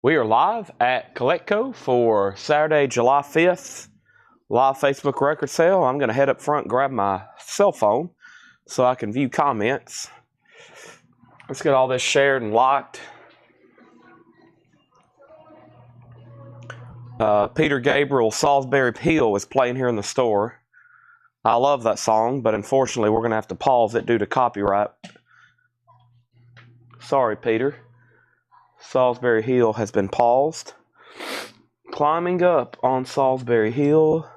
We are live at Cassette for Saturday, July 5th, live Facebook record sale. I'm going to head up front and grab my cell phone so I can view comments. Let's get all this shared and liked. Peter Gabriel, Salisbury Hill is playing here in the store. I love that song, but unfortunately we're going to have to pause it due to copyright. Sorry, Peter. Salisbury Hill has been paused. Climbing up on Salisbury Hill.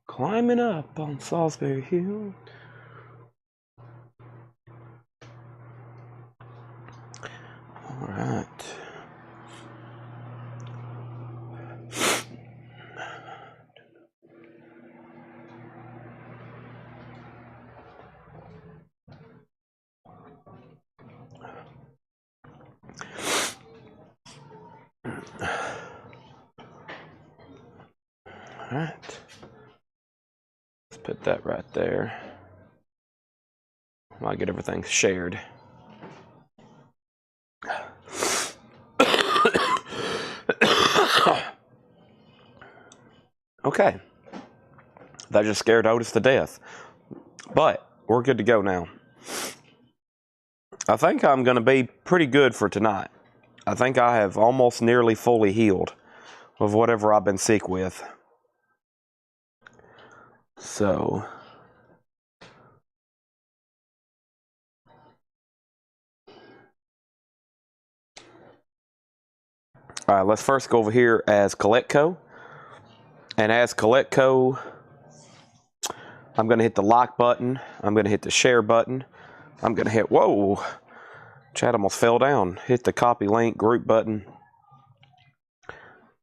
Climbing up on Salisbury Hill. All right. All right. Let's put that right there. I'll get everything shared. Okay. That just scared Otis to death. But we're good to go now. I think I'm going to be pretty good for tonight. I think I have almost nearly fully healed of whatever I've been sick with. So, all right, let's first go over here as Cassette. And as Cassette, I'm going to hit the like button. I'm going to hit the share button. I'm going to hit, whoa, Chad almost fell down. Hit the copy link group button.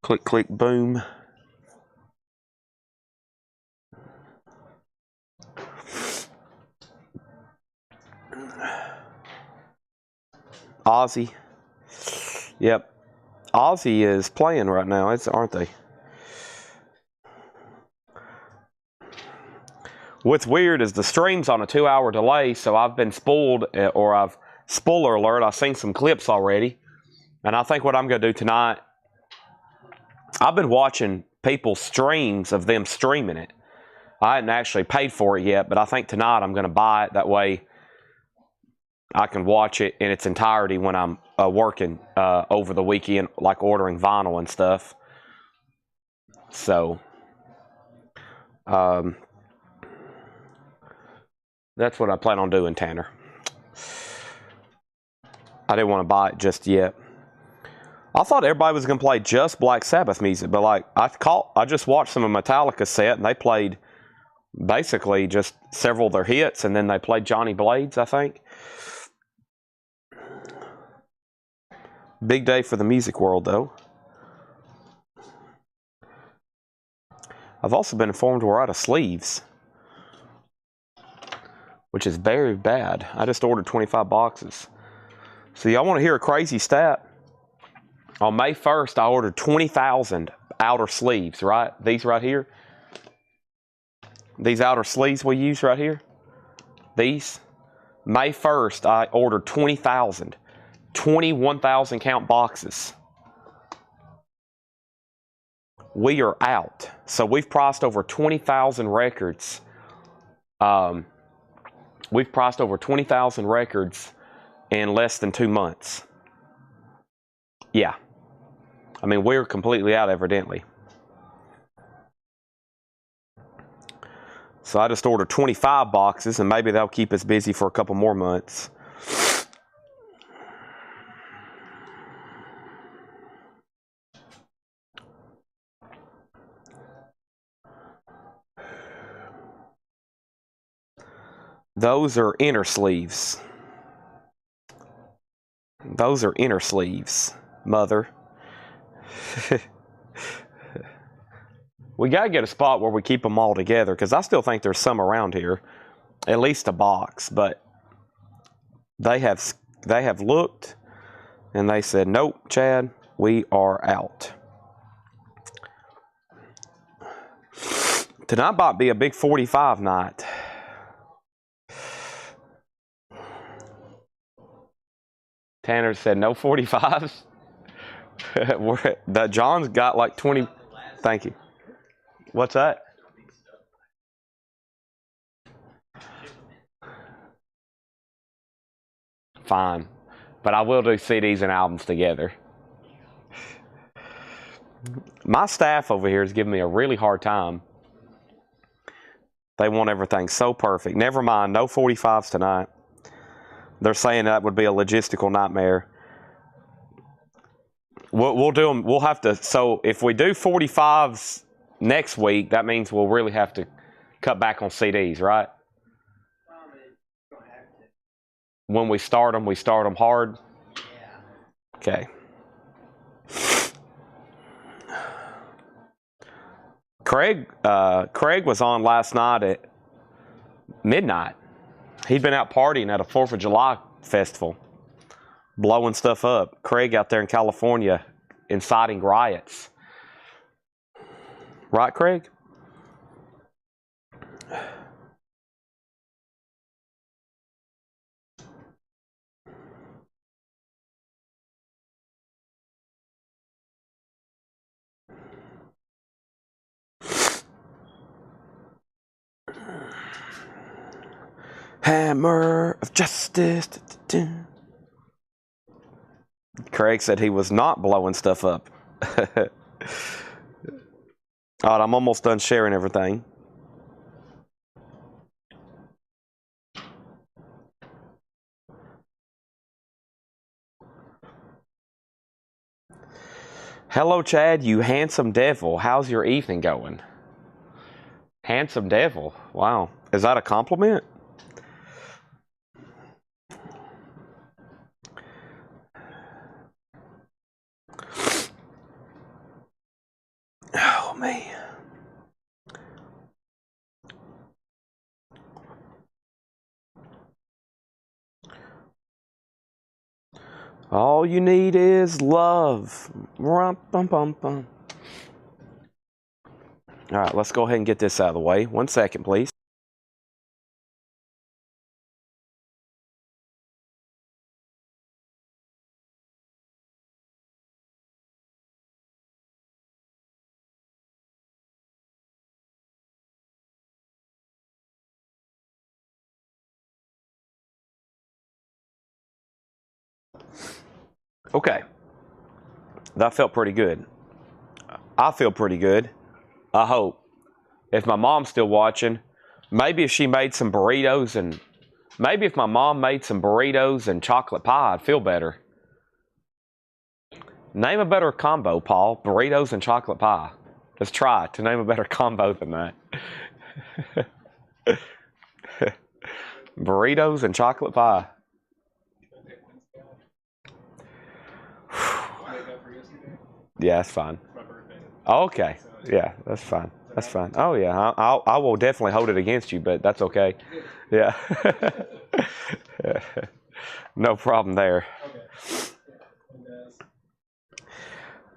Click, click, boom. Ozzy. Yep. Ozzy is playing right now, aren't they? What's weird is the stream's on a 2-hour delay, so I've been spoiled, or spoiler alert, I've seen some clips already. And I think what I'm going to do tonight, I've been watching people's streams of them streaming it. I hadn't actually paid for it yet, but I think tonight I'm going to buy it. That way I can watch it in its entirety when I'm working over the weekend, like ordering vinyl and stuff. So, that's what I plan on doing, Tanner. I didn't want to buy it just yet. I thought everybody was going to play just Black Sabbath music, but like I just watched some of Metallica's set, and they played basically just several of their hits, and then they played Johnny Blades, I think. Big day for the music world, though. I've also been informed we're out of sleeves, which is very bad. I just ordered 25 boxes. So y'all want to hear a crazy stat? On May 1st, I ordered 20,000 outer sleeves, right? These right here. These outer sleeves we use right here. These. May 1st, I ordered 20,000. 21,000 count boxes. We are out. So we've priced over 20,000 records. We've priced over 20,000 records in less than 2 months. Yeah. I mean, we're completely out, evidently. So I just ordered 25 boxes, and maybe that'll keep us busy for a couple more months. Those are inner sleeves. Those are inner sleeves, mother. We got to get a spot where we keep them all together, because I still think there's some around here. At least a box, but they have looked, and they said, nope, Chad, we are out. Tonight might be a big 45 night. Tanner said no 45s. John's got like 20. Thank you. What's that? Fine. But I will do CDs and albums together. My staff over here is giving me a really hard time. They want everything so perfect. Never mind, no 45s tonight. They're saying that would be a logistical nightmare. We'll do them. We'll have to. So if we do 45s next week, that means we'll really have to cut back on CDs, right? When we start them hard. Okay. Craig was on last night at midnight. He'd been out partying at a 4th of July festival, blowing stuff up. Craig out there in California inciting riots. Right, Craig? Hammer of justice. Craig said he was not blowing stuff up. All right, I'm almost done sharing everything. Hello, Chad, you handsome devil. How's your evening going? Handsome devil. Wow. Is that a compliment? Oh, man. All you need is love. All right, let's go ahead and get this out of the way. 1 second, please. Okay. That felt pretty good. I feel pretty good. I hope. If my mom's still watching, maybe if she made some burritos and maybe if my mom made some burritos and chocolate pie, I'd feel better. Name a better combo, Paul. Burritos and chocolate pie. Let's try to name a better combo than that. Burritos and chocolate pie. Yeah, that's fine. Okay. Yeah, that's fine. That's fine. Oh yeah, I will definitely hold it against you, but that's okay. Yeah. No problem there.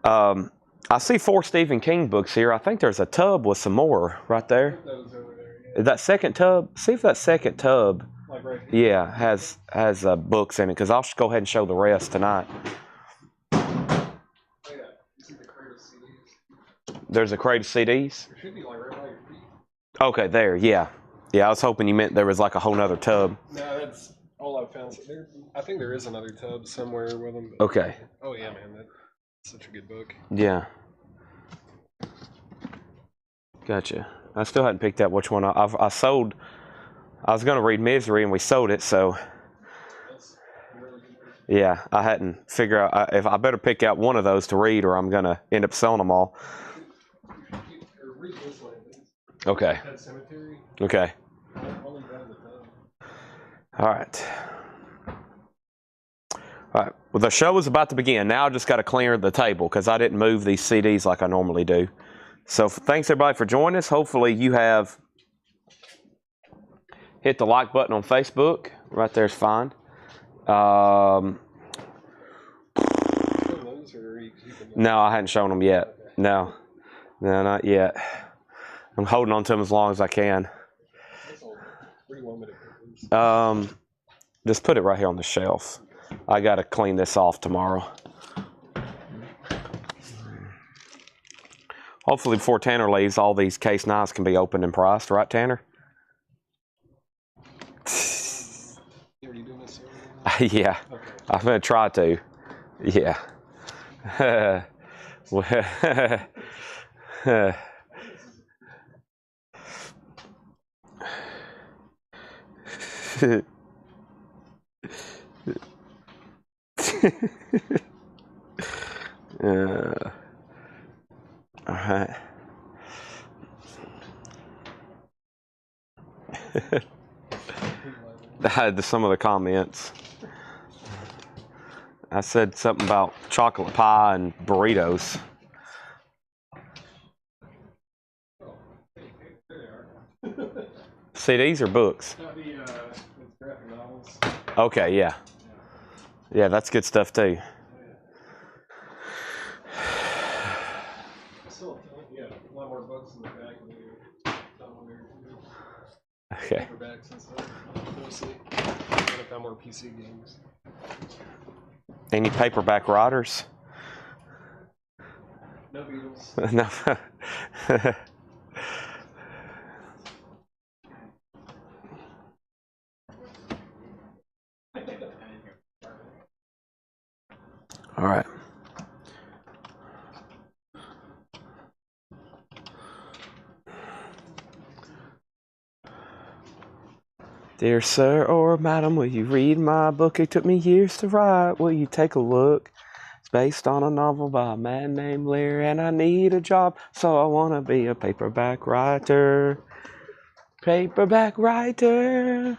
I see 4 Stephen King books here. I think there's a tub with some more right there. That second tub. See if that second tub, yeah, has books in it. Because I'll just go ahead and show the rest tonight. There's a crate of CDs. There should be like right by your feet. Okay, there. Yeah, yeah. I was hoping you meant there was like a whole nother tub. No, that's all I found. I think there is another tub somewhere with them. Okay. Oh yeah, man, that's such a good book. Yeah. Gotcha. I still hadn't picked out which one I sold. I was going to read Misery, and we sold it. So. Yeah, I hadn't figured out if I better pick out one of those to read, or I'm going to end up selling them all. Okay. Okay. All right. All right. Well, the show is about to begin. Now I just got to clear the table because I didn't move these CDs like I normally do. So thanks everybody for joining us. Hopefully you have hit the like button on Facebook. Right there's fine. No, I hadn't shown them yet. No, not yet. I'm holding on to them as long as I can. Where do you want me to put these? Just put it right here on the shelf. I got to clean this off tomorrow. Hopefully before Tanner leaves, all these case knives can be opened and priced, right, Tanner? Are you doing this? Yeah, Okay. I'm going to try to. Yeah. All right. I had some of the comments. I said something about chocolate pie and burritos. CDs or books? It's graphic novels. Okay, yeah. Yeah, that's good stuff too. Still, yeah, a lot more books in the back of the Okay. paperbacks and stuff. Mostly. I found more PC games. Any paperback writers? No Beatles. No. All right. Dear sir or madam, will you read my book? It took me years to write. Will you take a look? It's based on a novel by a man named Lear, and I need a job, so I want to be a paperback writer. Paperback writer.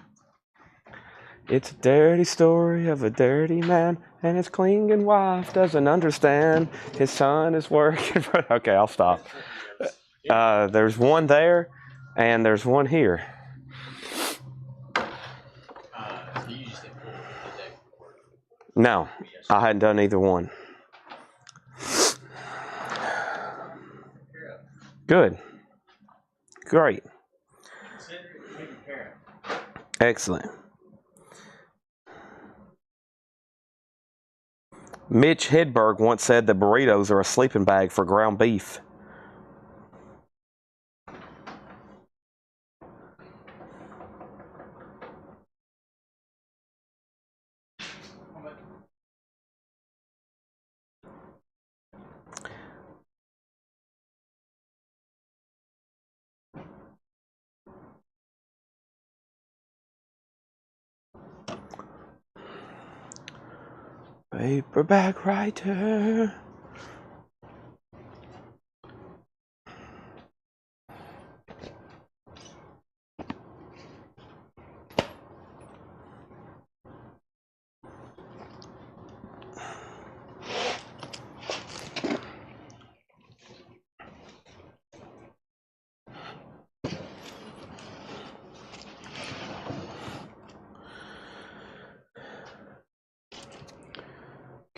It's a dirty story of a dirty man, and his clinging wife doesn't understand. His son is working for... Okay, I'll stop. There's one there, and there's one here. No, I hadn't done either one. Good. Great. Excellent. Mitch Hedberg once said that burritos are a sleeping bag for ground beef. Paperback writer.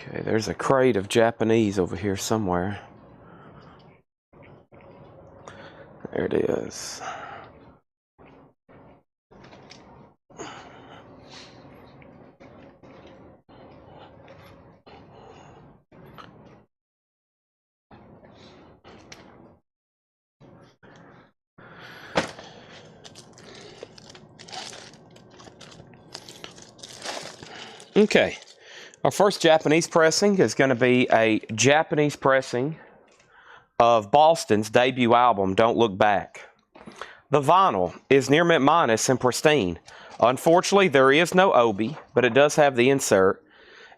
Okay, there's a crate of Japanese over here somewhere. There it is. Okay, our first Japanese pressing is going to be a Japanese pressing of Boston's debut album, Don't Look Back. The vinyl is near mint minus and pristine. Unfortunately, there is no obi, but it does have the insert,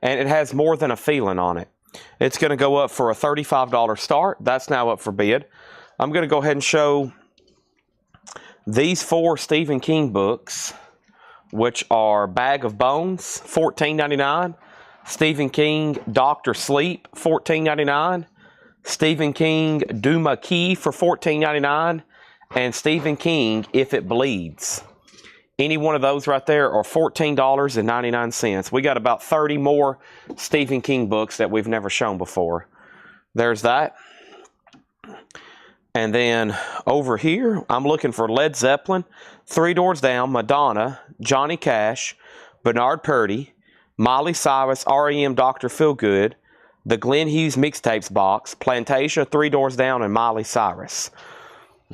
and it has more than a feeling on it. It's going to go up for a $35 start. That's now up for bid. I'm going to go ahead and show these 4 Stephen King books, which are Bag of Bones, $14.99. Stephen King, Dr. Sleep, $14.99. Stephen King, Duma Key for $14.99. And Stephen King, If It Bleeds. Any one of those right there are $14.99. We got about 30 more Stephen King books that we've never shown before. There's that. And then over here, I'm looking for Led Zeppelin, Three Doors Down, Madonna, Johnny Cash, Bernard Purdy, Miley Cyrus, R.E.M., Dr. Feelgood, the Glenn Hughes Mixtapes box, Plantation, Three Doors Down, and Miley Cyrus.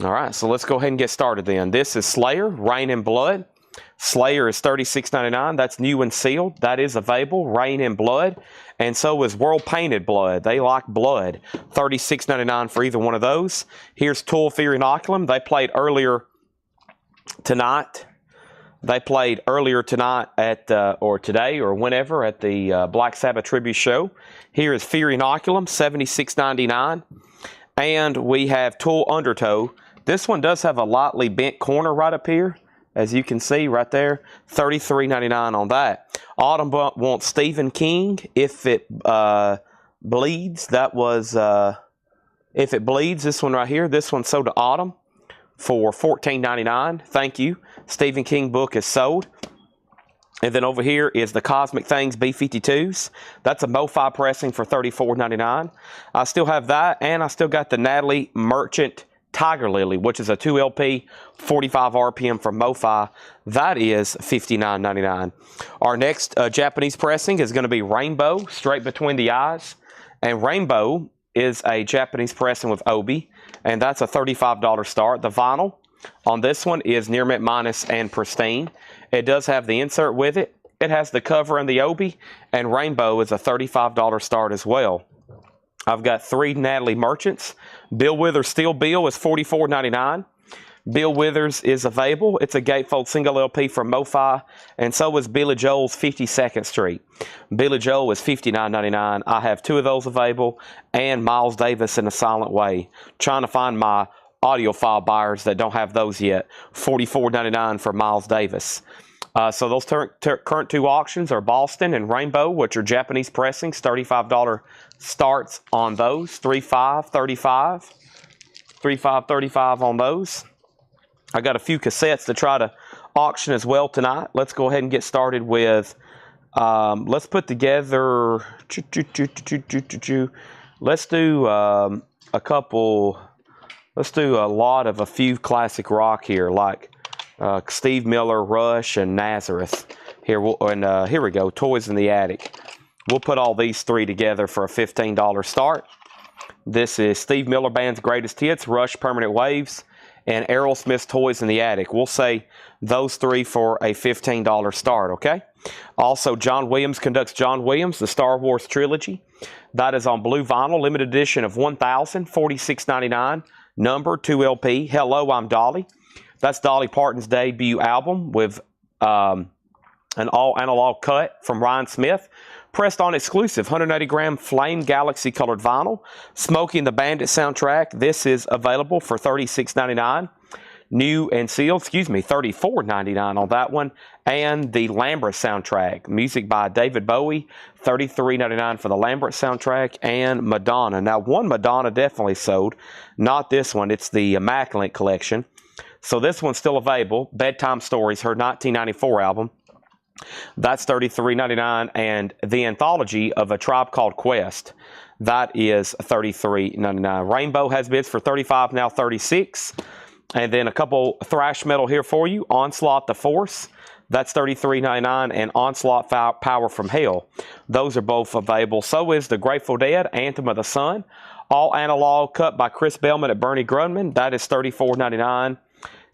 All right, so let's go ahead and get started then. This is Slayer, Rain in Blood. Slayer is $36.99. That's new and sealed. That is available, Rain in Blood. And so is World Painted Blood. They like blood. $36.99 for either one of those. Here's Tool, Fear Inoculum. They played earlier tonight. They played earlier tonight at, or today or whenever at the Black Sabbath Tribute Show. Here is Fear Inoculum, $76.99. And we have Tool Undertow. This one does have a lightly bent corner right up here, as you can see right there. $33.99 on that. Autumn wants Stephen King, If It Bleeds. That was If It Bleeds, this one right here. This one sold to Autumn for $14.99. Thank you. Stephen King book is sold. And then over here is the Cosmic Things B-52s. That's a MoFi pressing for $34.99. I still have that, and I still got the Natalie Merchant Tiger Lily, which is a 2LP, 45 RPM from MoFi. That is $59.99. Our next Japanese pressing is going to be Rainbow, Straight Between the Eyes. And Rainbow is a Japanese pressing with Obi, and that's a $35 start. The vinyl on this one is Near Mint Minus and Pristine. It does have the insert with it. It has the cover and the Obi, and Rainbow is a $35 start as well. I've got 3 Natalie Merchants. Bill Withers Steel Bill is $44.99. Bill Withers is available. It's a gatefold single LP from MoFi, and so is Billy Joel's 52nd Street. Billy Joel is $59.99. I have 2 of those available, and Miles Davis in A Silent Way. Trying to find my audiophile buyers that don't have those yet. $44.99 for Miles Davis. So those current 2 auctions are Boston and Rainbow, which are Japanese pressings. $35 starts on those. $35, $35. $35, $35 on those. I got a few cassettes to try to auction as well tonight. Let's go ahead and get started with, let's put together, let's do a couple, let's do a lot of a few classic rock here, like Steve Miller, Rush, and Nazareth. Here we go, Toys in the Attic. We'll put all these 3 together for a $15 start. This is Steve Miller Band's Greatest Hits, Rush, Permanent Waves, and Aerosmith's Toys in the Attic. We'll say those 3 for a $15 start, okay? Also, John Williams conducts John Williams, the Star Wars Trilogy. That is on blue vinyl, limited edition of 1,000, $46.99, number 2LP. Hello, I'm Dolly. That's Dolly Parton's debut album with an all-analog cut from Ryan Smith. Pressed on exclusive 180-gram Flame Galaxy colored vinyl. Smokey and the Bandit soundtrack. This is available for $36.99. New and sealed, $34.99 on that one. And the Lambert soundtrack. Music by David Bowie. $33.99 for the Lambert soundtrack. And Madonna. Now, one Madonna definitely sold. Not this one. It's the Immaculate Collection. So this one's still available. Bedtime Stories, her 1994 album. That's $33.99, and the anthology of A Tribe Called Quest, that is $33.99. Rainbow has bids for $35, now $36. And then a couple thrash metal here for you. Onslaught The Force, that's $33.99, and Onslaught Power from Hell. Those are both available. So is The Grateful Dead, Anthem of the Sun, all analog, cut by Chris Bellman at Bernie Grunman. That is $34.99.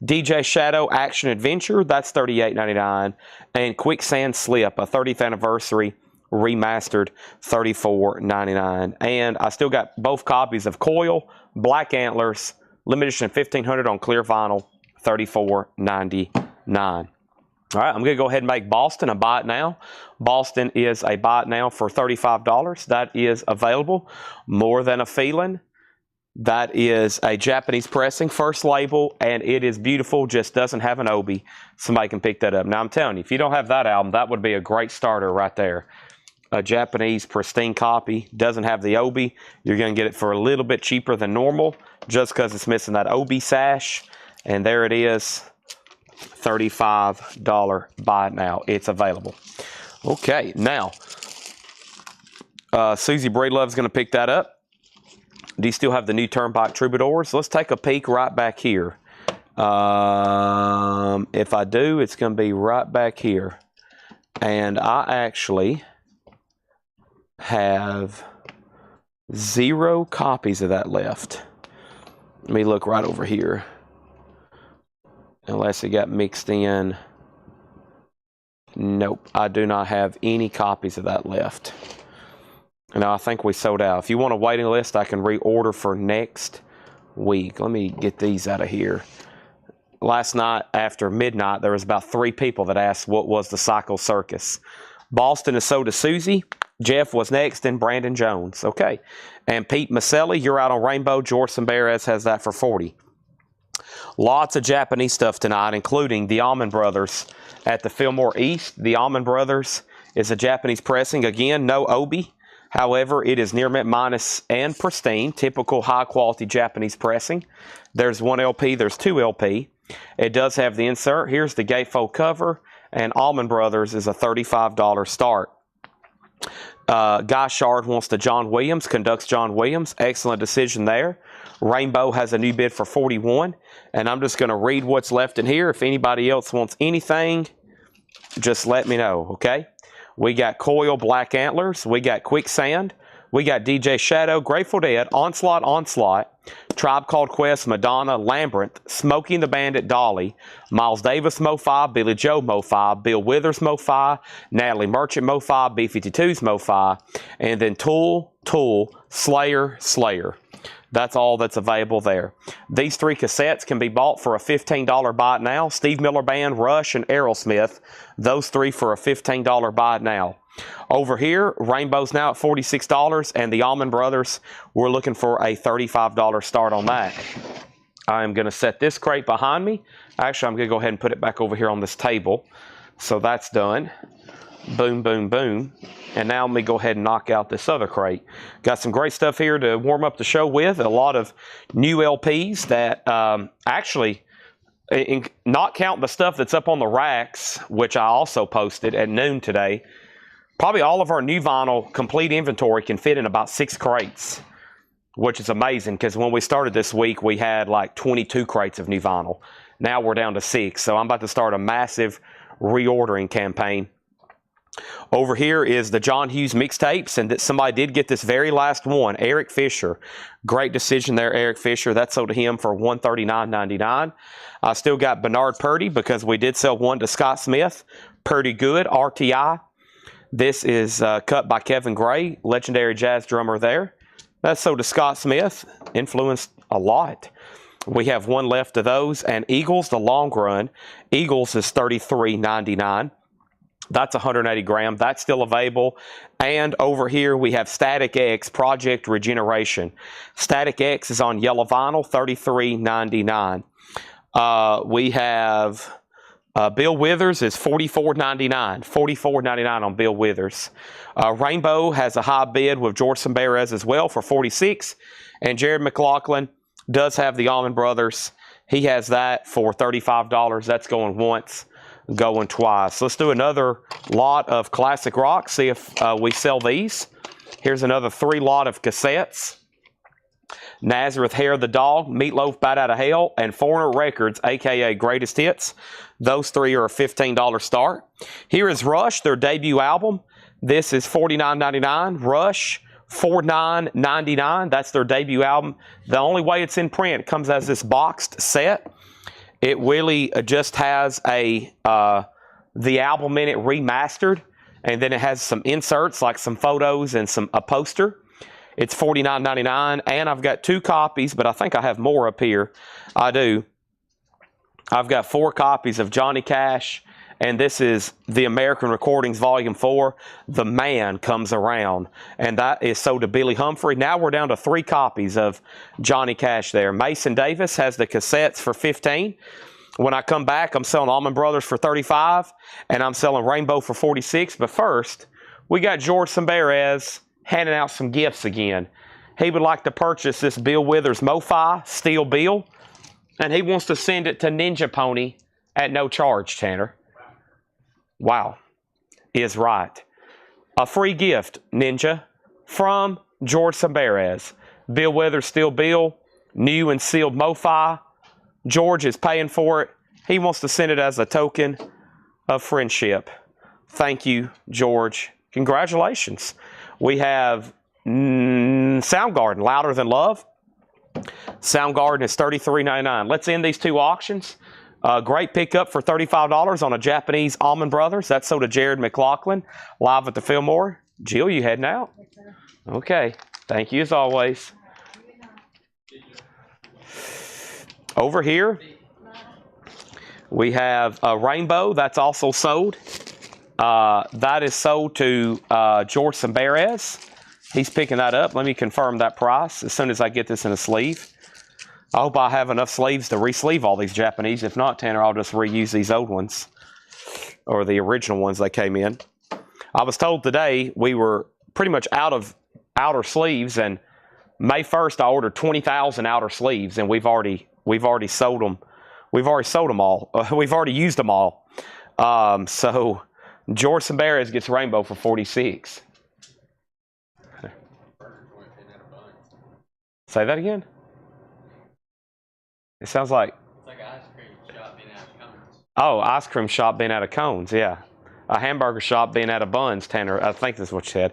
DJ Shadow Action Adventure, that's $38.99. And Quicksand Slip, a 30th anniversary remastered, $34.99. And I still got both copies of Coil, Black Antlers, limited edition 1500 on clear vinyl, $34.99. All right, I'm going to go ahead and make Boston a buy it now. Boston is a buy it now for $35. That is available. More Than a Feeling. That is a Japanese pressing, first label, and it is beautiful, just doesn't have an Obi. Somebody can pick that up. Now, I'm telling you, if you don't have that album, that would be a great starter right there. A Japanese pristine copy, doesn't have the Obi. You're going to get it for a little bit cheaper than normal, just because it's missing that Obi sash. And there it is, $35 buy it now. It's available. Okay, now, Susie Breedlove's going to pick that up. Do you still have the new Turnpike Troubadours? Let's take a peek right back here. If I do, it's going to be right back here. And I actually have 0 copies of that left. Let me look right over here. Unless it got mixed in. Nope, I do not have any copies of that left. Now, I think we sold out. If you want a waiting list, I can reorder for next week. Let me get these out of here. Last night after midnight, there was about 3 people that asked what was the Cycle Circus. Boston is sold to Susie. Jeff was next, and Brandon Jones. Okay. And Pete Maselli, you're out on Rainbow. George Samberes has that for 40. Lots of Japanese stuff tonight, including the Allman Brothers at the Fillmore East. The Allman Brothers is a Japanese pressing. Again, no obi. However, it is near mint minus and pristine. Typical high-quality Japanese pressing. There's 1 LP. There's 2 LP. It does have the insert. Here's the gatefold cover. And Allman Brothers is a $35 start. Guy Shard wants the John Williams. Conducts John Williams. Excellent decision there. Rainbow has a new bid for 41. And I'm just going to read what's left in here. If anybody else wants anything, just let me know, okay? We got Coil Black Antlers. We got Quicksand. We got DJ Shadow, Grateful Dead, Onslaught, Tribe Called Quest, Madonna, Labyrinth, Smokey and the Bandit, Dolly, Miles Davis, Mo-Fi, Billy Joe, Mo-Fi, Bill Withers, Mo-Fi, Natalie Merchant, Mo-Fi, B-52's Mo-Fi, and then Tool, Slayer. That's all that's available there. These 3 cassettes can be bought for a $15 buy it now. Steve Miller Band, Rush, and Aerosmith. Those 3 for a $15 buy it now. Over here, Rainbow's now at $46, and the Allman Brothers, we're looking for a $35 start on that. I am going to set this crate behind me. Actually, I'm going to go ahead and put it back over here on this table. So that's done. Boom, boom, boom. And now let me go ahead and knock out this other crate. Got some great stuff here to warm up the show with. A lot of new LPs that actually, not counting the stuff that's up on the racks, which I also posted at noon today, probably all of our new vinyl complete inventory can fit in about 6 crates, which is amazing because when we started this week, we had like 22 crates of new vinyl. Now we're down to 6. So I'm about to start a massive reordering campaign. Over here is the John Hughes mixtapes, and that somebody did get this very last one, Eric Fisher. Great decision there, Eric Fisher. That sold to him for $139.99. I still got Bernard Purdy because we did sell one to Scott Smith. Purdy Good, RTI. This is cut by Kevin Gray, legendary jazz drummer there. That's sold to Scott Smith, influenced a lot. We have one left of those, and Eagles, the long run. Eagles is $33.99. That's 180 gram. That's still available. And over here, we have Static X, Project Regeneration. Static X is on yellow vinyl, $33.99. We have Bill Withers is $44.99. $44.99 on Bill Withers. Rainbow has a high bid with George Samberes as well for $46. And Jared McLaughlin does have the Allman Brothers. He has that for $35. That's going once, going twice. Let's do another lot of classic rock, see if we sell these. Here's another 3 lot of cassettes. Nazareth Hair the Dog, Meatloaf Bat Out of Hell, and Foreigner Records, a.k.a. Greatest Hits. Those 3 are a $15 start. Here is Rush, their debut album. This is $49.99. Rush, $49.99. That's their debut album. The only way it's in print, it comes as this boxed set. It really just has the album in it remastered, and then it has some inserts like some photos and a poster. It's $49.99, and I've got 2 copies, but I think I have more up here. I do. I've got 4 copies of Johnny Cash, and this is the American Recordings Volume 4, The Man Comes Around, and that is sold to Billy Humphrey. Now we're down to 3 copies of Johnny Cash there. Mason Davis has the cassettes for $15. When I come back, I'm selling Allman Brothers for $35, and I'm selling Rainbow for $46. But first, we got George Samberes handing out some gifts again. He would like to purchase this Bill Withers Mo-Fi Steel Bill, and he wants to send it to Ninja Pony at no charge, Tanner. Wow, is right. A free gift, Ninja, from George Samberes. Bill Weathers, Still Bill. New and sealed MoFi. George is paying for it. He wants to send it as a token of friendship. Thank you, George. Congratulations. We have Soundgarden, Louder Than Love. Soundgarden is $33.99. Let's end these two auctions. Great pickup for $35 on a Japanese Allman Brothers. That's sold to Jared McLaughlin, live at the Fillmore. Jill, you heading out? Okay. Thank you as always. Over here, we have a Rainbow. That's also sold. That is sold to George Samberez. He's picking that up. Let me confirm that price as soon as I get this in a sleeve. I hope I have enough sleeves to re-sleeve all these Japanese. If not, Tanner, I'll just reuse these old ones or the original ones that came in. I was told today we were pretty much out of outer sleeves, and May 1st I ordered 20,000 outer sleeves, and we've already sold them. We've already sold them all. We've already used them all. So George Samberez gets Rainbow for 46. Say that again. It sounds like. It's like an ice cream shop being out of cones. Oh, ice cream shop being out of cones. Yeah, a hamburger shop being out of buns. Tanner, I think that's what you said.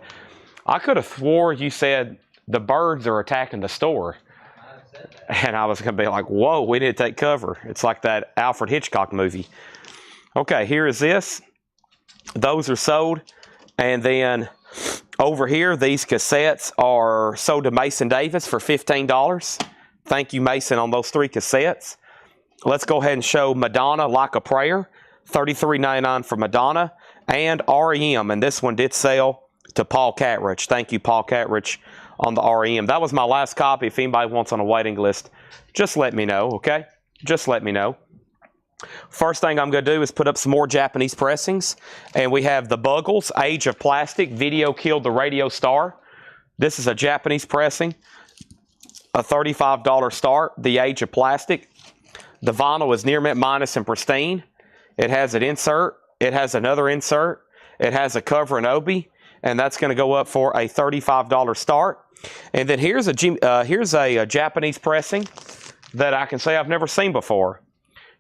I could have swore you said the birds are attacking the store. And I was going to be like, whoa, we need to take cover. It's like that Alfred Hitchcock movie. Okay, here is this. Those are sold. And then over here, these cassettes are sold to Mason Davis for $15. Thank you, Mason, on those 3 cassettes. Let's go ahead and show Madonna, Like a Prayer. $33.99 for Madonna. And REM. And this one did sell to Paul Catrich. Thank you, Paul Catrich, on the REM. That was my last copy. If anybody wants on a waiting list, just let me know, okay? Just let me know. First thing I'm going to do is put up some more Japanese pressings. And we have the Buggles, Age of Plastic, Video Killed the Radio Star. This is a Japanese pressing. A $35 start, The Age of Plastic. The vinyl is near mint minus and pristine. It has an insert. It has another insert. It has a cover and obi. And that's going to go up for a $35 start. And then here's a Japanese pressing that I can say I've never seen before.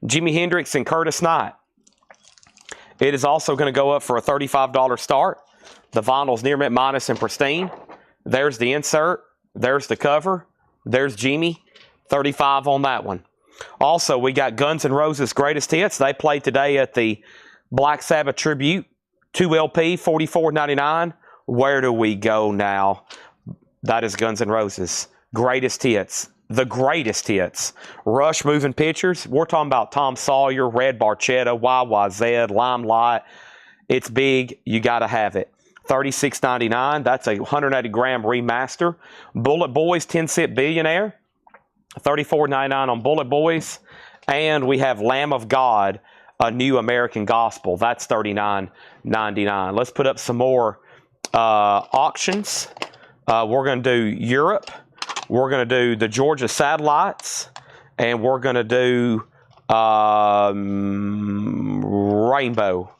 Jimi Hendrix and Curtis Knight. It is also going to go up for a $35 start. The vinyl's near mint minus and pristine. There's the insert. There's the cover. There's Jimmy. $35 on that one. Also, we got Guns N' Roses Greatest Hits. They played today at the Black Sabbath Tribute. 2 LP, $44.99. Where do we go now? That is Guns N' Roses. Greatest Hits. The Greatest Hits. Rush Moving Pictures. We're talking about Tom Sawyer, Red Barchetta, YYZ, Limelight. It's big. You got to have it. $36.99. That's a 180-gram remaster. Bullet Boys, 10-Cent Billionaire. $34.99 on Bullet Boys. And we have Lamb of God, A New American Gospel. That's $39.99. Let's put up some more auctions. We're going to do Europe. We're going to do the Georgia Satellites. And we're going to do Rainbow.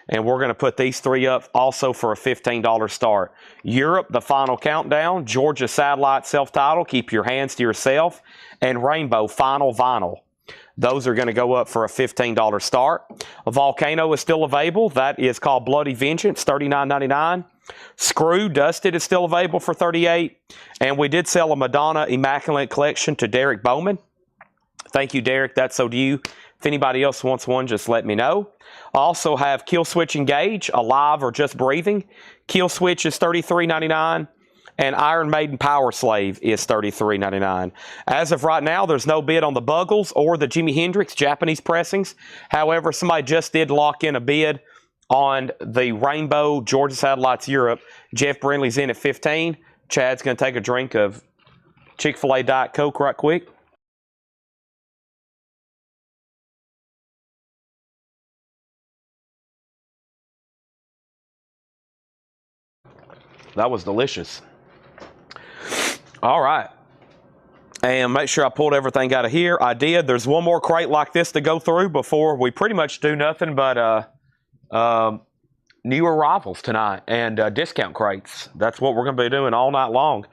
And we're going to put these 3 up also for a $15 start. Europe, The Final Countdown. Georgia Satellite, self-titled, Keep Your Hands to Yourself. And Rainbow, Final Vinyl. Those are going to go up for a $15 start. A Volcano is still available. That is called Bloody Vengeance, $39.99. Screw Dusted is still available for $38. And we did sell a Madonna Immaculate Collection to Derek Bowman. Thank you, Derek. That's so to you. If anybody else wants one, just let me know. I also have Kill Switch Engage, Alive or Just Breathing. Kill Switch is $33.99. And Iron Maiden Power Slave is $33.99. As of right now, there's no bid on the Buggles or the Jimi Hendrix Japanese pressings. However, somebody just did lock in a bid on the Rainbow Georgia Satellites Europe. Jeff Brindley's in at $15. Chad's going to take a drink of Chick-fil-A Diet Coke right quick. That was delicious. All right. And make sure I pulled everything out of here. I did. There's one more crate like this to go through before we pretty much do nothing but new arrivals tonight and discount crates. That's what we're going to be doing all night long.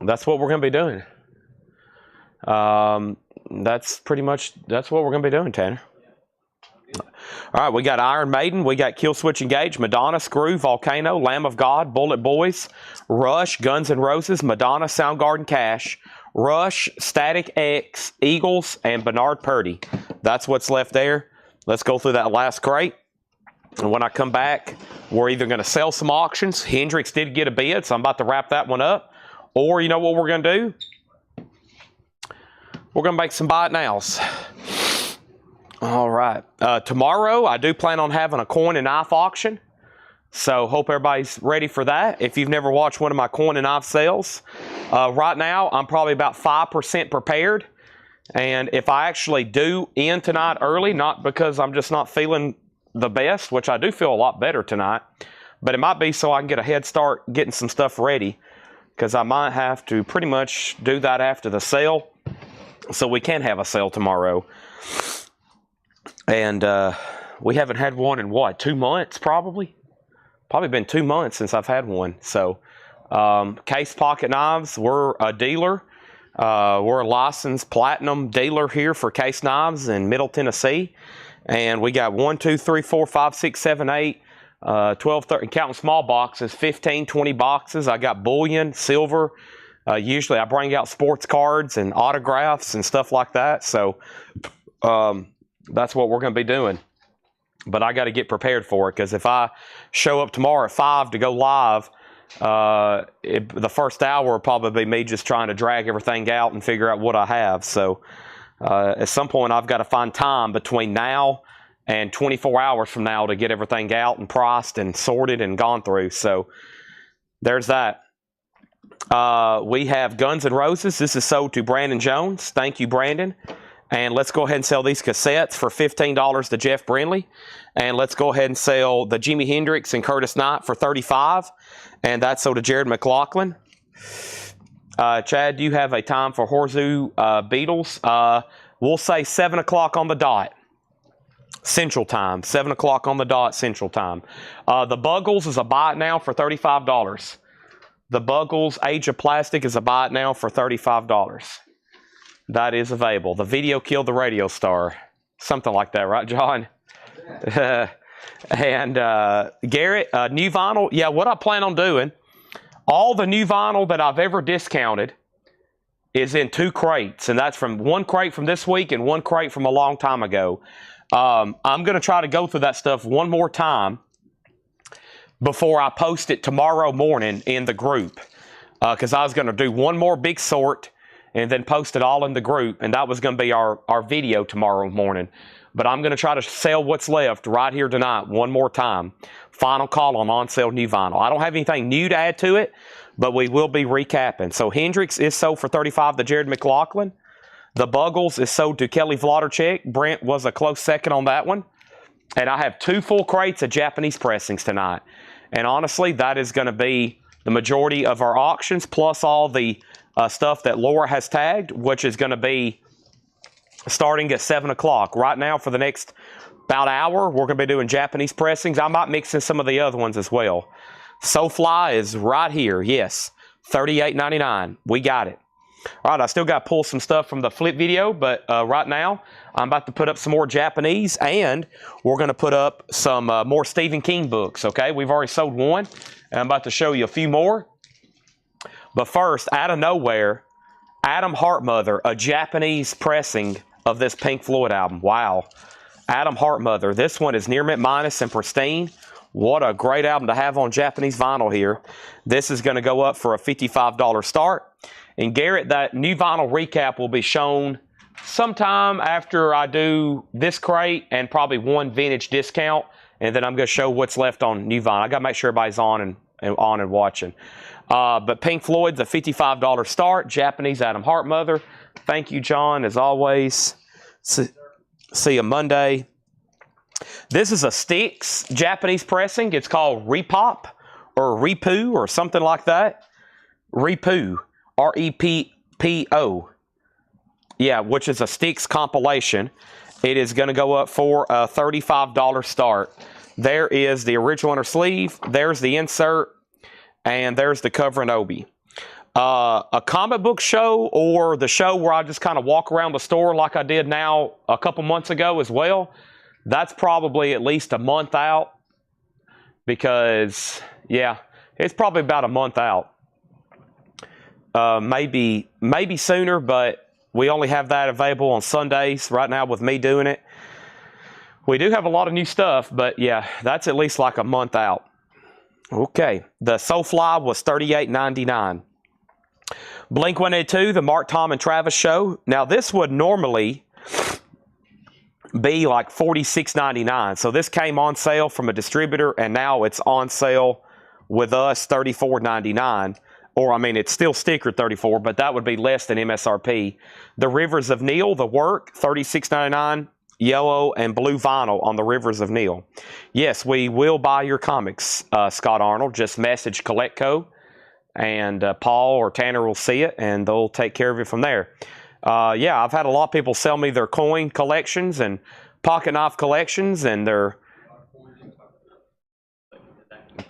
that's what we're going to be doing. That's pretty much, that's what we're going to be doing, Tanner. All right, we got Iron Maiden, we got Kill Switch Engage, Madonna, Screw, Volcano, Lamb of God, Bullet Boys, Rush, Guns N' Roses, Madonna, Soundgarden, Cash, Rush, Static X, Eagles, and Bernard Purdy. That's what's left there. Let's go through that last crate. And when I come back, we're either going to sell some auctions. Hendrix did get a bid, so I'm about to wrap that one up. Or you know what we're going to do? We're going to make some buy it nows. All right. Tomorrow, I do plan on having a coin and knife auction. So hope everybody's ready for that. If you've never watched one of my coin and knife sales, right now I'm probably about 5% prepared. And if I actually do end tonight early, not because I'm just not feeling the best, which I do feel a lot better tonight, but it might be so I can get a head start getting some stuff ready, because I might have to pretty much do that after the sale so we can have a sale tomorrow. And we haven't had one in what, 2 months probably? Probably been 2 months since I've had one. So Case Pocket Knives, we're a dealer. We're a licensed platinum dealer here for Case Knives in Middle Tennessee. And we got 1, 2, 3, 4, 5, 6, 7, 8, 12, 13, counting small boxes, 15, 20 boxes. I got bullion, silver. Usually I bring out sports cards and autographs and stuff like that. So that's what we're going to be doing. But I got to get prepared for it, because if I show up tomorrow at 5 to go live, the first hour will probably be me just trying to drag everything out and figure out what I have. So at some point I've got to find time between now and 24 hours from now to get everything out and priced and sorted and gone through. So there's that. We have Guns N' Roses. This is sold to Brandon Jones. Thank you, Brandon. And let's go ahead and sell these cassettes for $15 to Jeff Brindley. And let's go ahead and sell the Jimi Hendrix and Curtis Knight for $35. And that's sold to Jared McLaughlin. Chad, do you have a time for Horzu Beatles? We'll say 7 o'clock on the dot. Central Time. 7 o'clock on the dot, Central Time. The Buggles is a buy it now for $35. The Buggles Age of Plastic is a buy it now for $35. That is available. The Video Killed the Radio Star. Something like that, right, John? And Garrett, new vinyl. Yeah, what I plan on doing, all the new vinyl that I've ever discounted is in 2 crates. And that's from 1 crate from this week and 1 crate from a long time ago. I'm going to try to go through that stuff one more time before I post it tomorrow morning in the group. Because I was going to do one more big sort and then post it all in the group. And that was going to be our video tomorrow morning. But I'm going to try to sell what's left right here tonight one more time. Final call on sale new vinyl. I don't have anything new to add to it, but we will be recapping. So Hendrix is sold for $35 to Jared McLaughlin. The Buggles is sold to Kelly Vlodarchek. Brent was a close second on that one. And I have 2 full crates of Japanese pressings tonight. And honestly, that is going to be the majority of our auctions, plus all the stuff that Laura has tagged, which is going to be starting at 7 o'clock. Right now, for the next about hour, we're going to be doing Japanese pressings. I might mix in some of the other ones as well. SoFly is right here. Yes, $38.99. We got it. All right, I still got to pull some stuff from the flip video, but right now, I'm about to put up some more Japanese, and we're going to put up some more Stephen King books, okay? We've already sold one, and I'm about to show you a few more. But first, out of nowhere, Adam Hartmother, a Japanese pressing of this Pink Floyd album. Wow. Adam Hartmother. This one is near mint minus and pristine. What a great album to have on Japanese vinyl here. This is going to go up for a $55 start. And Garrett, that new vinyl recap will be shown sometime after I do this crate and probably one vintage discount. And then I'm going to show what's left on new vinyl. I got to make sure everybody's on and watching. But Pink Floyd's a $55 start. Japanese Adam Hartmother. Thank you, John, as always. See you Monday. This is a Styx Japanese pressing. It's called Repop or Repu or something like that. Repu. R-E-P-P-O. Yeah, which is a Styx compilation. It is going to go up for a $35 start. There is the original inner sleeve. There's the insert. And there's the cover and obi. A comic book show or the show where I just kind of walk around the store like I did now a couple months ago as well, that's probably at least a month out because, yeah, it's probably about a month out. Maybe sooner, but we only have that available on Sundays right now with me doing it. We do have a lot of new stuff, but yeah, that's at least like a month out. Okay, the Soulfly was $38.99. Blink-182, the Mark, Tom, and Travis show. Now, this would normally be like $46.99. So this came on sale from a distributor, and now it's on sale with us, $34.99. Or, I mean, it's still sticker $34, but that would be less than MSRP. The Rivers of Neil, the work, $36.99. Yellow and blue vinyl on the Rivers of Neil. Yes, we will buy your comics, Scott Arnold. Just message CollectCo. And Paul or Tanner will see it, and they'll take care of it from there. Yeah, I've had a lot of people sell me their coin collections and pocket knife collections, and their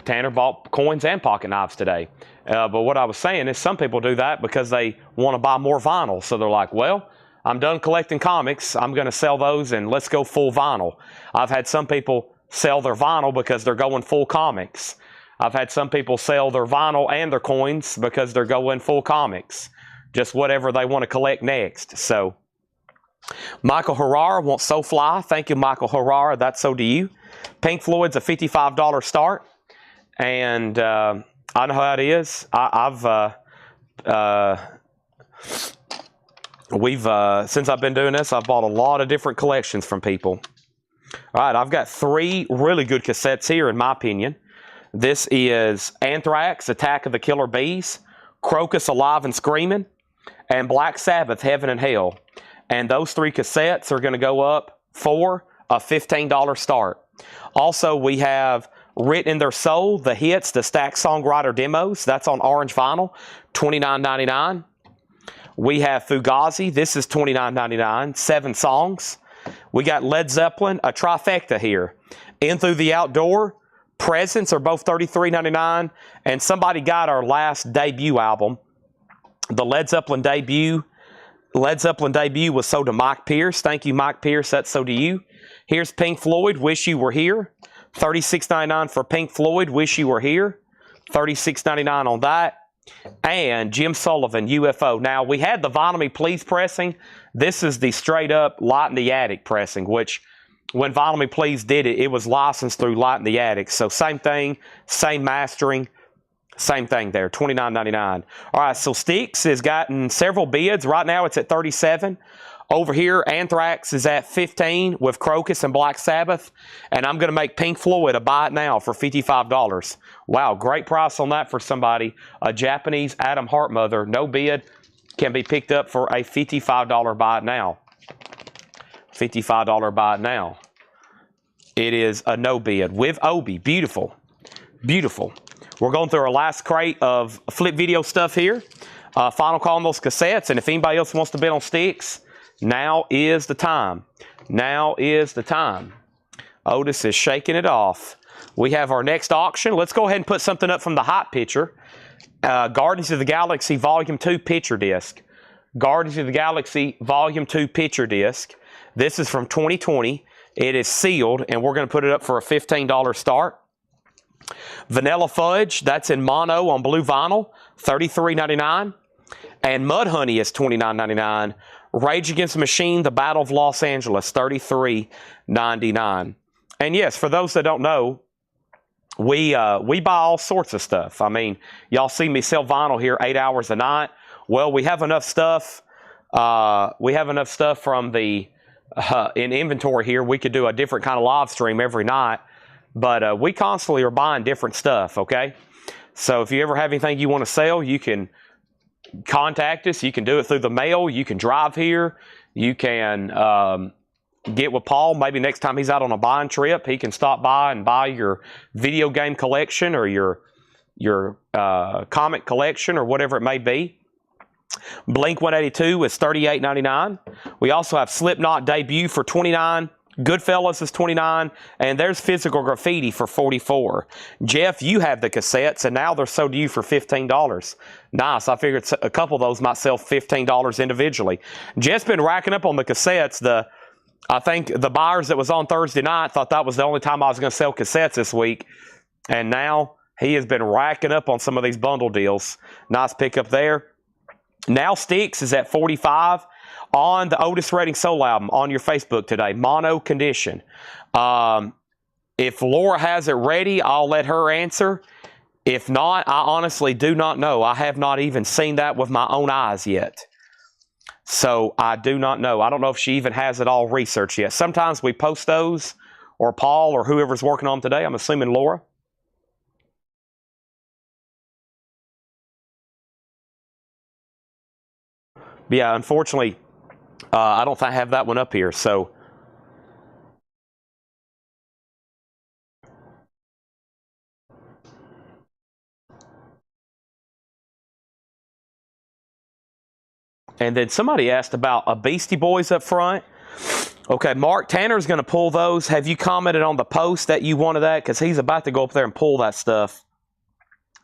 Tanner bought coins and pocket knives today. But what I was saying is some people do that because they want to buy more vinyl. So they're like, well, I'm done collecting comics. I'm going to sell those, and let's go full vinyl. I've had some people sell their vinyl because they're going full comics. I've had some people sell their vinyl and their coins because they're going full comics. Just whatever they want to collect next. So, Michael Herrera wants Soulfly. Thank you, Michael Herrera. That's so do you. Pink Floyd's a $55 start. And I know how it is. Since I've been doing this, I've bought a lot of different collections from people. All right, I've got 3 really good cassettes here, in my opinion. This is Anthrax, Attack of the Killer Bees, Crocus, Alive and Screaming, and Black Sabbath, Heaven and Hell. And those 3 cassettes are going to go up for a $15 start. Also, we have Written in Their Soul, the hits, the stacked songwriter demos. That's on orange vinyl, $29.99. We have Fugazi. This is $29.99, 7 songs. We got Led Zeppelin, a trifecta here. In Through the Outdoor, Presents are both $33.99, and somebody got our last debut album, the Led Zeppelin debut. Led Zeppelin debut was sold to Mike Pierce. Thank you, Mike Pierce. That's so to you. Here's Pink Floyd, Wish You Were Here. $36.99 for Pink Floyd, Wish You Were Here. $36.99 on that. And Jim Sullivan, UFO. Now, we had the Vinyl Me Please pressing. This is the straight up Light in the Attic pressing, which when Vinyl Me Please did it, it was licensed through Light in the Attic. So same thing, same mastering, same thing there, $29.99. All right, so Styx has gotten several bids. Right now it's at 37. Over here, Anthrax is at 15 with Crocus and Black Sabbath. And I'm going to make Pink Floyd a buy it now for $55. Wow, great price on that for somebody. A Japanese Adam Hartmother, no bid, can be picked up for a $55 buy it now. $55 buy it now. It is a no bid with Obi. Beautiful. Beautiful. We're going through our last crate of flip video stuff here. Final call on those cassettes. And if anybody else wants to bid on Styx, now is the time. Now is the time. Otis is shaking it off. We have our next auction. Let's go ahead and put something up from the hot picture. Guardians of the Galaxy Volume 2 picture disc. Guardians of the Galaxy Volume 2 picture disc. This is from 2020. It is sealed, and we're going to put it up for a $15 start. Vanilla Fudge, that's in mono on blue vinyl, $33.99. And Mudhoney is $29.99. Rage Against the Machine, The Battle of Los Angeles, $33.99. And yes, for those that don't know, we buy all sorts of stuff. I mean, y'all see me sell vinyl here 8 hours a night. Well, we have enough stuff. We have enough stuff from the in inventory here. We could do a different kind of live stream every night, but we constantly are buying different stuff. Okay, so if you ever have anything you want to sell, you can contact us. You can do it through the mail. You can drive here. You can get with Paul. Maybe next time he's out on a buying trip, he can stop by and buy your video game collection or your comic collection or whatever it may be. Blink-182 is $38.99. We also have Slipknot debut for $29. Goodfellas is $29, and there's Physical Graffiti for $44. Jeff, you have the cassettes, and now they're sold to you for $15. Nice. I figured a couple of those might sell $15 individually. Jeff's been racking up on the cassettes. I think the buyers that was on Thursday night thought that was the only time I was going to sell cassettes this week, and now he has been racking up on some of these bundle deals. Nice pickup there. Now Sticks is at $45. On the Otis Redding solo album on your Facebook today, Mono Condition. If Laura has it ready, I'll let her answer. If not, I honestly do not know. I have not even seen that with my own eyes yet. So I do not know. I don't know if she even has it all researched yet. Sometimes we post those, or Paul, or whoever's working on them today. I'm assuming Laura. But yeah, unfortunately, I don't think I have that one up here, so. And then somebody asked about a Beastie Boys up front. Okay, Mark Tanner's going to pull those. Have you commented on the post that you wanted that? Because he's about to go up there and pull that stuff.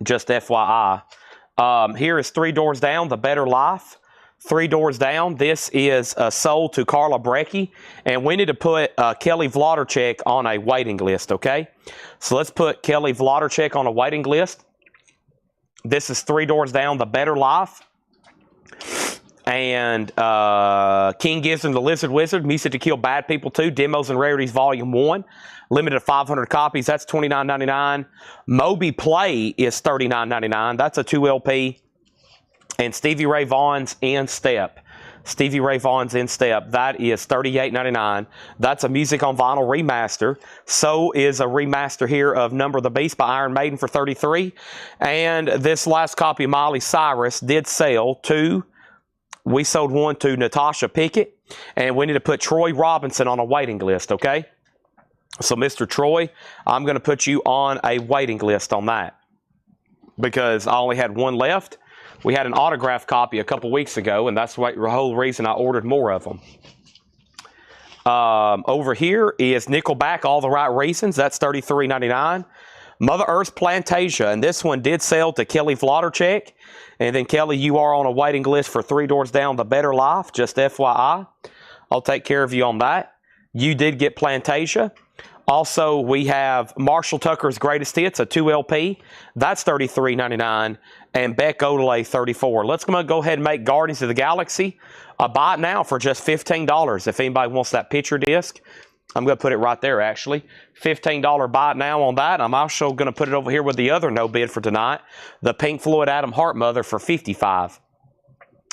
Just FYI. Here is Three Doors Down, The Better Life. Three Doors Down. This is sold to Carla Brecky, and we need to put Kelly Vlodarchek on a waiting list, okay? So let's put Kelly Vlodarchek on a waiting list. This is Three Doors Down, The Better Life. And King Gives Him the Lizard Wizard, Music to Kill Bad People 2, Demos and Rarities Volume 1. Limited to 500 copies. That's $29.99. Moby Play is $39.99. That's a 2 LP. And Stevie Ray Vaughan's In Step. Stevie Ray Vaughan's In Step. That is $38.99. That's a Music on Vinyl remaster. So is a remaster here of Number of the Beast by Iron Maiden for $33. And this last copy of Miley Cyrus did sell to, we sold one to Natasha Pickett. And we need to put Troy Robinson on a waiting list, okay? So Mr. Troy, I'm going to put you on a waiting list on that. Because I only had one left. We had an autographed copy a couple weeks ago, and that's the whole reason I ordered more of them. Over here is Nickelback, All the Right Reasons. That's $33.99. Mother Earth's Plantasia, and this one did sell to Kelly Vlodarchek. And then, Kelly, you are on a waiting list for Three Doors Down, The Better Life. Just FYI. I'll take care of you on that. You did get Plantasia. Also, we have Marshall Tucker's Greatest Hits, a 2 LP. That's $33.99. And Beck Odelay, $34. Let's go ahead and make Guardians of the Galaxy a buy it now for just $15. If anybody wants that picture disc, I'm going to put it right there, actually. $15 buy it now on that. I'm also going to put it over here with the other no bid for tonight, the Pink Floyd Adam Hart Mother for $55.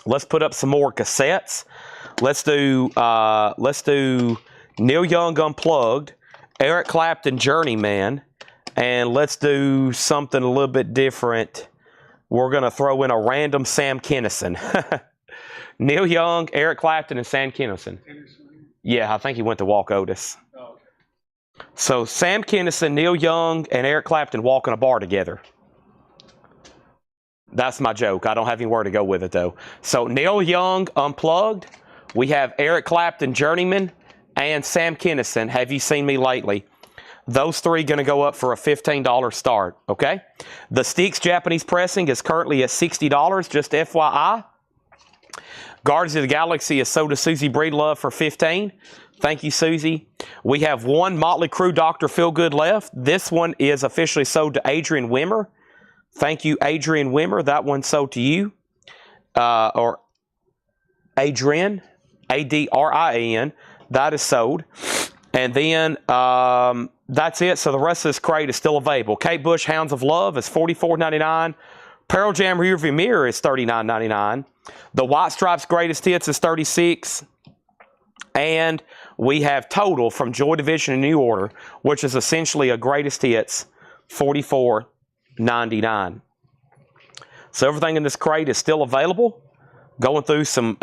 Let's put up some more cassettes. Let's do Neil Young Unplugged, Eric Clapton Journeyman, and let's do something a little bit different. We're going to throw in a random Sam Kinison. Neil Young, Eric Clapton, and Sam Kinison. Yeah, I think he went to Walk Otis. Oh, okay. So Sam Kinison, Neil Young, and Eric Clapton walk in a bar together. That's my joke. I don't have anywhere to go with it, though. So Neil Young Unplugged. We have Eric Clapton Journeyman and Sam Kinison, Have You Seen Me Lately? Those three going to go up for a $15 start, okay? The Sticks Japanese pressing is currently at $60, just FYI. Guardians of the Galaxy is sold to Susie Breedlove for $15. Thank you, Susie. We have one Motley Crue Dr. Feelgood left. This one is officially sold to Adrian Wimmer. Thank you, Adrian Wimmer. That one sold to you. Or Adrian, A-D-R-I-N. That is sold. And then that's it. So the rest of this crate is still available. Kate Bush Hounds of Love is $44.99. Pearl Jam Rearview Mirror is $39.99. The White Stripes Greatest Hits is $36. And we have Total from Joy Division and New Order, which is essentially a Greatest Hits, $44.99. So everything in this crate is still available. Going through some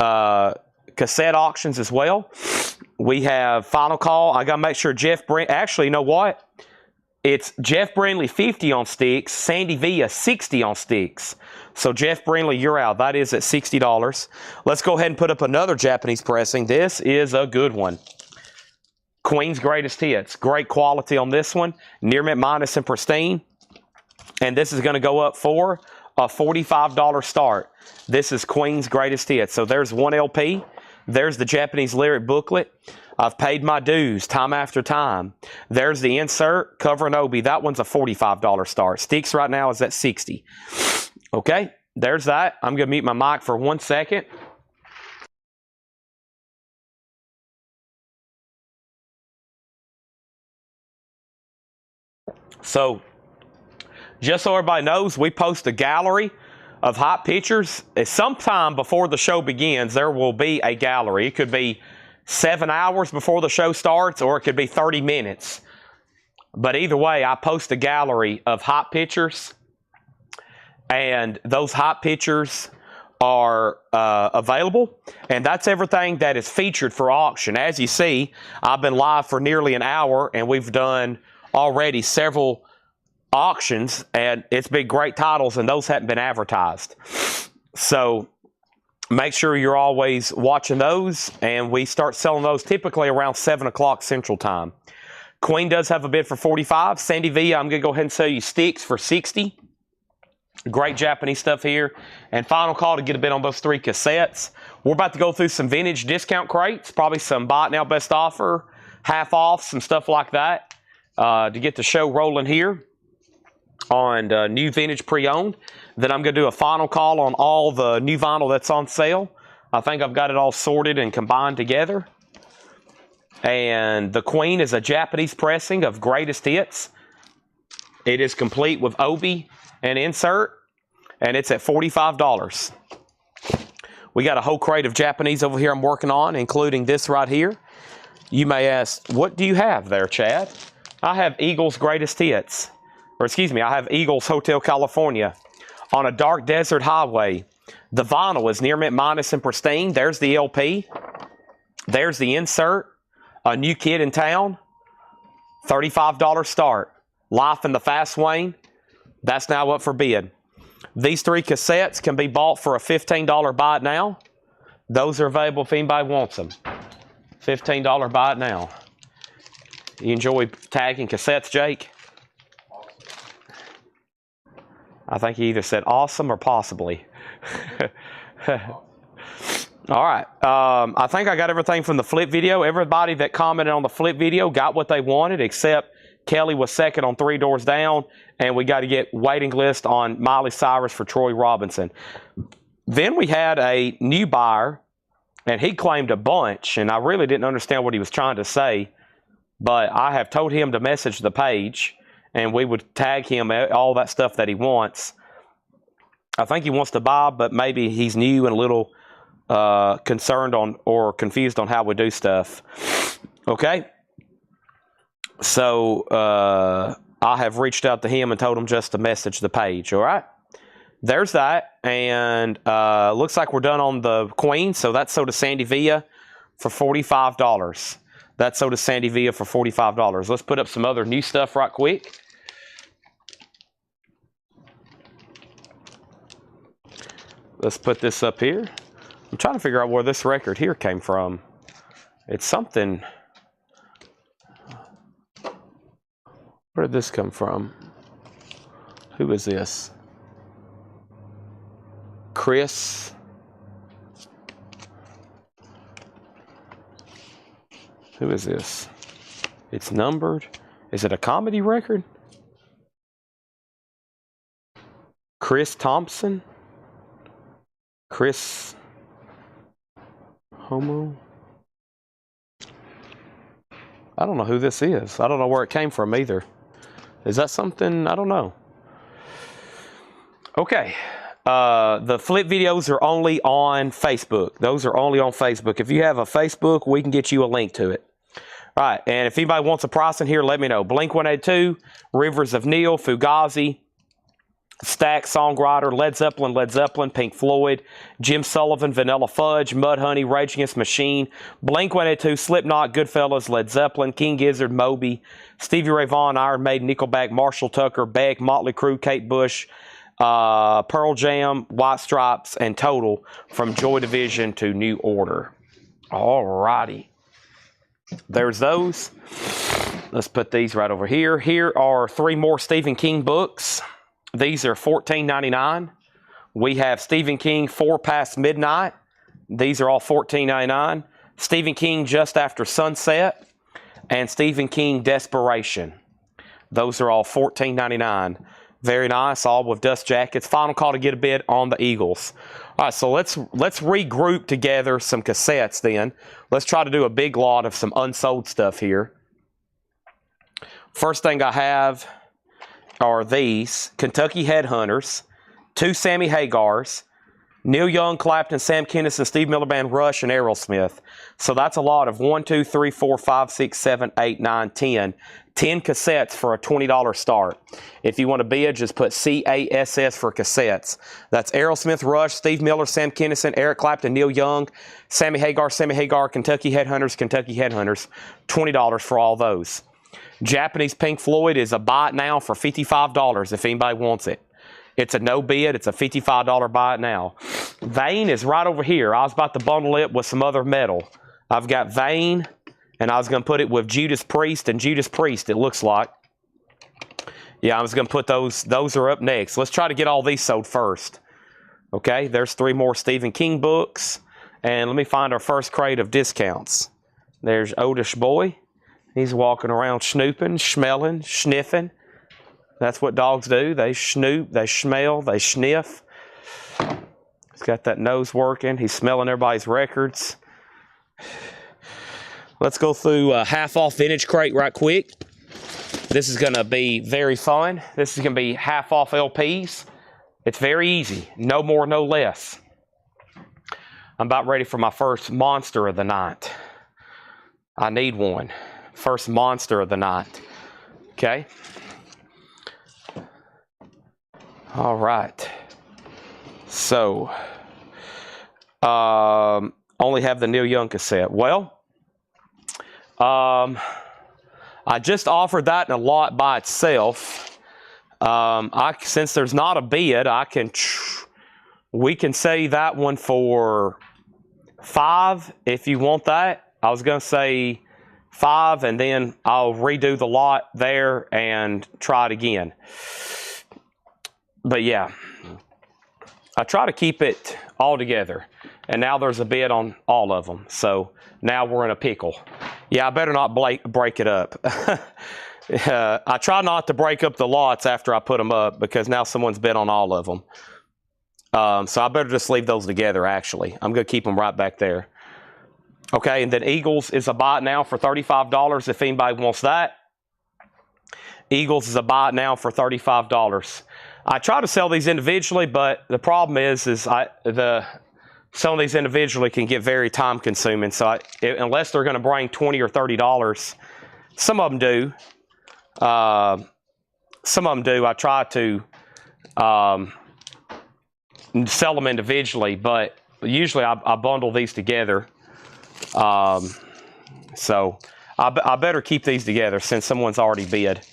cassette auctions as well. We have Final Call. I got to make sure Jeff Brent. Actually, you know what? It's Jeff Brindley 50 on sticks, Sandy Villa 60 on sticks. So Jeff Brindley, you're out. That is at $60. Let's go ahead and put up another Japanese pressing. This is a good one. Queen's Greatest Hits. Great quality on this one. Near mint minus and pristine. And this is going to go up for a $45 start. This is Queen's Greatest Hits. So there's one LP. There's the Japanese lyric booklet. I've paid my dues time after time. There's the insert, cover and obi. That one's a $45 start. Sticks right now is at $60. Okay, there's that. I'm going to mute my mic for 1 second. So, just so everybody knows, we post a gallery of hot pictures. Sometime before the show begins, there will be a gallery. It could be 7 hours before the show starts, or it could be 30 minutes. But either way, I post a gallery of hot pictures, and those hot pictures are available, and that's everything that is featured for auction. As you see, I've been live for nearly an hour, and we've done already several auctions, and it's been great titles, and those haven't been advertised. So make sure you're always watching those, and we start selling those typically around 7 o'clock Central Time. Queen does have a bid for $45. Sandy V, I'm going to go ahead and sell you sticks for $60. Great Japanese stuff here. And final call to get a bid on those 3 cassettes. We're about to go through some vintage discount crates, probably some buy it now best offer, half off, some stuff like that, to get the show rolling here on new vintage pre-owned. Then I'm going to do a final call on all the new vinyl that's on sale. I think I've got it all sorted and combined together. And the Queen is a Japanese pressing of Greatest Hits. It is complete with obi and insert, and it's at $45. We got a whole crate of Japanese over here I'm working on, including this right here. You may ask, what do you have there, Chad? I have Eagles Greatest Hits. Or excuse me, I have Eagles Hotel California on a dark desert highway. The vinyl is near mint minus and pristine. There's the LP. There's the insert. A New Kid in Town. $35 start. Life in the Fast Lane. That's now up for bid. These 3 cassettes can be bought for a $15 buy it now. Those are available if anybody wants them. $15 buy it now. You enjoy tagging cassettes, Jake? I think he either said awesome or possibly. All right. I think I got everything from the flip video. Everybody that commented on the flip video got what they wanted, except Kelly was second on 3 Doors Down, and we got to get waiting list on Miley Cyrus for Troy Robinson. Then we had a new buyer, and he claimed a bunch, and I really didn't understand what he was trying to say, but I have told him to message the page, and we would tag him all that stuff that he wants. I think he wants to buy, but maybe he's new and a little concerned on or confused on how we do stuff. Okay? So I have reached out to him and told him just to message the page. All right? There's that. And looks like we're done on the Queen. So that's sold to Sandy Villa for $45. That's sold to Sandy Villa for $45. Let's put up some other new stuff right quick. Let's put this up here. I'm trying to figure out where this record here came from. It's something. Where did this come from? Who is this? Chris. Who is this? It's numbered. Is it a comedy record? Chris Thompson? Chris Homo? I don't know who this is. I don't know where it came from either. Is that something? I don't know. Okay. The flip videos are only on Facebook. Those are only on Facebook. If you have a Facebook, we can get you a link to it. All right. And if anybody wants a price in here, let me know. Blink-182, Rivers of Neil, Fugazi, Stack, Songwriter, Led Zeppelin, Pink Floyd, Jim Sullivan, Vanilla Fudge, Mudhoney, Rage Against the Machine, Blink-182, Slipknot, Goodfellas, Led Zeppelin, King Gizzard, Moby, Stevie Ray Vaughan, Iron Maiden, Nickelback, Marshall Tucker, Beck, Motley Crue, Kate Bush, Pearl Jam, White Stripes, and Total from Joy Division to New Order. All righty. There's those. Let's put these right over here. Here are 3 more Stephen King books. These are $14.99. We have Stephen King 4 Past Midnight. These are all $14.99. Stephen King Just After Sunset. And Stephen King Desperation. Those are all $14.99. Very nice, all with dust jackets. Final call to get a bid on the Eagles. All right, so let's regroup together some cassettes then. Let's try to do a big lot of some unsold stuff here. First thing I have are these Kentucky Headhunters, 2 Sammy Hagars, Neil Young, Clapton, Sam Kinison, Steve Miller Band, Rush, and Aerosmith. So that's a lot of 1, 2, 3, 4, 5, 6, 7, 8, 9, 10. 10 cassettes for a $20 start. If you want to bid, just put CASS for cassettes. That's Aerosmith, Rush, Steve Miller, Sam Kinison, Eric Clapton, Neil Young, Sammy Hagar, Kentucky Headhunters, $20 for all those. Japanese Pink Floyd is a buy it now for $55 if anybody wants it. It's a no bid. It's a $55 buy it now. Vane is right over here. I was about to bundle it with some other metal. I've got Vane, and I was going to put it with Judas Priest and Judas Priest, it looks like. Yeah, I was going to put those. Those are up next. Let's try to get all these sold first. Okay, there's 3 more Stephen King books. And let me find our first crate of discounts. There's Otis Boy. He's walking around snooping, smelling, sniffing. That's what dogs do. They snoop, they smell, they sniff. He's got that nose working. He's smelling everybody's records. Let's go through a half-off vintage crate right quick. This is going to be very fun. This is going to be half-off LPs. It's very easy. No more, no less. I'm about ready for my first monster of the night. I need one. First monster of the night. Okay. All right. So, only have the Neil Young cassette. Well, I just offered that in a lot by itself. Since there's not a bid, we can say that one for $5 if you want that. I was going to say $5, and then I'll redo the lot there and try it again. But yeah, I try to keep it all together. And now there's a bid on all of them. So now we're in a pickle. Yeah, I better not break it up. I try not to break up the lots after I put them up because now someone's bid on all of them. So I better just leave those together, actually. I'm going to keep them right back there. Okay, and then Eagles is a buy it now for $35 if anybody wants that. Eagles is a buy it now for $35. I try to sell these individually, but the problem is selling these individually can get very time consuming. So unless they're going to bring $20 or $30, some of them do. Some of them do. I try to sell them individually, but usually I bundle these together. So I better keep these together since someone's already bid.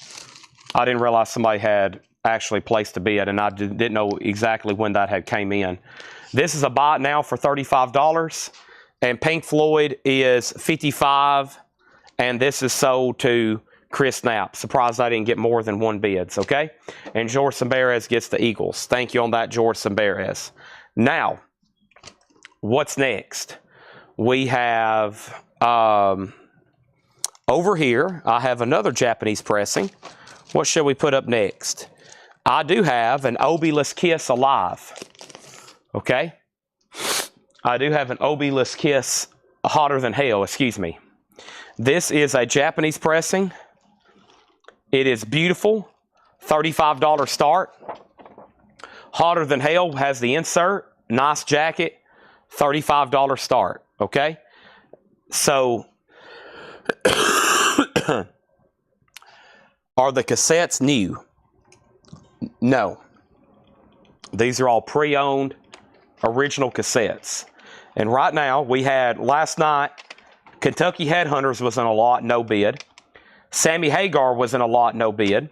I didn't realize somebody had actually placed a bid, and I didn't know exactly when that had came in. This is a buy it now for $35, and Pink Floyd is $55, and this is sold to Chris Knapp. Surprised I didn't get more than 1 bids, okay? And George Samberes gets the Eagles. Thank you on that, George Samberes. Now, what's next? We have, over here, I have another Japanese pressing. What shall we put up next? I do have an Obi-less Kiss Alive. Okay? I do have an Obi-less Kiss Hotter Than Hell, excuse me. This is a Japanese pressing. It is beautiful. $35 start. Hotter Than Hell has the insert. Nice jacket. $35 start. Okay? So, are the cassettes new? No. These are all pre-owned original cassettes. And right now, we had last night, Kentucky Headhunters was in a lot, no bid. Sammy Hagar was in a lot, no bid.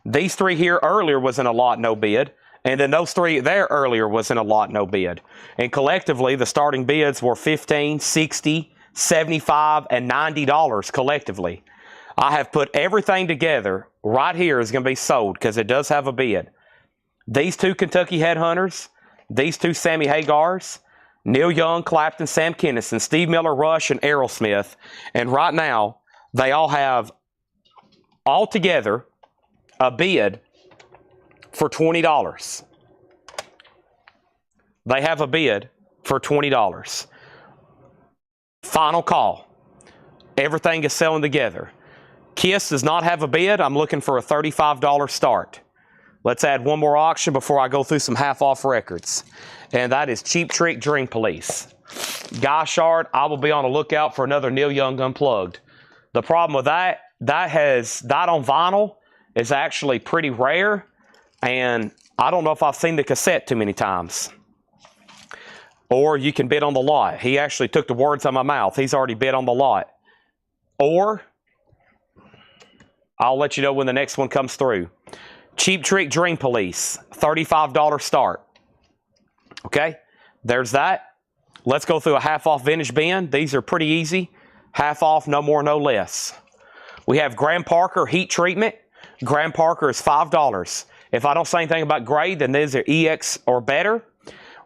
These 3 here earlier was in a lot, no bid. And then those 3 there earlier was in a lot, no bid. And collectively, the starting bids were $15, $60, $75, and $90 collectively. I have put everything together. Right here is going to be sold because it does have a bid. These two Kentucky Headhunters, these two Sammy Hagars, Neil Young, Clapton, Sam Kinison, Steve Miller, Rush, and Aerosmith. And right now, they all have altogether a bid for $20. They have a bid for $20. Final call. Everything is selling together. Kiss does not have a bid. I'm looking for a $35 start. Let's add one more auction before I go through some half-off records. And that is Cheap Trick Dream Police. Guy Shard, I will be on the lookout for another Neil Young Unplugged. The problem with that on vinyl is actually pretty rare. And I don't know if I've seen the cassette too many times. Or you can bid on the lot. He actually took the words out of my mouth. He's already bid on the lot. Or I'll let you know when the next one comes through. Cheap Trick Dream Police, $35 start. Okay, there's that. Let's go through a half-off vintage bin. These are pretty easy. Half off, no more, no less. We have Graham Parker Heat Treatment. Graham Parker is $5. If I don't say anything about grade, then these are EX or better.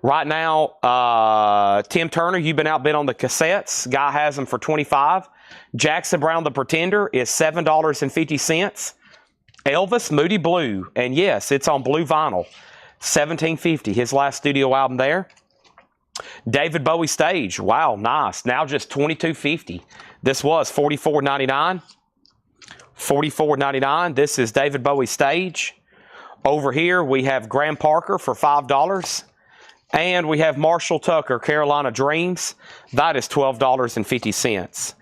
Right now, Tim Turner, you've been outbid on the cassettes. Guy has them for $25. Jackson Brown the Pretender is $7.50. Elvis Moody Blue, and yes, it's on blue vinyl, $17.50. His last studio album there. David Bowie Stage, wow, nice. Now just $22.50. This was $44.99. $44.99. This is David Bowie Stage. Over here we have Graham Parker for $5. And we have Marshall Tucker, Carolina Dreams. That is $12.50.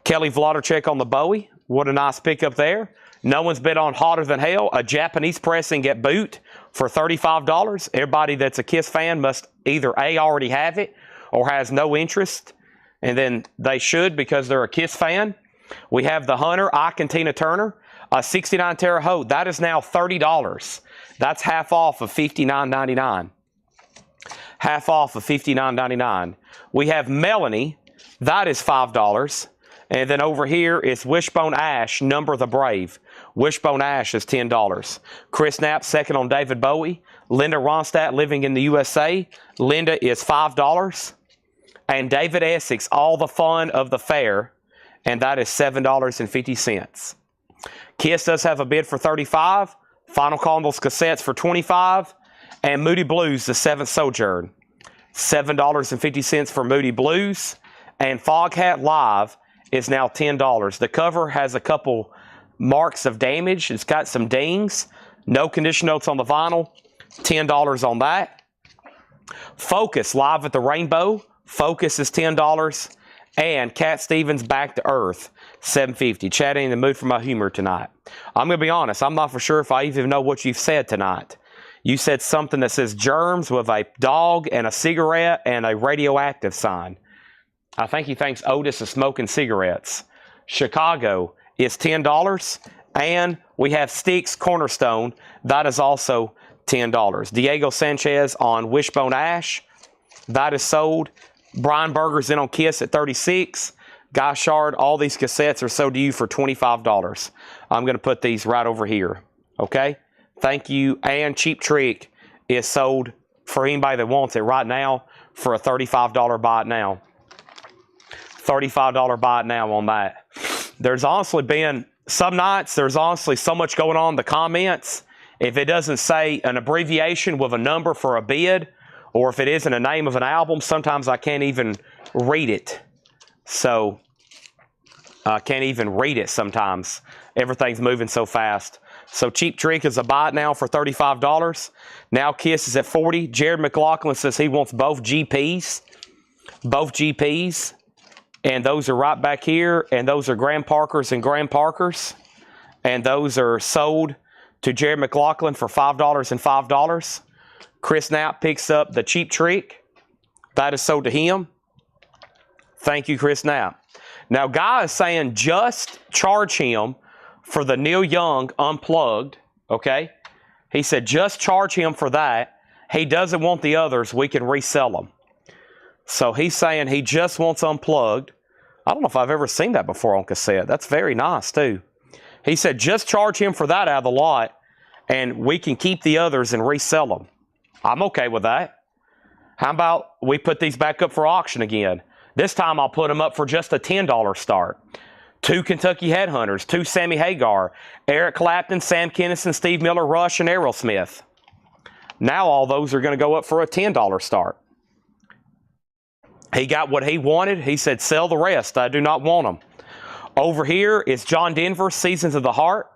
Kelly Vladicek on the Bowie. What a nice pickup there. No one's bid on Hotter Than Hell, a Japanese pressing at boot for $35. Everybody that's a Kiss fan must either A, already have it or has no interest. And then they should because they're a Kiss fan. We have the Hunter, Ike and Tina Turner, a 69 Terre Haute. That is now $30. That's half off of $59.99. Half off of $59.99. We have Melanie. That is $5. And then over here is Wishbone Ash, Number the Brave. Wishbone Ash is $10. Chris Knapp, second on David Bowie. Linda Ronstadt, Living in the USA. Linda is $5. And David Essex, All the Fun of the Fair. And that is $7.50. Kiss does have a bid for $35. Final Call on those cassettes for $25. And Moody Blues, The Seventh Sojourn. $7.50 for Moody Blues. And Foghat Live is now $10. The cover has a couple marks of damage. It's got some dings. No condition notes on the vinyl. $10 on that. Focus, Live at the Rainbow. Focus is $10. And Cat Stevens, Back to Earth, $7.50. Chad ain't in the mood for my humor tonight. I'm going to be honest. I'm not for sure if I even know what you've said tonight. You said something that says germs with a dog and a cigarette and a radioactive sign. I think he thinks Otis is smoking cigarettes. Chicago is $10. And we have Sticks Cornerstone. That is also $10. Diego Sanchez on Wishbone Ash. That is sold. Brian Berger's in on Kiss at $36. Guy Shard, all these cassettes are sold to you for $25. I'm going to put these right over here. Okay? Thank you. And Cheap Trick is sold for anybody that wants it right now for a $35 buy it now. $35 buy it now on that. There's honestly been some nights, there's honestly so much going on in the comments. If it doesn't say an abbreviation with a number for a bid, or if it isn't a name of an album, sometimes I can't even read it. So, I can't even read it sometimes. Everything's moving so fast. So, Cheap Trick is a buy it now for $35. Now, Kiss is at $40. Jared McLaughlin says he wants both GPs. Both GPs. And those are right back here. And those are Graham Parkers and Graham Parkers. And those are sold to Jared McLaughlin for $5 and $5. Chris Knapp picks up the Cheap Trick. That is sold to him. Thank you, Chris Knapp. Now, Guy is saying just charge him for the Neil Young Unplugged. Okay? He said just charge him for that. He doesn't want the others. We can resell them. So he's saying he just wants Unplugged. I don't know if I've ever seen that before on cassette. That's very nice, too. He said, just charge him for that out of the lot, and we can keep the others and resell them. I'm okay with that. How about we put these back up for auction again? This time I'll put them up for just a $10 start. 2 Kentucky Headhunters, 2 Sammy Hagar, Eric Clapton, Sam Kinison, Steve Miller, Rush, and Aerosmith. Now all those are going to go up for a $10 start. He got what he wanted. He said, sell the rest. I do not want them. Over here is John Denver, Seasons of the Heart.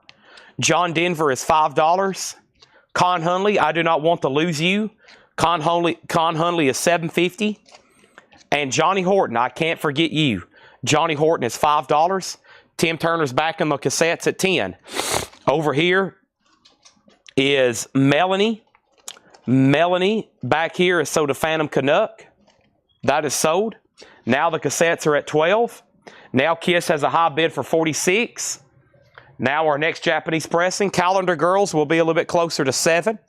John Denver is $5. Con Hunley, I do not want to lose you. Con Hunley is $7.50. And Johnny Horton, I can't forget you. Johnny Horton is $5. Tim Turner's back in the cassettes at $10. Over here is Melanie. Melanie back here is Soda Phantom Canuck. That is sold. Now the cassettes are at $12. Now Kiss has a high bid for $46. Now our next Japanese pressing, Calendar Girls, will be a little bit closer to $7.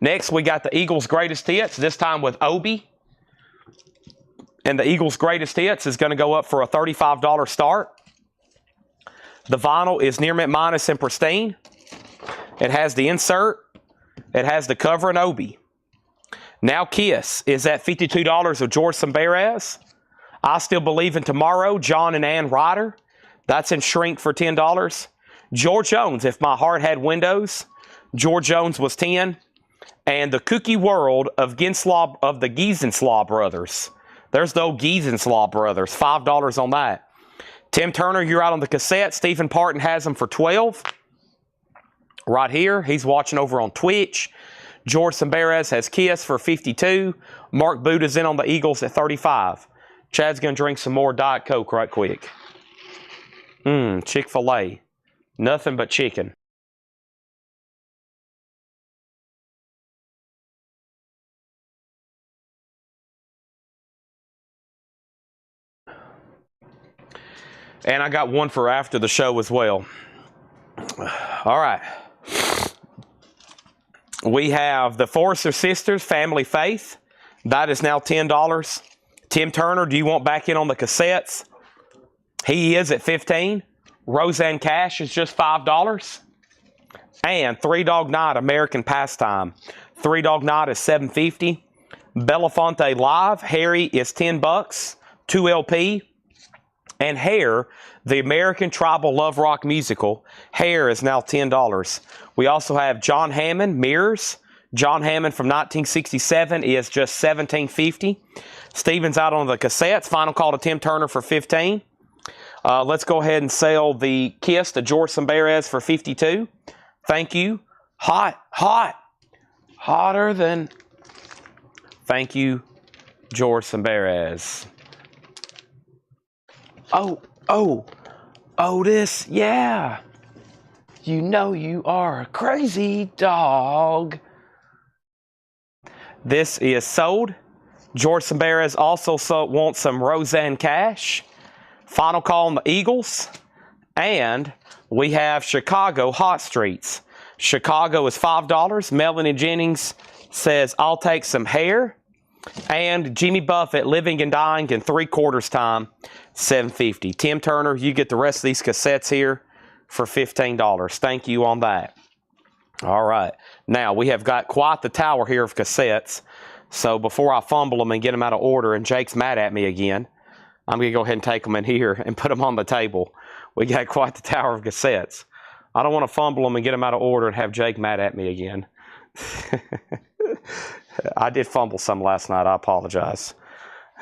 Next, we got the Eagles' Greatest Hits, this time with Obi. And the Eagles' Greatest Hits is going to go up for a $35 start. The vinyl is near mint minus and pristine. It has the insert. It has the cover and Obi. Now Kiss is at $52 of George Samberes. I Still Believe in Tomorrow, John and Ann Ryder. That's in shrink for $10. George Jones, If My Heart Had Windows. George Jones was $10. And the Cookie World of the Giesenslaw Brothers. There's the old Giesenslaw Brothers, $5 on that. Tim Turner, you're out on the cassette. Stephen Parton has them for $12. Right here, he's watching over on Twitch. George Samberes has Kiss for $52. Mark Buda's in on the Eagles at $35. Chad's going to drink some more Diet Coke right quick. Chick-fil-A. Nothing but chicken. And I got one for after the show as well. All right. We have the Forrester Sisters, Family Faith. That is now $10. Tim Turner, do you want back in on the cassettes? He is at $15. Roseanne Cash is just $5. And Three Dog Night, American Pastime. Three Dog Night is $7.50. Belafonte Live, Harry is $10. 2 LP. And Hair, the American Tribal Love Rock Musical. Hair is now $10. We also have John Hammond, Mirrors. John Hammond from 1967 is just $17.50. Steven's out on the cassettes. Final call to Tim Turner for $15. Let's go ahead and sell the Kiss to George Samberes for $52. Thank you. Hot. Hotter than... Thank you, George Samberes. Otis, yeah. You know you are a crazy dog. This is sold. George Samberes also wants some Roseanne Cash. Final call on the Eagles. And we have Chicago Hot Streets. Chicago is $5. Melanie Jennings says, I'll take some Hair. And Jimmy Buffett, Living and Dying in 3/4 time, $7.50. Tim Turner, you get the rest of these cassettes here for $15. Thank you on that. All right. Now, we have got quite the tower here of cassettes. So before I fumble them and get them out of order and Jake's mad at me again, I'm going to go ahead and take them in here and put them on the table. We got quite the tower of cassettes. I don't want to fumble them and get them out of order and have Jake mad at me again. I did fumble some last night. I apologize.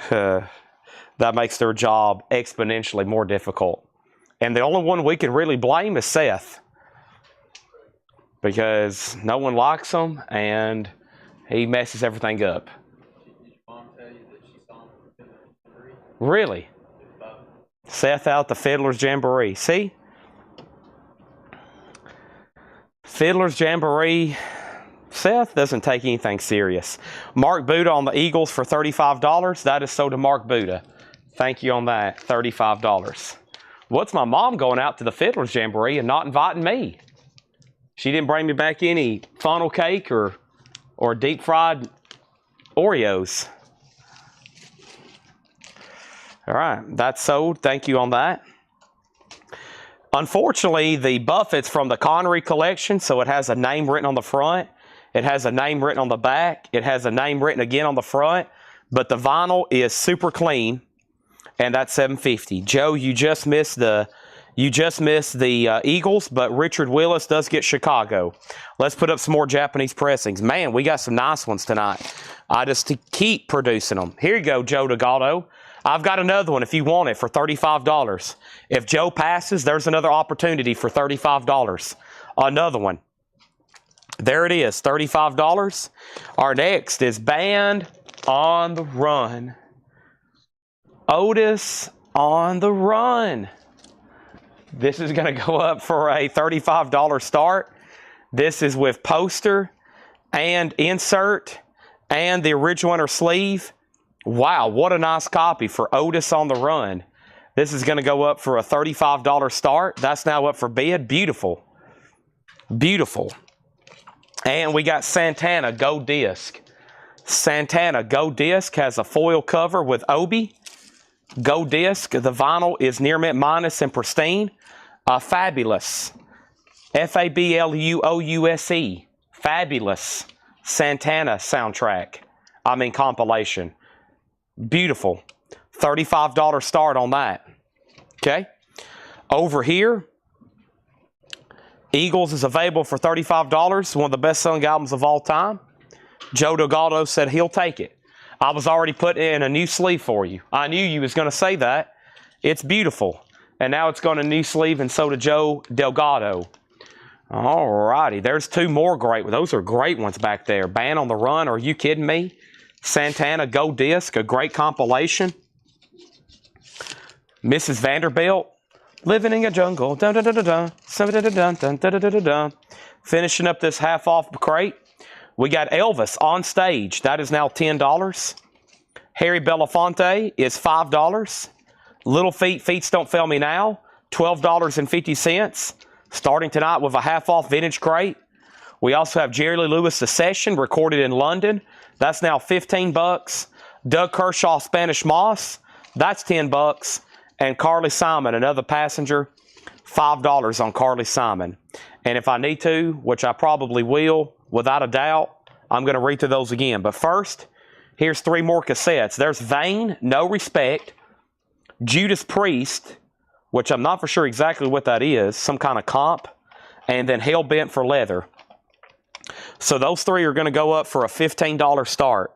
That makes their job exponentially more difficult. And the only one we can really blame is Seth. Because no one likes him and he messes everything up. Did your mom tell you that she saw him at the Jamboree? Really? Seth out the Fiddler's Jamboree. See? Fiddler's Jamboree. Seth doesn't take anything serious. Mark Buda on the Eagles for $35. That is sold to Mark Buda. Thank you on that. $35. What's my mom going out to the Fiddler's Jamboree and not inviting me? She didn't bring me back any funnel cake or deep fried Oreos. All right, that's sold. Thank you on that. Unfortunately, the Buffett's from the Connery collection, so it has a name written on the front. It has a name written on the back. It has a name written again on the front, but the vinyl is super clean, and that's $7.50. Joe, you just missed the Eagles, but Richard Willis does get Chicago. Let's put up some more Japanese pressings. Man, we got some nice ones tonight. I just keep producing them. Here you go, Joe Delgado. I've got another one if you want it for $35. If Joe passes, there's another opportunity for $35. Another one. There it is, $35. Our next is Band on the Run. Otis on the Run. This is going to go up for a $35 start. This is with poster and insert and the original inner sleeve. Wow, what a nice copy for Otis on the Run. This is going to go up for a $35 start. That's now up for bid. Beautiful. Beautiful. And we got Santana Go Disc. Santana Go Disc has a foil cover with Obi. Go Disc, the vinyl is near mint minus and pristine. Fabulous. Fabluouse. Fabulous Santana soundtrack. Compilation. Beautiful. $35 start on that. Okay. Over here, Eagles is available for $35. One of the best-selling albums of all time. Joe Delgado said he'll take it. I was already putting in a new sleeve for you. I knew you was going to say that. It's beautiful. And now it's going to new sleeve, and so did Joe Delgado. All righty. There's two more great ones. Those are great ones back there. Band on the Run. Are you kidding me? Santana Go Disc, a great compilation. Mrs. Vanderbilt, Living in a Jungle. Dun, dun, dun, dun, dun. Dun, dun, dun, dun, dun, dun, dun. Finishing up this half-off crate. We got Elvis on stage. That is now $10. Harry Belafonte is $5. Little Feats Don't Fail Me Now, $12.50. Starting tonight with a half-off vintage crate. We also have Jerry Lee Lewis, The Session, recorded in London. That's now $15. Doug Kershaw, Spanish Moss. That's $10. And Carly Simon, Another Passenger, $5 on Carly Simon. And if I need to, which I probably will, without a doubt, I'm going to read through those again. But first, here's three more cassettes. There's Vain, No Respect, Judas Priest, which I'm not for sure exactly what that is, some kind of comp, and then Hell Bent for Leather. So those three are going to go up for a $15 start.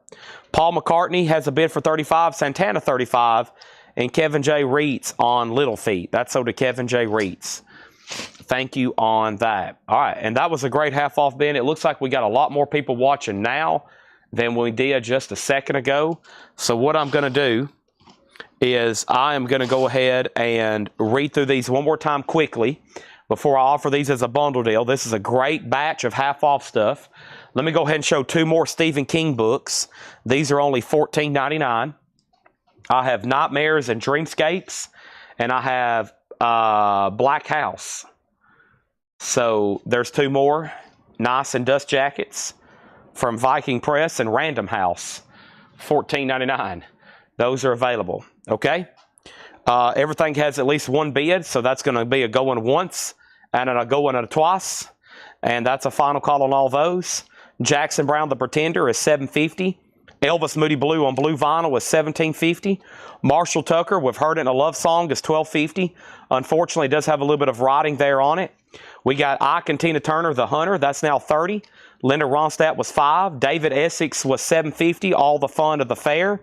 Paul McCartney has a bid for $35, Santana $35, and Kevin J. Reitz on Little Feat. That's so to Kevin J. Reitz. Thank you on that. All right, and that was a great half-off bin. It looks like we got a lot more people watching now than we did just a second ago. So what I'm going to do is I am going to go ahead and read through these one more time quickly before I offer these as a bundle deal. This is a great batch of half-off stuff. Let me go ahead and show two more Stephen King books. These are only $14.99. I have Nightmares and Dreamscapes, and I have Black House. So there's two more. Nice and Dust Jackets from Viking Press and Random House, $14.99. Those are available. Okay? Everything has at least one bid, so that's going to be a going once and a going a twice. And that's a final call on all those. Jackson Browne The Pretender is $7.50. Elvis Moody Blue on blue vinyl is $17.50. Marshall Tucker with Heard It in a Love Song is $12.50. Unfortunately, it does have a little bit of writing there on it. We got Ike and Tina Turner, The Hunter. That's now $30. Linda Ronstadt was $5. David Essex was $7.50. All the Fun of the Fair.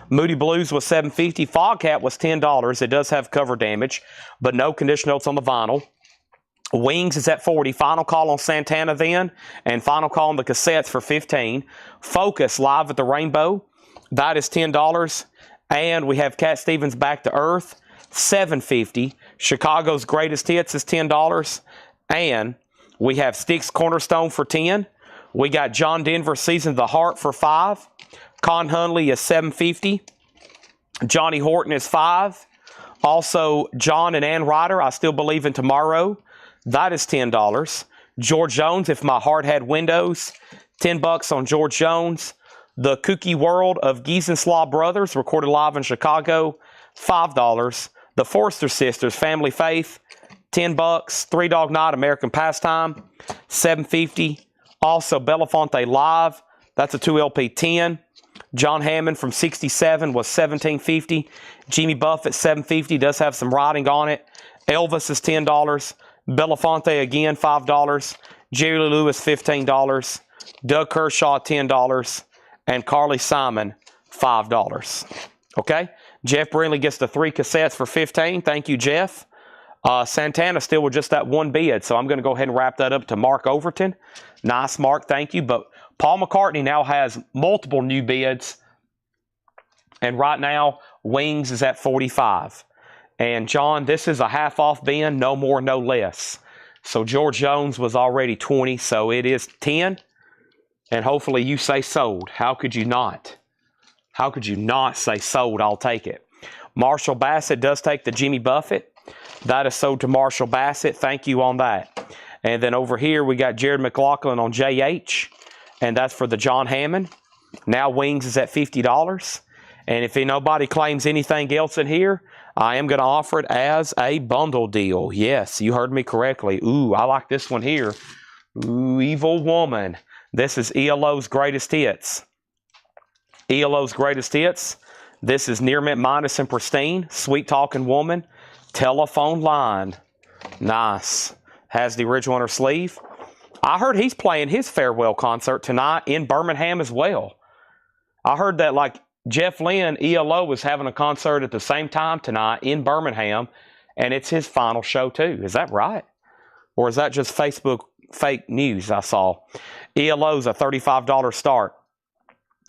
Moody Blues was $7.50. Foghat was $10. It does have cover damage, but no condition notes on the vinyl. Wings is at $40. Final call on Santana then, and final call on the cassettes for $15. Focus Live at the Rainbow, that is $10. And we have Cat Stevens Back to Earth, $7.50. Chicago's Greatest Hits is $10. And we have Styx Cornerstone for $10. We got John Denver Season of the Heart for $5. Con Hunley is $7.50. Johnny Horton is $5. Also, John and Ann Ryder, I Still Believe in Tomorrow. That is $10. George Jones, If My Heart Had Windows, $10 on George Jones. The Kooky World of Giesenslaw Brothers, recorded live in Chicago, $5. The Forster Sisters, Family Faith, $10. Three Dog Night, American Pastime, $7.50. Also, Belafonte Live, that's a 2 LP, $10. John Hammond from 67 was $17.50. Jimmy Buffett, $7.50, does have some writing on it. Elvis is $10. Belafonte again, $5. Jerry Lee Lewis, $15. Doug Kershaw, $10. And Carly Simon, $5. Okay? Jeff Brindley gets the 3 cassettes for $15. Thank you, Jeff. Santana still with just that 1 bid, so I'm going to go ahead and wrap that up to Mark Overton. Nice, Mark. Thank you. But Paul McCartney now has multiple new bids, and right now, Wings is at 45. And, John, this is a half-off bin, no more, no less. So George Jones was already 20, so it is 10. And hopefully you say sold. How could you not? How could you not say sold? I'll take it. Marshall Bassett does take the Jimmy Buffett. That is sold to Marshall Bassett. Thank you on that. And then over here, we got Jared McLaughlin on JH. And that's for the John Hammond. Now Wings is at $50. And if nobody claims anything else in here, I am going to offer it as a bundle deal. Yes, you heard me correctly. Ooh, I like this one here. Ooh, Evil Woman. This is ELO's Greatest Hits. ELO's Greatest Hits. This is Near Mint Minus and Pristine. Sweet Talking Woman. Telephone Line. Nice. Has the original on her sleeve. I heard he's playing his farewell concert tonight in Birmingham as well. I heard that like Jeff Lynne, ELO, was having a concert at the same time tonight in Birmingham, and it's his final show too. Is that right? Or is that just Facebook fake news I saw? ELO's a $35 start.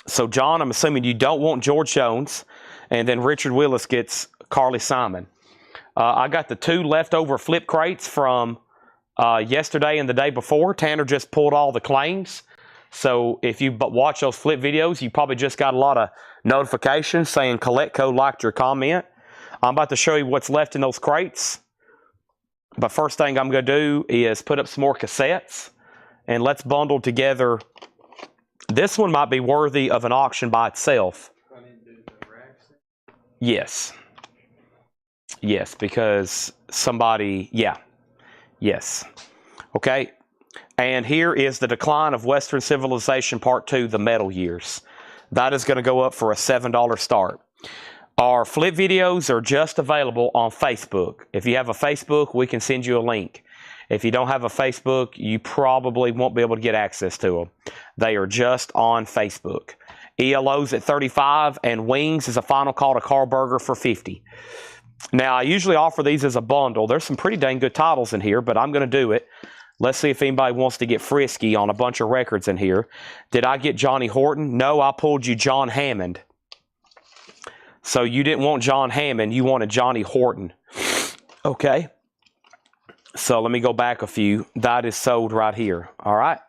So, John, I'm assuming you don't want George Jones, and then Richard Willis gets Carly Simon. I got the 2 leftover flip crates from yesterday and the day before. Tanner just pulled all the claims. So if you watch those flip videos, you probably just got a lot of notifications saying Collect Code liked your comment. I'm about to show you what's left in those crates. But first thing I'm going to do is put up some more cassettes. And let's bundle together. This one might be worthy of an auction by itself. Yes. Yes, because somebody, yeah. Yes. Okay. And here is the Decline of Western Civilization Part 2, The Metal Years. That is going to go up for a $7 start. Our flip videos are just available on Facebook. If you have a Facebook, we can send you a link. If you don't have a Facebook, you probably won't be able to get access to them. They are just on Facebook. ELO's at 35 and Wings is a final call to Carl Berger for 50. Now, I usually offer these as a bundle. There's some pretty dang good titles in here, but I'm going to do it. Let's see if anybody wants to get frisky on a bunch of records in here. Did I get Johnny Horton? No, I pulled you John Hammond. So you didn't want John Hammond. You wanted Johnny Horton. Okay. So let me go back a few. That is sold right here. All right.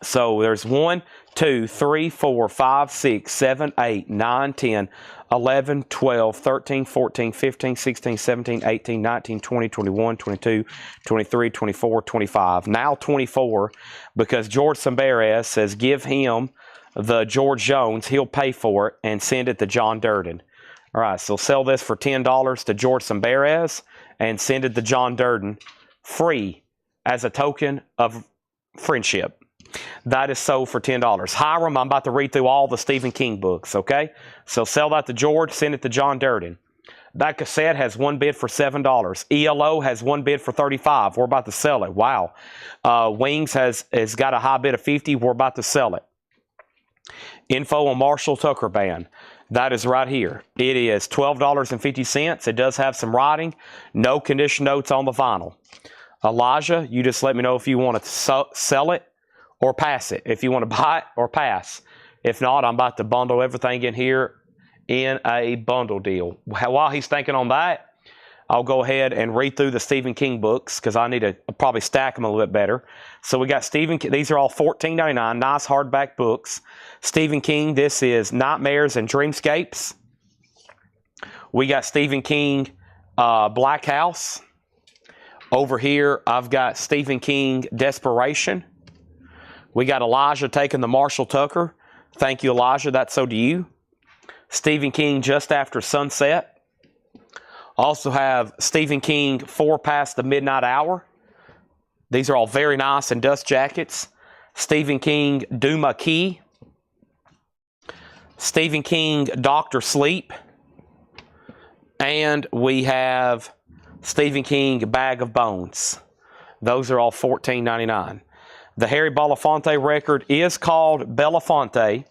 So there's 1, 2, 3, 4, 5, 6, 7, 8, 9, 10, 11, 12, 13, 14, 15, 16, 17, 18, 19, 20, 21, 22, 23, 24, 25. Now 24 because George Samberes says give him the George Jones. He'll pay for it and send it to John Durden. All right, so sell this for $10 to George Samberes and send it to John Durden free as a token of friendship. That is sold for $10. Hiram, I'm about to read through all the Stephen King books, okay? So sell that to George, send it to John Durden. That cassette has 1 bid for $7. ELO has 1 bid for $35. We're about to sell it. Wow. Wings has got a high bid of $50. We're about to sell it. Info on Marshall Tucker Band. That is right here. It is $12.50. It does have some writing. No condition notes on the vinyl. Elijah, you just let me know if you want to sell it or pass it. If you want to buy it or pass. If not, I'm about to bundle everything in here in a bundle deal. While he's thinking on that, I'll go ahead and read through the Stephen King books because I need to probably stack them a little bit better. So we got Stephen King. These are all $14.99. Nice hardback books. Stephen King, this is Nightmares and Dreamscapes. We got Stephen King, Black House. Over here, I've got Stephen King, Desperation. We got Elijah taking the Marshall Tucker. Thank you, Elijah. That's so to you. Stephen King, Just After Sunset. Also have Stephen King, 4 Past the Midnight Hour. These are all very nice in dust jackets. Stephen King, Duma Key. Stephen King, Dr. Sleep. And we have Stephen King, Bag of Bones. Those are all $14.99. The Harry Belafonte record is called Belafonte.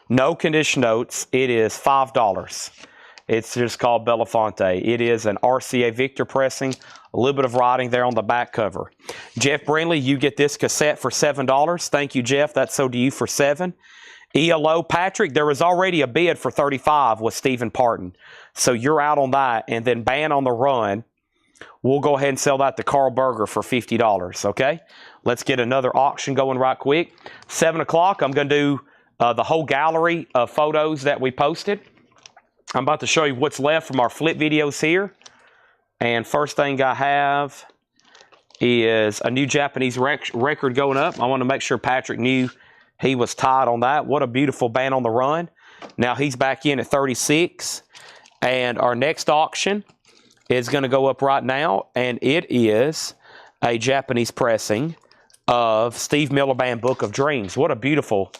No condition notes. It is $5. It's just called Belafonte. It is an RCA Victor pressing. A little bit of writing there on the back cover. Jeff Brindley, you get this cassette for $7. Thank you, Jeff. That's sold to you for $7. ELO Patrick, there was already a bid for $35 with Stephen Parton. So you're out on that. And then Ban on the Run, we'll go ahead and sell that to Carl Berger for $50, okay? Let's get another auction going right quick. 7 o'clock, I'm going to do the whole gallery of photos that we posted. I'm about to show you what's left from our flip videos here. And first thing I have is a new Japanese record going up. I want to make sure Patrick knew he was tied on that. What a beautiful Ban on the Run. Now he's back in at 36. And our next auction is going to go up right now. And it is a Japanese pressing of Steve Miller Band Book of Dreams. What a beautiful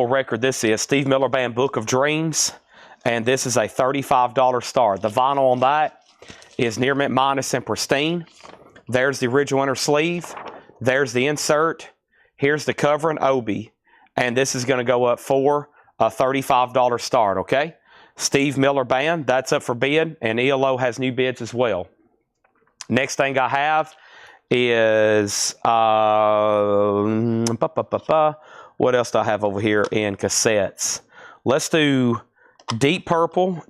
record this is. Steve Miller Band Book of Dreams. And this is a $35 start. The vinyl on that is near mint minus and pristine. There's the original inner sleeve. There's the insert. Here's the cover and obi. And this is going to go up for a $35 start, okay? Steve Miller Band, that's up for bid. And ELO has new bids as well. Next thing I have is... what else do I have over here in cassettes? Let's do Deep Purple,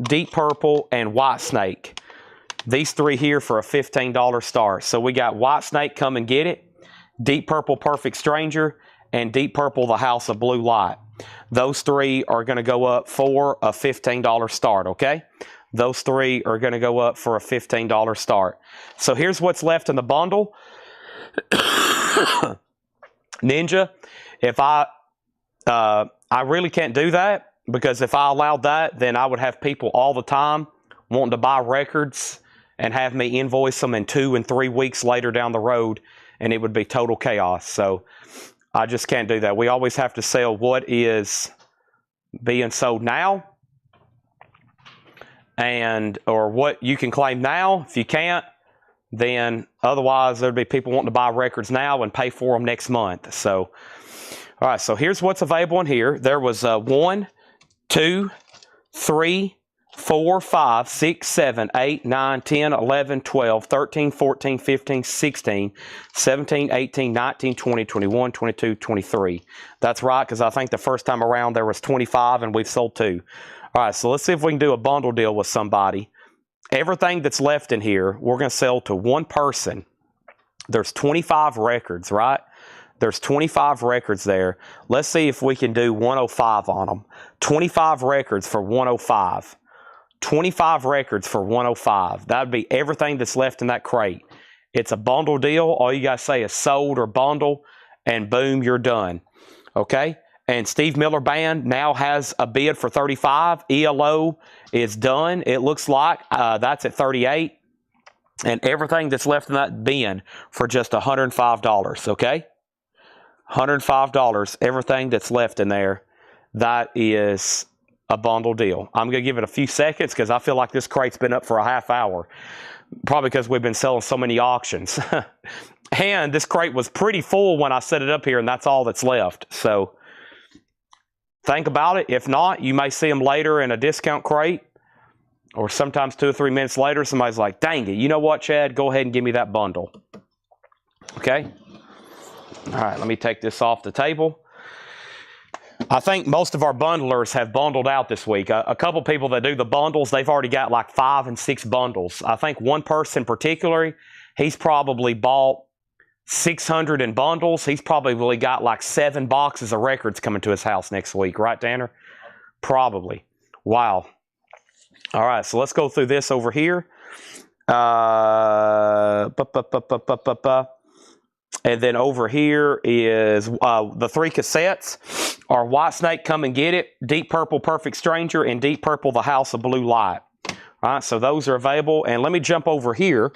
and White Snake. These three here for a $15 start. So we got White Snake, Come and Get It, Deep Purple, Perfect Stranger, and Deep Purple, The House of Blue Light. Those three are going to go up for a $15 start, okay? Those three are going to go up for a $15 start. So here's what's left in the bundle. Ninja, if I really can't do that, because if I allowed that, then I would have people all the time wanting to buy records and have me invoice them in 2 and 3 weeks later down the road, and it would be total chaos. So I just can't do that. We always have to sell what is being sold now, or what you can claim now. If you can't, then otherwise there'd be people wanting to buy records now and pay for them next month. So, all right, so here's what's available in here. There was 1, 2, 3, 4, 5, 6, 7, 8, 9, 10, 11, 12, 13, 14, 15, 16, 17, 18, 19, 20, 21, 22, 23. That's right, because I think the first time around there was 25 and we've sold 2. All right, so let's see if we can do a bundle deal with somebody. Everything that's left in here, we're going to sell to one person. There's 25 records, right? There's 25 records there. Let's see if we can do 105 on them. 25 records for 105. 25 records for 105. That would be everything that's left in that crate. It's a bundle deal. All you got to say is sold or bundle, and boom, you're done. Okay? And Steve Miller Band now has a bid for 35. ELO is done. It looks like that's at 38. And everything that's left in that bin for just $105. Okay? $105. Everything that's left in there. That is a bundle deal. I'm going to give it a few seconds because I feel like this crate's been up for a half hour. Probably because we've been selling so many auctions. And this crate was pretty full when I set it up here, and that's all that's left. So think about it. If not, you may see them later in a discount crate, or sometimes 2 or 3 minutes later, somebody's like, dang it, you know what, Chad? Go ahead and give me that bundle. Okay? All right, let me take this off the table. I think most of our bundlers have bundled out this week. A couple people that do the bundles, they've already got like 5 and 6 bundles. I think one person particularly, he's probably bought 600 in bundles. He's probably got like 7 boxes of records coming to his house next week. Right, Tanner? Probably. Wow. All right, so let's go through this over here. And then over here is the 3 cassettes. are White Snake, Come and Get It, Deep Purple, Perfect Stranger, and Deep Purple, The House of Blue Light. All right, so those are available. And let me jump over here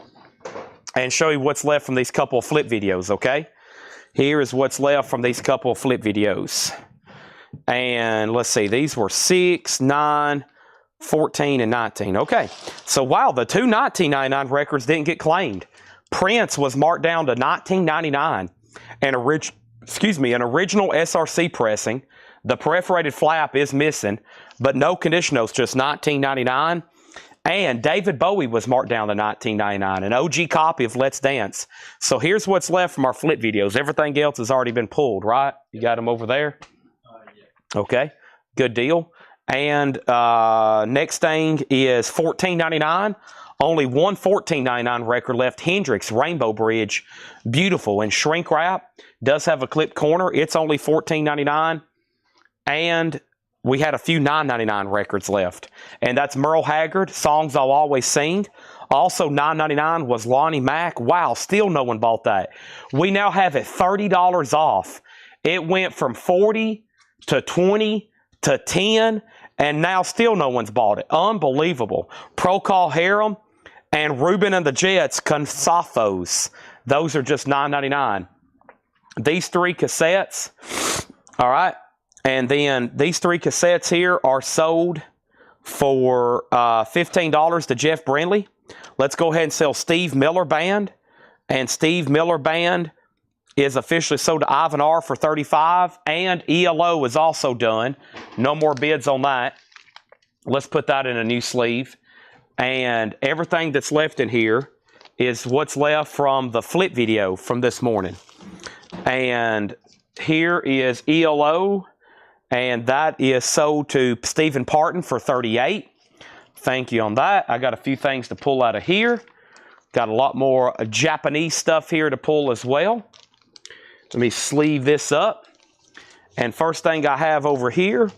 and show you what's left from these couple of flip videos, okay? Here is what's left from these couple of flip videos. And let's see, these were 6, 9, 14, and 19. Okay, so wow, the two 1999 records didn't get claimed. Prince was marked down to 1999. An original SRC pressing. The perforated flap is missing, but no condition notes, just 1999. And David Bowie was marked down to 1999, an OG copy of Let's Dance. So here's what's left from our flip videos. Everything else has already been pulled, right? You got them over there? Yeah. Okay, good deal. And next thing is $14.99. Only one $14.99 record left. Hendrix, Rainbow Bridge. Beautiful. And shrink wrap. Does have a clip corner. It's only $14.99. And we had a few $9.99 records left. And that's Merle Haggard, Songs I'll Always Sing. Also $9.99 was Lonnie Mack. Wow, still no one bought that. We now have it $30 off. It went from 40 to 20 to 10, and now still no one's bought it. Unbelievable. Procol Harum and Ruben and the Jets, Consathos. Those are just $9.99. These three cassettes, all right, and then these three cassettes here are sold for $15 to Jeff Brindley. Let's go ahead and sell Steve Miller Band, and Steve Miller Band is officially sold to Ivan R for $35, and ELO is also done. No more bids on that. Let's put that in a new sleeve. And everything that's left in here is what's left from the flip video from this morning. And here is ELO, and that is sold to Stephen Parton for $38. Thank you on that. I got a few things to pull out of here. Got a lot more Japanese stuff here to pull as well. Let me sleeve this up. And first thing I have over here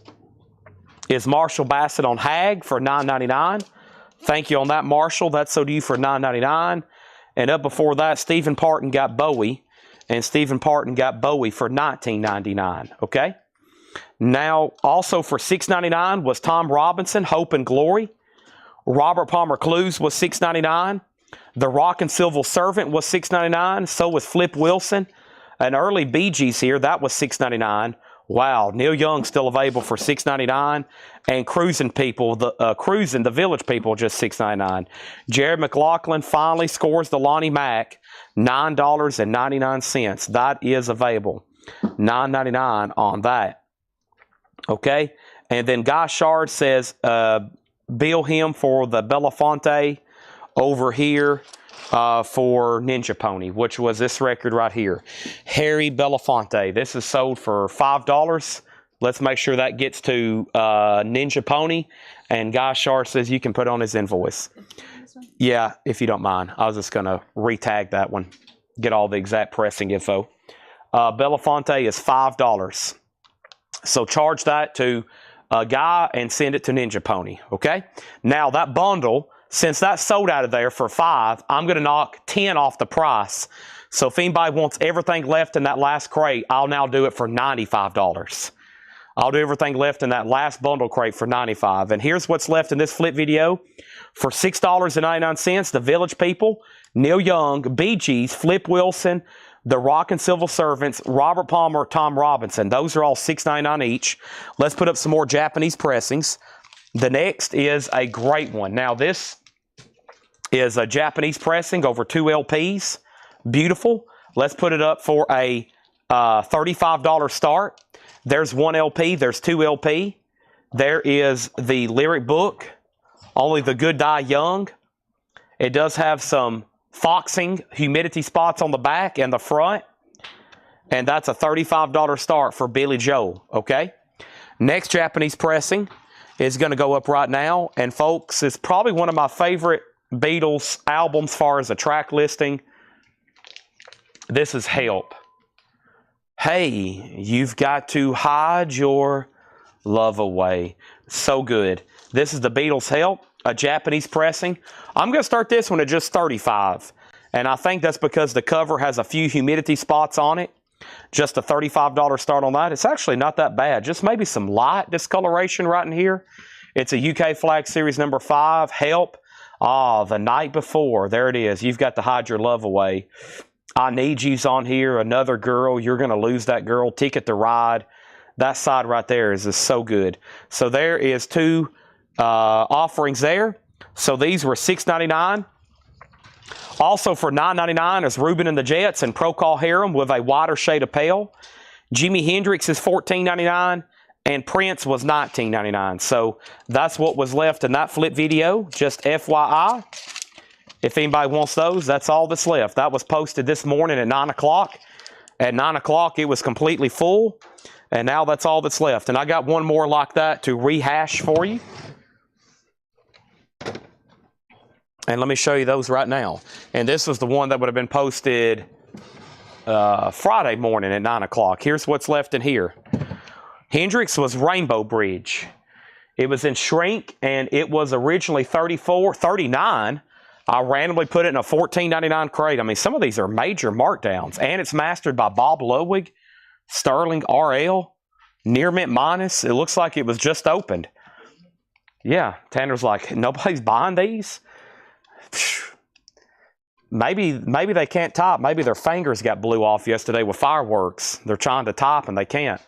is Marshall Bassett on Hag for $9.99. Thank you on that, Marshall. That's sold to you for $9.99. And up before that, Stephen Parton got Bowie. And Stephen Parton got Bowie for $19.99. Okay? Now, also for $6.99 was Tom Robinson, Hope and Glory. Robert Palmer Clues was $6.99. The Rock and Silver Servant was $6.99. So was Flip Wilson. An early Bee Gees here, that was $6.99. Wow, Neil Young still available for $6.99. And Cruising the Village People, just $6.99. Jared McLaughlin finally scores the Lonnie Mack, $9.99. That is available. $9.99 on that. Okay, and then Guy Shard says, bill him for the Belafonte over here for Ninja Pony, which was this record right here. Harry Belafonte. This is sold for $5. Let's make sure that gets to Ninja Pony. And Guy Shard says you can put on his invoice. Yeah, if you don't mind. I was just going to retag that one. Get all the exact pressing info. Belafonte is $5. So charge that to Guy and send it to Ninja Pony. Okay? Now that bundle, since that's sold out of there for $5, I'm going to knock 10 off the price. So if anybody wants everything left in that last crate, I'll now do it for $95. I'll do everything left in that last bundle crate for $95. And here's what's left in this flip video. For $6.99, the Village People, Neil Young, Bee Gees, Flip Wilson, the Rock and Silver Servants, Robert Palmer, Tom Robinson. Those are all $6.99 each. Let's put up some more Japanese pressings. The next is a great one. Now this is a Japanese pressing over 2 LPs. Beautiful. Let's put it up for a $35 start. There's 1 LP. There's 2 LP. There is the lyric book, Only the Good Die Young. It does have some foxing humidity spots on the back and the front. And that's a $35 start for Billy Joel. Okay. Next Japanese pressing is going to go up right now. And folks, it's probably one of my favorite Beatles albums as far as a track listing. This is Help. Hey, you've got to hide your love away. So good. This is the Beatles' Help, a Japanese pressing. I'm going to start this one at just $35. And I think that's because the cover has a few humidity spots on it. Just a $35 start on that. It's actually not that bad. Just maybe some light discoloration right in here. It's a UK Flag Series number 5. Help. Ah, the night before. There it is. You've got to hide your love away. I Need You's on here. Another girl. You're going to lose that girl. Ticket to Ride. That side right there is so good. So there is 2 offerings there. So these were $6.99. Also for $9.99 is Ruben and the Jets and Procol Harum with a wider shade of pale. Jimi Hendrix is $14.99 and Prince was $19.99. So that's what was left in that flip video. Just FYI. If anybody wants those, that's all that's left. That was posted this morning at 9 o'clock. At 9 o'clock, it was completely full. And now that's all that's left. And I got one more like that to rehash for you. And let me show you those right now. And this was the one that would have been posted Friday morning at 9 o'clock. Here's what's left in here. Hendrix was Rainbow Bridge. It was in shrink, and it was originally $39. I randomly put it in a $14.99 crate. I mean, some of these are major markdowns. And it's mastered by Bob Ludwig, Sterling RL, Near Mint Minus. It looks like it was just opened. Yeah, Tanner's like, nobody's buying these? Maybe they can't type. Maybe their fingers got blew off yesterday with fireworks. They're trying to type and they can't.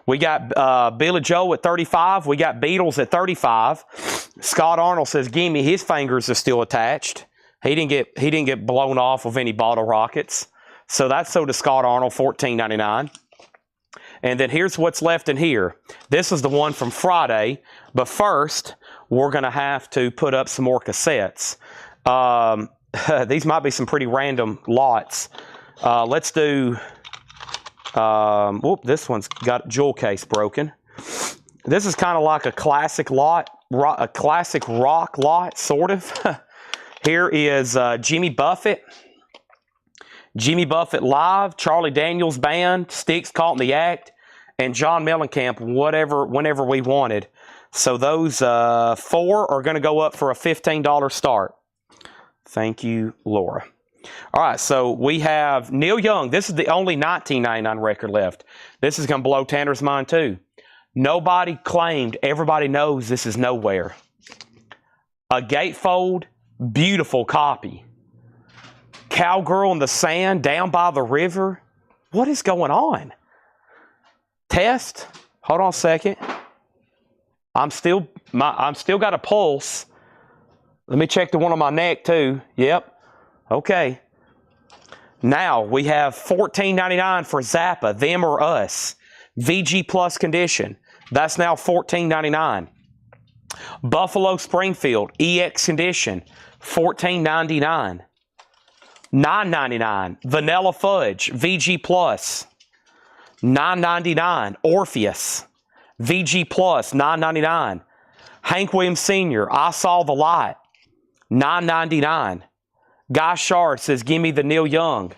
We got Billy Joel at 35. We got Beatles at 35. Scott Arnold says, "Gimme, his fingers are still attached. He didn't get blown off with any bottle rockets." So that's sold to Scott Arnold, $14.99. And then here's what's left in here. This is the one from Friday. But first, we're going to have to put up some more cassettes. These might be some pretty random lots. Let's do... this one's got jewel case broken. This is kind of like a classic lot, a classic rock lot, sort of. Here is Jimmy Buffett. Jimmy Buffett Live, Charlie Daniels Band, Sticks Caught in the Act, and John Mellencamp, whenever we wanted. So those 4 are going to go up for a $15 start. Thank you, Laura. All right, so we have Neil Young. This is the only $19.99 record left. This is going to blow Tanner's mind, too. Nobody claimed. Everybody knows this is nowhere. A gatefold, beautiful copy. Cowgirl in the Sand, Down by the River. What is going on? Test. Hold on a second. I'm still got a pulse. Let me check the one on my neck too. Yep. Okay. Now we have $14.99 for Zappa, Them or Us. VG Plus condition. That's now $14.99. Buffalo Springfield, EX condition, $14.99. $9.99. Vanilla Fudge, VG Plus, $9.99. Orpheus, VG Plus, $9.99. Hank Williams Sr., I Saw the Light, $9.99. Guy Shard says, "Give me the Neil Young."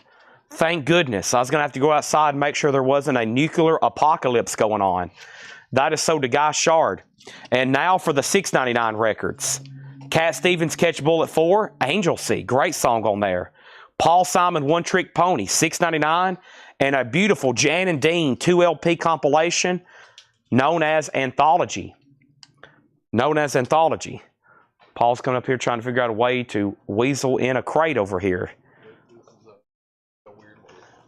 Thank goodness. I was going to have to go outside and make sure there wasn't a nuclear apocalypse going on. That is sold to Guy Shard. And now for the $6.99 records. Cat Stevens, Catch Bullet 4, Angel Sea. Great song on there. Paul Simon, One Trick Pony, $6.99. And a beautiful Jan and Dean 2LP compilation known as Anthology. Paul's coming up here trying to figure out a way to weasel in a crate over here.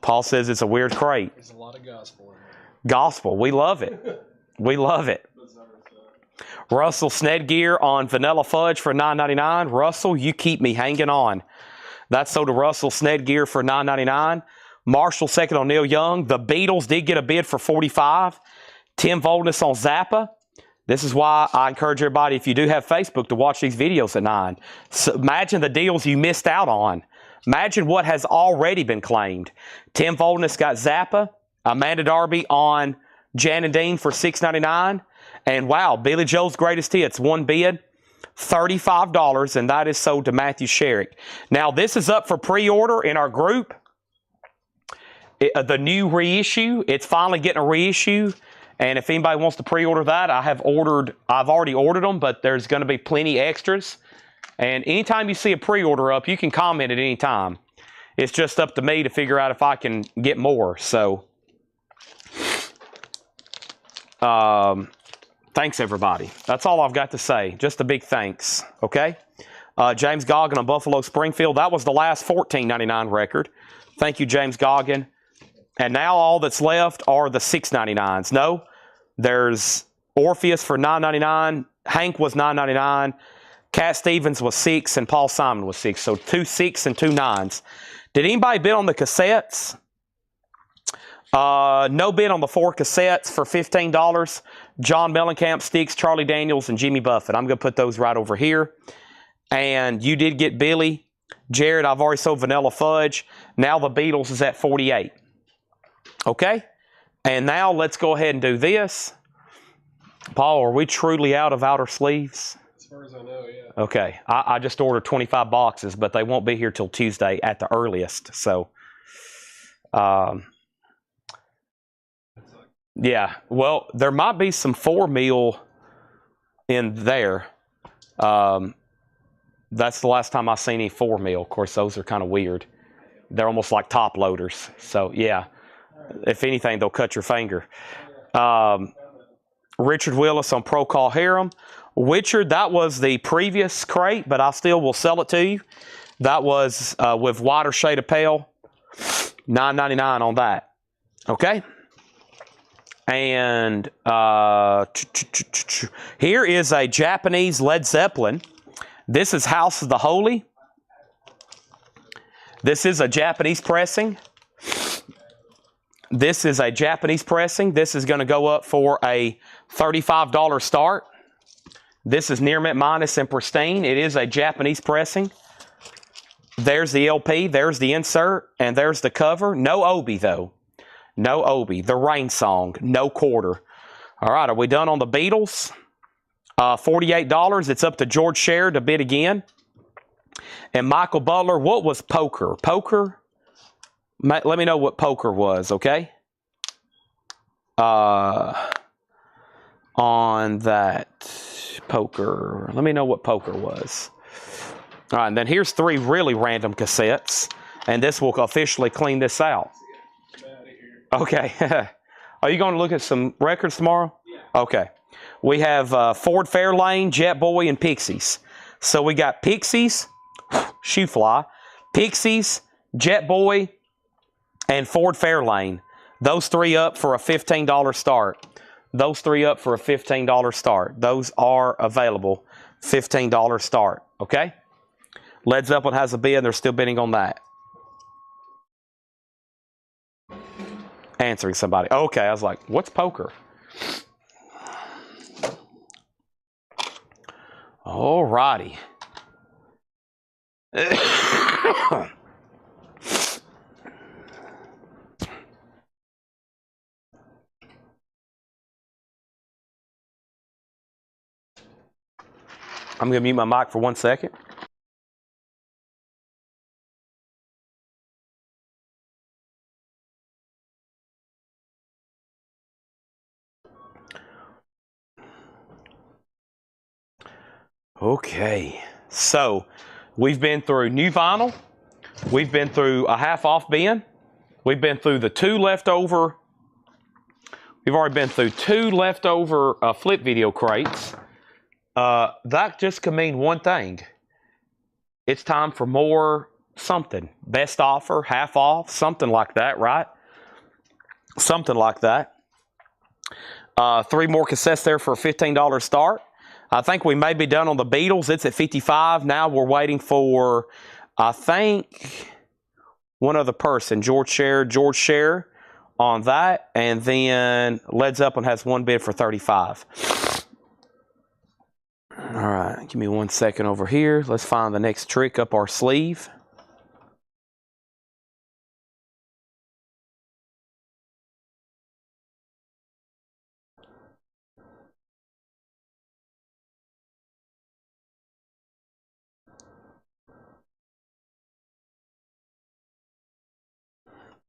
Paul says it's a weird crate. There's a lot of gospel in there. Gospel. We love it. We love it. Russell Snedgear on Vanilla Fudge for $9.99. Russell, you keep me hanging on. That's sold to Russell Snedgear for $9.99. Marshall second on Neil Young. The Beatles did get a bid for $45. Tim Voldness on Zappa. This is why I encourage everybody, if you do have Facebook, to watch these videos at 9. So imagine the deals you missed out on. Imagine what has already been claimed. Tim Voldness got Zappa. Amanda Darby on Jan and Dean for $6.99. And wow, Billy Joel's Greatest Hits, one bid, $35, and that is sold to Matthew Sherrick. Now, this is up for pre-order in our group. The new reissue, it's finally getting a reissue. And if anybody wants to pre-order that, I've already ordered them, but there's going to be plenty extras. And anytime you see a pre-order up, you can comment at any time. It's just up to me to figure out if I can get more. So, thanks, everybody. That's all I've got to say. Just a big thanks, okay? James Goggin on Buffalo Springfield. That was the last $14.99 record. Thank you, James Goggin. And now all that's left are the $6.99s. No, there's Orpheus for $9.99. Hank was $9.99. Cat Stevens was $6, and Paul Simon was $6. So 2 6 and 2 9s. Did anybody bid on the cassettes? No bid on the 4 cassettes for $15. John Mellencamp, Sticks, Charlie Daniels, and Jimmy Buffett. I'm going to put those right over here. And you did get Billy. Jared, I've already sold Vanilla Fudge. Now the Beatles is at 48. Okay? And now let's go ahead and do this. Paul, are we truly out of outer sleeves? As far as I know, yeah. Okay. I just ordered 25 boxes, but they won't be here till Tuesday at the earliest. So, yeah. Well, there might be some 4-meal in there. That's the last time I seen any 4-meal. Of course, those are kind of weird. They're almost like top loaders. So, yeah. If anything, they'll cut your finger. Richard Willis on Pro Call Harem. Richard, that was the previous crate, but I still will sell it to you. That was with wider shade of pale. $9.99 on that. Okay? And here is a Japanese Led Zeppelin. This is House of the Holy. This is a Japanese pressing. This is a Japanese pressing. This is going to go up for a $35 start. This is near mint minus and pristine. It is a Japanese pressing. There's the LP. There's the insert. And there's the cover. No Obi, though. No Obi. The Rain Song. No quarter. All right. Are we done on the Beatles? $48. It's up to George Scher to bid again. And Michael Butler. What was Poker? Poker? Let me know what Poker was, okay? On that Poker. Let me know what Poker was. All right, and then here's 3 really random cassettes. And this will officially clean this out. Okay. Are you going to look at some records tomorrow? Yeah. Okay. We have Ford Fairlane, Jet Boy, and Pixies. So we got Pixies, Shoe Fly, Pixies, Jet Boy, and Ford Fairlane. Those 3 up for a $15 start. Those 3 up for a $15 start. Those are available. $15 start. Okay? Led Zeppelin has a bid. They're still bidding on that. Answering somebody. Okay, I was like, what's Poker? All righty. I'm going to mute my mic for 1 second. Okay, so we've been through new vinyl. We've been through a half off bin. We've been through the 2 leftover. We've already been through 2 leftover flip video crates. That just can mean one thing. It's time for more something. Best offer, half off, something like that, right? Something like that. 3 more cassettes there for a $15 start. I think we may be done on the Beatles. It's at 55. Now we're waiting for, I think, one other person, George Scher on that. And then Led Zeppelin has 1 bid for 35. All right, give me 1 second over here. Let's find the next trick up our sleeve.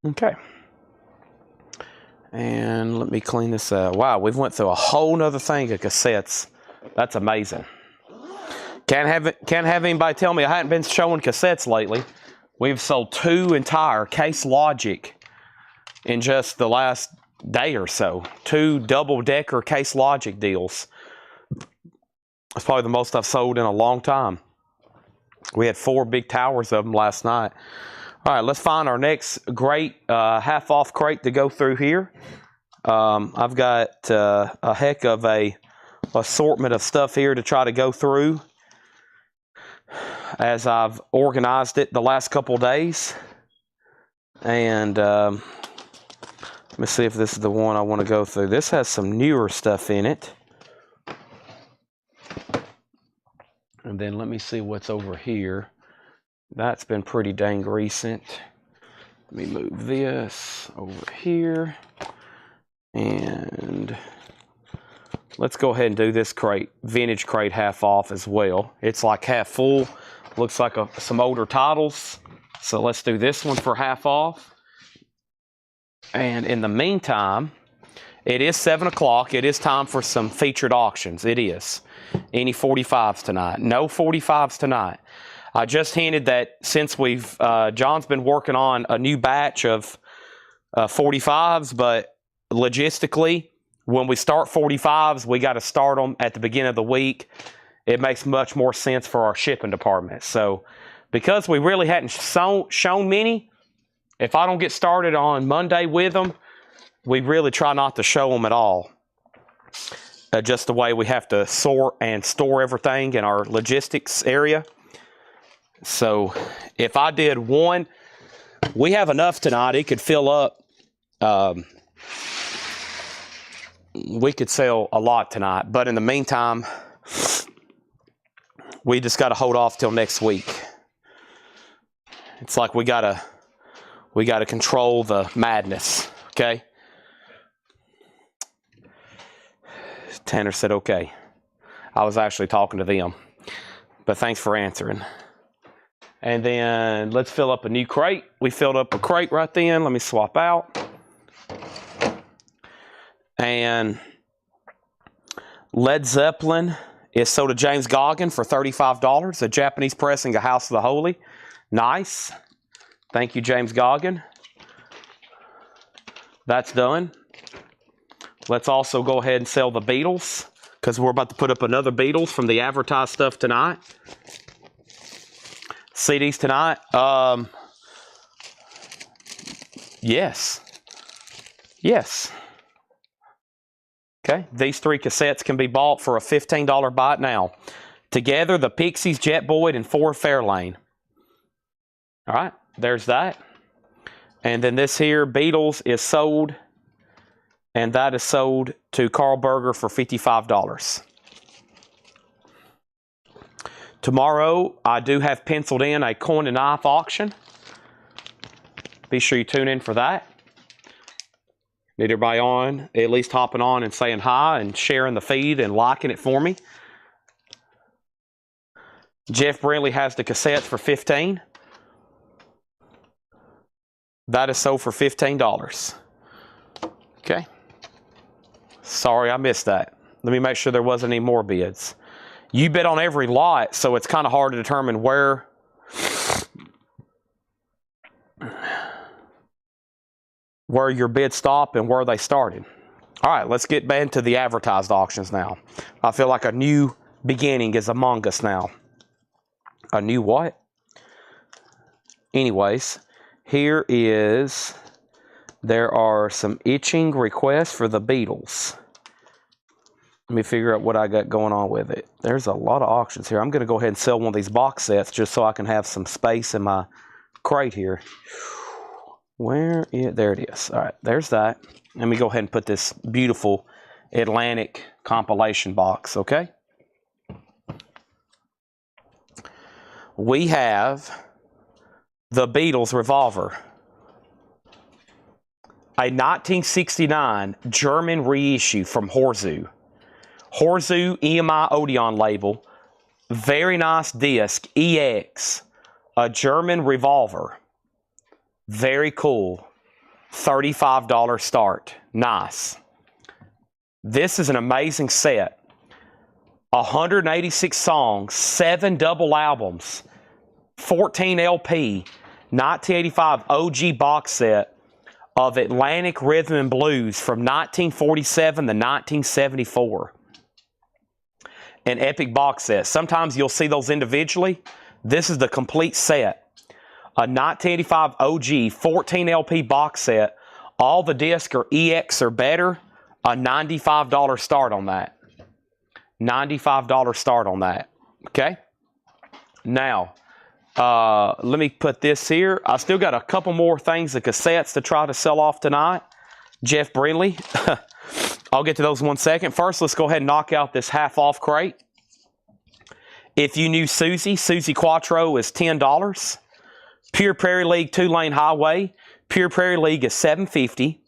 Okay. And let me clean this up. Wow, we've went through a whole nother thing of cassettes. That's amazing. Can't have anybody tell me I hadn't been showing cassettes lately. We've sold 2 entire Case Logic in just the last day or so. 2 double-decker Case Logic deals. It's probably the most I've sold in a long time. We had 4 big towers of them last night. All right, let's find our next great half-off crate to go through here. I've got a heck of a assortment of stuff here to try to go through as I've organized it the last couple days. And let me see if this is the one I want to go through. This has some newer stuff in it. And then let me see what's over here. That's been pretty dang recent. Let me move this over here. And let's go ahead and do this crate, vintage crate half off as well. It's like half full. Looks like some older titles. So let's do this one for half off. And in the meantime, it is 7 o'clock. It is time for some featured auctions. It is. Any 45s tonight? No 45s tonight. I just hinted that since John's been working on a new batch of 45s, but logistically, when we start 45s, we got to start them at the beginning of the week. It makes much more sense for our shipping department. So because we really hadn't shown many, if I don't get started on Monday with them, we really try not to show them at all. Just the way we have to sort and store everything in our logistics area. So if I did one, we have enough tonight. It could fill up. We could sell a lot tonight. But in the meantime, we just got to hold off till next week. It's like we gotta control the madness. Okay. Tanner said, okay. I was actually talking to them. But thanks for answering. And then let's fill up a new crate. We filled up a crate right then. Let me swap out. And Led Zeppelin is sold to James Goggin for $35. A Japanese pressing, A House of the Holy. Nice. Thank you, James Goggin. That's done. Let's also go ahead and sell the Beatles, because we're about to put up another Beatles from the advertised stuff tonight. CDs tonight. Yes. Yes. Okay. These 3 cassettes can be bought for a $15 buy it now. Together, the Pixies, Jet Boyd, and Ford Fairlane. All right. There's that. And then this here, Beatles, is sold. And that is sold to Carl Berger for $55. Tomorrow, I do have penciled in a coin and knife auction. Be sure you tune in for that. Need everybody on, at least hopping on and saying hi and sharing the feed and liking it for me. Jeff Brinley has the cassettes for $15. That is sold for $15. Okay. Sorry, I missed that. Let me make sure there wasn't any more bids. You bid on every lot, so it's kind of hard to determine where your bids stop and where they started. All right, let's get back into the advertised auctions now. I feel like a new beginning is among us now. A new what? Anyways, here is... There are some itching requests for the Beatles. Let me figure out what I got going on with it. There's a lot of auctions here. I'm going to go ahead and sell one of these box sets just so I can have some space in my crate here. There it is. All right, there's that. Let me go ahead and put this beautiful Atlantic compilation box, okay? We have the Beatles Revolver. A 1969 German reissue from Horzu. Horzu EMI Odeon label. Very nice disc. EX. A German Revolver. Very cool. $35 start. Nice. This is an amazing set. 186 songs. 7 double albums. 14 LP. 1985 OG box set of Atlantic Rhythm and Blues from 1947 to 1974. An epic box set. Sometimes you'll see those individually. This is the complete set. A 1985 OG 14 LP box set. All the discs are EX or better. A $95 start on that. $95 start on that. Okay? Now, let me put this here. I still got a couple more things, the cassettes, to try to sell off tonight. Jeff Brindley. I'll get to those in 1 second. First, let's go ahead and knock out this half-off crate. If you knew Susie Quattro is $10. Pure Prairie League 2-lane highway. Pure Prairie League is $7.50.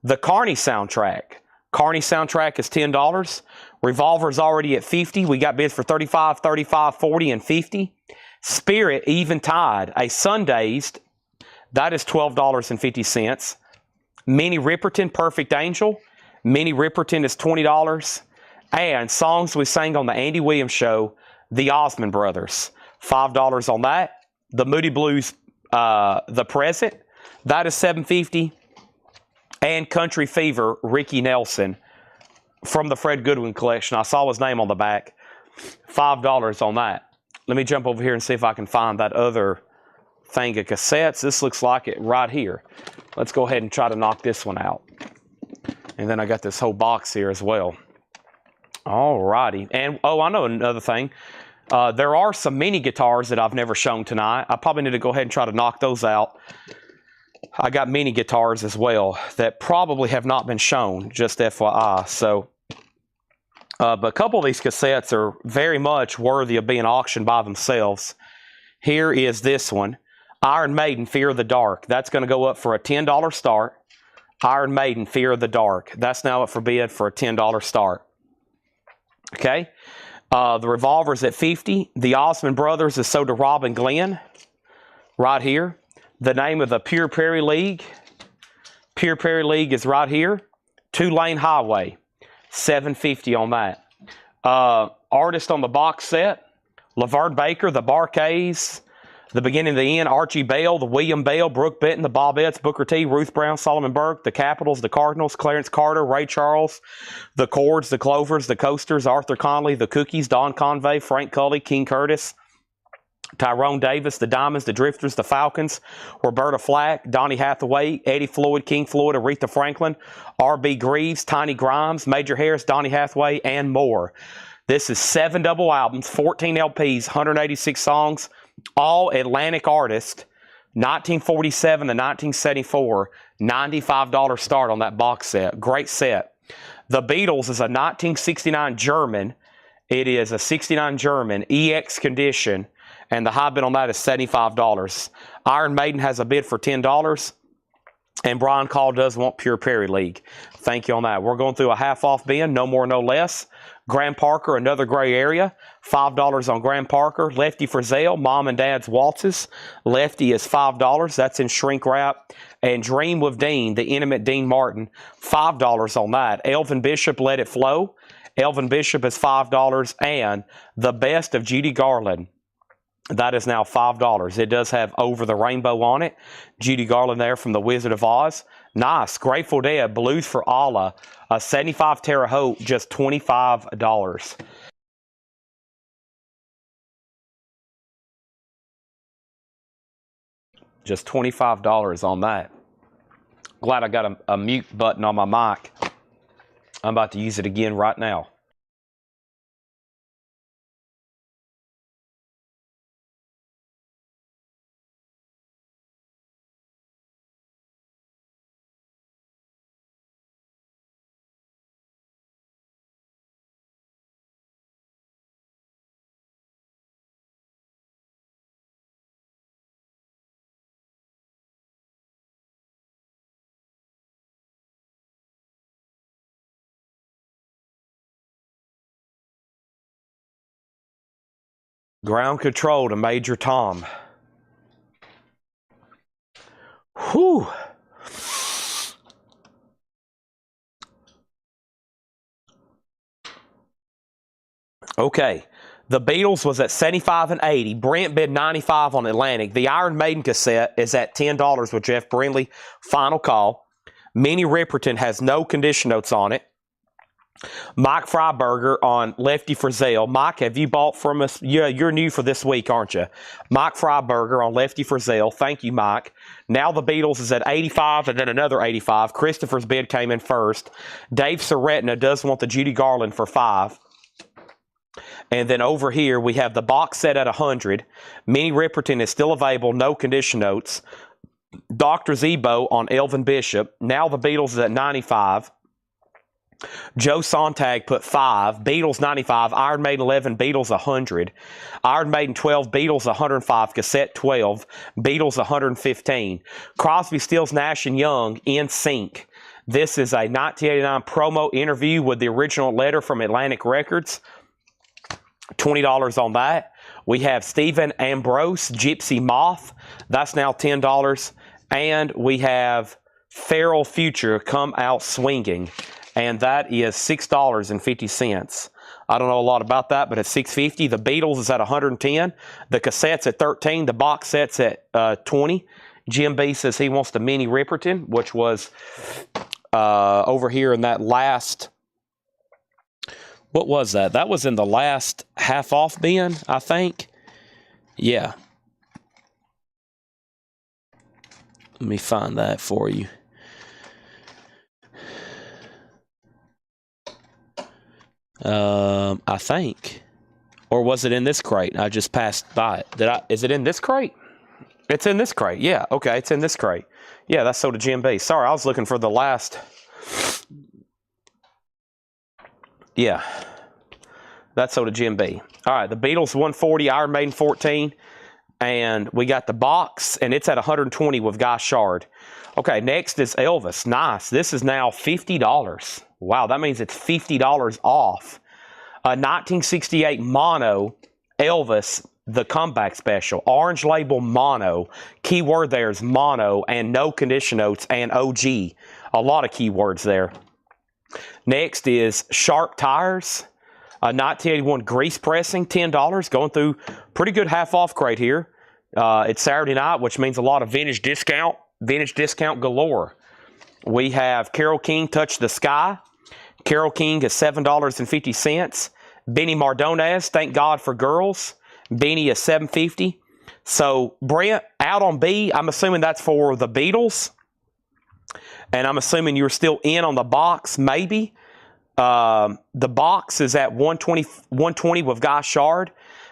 The Carney soundtrack. Carney soundtrack is $10. Revolver's already at $50. We got bids for $35, $35, $40, and $50. Spirit Eventide, a Sundazed, that is $12.50. Minnie Riperton Perfect Angel. Minnie Riperton is $20. And songs we sang on the Andy Williams Show, the Osmond Brothers, $5 on that. The Moody Blues, The Present, that is $7.50. And Country Fever, Ricky Nelson, from the Fred Goodwin collection. I saw his name on the back. $5 on that. Let me jump over here and see if I can find that other thing of cassettes. This looks like it right here. Let's go ahead and try to knock this one out. And then I got this whole box here as well. All righty. And, oh, I know another thing. There are some mini guitars that I've never shown tonight. I probably need to go ahead and try to knock those out. I got mini guitars as well that probably have not been shown, just FYI. So, but a couple of these cassettes are very much worthy of being auctioned by themselves. Here is this one. Iron Maiden, Fear of the Dark. That's going to go up for a $10 start. Iron Maiden, Fear of the Dark. That's now up for bid for a $10 start. Okay. The Revolver's at $50. The Osmond Brothers is sold to Rob and Glenn. Right here. The name of the Pure Prairie League. Pure Prairie League is right here. 2-lane highway. $7.50 on that. Artist on the box set. Laverne Baker, the Barkays, the Beginning of the End, Archie Bell, the William Bell, Brooke Benton, the Bobettes, Booker T, Ruth Brown, Solomon Burke, the Capitals, the Cardinals, Clarence Carter, Ray Charles, the Chords, the Clovers, the Coasters, Arthur Conley, the Cookies, Don Convey, Frank Cully, King Curtis, Tyrone Davis, the Diamonds, the Drifters, the Falcons, Roberta Flack, Donnie Hathaway, Eddie Floyd, King Floyd, Aretha Franklin, R.B. Greaves, Tiny Grimes, Major Harris, Donnie Hathaway, and more. This is 7 double albums, 14 LPs, 186 songs, all Atlantic artists, 1947 to 1974, $95 start on that box set. Great set. The Beatles is a 1969 German. It is a 69 German EX condition, and the high bid on that is $75. Iron Maiden has a bid for $10, and Brian Call does want Pure Prairie League. Thank you on that. We're going through a half-off bin, no more, no less. Graham Parker, another gray area, $5 on Graham Parker. Lefty Frizzell, Mom and Dad's Waltzes. Lefty is $5. That's in shrink wrap. And Dream with Dean, the intimate Dean Martin, $5 on that. Elvin Bishop, Let It Flow. Elvin Bishop is $5. And The Best of Judy Garland, that is now $5. It does have Over the Rainbow on it. Judy Garland there from The Wizard of Oz. Nice. Grateful Dead, Blues for Allah. A 75 Terre Haute, just $25. Just $25 on that. Glad I got a mute button on my mic. I'm about to use it again right now. Ground Control to Major Tom. Whew. Okay. The Beatles was at 75 and 80. Brent bid 95 on Atlantic. The Iron Maiden cassette is at $10 with Jeff Brindley. Final call. Minnie Riperton has no condition notes on it. Mike Freiberger on Lefty Frizzell. Mike, have you bought from us? Yeah, you're new for this week, aren't you? Mike Freiberger on Lefty Frizzell. Thank you, Mike. Now the Beatles is at 85 and then another 85. Christopher's bid came in first. Dave Soretna does want the Judy Garland for 5. And then over here, we have the box set at 100. Minnie Riperton is still available, no condition notes. Dr. Zebo on Elvin Bishop. Now the Beatles is at 95. Joe Sontag put 5. Beatles 95. Iron Maiden 11. Beatles 100. Iron Maiden 12. Beatles 105. Cassette 12. Beatles 115. Crosby, Stills, Nash & Young in sync. This is a 1989 promo interview with the original letter from Atlantic Records. $20 on that. We have Stephen Ambrose, Gypsy Moth. That's now $10. And we have Feral Future, Come Out Swinging. And that is $6.50. I don't know a lot about that, but it's $6.50. The Beatles is at 110. The cassette's at 13. The box set's at 20. Jim B says he wants the Minnie Riperton, which was over here in that last... What was that? That was in the last half off bin, I think. Yeah. Let me find that for you. I think. Or was it in this crate? I just passed by it. Is it in this crate? It's in this crate. Yeah, okay, it's in this crate. Yeah, that's sold to Jim B. Sorry, I was looking for the last. Yeah, that's sold to Jim B. All right, the Beatles 140, Iron Maiden 14, and we got the box, and it's at 120 with Guy Shard. Okay, next is Elvis. Nice. This is now $50. Wow, that means it's $50 off. A 1968 mono Elvis, the comeback special. Orange label mono. Keyword there is mono and no condition notes and OG. A lot of keywords there. Next is Sharp Tires. A 1981 grease pressing, $10. Going through pretty good half-off crate here. It's Saturday night, which means a lot of vintage discount. Vintage discount galore. We have Carole King, Touch the Sky. Carole King is $7.50. Benny Mardones, Thank God for Girls. Benny is $7.50. So, Brent, out on B, I'm assuming that's for the Beatles. And I'm assuming you're still in on the box, maybe. The box is at 120 with Guy Shard.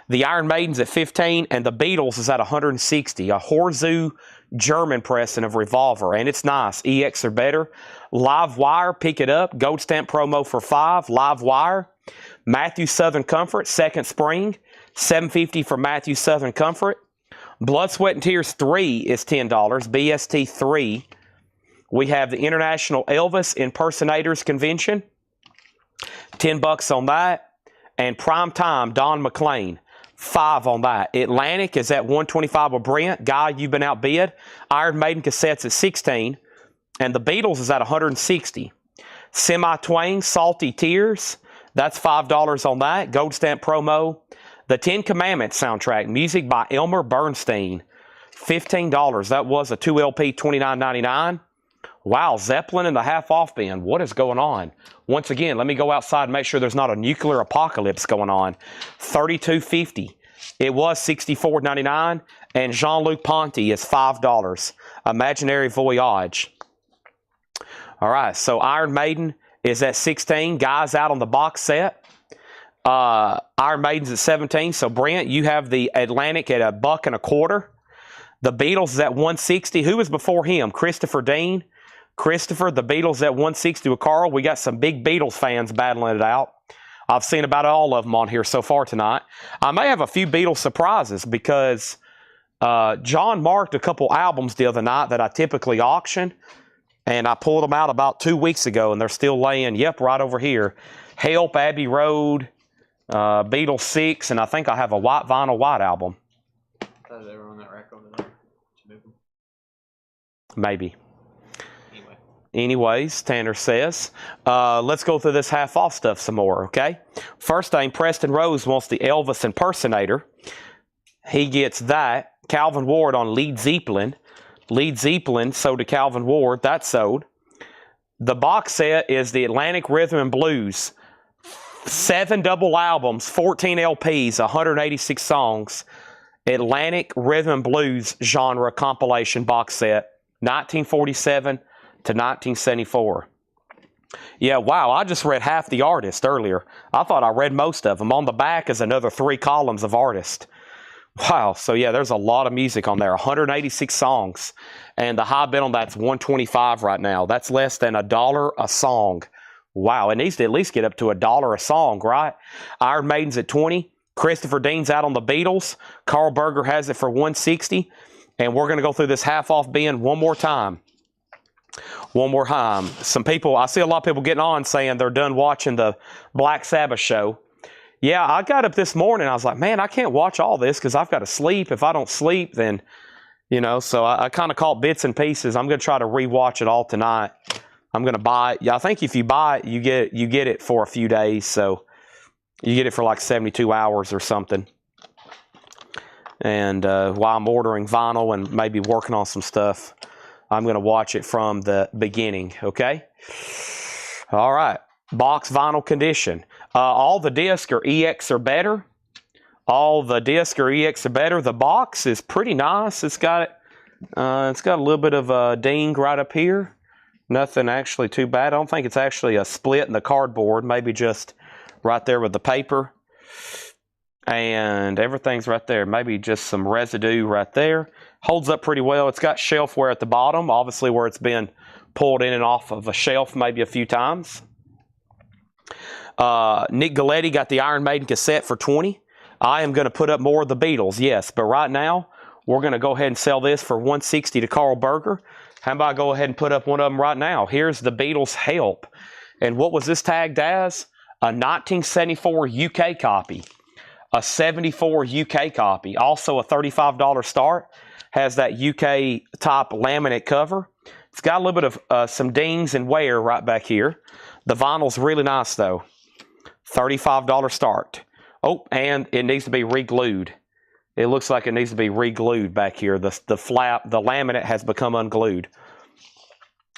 The Iron Maiden's at 15, and the Beatles is at 160. A Horzu German pressing of Revolver, and it's nice. EX are better. Live Wire, pick it up. Gold stamp promo for 5. Live Wire. Matthew Southern Comfort, Second Spring. $7.50 for Matthew Southern Comfort. Blood, Sweat, and Tears 3 is $10. BST 3. We have the International Elvis Impersonators Convention. $10 on that. And Prime Time, Don McLean. 5 on that. Atlantic is at 125 with Brent. Guy, you've been outbid. Iron Maiden cassettes at 16. And the Beatles is at 160. Semi-Twain, Salty Tears. That's $5 on that. Gold stamp promo. The Ten Commandments soundtrack. Music by Elmer Bernstein. $15. That was a 2LP, $29.99. Wow, Zeppelin in the half-off bin. What is going on? Once again, let me go outside and make sure there's not a nuclear apocalypse going on. $32.50. It was $64.99. And Jean-Luc Ponty is $5. Imaginary Voyage. All right, so Iron Maiden is at 16. Guys out on the box set. Iron Maiden's at 17. So, Brent, you have the Atlantic at $1.25. The Beatles is at 160. Who was before him? Christopher Dean. Christopher, the Beatles at 160 with Carl. We got some big Beatles fans battling it out. I've seen about all of them on here so far tonight. I may have a few Beatles surprises because John marked a couple albums the other night that I typically auction, and I pulled them out about 2 weeks ago, and they're still laying, yep, right over here. Help, Abbey Road, Beatles 6, and I think I have a white vinyl white album. I thought they were on that rack over there. Did you move them? Maybe. Anyway. anyways, Tanner says, let's go through this half-off stuff some more, okay? First thing, Preston Rose wants the Elvis impersonator. He gets that. Calvin Ward on Lead Zeppelin. Lead Zeppelin sold to Calvin Ward. That's sold. The box set is the Atlantic Rhythm and Blues. 7 double albums, 14 LPs, 186 songs. Atlantic Rhythm and Blues genre compilation box set. 1947 to 1974. Yeah, wow, I just read half the artist earlier. I thought I read most of them. On the back is another 3 columns of artist. Wow, so yeah, there's a lot of music on there. 186 songs. And the high bid on that's $125 right now. That's less than $1 a song. Wow, it needs to at least get up to $1 a song, right? Iron Maiden's at 20. Christopher Dean's out on the Beatles. Carl Berger has it for 160. And we're going to go through this half-off bin one more time. One more time. Some people, I see a lot of people getting on saying they're done watching the Black Sabbath show. Yeah, I got up this morning. I was like, man, I can't watch all this because I've got to sleep. If I don't sleep, then, you know, so I kind of caught bits and pieces. I'm going to try to rewatch it all tonight. I'm going to buy it. Yeah, I think if you buy it, you get it for a few days. So you get it for like 72 hours or something. And while I'm ordering vinyl and maybe working on some stuff, I'm going to watch it from the beginning, okay? All right. Box vinyl condition. All the discs are EX or better. All the discs are EX or better. The box is pretty nice. It's got a little bit of a ding right up here. Nothing actually too bad. I don't think it's actually a split in the cardboard. Maybe just right there with the paper. And everything's right there. Maybe just some residue right there. Holds up pretty well. It's got shelf wear at the bottom. Obviously where it's been pulled in and off of a shelf maybe a few times. Nick Galetti got the Iron Maiden cassette for 20. I am going to put up more of the Beatles, yes. But right now, we're going to go ahead and sell this for 160 to Carl Berger. How about I go ahead and put up one of them right now? Here's the Beatles Help. And what was this tagged as? A 1974 UK copy. A 74 UK copy. Also a $35 start. Has that UK top laminate cover. It's got a little bit of some dings and wear right back here. The vinyl's really nice though. $35 start. Oh, and it needs to be re-glued. It looks like it needs to be re-glued back here. The flap, the laminate has become unglued.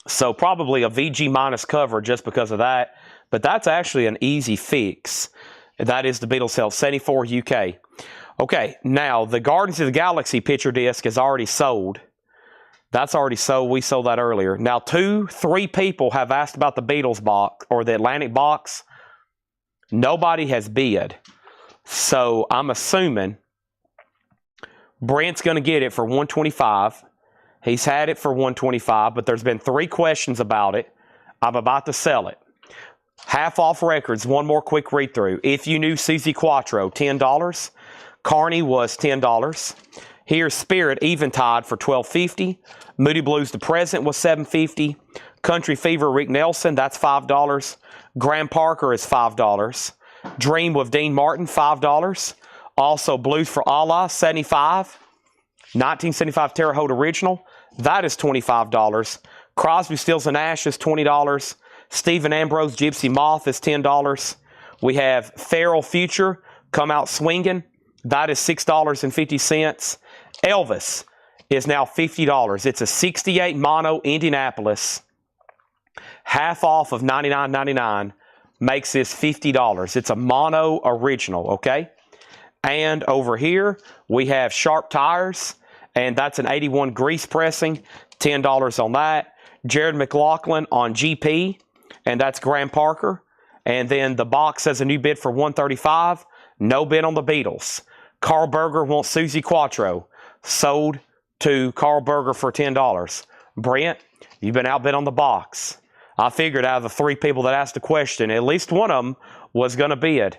So probably a VG minus cover just because of that. But that's actually an easy fix. That is the Beatles Help 74 UK. Okay, now the Guardians of the Galaxy picture disc is already sold. That's already sold. We sold that earlier. Now 3 people have asked about the Beatles box or the Atlantic box. Nobody has bid. So I'm assuming Brent's going to get it for 125. He's had it for 125, but there's been 3 questions about it. I'm about to sell it. Half off records. One more quick read through. If You Knew Susie Quattro, $10. Carney was $10. Here's Spirit Eventide for $12.50. Moody Blues The Present was $7.50. Country Fever Rick Nelson, that's $5. Graham Parker is $5. Dream with Dean Martin, $5. Also Blues for Allah, $75. 1975 Terre Haute Original, that is $25. Crosby, Stills and Nash is $20. Stephen Ambrose Gypsy Moth is $10. We have Feral Future Come Out Swingin', that is $6.50. Elvis is now $50. It's a 68 mono Indianapolis. Half off of $99.99 makes this $50. It's a mono original, okay? And over here, we have Sharp Tires, and that's an 81 grease pressing, $10 on that. Jared McLaughlin on GP, and that's Graham Parker. And then the box has a new bid for $135. No bid on the Beatles. Carl Berger wants Susie Quattro. Sold to Carl Berger for $10. Brent, you've been outbid on the box. I figured out of the 3 people that asked the question, at least one of them was going to bid.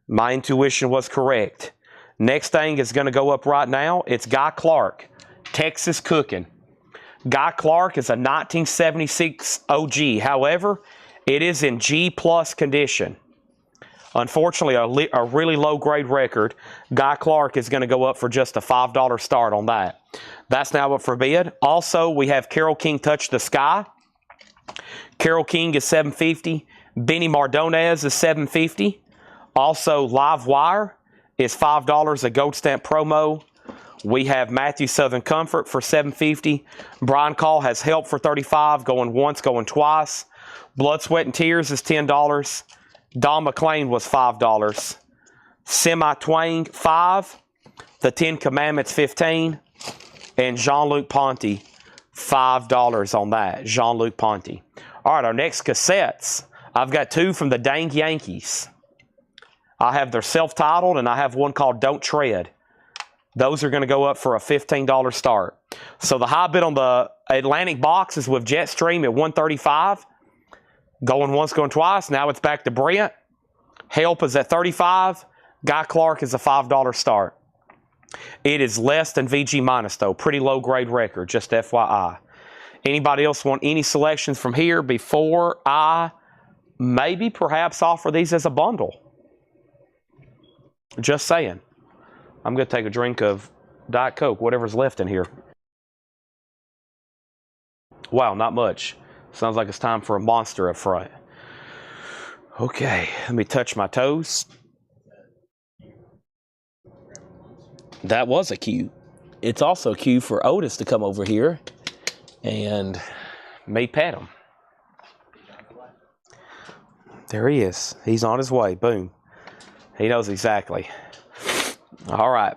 My intuition was correct. Next thing is going to go up right now. It's Guy Clark, Texas Cooking. Guy Clark is a 1976 OG. However, it is in G+ condition. Unfortunately, a really low-grade record. Guy Clark is going to go up for just a $5 start on that. That's now up for bid. Also, we have Carole King Touch the Sky. Carol King is $7.50. Benny Mardones is $7.50. Also, Live Wire is $5, a gold stamp promo. We have Matthew Southern Comfort for $7.50. Brian Call has Help for $35, going once, going twice. Blood, Sweat, and Tears is $10. Don McLean was $5. Semi Twang, $5. The Ten Commandments, $15. And Jean-Luc Ponty, $5 on that. Jean-Luc Ponty. All right, our next cassettes. I've got 2 from the Dang Yankees. I have their self-titled, and I have one called Don't Tread. Those are going to go up for a $15 start. So the high bid on the Atlantic box is with Jetstream at $135. Going once, going twice. Now it's back to Brent. Help is at $35. Guy Clark is a $5 start. It is less than VG minus, though. Pretty low grade record, just FYI. Anybody else want any selections from here before I maybe perhaps offer these as a bundle? Just saying. I'm going to take a drink of Diet Coke, whatever's left in here. Wow, not much. Sounds like it's time for a Monster up front. Okay, let me touch my toes. That was a cue. It's also a cue for Otis to come over here and me pet him. There he is. He's on his way. Boom. He knows exactly. All right.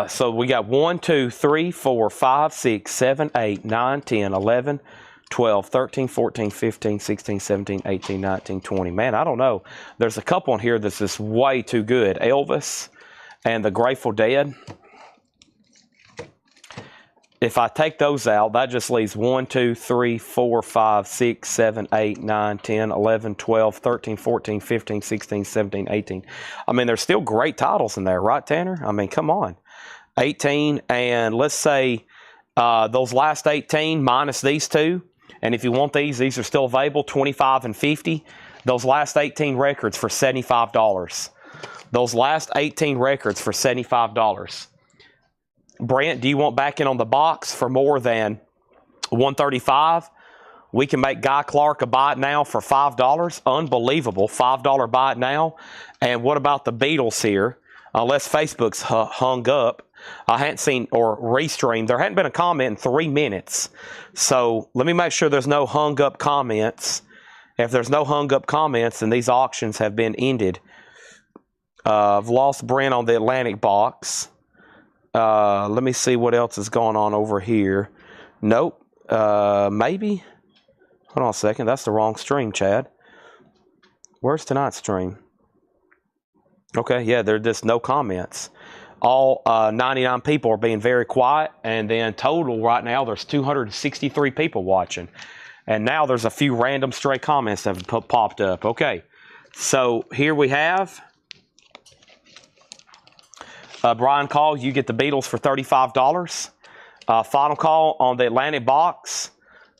So we got 1, 2, 3, 4, 5, 6, 7, 8, 9, 10, 11, 12, 13, 14, 15, 16, 17, 18, 19, 20. Man, I don't know. There's a couple in here that's just way too good. Elvis and the Grateful Dead. If I take those out, that just leaves 1, 2, 3, 4, 5, 6, 7, 8, 9, 10, 11, 12, 13, 14, 15, 16, 17, 18. I mean, there's still great titles in there, right, Tanner? I mean, come on. 18, and let's say those last 18 minus these 2. And if you want these are still available, 25 and 50. Those last 18 records for $75. Those last 18 records for $75. Brent, do you want back in on the box for more than $135? We can make Guy Clark a buy it now for $5. Unbelievable. $5 buy it now. And what about the Beatles here? Unless Facebook's hung up. I hadn't seen or restreamed. There hadn't been a comment in 3 minutes. So let me make sure there's no hung up comments. If there's no hung up comments, then these auctions have been ended. I've lost Brent on the Atlantic box. Let me see what else is going on over here. Nope. Maybe. Hold on a second. That's the wrong stream, Chad. Where's tonight's stream? Okay, yeah, there's just no comments. All 99 people are being very quiet. And then total right now, there's 263 people watching. And now there's a few random stray comments that have popped up. Okay, so here we have... Brian Call, you get the Beatles for $35. Final call on the Atlantic box.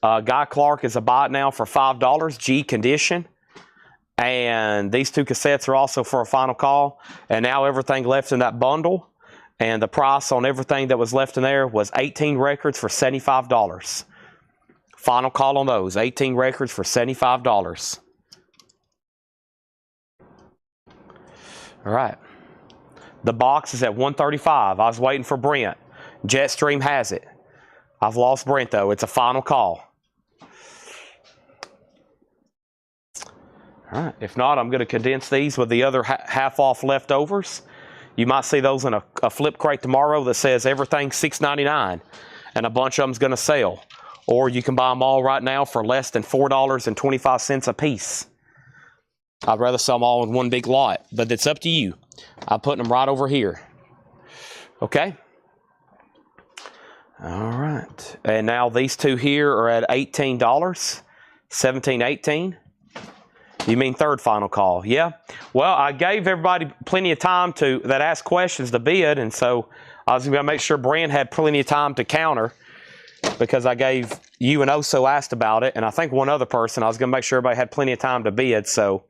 Guy Clark is a buy it now for $5. G condition. And these 2 cassettes are also for a final call. And now everything left in that bundle. And the price on everything that was left in there was 18 records for $75. Final call on those. 18 records for $75. All right. The box is at $135. I was waiting for Brent. Jetstream has it. I've lost Brent, though. It's a final call. All right. If not, I'm going to condense these with the other half off leftovers. You might see those in a flip crate tomorrow that says everything $6.99, and a bunch of them's going to sell. Or you can buy them all right now for less than $4.25 a piece. I'd rather sell them all in one big lot, but it's up to you. I'm putting them right over here. Okay? All right. And now these 2 here are at $18. $17, $18. You mean third final call? Yeah. Well, I gave everybody plenty of time that asked questions to bid, and so I was going to make sure Brent had plenty of time to counter because I gave you and Oso asked about it, and I think one other person. I was going to make sure everybody had plenty of time to bid, so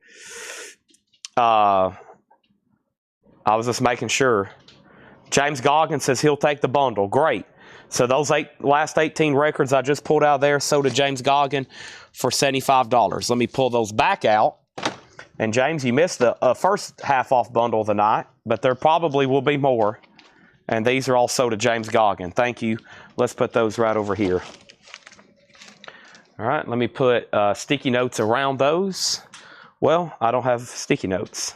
I was just making sure. James Goggins says he'll take the bundle. Great. So those last 18 records I just pulled out there sold to James Goggin for $75. Let me pull those back out. And James, you missed the first half off bundle of the night, but there probably will be more. And these are all sold to James Goggin. Thank you. Let's put those right over here. All right, let me put sticky notes around those. Well, I don't have sticky notes.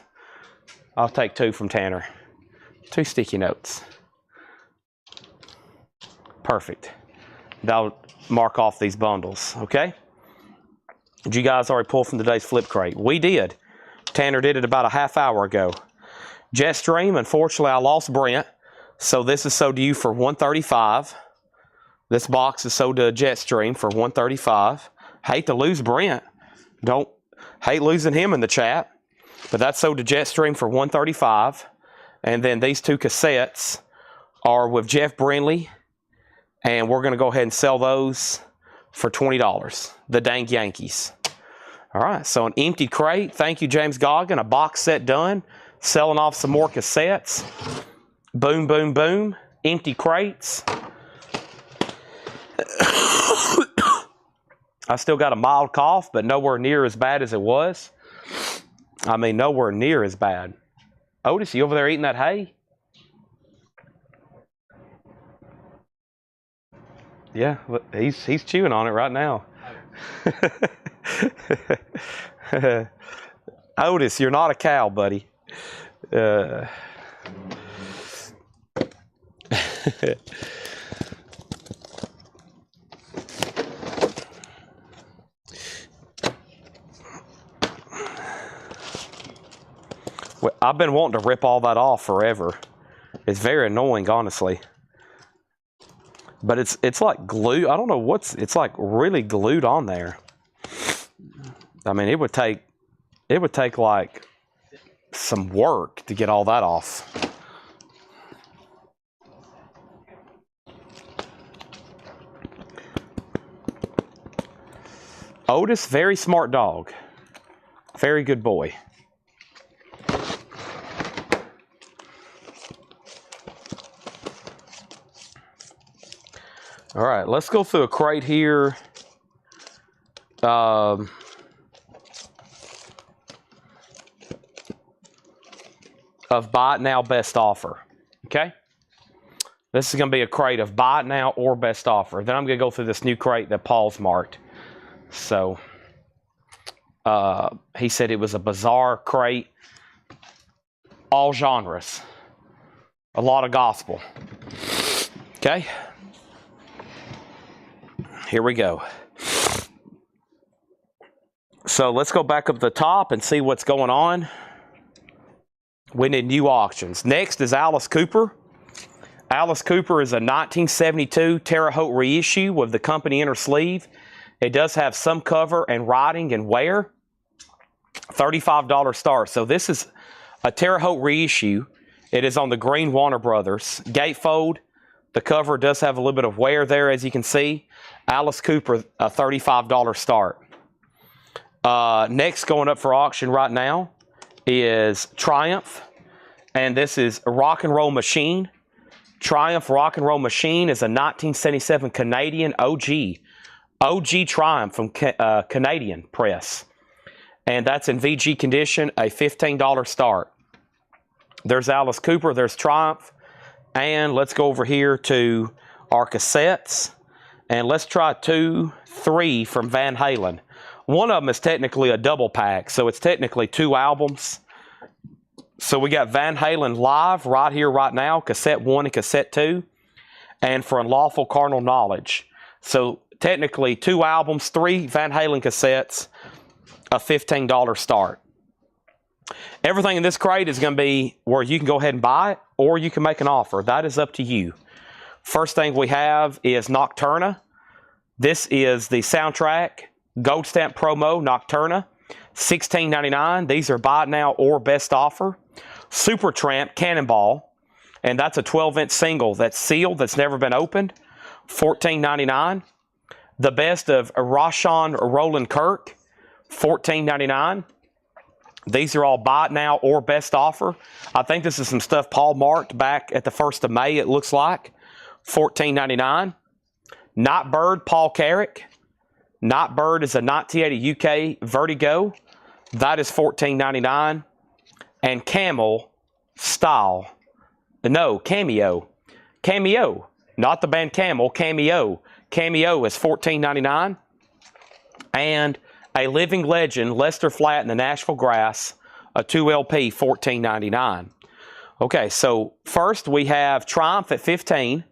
I'll take 2 from Tanner. 2 sticky notes. Perfect. That'll mark off these bundles, okay? Did you guys already pull from today's flip crate? We did. Tanner did it about a half hour ago. Jetstream, unfortunately, I lost Brent, so this is sold to you for $135. This box is sold to Jetstream for $135. Hate to lose Brent. Don't hate losing him in the chat, but that's sold to Jetstream for $135. And then these 2 cassettes are with Jeff Brindley, and we're going to go ahead and sell those for $20. The Dang Yankees. All right, so an empty crate. Thank you, James Goggin. A box set done. Selling off some more cassettes. Boom, boom, boom. Empty crates. I still got a mild cough, but nowhere near as bad as it was. I mean, nowhere near as bad. Otis, you over there eating that hay? Yeah, he's chewing on it right now. Otis, you're not a cow, buddy. Well, I've been wanting to rip all that off forever. It's very annoying, honestly. But it's like glue. I don't know it's like really glued on there. I mean, it would take like some work to get all that off. Otis, very smart dog. Very good boy. All right, let's go through a crate here. Of buy it now, best offer. Okay? This is going to be a crate of buy it now or best offer. Then I'm going to go through this new crate that Paul's marked. So, he said it was a bizarre crate. All genres. A lot of gospel. Okay? Here we go. So let's go back up the top and see what's going on. We need new auctions. Next is Alice Cooper. Alice Cooper is a 1972 Terre Haute reissue with the company inner sleeve. It does have some cover and writing and wear. $35 start. So this is a Terre Haute reissue. It is on the green Warner Brothers. Gatefold. The cover does have a little bit of wear there, as you can see. Alice Cooper, a $35 start. Next going up for auction right now is Triumph. And this is a Rock and Roll Machine. Triumph Rock and Roll Machine is a 1977 Canadian OG. OG Triumph from Canadian Press. And that's in VG condition, a $15 start. There's Alice Cooper, there's Triumph. And let's go over here to our cassettes. And let's try 2, 3 from Van Halen. One of them is technically a double pack, so it's technically 2 albums. So we got Van Halen Live right here, right now, cassette 1 and cassette 2. And for Unlawful Carnal Knowledge. So technically 2 albums, 3 Van Halen cassettes, a $15 start. Everything in this crate is going to be where you can go ahead and buy it, or you can make an offer. That is up to you. First thing we have is Nocturna. This is the soundtrack, Gold Stamp Promo Nocturna, $16.99. These are buy it now or best offer. Supertramp Cannonball, and that's a 12-inch single that's sealed, that's never been opened, $14.99. The best of Rashawn Roland Kirk, $14.99. These are all buy it now or best offer. I think this is some stuff Paul marked back at the 1st of May, it looks like. $14.99. Night Bird, Paul Carrick. Night Bird is a 1980 UK Vertigo. That is $14.99. And Camel Style. No, Cameo. Cameo. Not the band Camel, Cameo. Cameo is $14.99. And a Living Legend, Lester Flatt and the Nashville Grass, a 2LP, $14.99. Okay, so first we have Triumph at $15.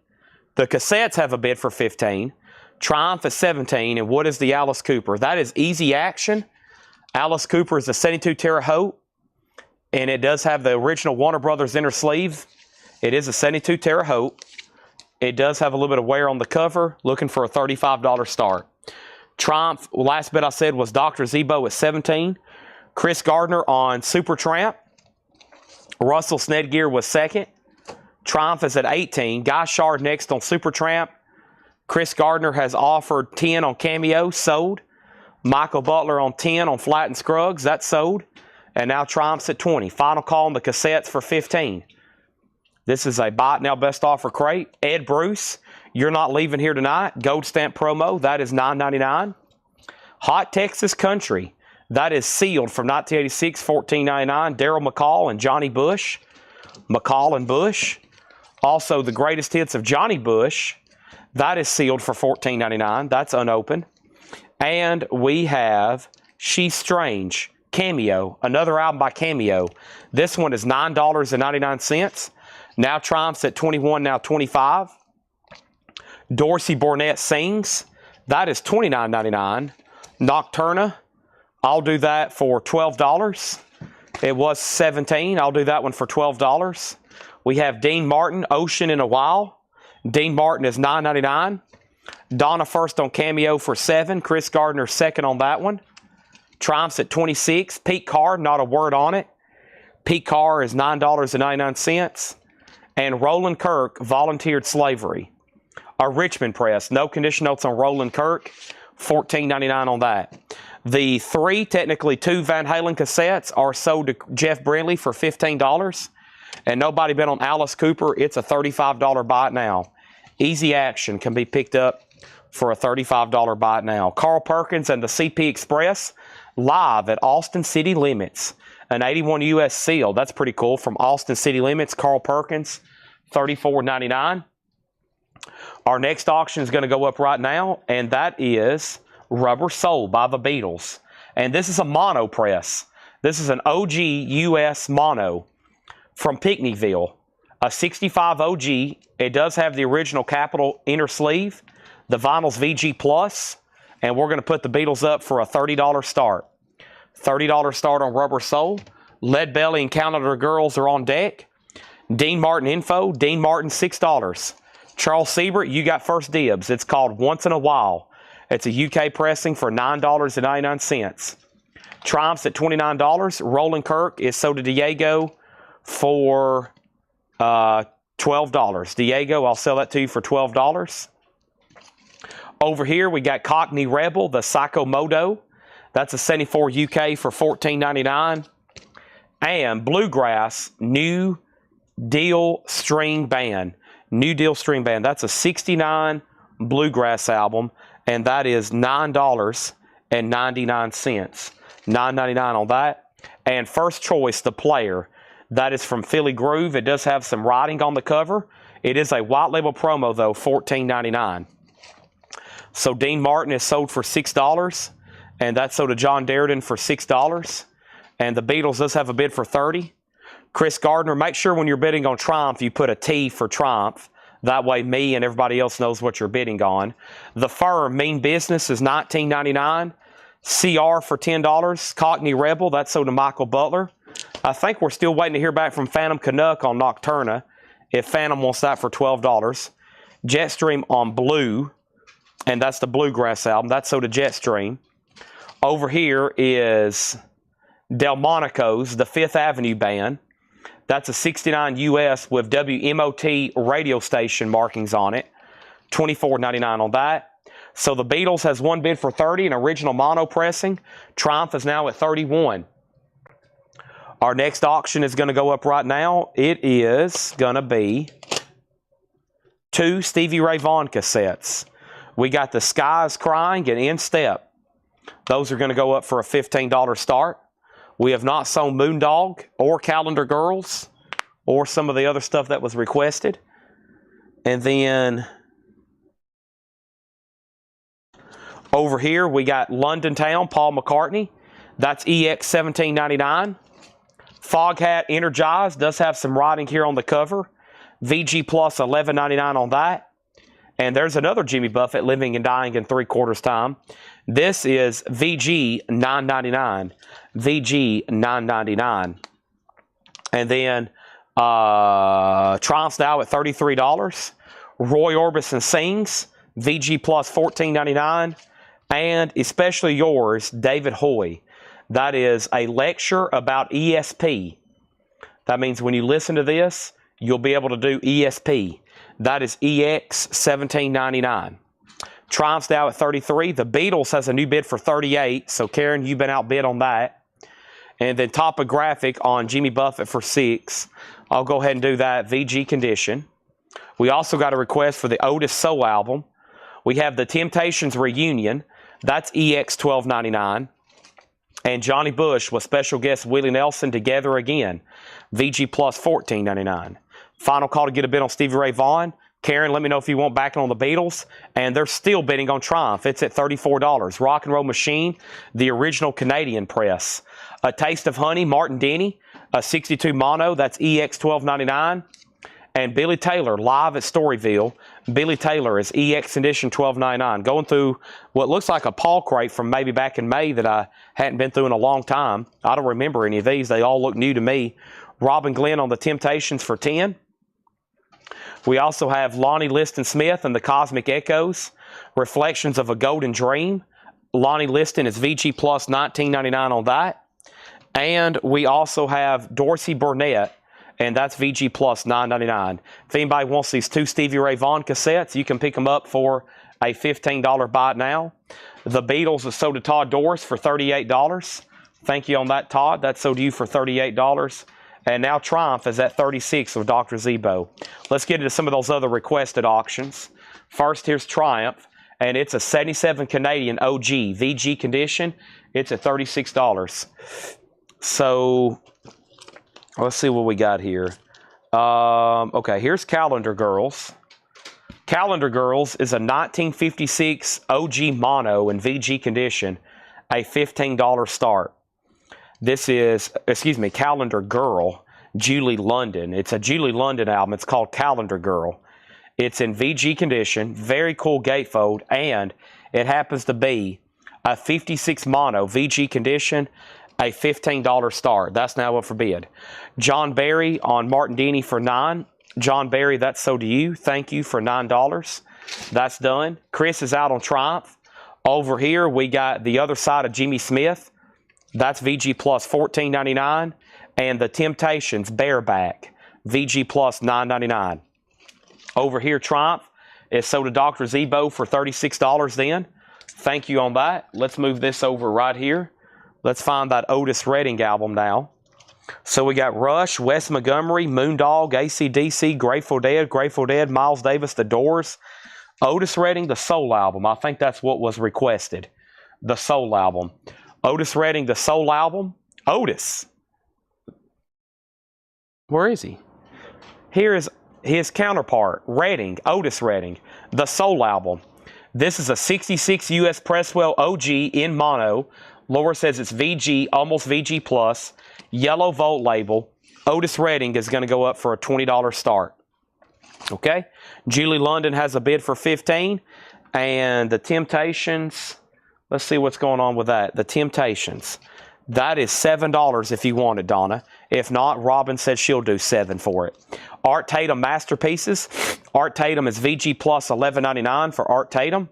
The Cassettes have a bid for $15. Triumph at $17. And what is the Alice Cooper? That is Easy Action. Alice Cooper is a 72 Terre Haute. And it does have the original Warner Brothers inner sleeve. It is a 72 Terre Haute. It does have a little bit of wear on the cover. Looking for a $35 start. Triumph, last bid I said was Dr. Zebo at $17. Chris Gardner on Supertramp. Russell Snedgear was second. Triumph is at $18. Guy Shard next on Supertramp. Chris Gardner has offered $10 on Cameo, sold. Michael Butler on $10 on Flat and Scruggs, that's sold. And now Triumph's at $20. Final call on the Cassettes for $15. This is a buy it now best offer crate. Ed Bruce, You're Not Leaving Here Tonight, Gold Stamp promo, that is $9.99. Hot Texas Country, that is sealed from 1986, $14.99. Daryl McCall and Johnny Bush. McCall and Bush. Also, the greatest hits of Johnny Bush, that is sealed for $14.99. That's unopened. And we have She's Strange, Cameo, another album by Cameo. This one is $9.99. Now Triumph's at $21, now $25. Dorsey Burnett Sings, that is $29.99. Nocturna, I'll do that for $12. It was $17. I'll do that one for $12. We have Dean Martin, Ocean in a While. Dean Martin is $9.99. Donna first on Cameo for $7. Chris Gardner second on that one. Triumph's at $26. Pete Carr, not a word on it. Pete Carr is $9.99. And Roland Kirk, Volunteered Slavery. A Richmond press. No condition notes on Roland Kirk. $14.99 on that. The technically two Van Halen cassettes are sold to Jeff Brindley for $15. And nobody bid on Alice Cooper. It's a $35 buy it now. Easy Action can be picked up for a $35 buy it now. Carl Perkins and the CP Express live at Austin City Limits. An 81 US seal. That's pretty cool. From Austin City Limits, Carl Perkins, $34.99. Our next auction is going to go up right now, and that is Rubber Soul by the Beatles. And this is a mono press. This is an OG US mono from Pinckneyville. A 65 OG. It does have the original Capitol inner sleeve. The vinyl's VG Plus. And we're going to put the Beatles up for a $30 start. $30 start on Rubber Soul. Lead Belly and Canada Girls are on deck. Dean Martin info. Dean Martin, $6. Charles Siebert, you got first dibs. It's called Once in a While. It's a UK pressing for $9.99. Triumph's at $29. Roland Kirk is sold to Diego for $12. Diego, I'll sell that to you for $12. Over here, we got Cockney Rebel, the Psycho Modo. That's a 74 UK for $14.99. And Bluegrass, New Deal String Band. New Deal String Band. That's a 69 Bluegrass album. And that is $9.99. $9.99 on that. And First Choice, The Player. That is from Philly Groove. It does have some writing on the cover. It is a white label promo, though, $14.99. So Dean Martin is sold for $6. And that's sold to John Darden for $6. And the Beatles does have a bid for $30. Chris Gardner, make sure when you're bidding on Triumph, you put a T for Triumph. That way me and everybody else knows what you're bidding on. The Firm, Mean Business, is $19.99. CR for $10. Cockney Rebel, that's sold to Michael Butler. I think we're still waiting to hear back from Phantom Canuck on Nocturna, if Phantom wants that for $12. Jetstream on Blue, and that's the Bluegrass album. That's sold to Jetstream. Over here is Delmonico's, the Fifth Avenue Band. That's a 69 US with WMOT radio station markings on it. $24.99 on that. So the Beatles has one bid for $30, an original mono pressing. Triumph is now at $31. Our next auction is going to go up right now. It is going to be 2 Stevie Ray Vaughan cassettes. We got The Sky is Crying and In Step. Those are going to go up for a $15 start. We have not sold Moondog or Calendar Girls or some of the other stuff that was requested. And then over here, we got London Town, Paul McCartney. That's EX $17.99. Foghat Energized does have some writing here on the cover. VG Plus $11.99 on that. And there's another Jimmy Buffett, Living and Dying in 3/4 time. This is VG $9.99. VG $9.99. And then Triumph's now at $33. Roy Orbison Sings, VG Plus $14.99. And Especially Yours, David Hoy. That is a lecture about ESP. That means when you listen to this, you'll be able to do ESP. That is EX $17.99. Triumph's now at $33. The Beatles has a new bid for $38. So Karen, you've been outbid on that. And then Topographic on Jimmy Buffett for $6. I'll go ahead and do that. VG condition. We also got a request for the Otis Soul album. We have the Temptations Reunion. That's EX $12.99. And Johnny Bush with special guest Willie Nelson, Together Again. VG Plus $14.99. Final call to get a bid on Stevie Ray Vaughan. Karen, let me know if you want backing on the Beatles. And they're still bidding on Triumph. It's at $34. Rock and Roll Machine, the original Canadian press. A Taste of Honey, Martin Denny, a 62 mono. That's EX $12.99. And Billy Taylor, live at Storyville. Billy Taylor is EX edition $12.99. Going through what looks like a Paul crate from maybe back in May that I hadn't been through in a long time. I don't remember any of these. They all look new to me. Robin Glenn on the Temptations for $10. We also have Lonnie Liston Smith and the Cosmic Echoes. Reflections of a Golden Dream. Lonnie Liston is VG Plus $19.99 on that. And we also have Dorsey Burnett, and that's VG Plus $9.99. If anybody wants these 2 Stevie Ray Vaughan cassettes, you can pick them up for a $15 buy now. The Beatles is sold to Todd Doris for $38. Thank you on that, Todd. That's sold to you for $38. And now Triumph is at $36 with Dr. Zebo. Let's get into some of those other requested auctions. First, here's Triumph, and it's a 77 Canadian OG VG condition. It's at $36. So let's see what we got here. Okay, here's Calendar Girls. Calendar Girls is a 1956 OG mono in VG condition, a $15 start. This is, Calendar Girl, Julie London. It's a Julie London album. It's called Calendar Girl. It's in VG condition, very cool gatefold, and it happens to be a 56 mono VG condition, a $15 start. That's now up for bid. John Barry on Martin Denny for $9. John Barry, that's sold to you. Thank you for $9. That's done. Chris is out on Triumph. Over here, we got the other side of Jimmy Smith. That's VG Plus $14.99. And the Temptations Bareback, VG Plus $9.99. Over here, Triumph is sold to Dr. Zebo for $36 then. Thank you on that. Let's move this over right here. Let's find that Otis Redding album now. So we got Rush, Wes Montgomery, Moondog, AC/DC, Grateful Dead, Miles Davis, The Doors. Otis Redding, the Soul album. I think that's what was requested. The Soul album. Otis Redding, the Soul album. Otis. Where is he? Here is his counterpart, Redding, Otis Redding, the Soul album. This is a 66 US Presswell OG in mono. Laura says it's VG, almost VG plus. Yellow Volt label. Otis Redding is going to go up for a $20 start. Okay. Julie London has a bid for $15. And the Temptations, let's see what's going on with that. The Temptations. That is $7 if you want it, Donna. If not, Robin said she'll do $7 for it. Art Tatum Masterpieces. Art Tatum is VG plus $11.99 for Art Tatum.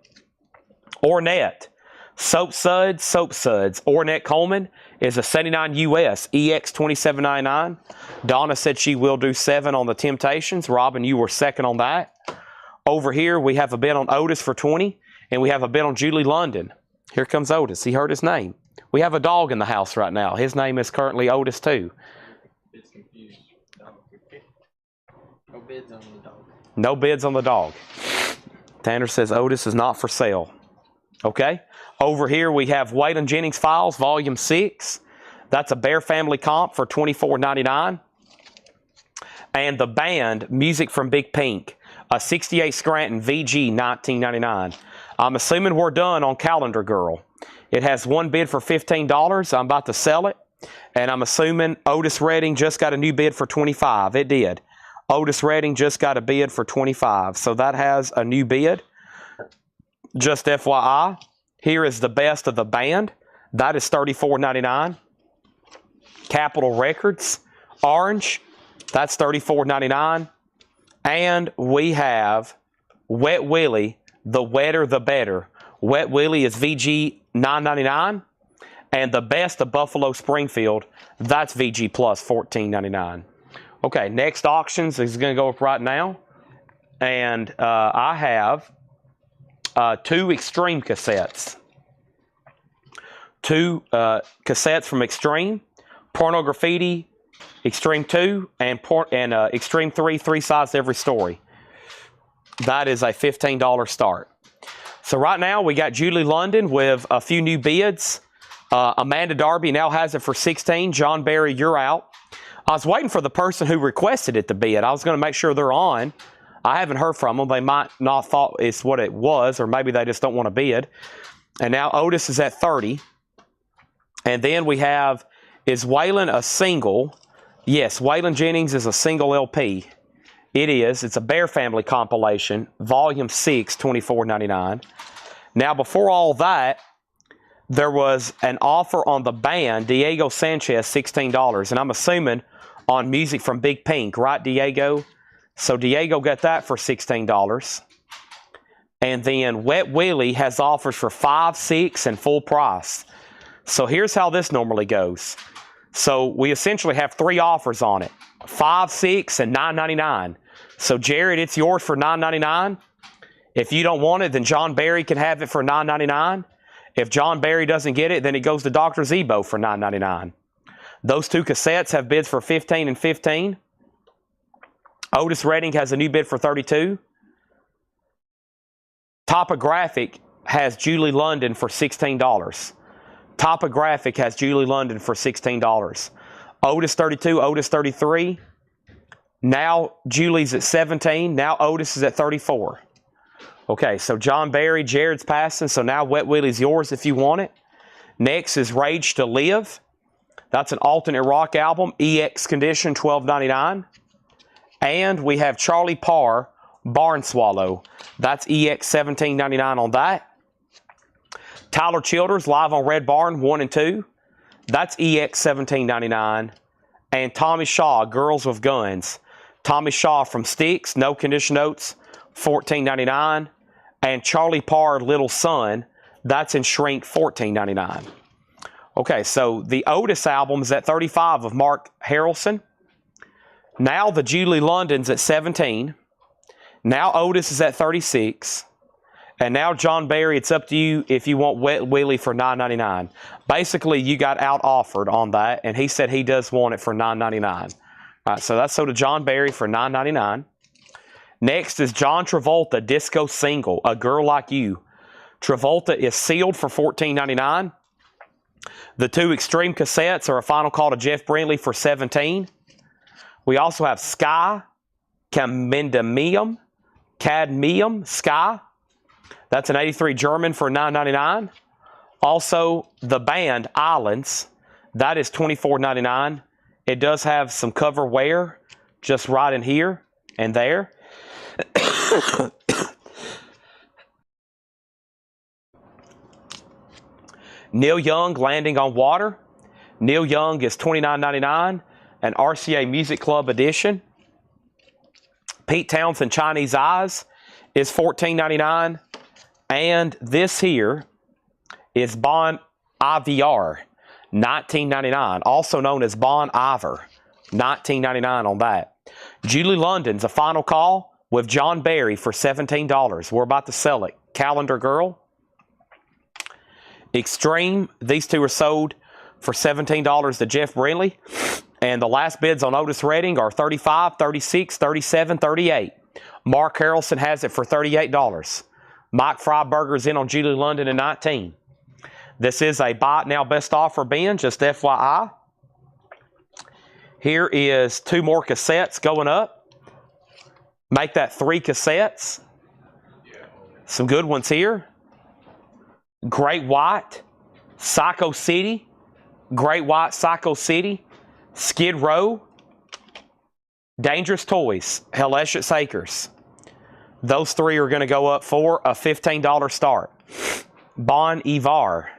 Ornette. Soap Suds. Ornette Coleman is a 79 US EX $27.99. Donna said she will do $7 on the Temptations. Robin, you were second on that. Over here, we have a bid on Otis for $20. And we have a bid on Julie London. Here comes Otis. He heard his name. We have a dog in the house right now. His name is currently Otis too. It's confused. No bids on the dog. No bids on the dog. Tanner says Otis is not for sale. Okay. Over here we have Waylon Jennings Files, Volume 6. That's a Bear Family comp for $24.99. And the band, Music from Big Pink, a 68 Scranton VG, $19.99. I'm assuming we're done on Calendar Girl. It has one bid for $15. I'm about to sell it. And I'm assuming Otis Redding just got a new bid for $25. It did. Otis Redding just got a bid for $25. So that has a new bid. Just FYI, here is the best of the band. That is $34.99. Capitol Records, Orange, that's $34.99. And we have Wet Willie, the wetter the better. Wet Willie is VG $9.99. And the best of Buffalo Springfield, that's VG Plus $14.99. Okay, next auctions is going to go up right now. And I have 2 Extreme cassettes. 2 cassettes from Extreme. Porno Graffiti, Extreme 2, and Extreme 3, 3 sides every story. That is a $15 start. So right now we got Julie London with a few new bids. Amanda Darby now has it for $16. John Barry, you're out. I was waiting for the person who requested it to bid. I was going to make sure they're on. I haven't heard from them. They might not thought it's what it was, or maybe they just don't want to bid. And now Otis is at 30. And then we have, is Waylon a single? Yes, Waylon Jennings is a single LP. It is. It's a Bear Family compilation, Volume 6, $24.99. Now, before all that, there was an offer on the band, Diego Sanchez, $16. And I'm assuming on Music from Big Pink, right, Diego? So Diego got that for $16. And then Wet Willie has offers for $5, $6, and full price. So here's how this normally goes. So we essentially have 3 offers on it, $5, $6, and $9.99. So Jared, it's yours for $9.99. If you don't want it, then John Barry can have it for $9.99. If John Barry doesn't get it, then it goes to Dr. Zebo for $9.99. Those 2 cassettes have bids for $15 and $15. Otis Redding has a new bid for $32. Topographic has Julie London for $16. Topographic has Julie London for $16. Otis 32, Otis 33. Now Julie's at 17. Now Otis is at 34. Okay, so John Barry, Jared's passing. So now Wet Willie's yours if you want it. Next is Rage to Live. That's an alternate rock album, EX condition, $12.99. And we have Charlie Parr, Barn Swallow. That's EX $17.99 on that. Tyler Childers, Live on Red Barn, 1 and 2. That's EX $17.99. And Tommy Shaw, Girls with Guns. Tommy Shaw from Styx, No Condition Notes, $14.99. And Charlie Parr, Little Son, that's in Shrink, $14.99. Okay, so the Otis album is at 35 of Mark Harrelson. Now the Julie London's at 17. Now Otis is at 36. And now John Barry, it's up to you if you want Wet Willie for $9.99. Basically, you got out-offered on that, and he said he does want it for $9.99. All right, so that's sold to John Barry for $9.99. Next is John Travolta, Disco Single, A Girl Like You. Travolta is sealed for $14.99. The 2 Extreme cassettes are a final call to Jeff Brindley for $17. We also have Sky, Cadmium, Sky. That's an 83 German for $9.99. Also, the band, Islands, that is $24.99. It does have some cover wear just right in here and there. Neil Young, Landing on Water. Neil Young is $29.99, an RCA Music Club edition. Pete Townsend, Chinese Eyes, is $14.99. And this here is Bon IVR, $19.99, also known as Bon Iver, $19.99 on that. Julie London's a final call with John Barry for $17. We're about to sell it. Calendar Girl. Extreme, these 2 are sold for $17 to Jeff Brindley. And the last bids on Otis Redding are $35, $36, $37, $38. Mark Harrelson has it for $38. Mike Freiberger's in on Julie London at $19. This is a buy it now best offer bin, just FYI. Here is 2 more cassettes going up. Make that 3 cassettes. Some good ones here. Great White, Psycho City, Great White, Psycho City, Skid Row, Dangerous Toys, Helletius Acres. Those 3 are going to go up for a $15 start. Bon Iver.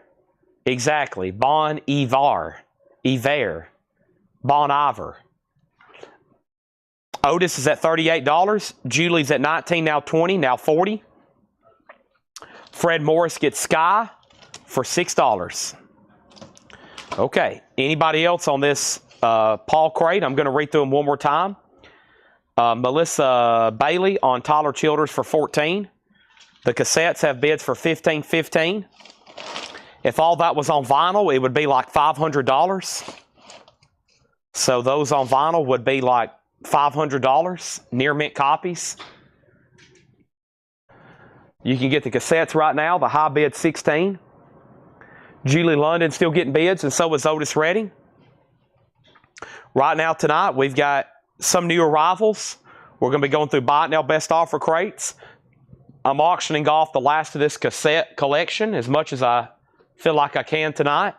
Exactly. Bon Iver. Iver. Bon Iver. Otis is at $38. Julie's at $19, now $20, now $40. Fred Morris gets Sky for $6. Okay. Anybody else on this Paul crate? I'm going to read through them one more time. Melissa Bailey on Tyler Childers for $14. The cassettes have bids for $15. If all that was on vinyl, it would be like $500. So those on vinyl would be like $500, near mint copies. You can get the cassettes right now. The high bid $16. Julie London still getting bids, and so is Otis Redding. Right now tonight, we've got some new arrivals. We're going to be going through buy it now best offer crates. I'm auctioning off the last of this cassette collection as much as I feel like I can tonight.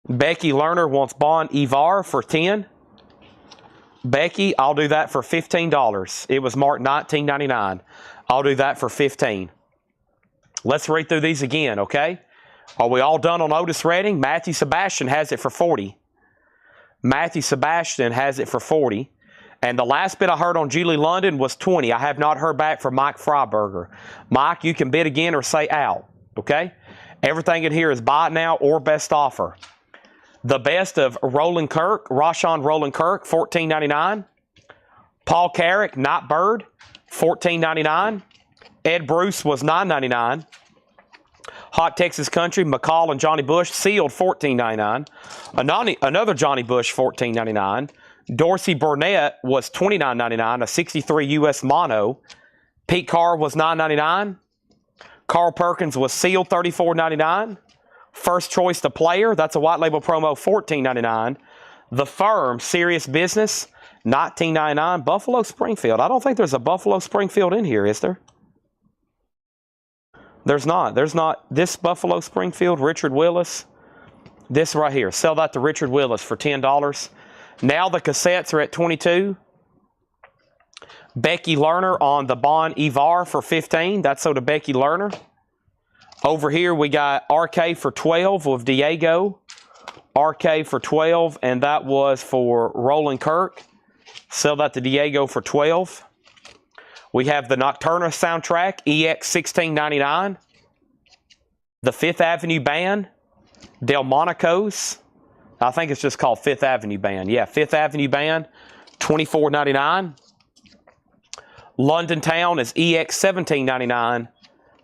Becky Lerner wants Bon Iver for $10. Becky, I'll do that for $15. It was marked $19.99. I'll do that for $15. Let's read through these again, okay? Are we all done on Otis Redding? Matthew Sebastian has it for $40. Matthew Sebastian has it for $40. And the last bid I heard on Julie London was $20. I have not heard back from Mike Freiberger. Mike, you can bid again or say out, okay? Everything in here is buy it now or best offer. The best of Roland Kirk, Rashawn Roland Kirk, $14.99. Paul Carrick, Night Bird, $14.99. Ed Bruce was $9.99. Hot Texas Country, McCall and Johnny Bush, sealed $14.99. Another Johnny Bush, $14.99. Dorsey Burnett was $29.99, a 63 U.S. mono. Pete Carr was $9.99. Carl Perkins was sealed $34.99. First Choice to Player, that's a white label promo, $14.99. The Firm, Serious Business, $19.99. Buffalo Springfield. I don't think there's a Buffalo Springfield in here, is there? There's not. There's not. This Buffalo Springfield, Richard Willis. This right here. Sell that to Richard Willis for $10. Now the cassettes are at $22. Becky Lerner on the Bon Iver for $15. That's so to Becky Lerner. Over here we got RK for $12 with Diego. RK for $12, and that was for Roland Kirk. Sell that to Diego for $12. We have the Nocturna soundtrack, EX $16.99. The Fifth Avenue Band, Delmonico's. I think it's just called Fifth Avenue Band. Yeah, Fifth Avenue Band, $24.99. London Town is EX $17.99.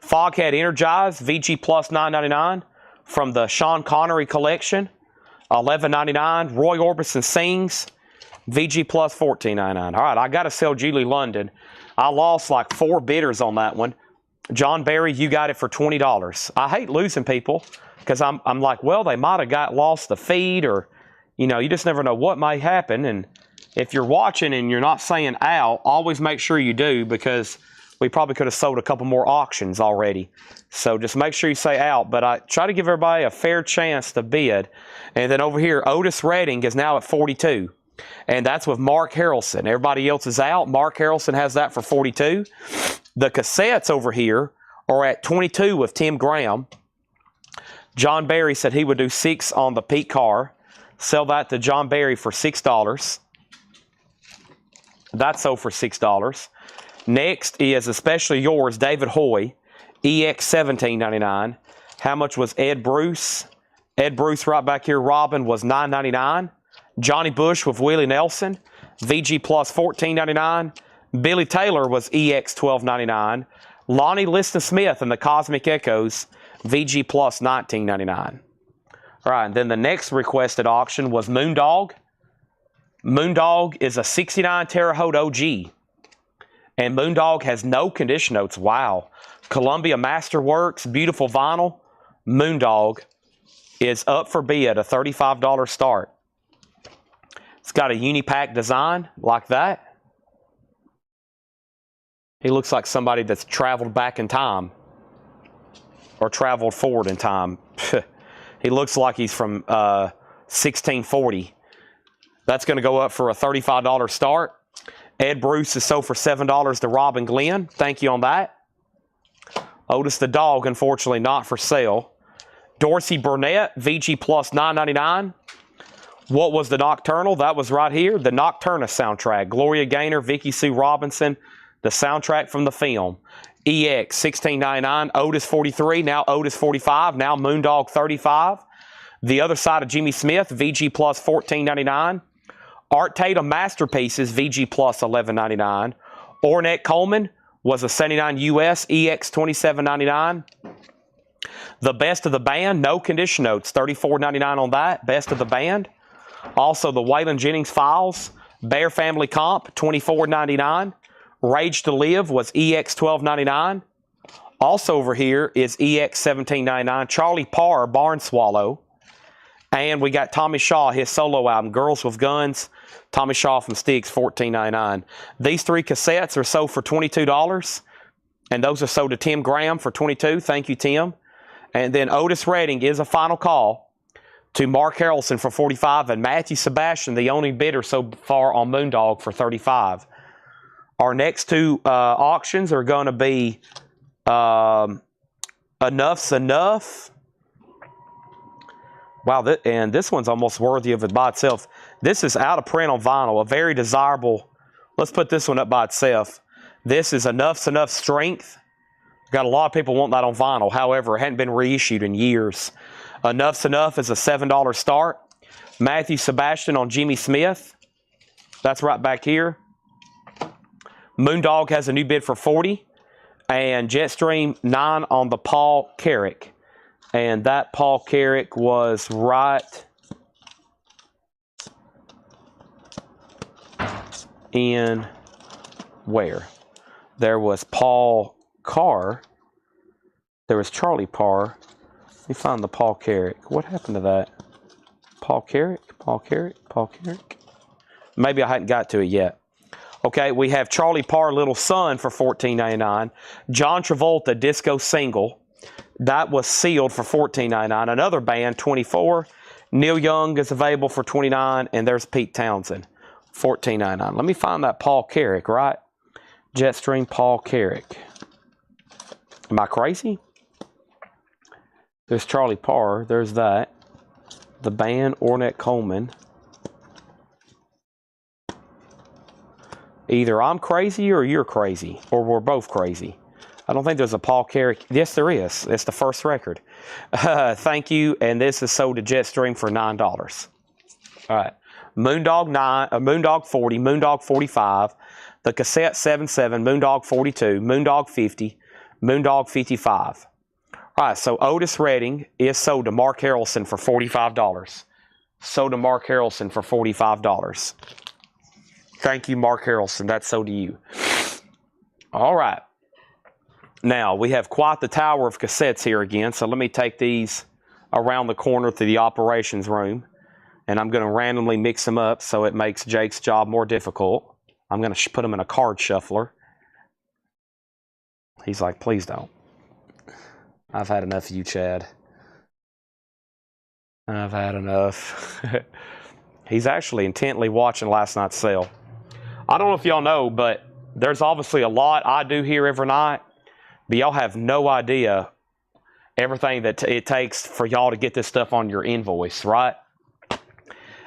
Foghead Energized, VG Plus $9.99 from the Sean Connery collection, $11.99. Roy Orbison Sings, VG Plus $14.99. All right, I got to sell Julie London. I lost like 4 bidders on that one. John Barry, you got it for $20. I hate losing people because I'm like, well, they might have lost the feed, or, you know, you just never know what might happen. And if you're watching and you're not saying out, always make sure you do, because we probably could have sold a couple more auctions already. So just make sure you say out. But I try to give everybody a fair chance to bid. And then over here, Otis Redding is now at $42. And that's with Mark Harrelson. Everybody else is out. Mark Harrelson has that for $42. The cassettes over here are at $22 with Tim Graham. John Barry said he would do 6 on the Pete Carr. Sell that to John Barry for $6. That's sold for $6. Next is Especially Yours, David Hoy, EX $17.99. How much was Ed Bruce? Ed Bruce right back here, Robin, was $9.99. Johnny Bush with Willie Nelson, VG Plus $14.99. Billy Taylor was EX $12.99. Lonnie Liston Smith and the Cosmic Echoes, VG Plus $19.99. All right, and then the next requested auction was Moondog. Moondog is a 69 Terre Haute OG. And Moondog has no condition notes. Wow. Columbia Masterworks, beautiful vinyl. Moondog is up for bid, a $35 start. It's got a Unipack design like that. He looks like somebody that's traveled back in time or traveled forward in time. He looks like he's from 1640. That's going to go up for a $35 start. Ed Bruce is sold for $7 to Rob and Glenn. Thank you on that. Otis the dog, unfortunately, not for sale. Dorsey Burnett, VG Plus $9.99. What was the Nocturnal? That was right here, the Nocturna soundtrack. Gloria Gaynor, Vicky Sue Robinson, the soundtrack from the film. EX $16.99, Otis 43, now Otis 45, now Moondog 35. The other side of Jimmy Smith, VG Plus $14.99. Art Tatum Masterpieces, VG Plus $11.99. Ornette Coleman was a 79 US, EX $27.99. The Best of the Band, no condition notes, $34.99 on that, Best of the Band. Also, the Waylon Jennings Files, Bear Family Comp, $24.99. Rage to Live was EX $12.99. Also over here is EX $17.99. Charlie Parr, Barn Swallow. And we got Tommy Shaw, his solo album, Girls with Guns. Tommy Shaw from Styx, $14.99. These three cassettes are sold for $22. And those are sold to Tim Graham for $22. Thank you, Tim. And then Otis Redding is a final call to Mark Harrelson for $45, and Matthew Sebastian, the only bidder so far on Moondog, for $35. Our next two auctions are going to be Enough's Enough. Wow, and this one's almost worthy of it by itself. This is out of print on vinyl, a very desirable. Let's put this one up by itself. This is Enough's Enough Strength. Got a lot of people want that on vinyl. However, it hadn't been reissued in years. Enough's Enough is a $7 start. Matthew Sebastian on Jimmy Smith. That's right back here. Moondog has a new bid for $40. And Jetstream 9 on the Paul Carrick. And that Paul Carrick was right in where? There was Paul Carr. There was Charlie Parr. Let me find the Paul Carrick. What happened to that? Paul Carrick? Paul Carrick? Paul Carrick? Maybe I hadn't got to it yet. Okay, we have Charlie Parr, Little Son for $14.99. John Travolta, Disco Single. That was sealed for $14.99. Another band, 24. Neil Young is available for $29. And there's Pete Townsend, $14.99. Let me find that Paul Carrick, right? Jetstream Paul Carrick. Am I crazy? There's Charlie Parr. There's that. The band, Ornette Coleman. Either I'm crazy or you're crazy. Or we're both crazy. I don't think there's a Paul Carrick. Yes, there is. It's the first record. Thank you. And this is sold to Jetstream for $9. All right. Moondog 40, Moondog 45, the Cassette 77, Moondog 42, Moondog 50, Moondog 55. All right, so Otis Redding is sold to Mark Harrelson for $45. Sold to Mark Harrelson for $45. Thank you, Mark Harrelson. That's sold to you. All right. Now, we have quite the tower of cassettes here again, so let me take these around the corner to the operations room, and I'm going to randomly mix them up so it makes Jake's job more difficult. I'm going to put them in a card shuffler. He's like, please don't. I've had enough of you, Chad. I've had enough. He's actually intently watching last night's sale. I don't know if y'all know, but there's obviously a lot I do here every night, but y'all have no idea everything that it takes for y'all to get this stuff on your invoice, right?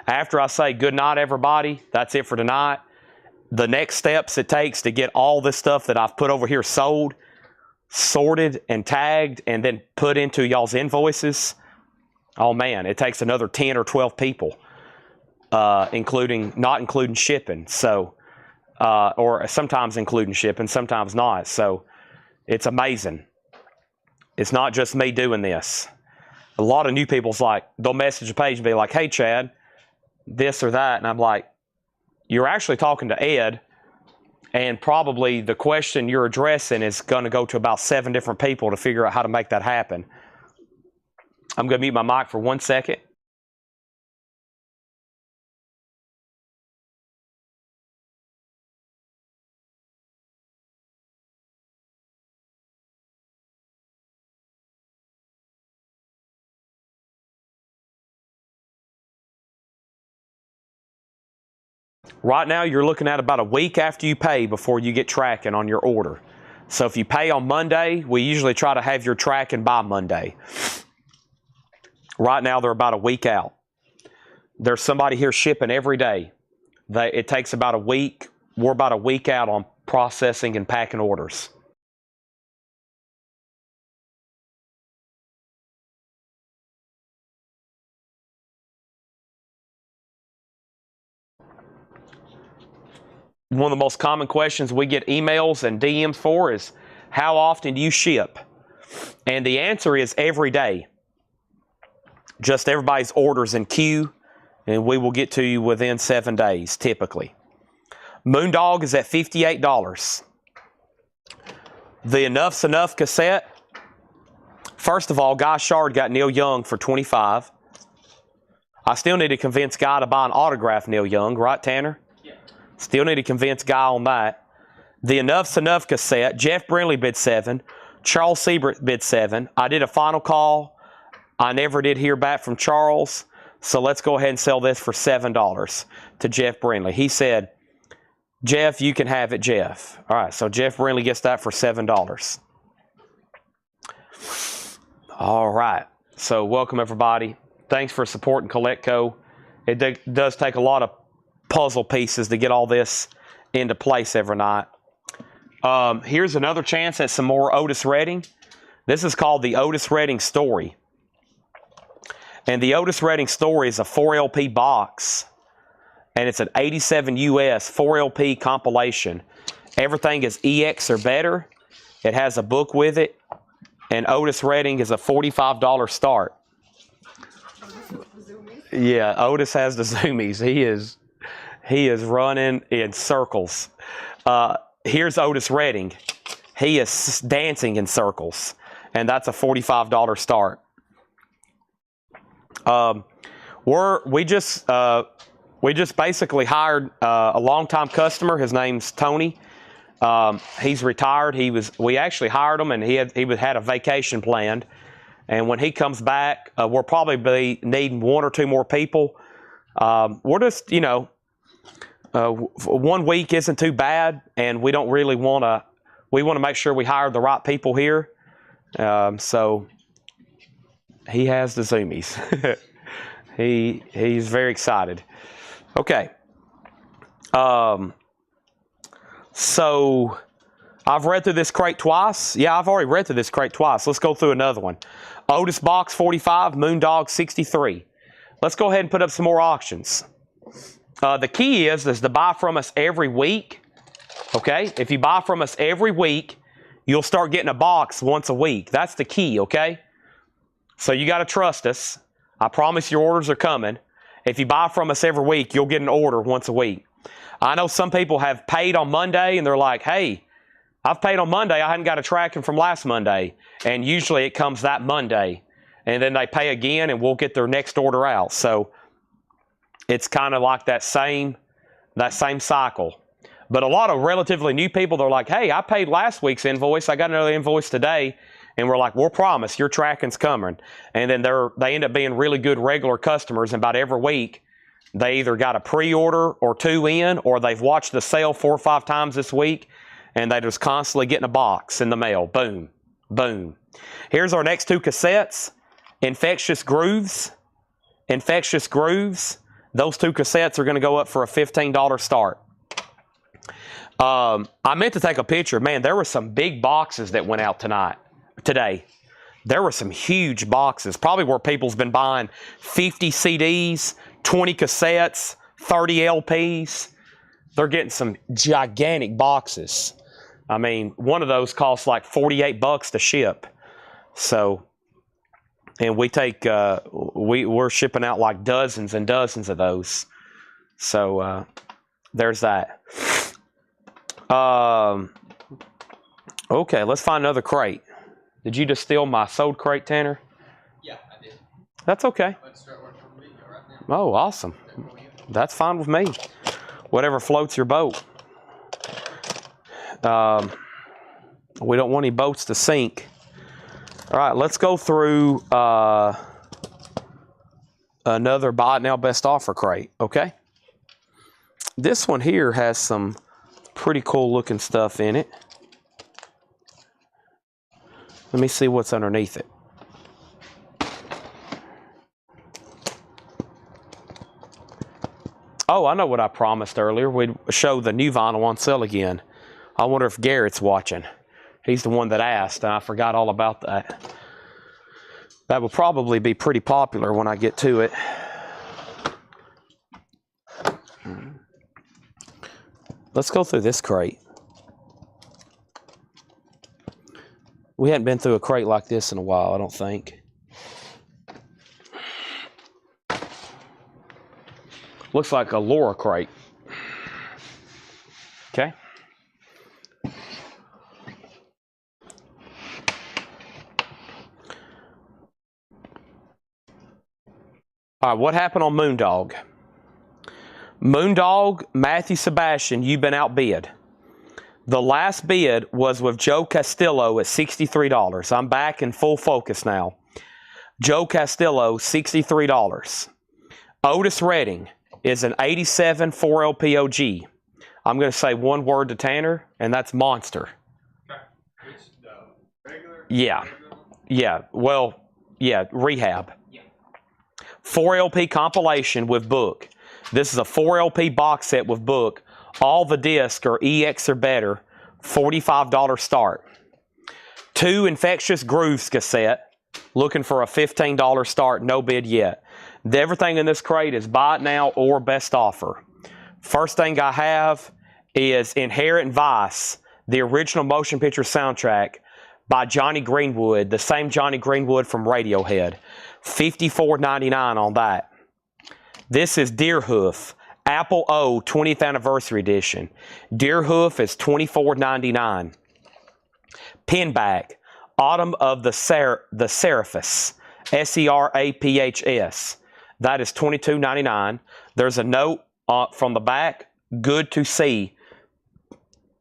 After I say good night, everybody, that's it for tonight. The next steps it takes to get all this stuff that I've put over here sold, sorted and tagged, and then put into y'all's invoices. Oh man, it takes another 10 or 12 people, not including shipping. So, or sometimes including shipping, sometimes not. So it's amazing. It's not just me doing this. a lot of new people's like, they'll message the page and be like, hey, Chad, this or that. And I'm like, you're actually talking to Ed, and probably the question you're addressing is going to go to about 7 different people to figure out how to make that happen. I'm going to mute my mic for 1 second. Right now, you're looking at about a week after you pay before you get tracking on your order. So if you pay on Monday, we usually try to have your tracking by Monday. Right now, they're about a week out. There's somebody here shipping every day. It takes about a week. We're about a week out on processing and packing orders. One of the most common questions we get emails and DMs for is, how often do you ship? And the answer is every day. Just everybody's orders in queue, and we will get to you within 7 days, typically. Moondog is at $58. The Enough's Enough cassette. First of all, Guy Shard got Neil Young for $25. I still need to convince Guy to buy an autographed Neil Young, right, Tanner? Yeah. Still need to convince Guy on that. The Enough's Enough cassette. Jeff Brindley bid $7. Charles Siebert bid $7. I did a final call. I never did hear back from Charles, so let's go ahead and sell this for $7 to Jeff Brindley. He said, Jeff, you can have it, Jeff. All right, so Jeff Brindley gets that for $7. All right, so welcome, everybody. Thanks for supporting CollectCo. It does take a lot of puzzle pieces to get all this into place every night. Here's another chance at some more Otis Redding. This is called the Otis Redding Story. And the Otis Redding Story is a 4LP box. And it's an 87 US 4LP compilation. Everything is EX or better. It has a book with it. And Otis Redding is a $45 start. Yeah, Otis has the zoomies. He is running in circles. Here's Otis Redding. He is dancing in circles. And that's a $45 start. We just basically hired a longtime customer. His name's Tony. He's retired. We actually hired him, and he had a vacation planned. And when he comes back, we'll probably be needing 1 or 2 more people. We're just, 1 week isn't too bad, and we don't really want to. We want to make sure we hire the right people here. So he has the zoomies. He's very excited. Okay. So I've read through this crate twice. Yeah, I've already read through this crate twice. Let's go through another one. Otis Box 45, Moondog 63. Let's go ahead and put up some more auctions. The key is to buy from us every week. Okay? If you buy from us every week, you'll start getting a box once a week. That's the key, okay? So you got to trust us. I promise your orders are coming. If you buy from us every week, you'll get an order once a week. I know some people have paid on Monday, and they're like, hey, I've paid on Monday. I hadn't got a tracking from last Monday. And usually it comes that Monday. And then they pay again, and we'll get their next order out. So it's kind of like that same cycle. But a lot of relatively new people, they're like, hey, I paid last week's invoice. I got another invoice today. And we're like, we'll promise your tracking's coming. And then they end up being really good regular customers. And about every week, they either got a pre-order or 2 in, or they've watched the sale 4 or 5 times this week. And they're just constantly getting a box in the mail. Boom, boom. Here's our next 2 cassettes. Infectious Grooves. Infectious Grooves. Those 2 cassettes are going to go up for a $15 start. I meant to take a picture. Man, there were some big boxes that went out today. There were some huge boxes. Probably where people's been buying 50 CDs, 20 cassettes, 30 LPs. They're getting some gigantic boxes. I mean, one of those costs like $48 to ship. So And we take, we're shipping out like dozens and dozens of those. So there's that. Okay, let's find another crate. Did you just steal my sold crate, Tanner? Yeah, I did. That's okay. Let's start working on the video right now. Oh, awesome. That's fine with me. Whatever floats your boat. We don't want any boats to sink. All right, let's go through another buy it now best offer crate, okay? This one here has some pretty cool looking stuff in it. Let me see what's underneath it. Oh, I know what I promised earlier. We'd show the new vinyl on sale again. I wonder if Garrett's watching. He's the one that asked, and I forgot all about that. That will probably be pretty popular when I get to it. Let's go through this crate. We hadn't been through a crate like this in a while, I don't think. Looks like a Laura crate. Okay. All right, what happened on Moondog? Moondog, Matthew Sebastian, you've been outbid. The last bid was with Joe Castillo at $63. I'm back in full focus now. Joe Castillo, $63. Otis Redding is an 87 4LP OG. I'm going to say one word to Tanner, and that's monster. Okay. Which, regular? Yeah. Yeah. Well, yeah, rehab. Yeah. 4LP compilation with book. This is a 4LP box set with book. All the discs are EX or better. $45 start. 2 Infectious Grooves cassette. Looking for a $15 start. No bid yet. Everything in this crate is buy it now or best offer. First thing I have is Inherent Vice, the original motion picture soundtrack by Johnny Greenwood, the same Johnny Greenwood from Radiohead. $54.99 on that. This is Deerhoof, Apple O 20th Anniversary Edition. Deerhoof is $24.99. Pinback, Autumn of the Seraphis, Seraphs. That is $22.99. There's a note from the back, good to see.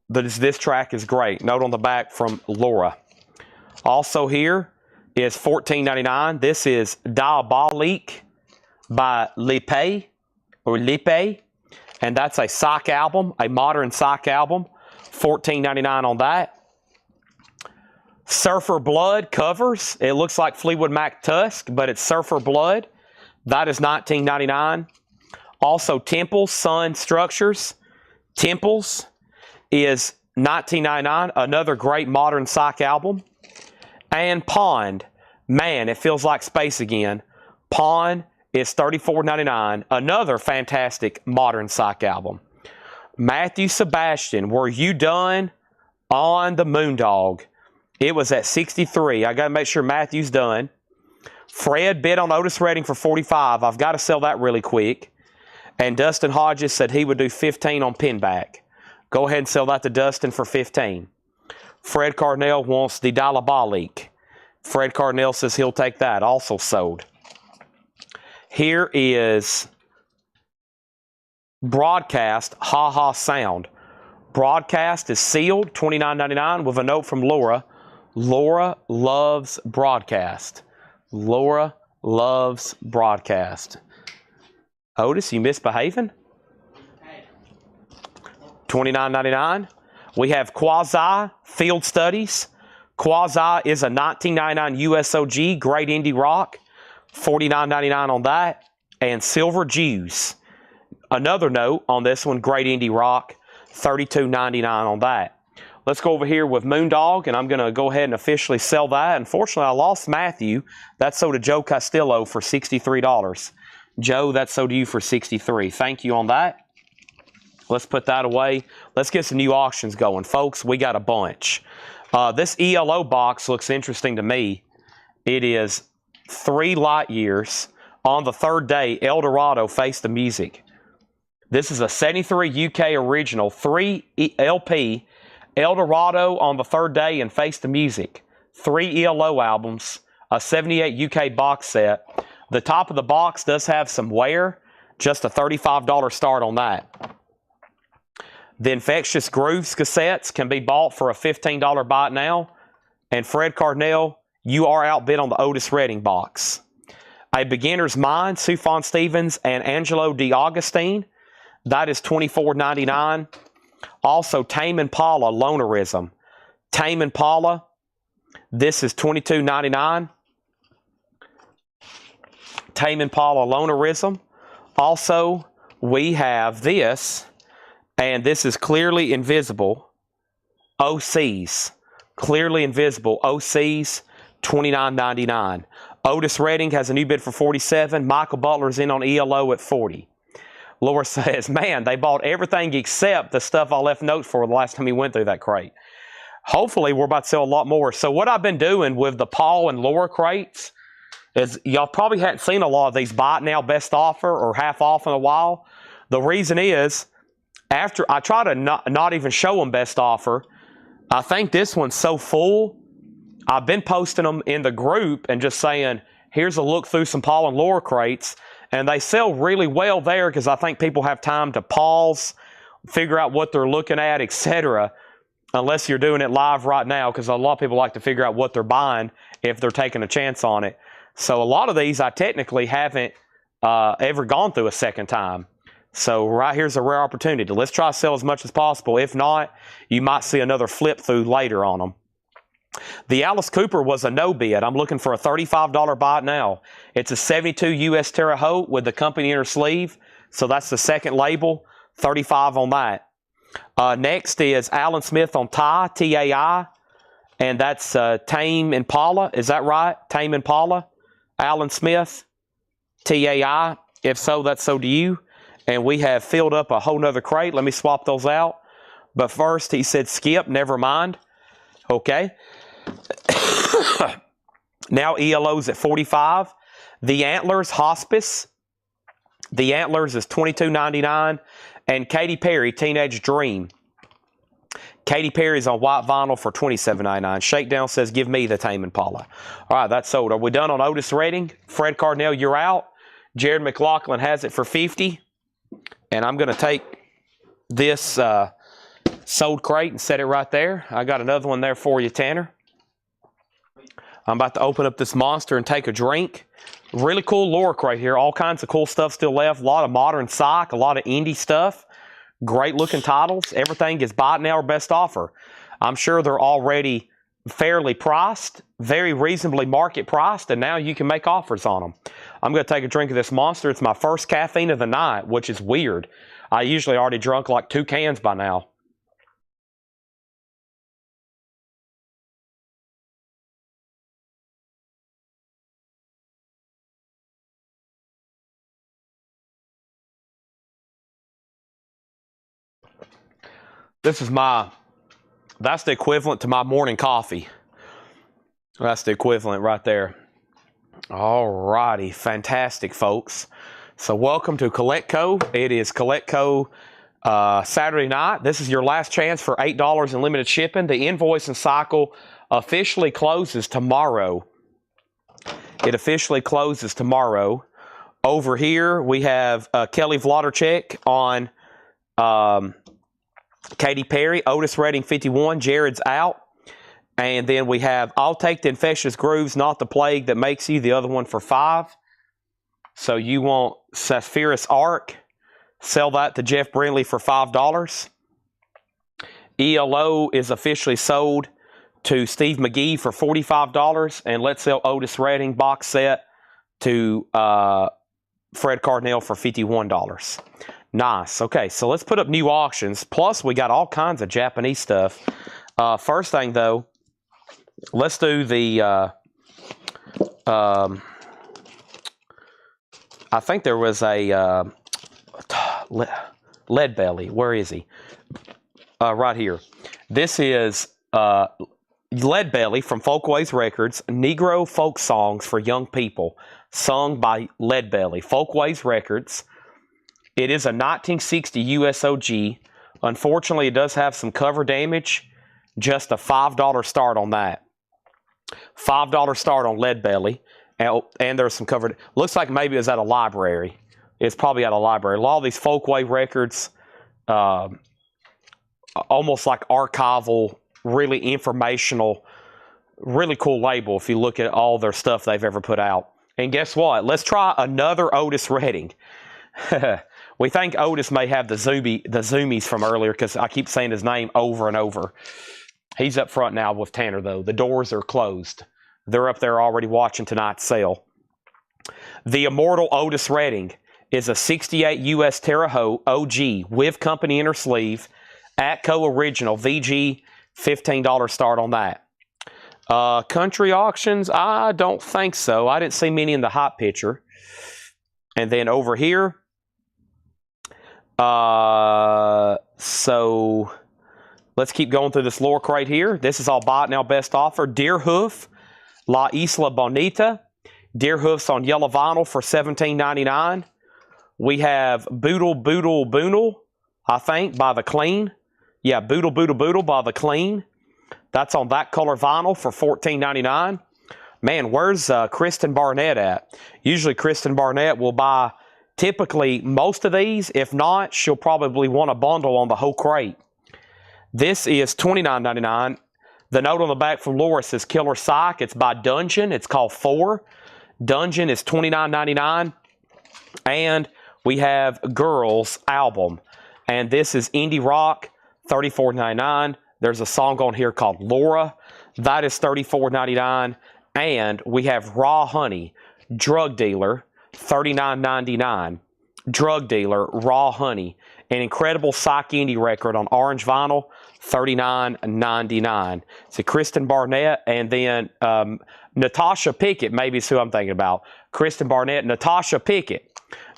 This track is great. Note on the back from Laura. Also here is $14.99. This is Diabolique by Lippe, and that's a sock album, a modern sock album. $14.99 on that. Surfer Blood covers. It looks like Fleetwood Mac Tusk, but it's Surfer Blood. That is $19.99. Also, Temples, Sun Structures. Temples is $19.99. Another great modern sock album. And Pond. Man, it feels like space again. Pond is $34.99. Another fantastic modern sock album. Matthew Sebastian, were you done on the Moondog? It was at $63. I got to make sure Matthew's done. Fred bid on Otis Redding for $45. I've got to sell that really quick. And Dustin Hodges said he would do $15 on Pinback. Go ahead and sell that to Dustin for $15. Fred Carnell wants the Diabolique. Fred Carnell says he'll take that. Also sold. Here is Broadcast Ha Ha Sound. Broadcast is sealed, $29.99 with a note from Laura. Laura loves Broadcast. Laura loves Broadcast. Otis, you misbehaving? $29.99. We have Quasi Field Studies. Quasi is a $19.99 USOG, great indie rock. $49.99 on that. And Silver Jews. Another note on this one, great indie rock. $32.99 on that. Let's go over here with Moondog, and I'm going to go ahead and officially sell that. Unfortunately, I lost Matthew. That sold to Joe Castillo for $63. Joe, that sold to you for $63. Thank you on that. Let's put that away. Let's get some new auctions going. Folks, we got a bunch. This ELO box looks interesting to me. It is 3 light years. On the third day, El Dorado Face the Music. This is a 73 UK original, 3 LP, El Dorado on the third day and Face the Music. 3 ELO albums, a 78 UK box set. The top of the box does have some wear, just a $35 start on that. The Infectious Grooves cassettes can be bought for a $15 buy it now. And Fred Cardinal, you are outbid on the Otis Redding box. A Beginner's Mind, Sufjan Stevens and Angelo D'Agostino. That is $24.99. Also, Tame Impala, Lonerism. Tame Impala, this is $22.99. Tame Impala, Lonerism. Also, we have this, and this is Clearly Invisible, OCs. Clearly Invisible, OCs, $29.99. Otis Redding has a new bid for $47. Michael Butler's in on ELO at $40. Laura says, man, they bought everything except the stuff I left notes for the last time he went through that crate. Hopefully, we're about to sell a lot more. So what I've been doing with the Paul and Laura crates is y'all probably hadn't seen a lot of these buy it now best offer or half off in a while. The reason is, after I try to not even show them best offer, I think this one's so full. I've been posting them in the group and just saying, here's a look through some Paul and Laura crates. And they sell really well there because I think people have time to pause, figure out what they're looking at, etc. Unless you're doing it live right now, because a lot of people like to figure out what they're buying if they're taking a chance on it. So a lot of these I technically haven't ever gone through a second time. So right here's a rare opportunity. Let's try to sell as much as possible. If not, you might see another flip through later on them. The Alice Cooper was a no bid. I'm looking for a $35 buy it now. It's a 72 US Terre Haute with the company inner sleeve. So that's the second label, $35 on that. Next is Alan Smith on Tie, T-A-I. And that's Tame Impala. Is that right? Tame Impala. Alan Smith, T-A-I. If so, that's so do you. And we have filled up a whole nother crate. Let me swap those out. But first, he said skip, never mind. Okay. Now ELO's at $45. The Antlers Hospice. The Antlers is $22.99. And Katy Perry, Teenage Dream. Katy Perry's on white vinyl for $27.99. Shakedown says, give me the Tame Impala. All right, that's sold. Are we done on Otis Redding? Fred Cardinal, you're out. Jared McLaughlin has it for $50. And I'm going to take this sold crate and set it right there. I got another one there for you, Tanner. I'm about to open up this monster and take a drink. Really cool Laura crate here. All kinds of cool stuff still left. A lot of modern psych, a lot of indie stuff. Great looking titles. Everything is buy it now or best offer. I'm sure they're already fairly priced, very reasonably market priced, and now you can make offers on them. I'm going to take a drink of this monster. It's my first caffeine of the night, which is weird. I usually already drunk like 2 cans by now. That's the equivalent to my morning coffee. That's the equivalent right there. All righty, fantastic, folks. So welcome to CollectCo. It is CollectCo Saturday night. This is your last chance for $8 in limited shipping. The invoicing cycle officially closes tomorrow. It officially closes tomorrow. Over here, we have Kelly Vlodarchek on Katy Perry, Otis Redding 51, Jared's out. And then we have I'll Take the Infectious Grooves, Not the Plague That Makes You, the other one for $5. So you want Sapphirus Arc, sell that to Jeff Brindley for $5. ELO is officially sold to Steve McGee for $45. And let's sell Otis Redding box set to Fred Cardinal for $51. Nice. Okay, so let's put up new auctions. Plus, we got all kinds of Japanese stuff. First thing, though, let's do the... I think there was a lead belly. Where is he? Right here. This is Leadbelly from Folkways Records, Negro Folk Songs for Young People, sung by Leadbelly. Folkways Records. It is a 1960 USOG. Unfortunately, it does have some cover damage. Just a $5 start on that. $5 start on Leadbelly. And there's some covered. Looks like maybe it's at a library. It's probably at a library. A lot of these Folkway records, almost like archival, really informational, really cool label if you look at all their stuff they've ever put out. And guess what? Let's try another Otis Redding. We think Otis may have the zoomies from earlier because I keep saying his name over and over. He's up front now with Tanner, though. The doors are closed. They're up there already watching tonight's sale. The Immortal Otis Redding is a 68 US Terre Haute OG with company inner sleeve, Atco original, VG, $15 start on that. Country auctions, I don't think so. I didn't see many in the hot picture. And then over here, so let's keep going through this lower crate here. This is all buy it now best offer. Deer Hoof, La Isla Bonita. Deer Hoofs on yellow vinyl for $17.99. We have Boodle Boodle Boodle, I think, by The Clean. Yeah, Boodle Boodle Boodle by The Clean. That's on that color vinyl for $14.99. Man, where's Kristen Barnett at? Usually Kristen Barnett will buy typically most of these. If not, she'll probably want a bundle on the whole crate. This is $29.99. The note on the back from Laura says Killer Psych. It's by Dungeon. It's called 4. Dungeon is $29.99. And we have Girls album. And this is Indie Rock, $34.99. There's a song on here called Laura. That is $34.99. And we have Raw Honey, Drug Dealer, $39.99. Drug Dealer, Raw Honey. An incredible psych indie record on orange vinyl, $39.99. So Kristen Barnett and then Natasha Pickett, maybe is who I'm thinking about. Kristen Barnett, Natasha Pickett.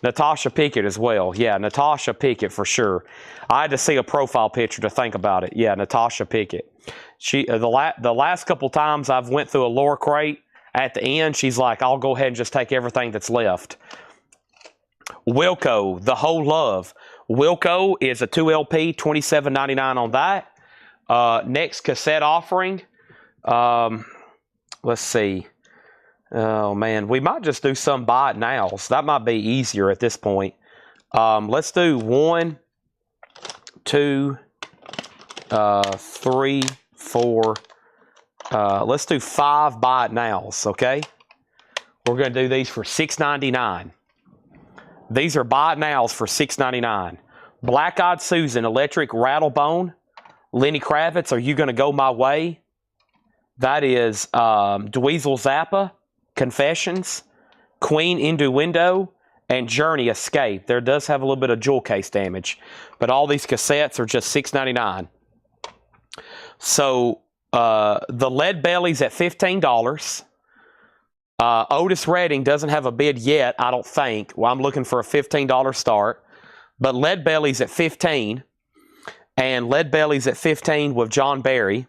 Natasha Pickett as well. Yeah, Natasha Pickett for sure. I had to see a profile picture to think about it. Yeah, Natasha Pickett. She the last couple times I've went through a lower crate, at the end she's like, I'll go ahead and just take everything that's left. Wilco, The Whole Love. Wilco is a 2LP, $27.99 on that. Next cassette offering. Let's see. Oh, man. We might just do some buy it nows. That might be easier at this point. Let's do 1, 2, 3, 4. Let's do 5 buy it nows, okay? We're going to do these for $6.99. These are buy it nows for $6.99. Black Eyed Susan, Electric Rattlebone. Lenny Kravitz, Are You Gonna Go My Way? That is Dweezil Zappa, Confessions, Queen Innuendo, and Journey Escape. There does have a little bit of jewel case damage, but all these cassettes are just $6.99. So the Lead Belly's at $15. Otis Redding doesn't have a bid yet, I don't think. Well, I'm looking for a $15 start, but Lead Belly's at $15, and Lead Belly's at $15 with John Barry.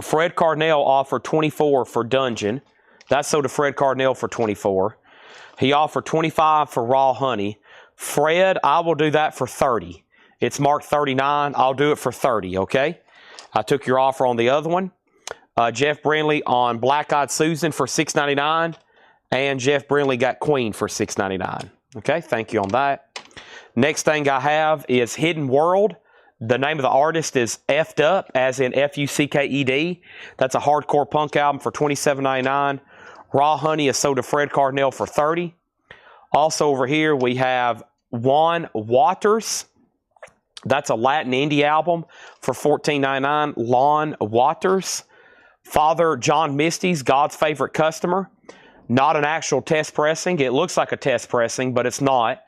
Fred Carnell offered $24 for Dungeon. That sold to Fred Carnell for $24. He offered $25 for Raw Honey. Fred, I will do that for $30. It's marked $39. I'll do it for $30, okay? I took your offer on the other one. Jeff Brindley on Black Eyed Susan for $6.99. And Jeff Brindley got Queen for $6.99. Okay, thank you on that. Next thing I have is Hidden World. The name of the artist is F'd Up, as in Fucked. That's a hardcore punk album for $27.99. Raw Honey is sold to Fred Carnell for $30. Also over here we have Juan Waters. That's a Latin indie album for $14.99. Juan Waters. Father John Misty's God's Favorite Customer. Not an actual test pressing. It looks like a test pressing, but it's not.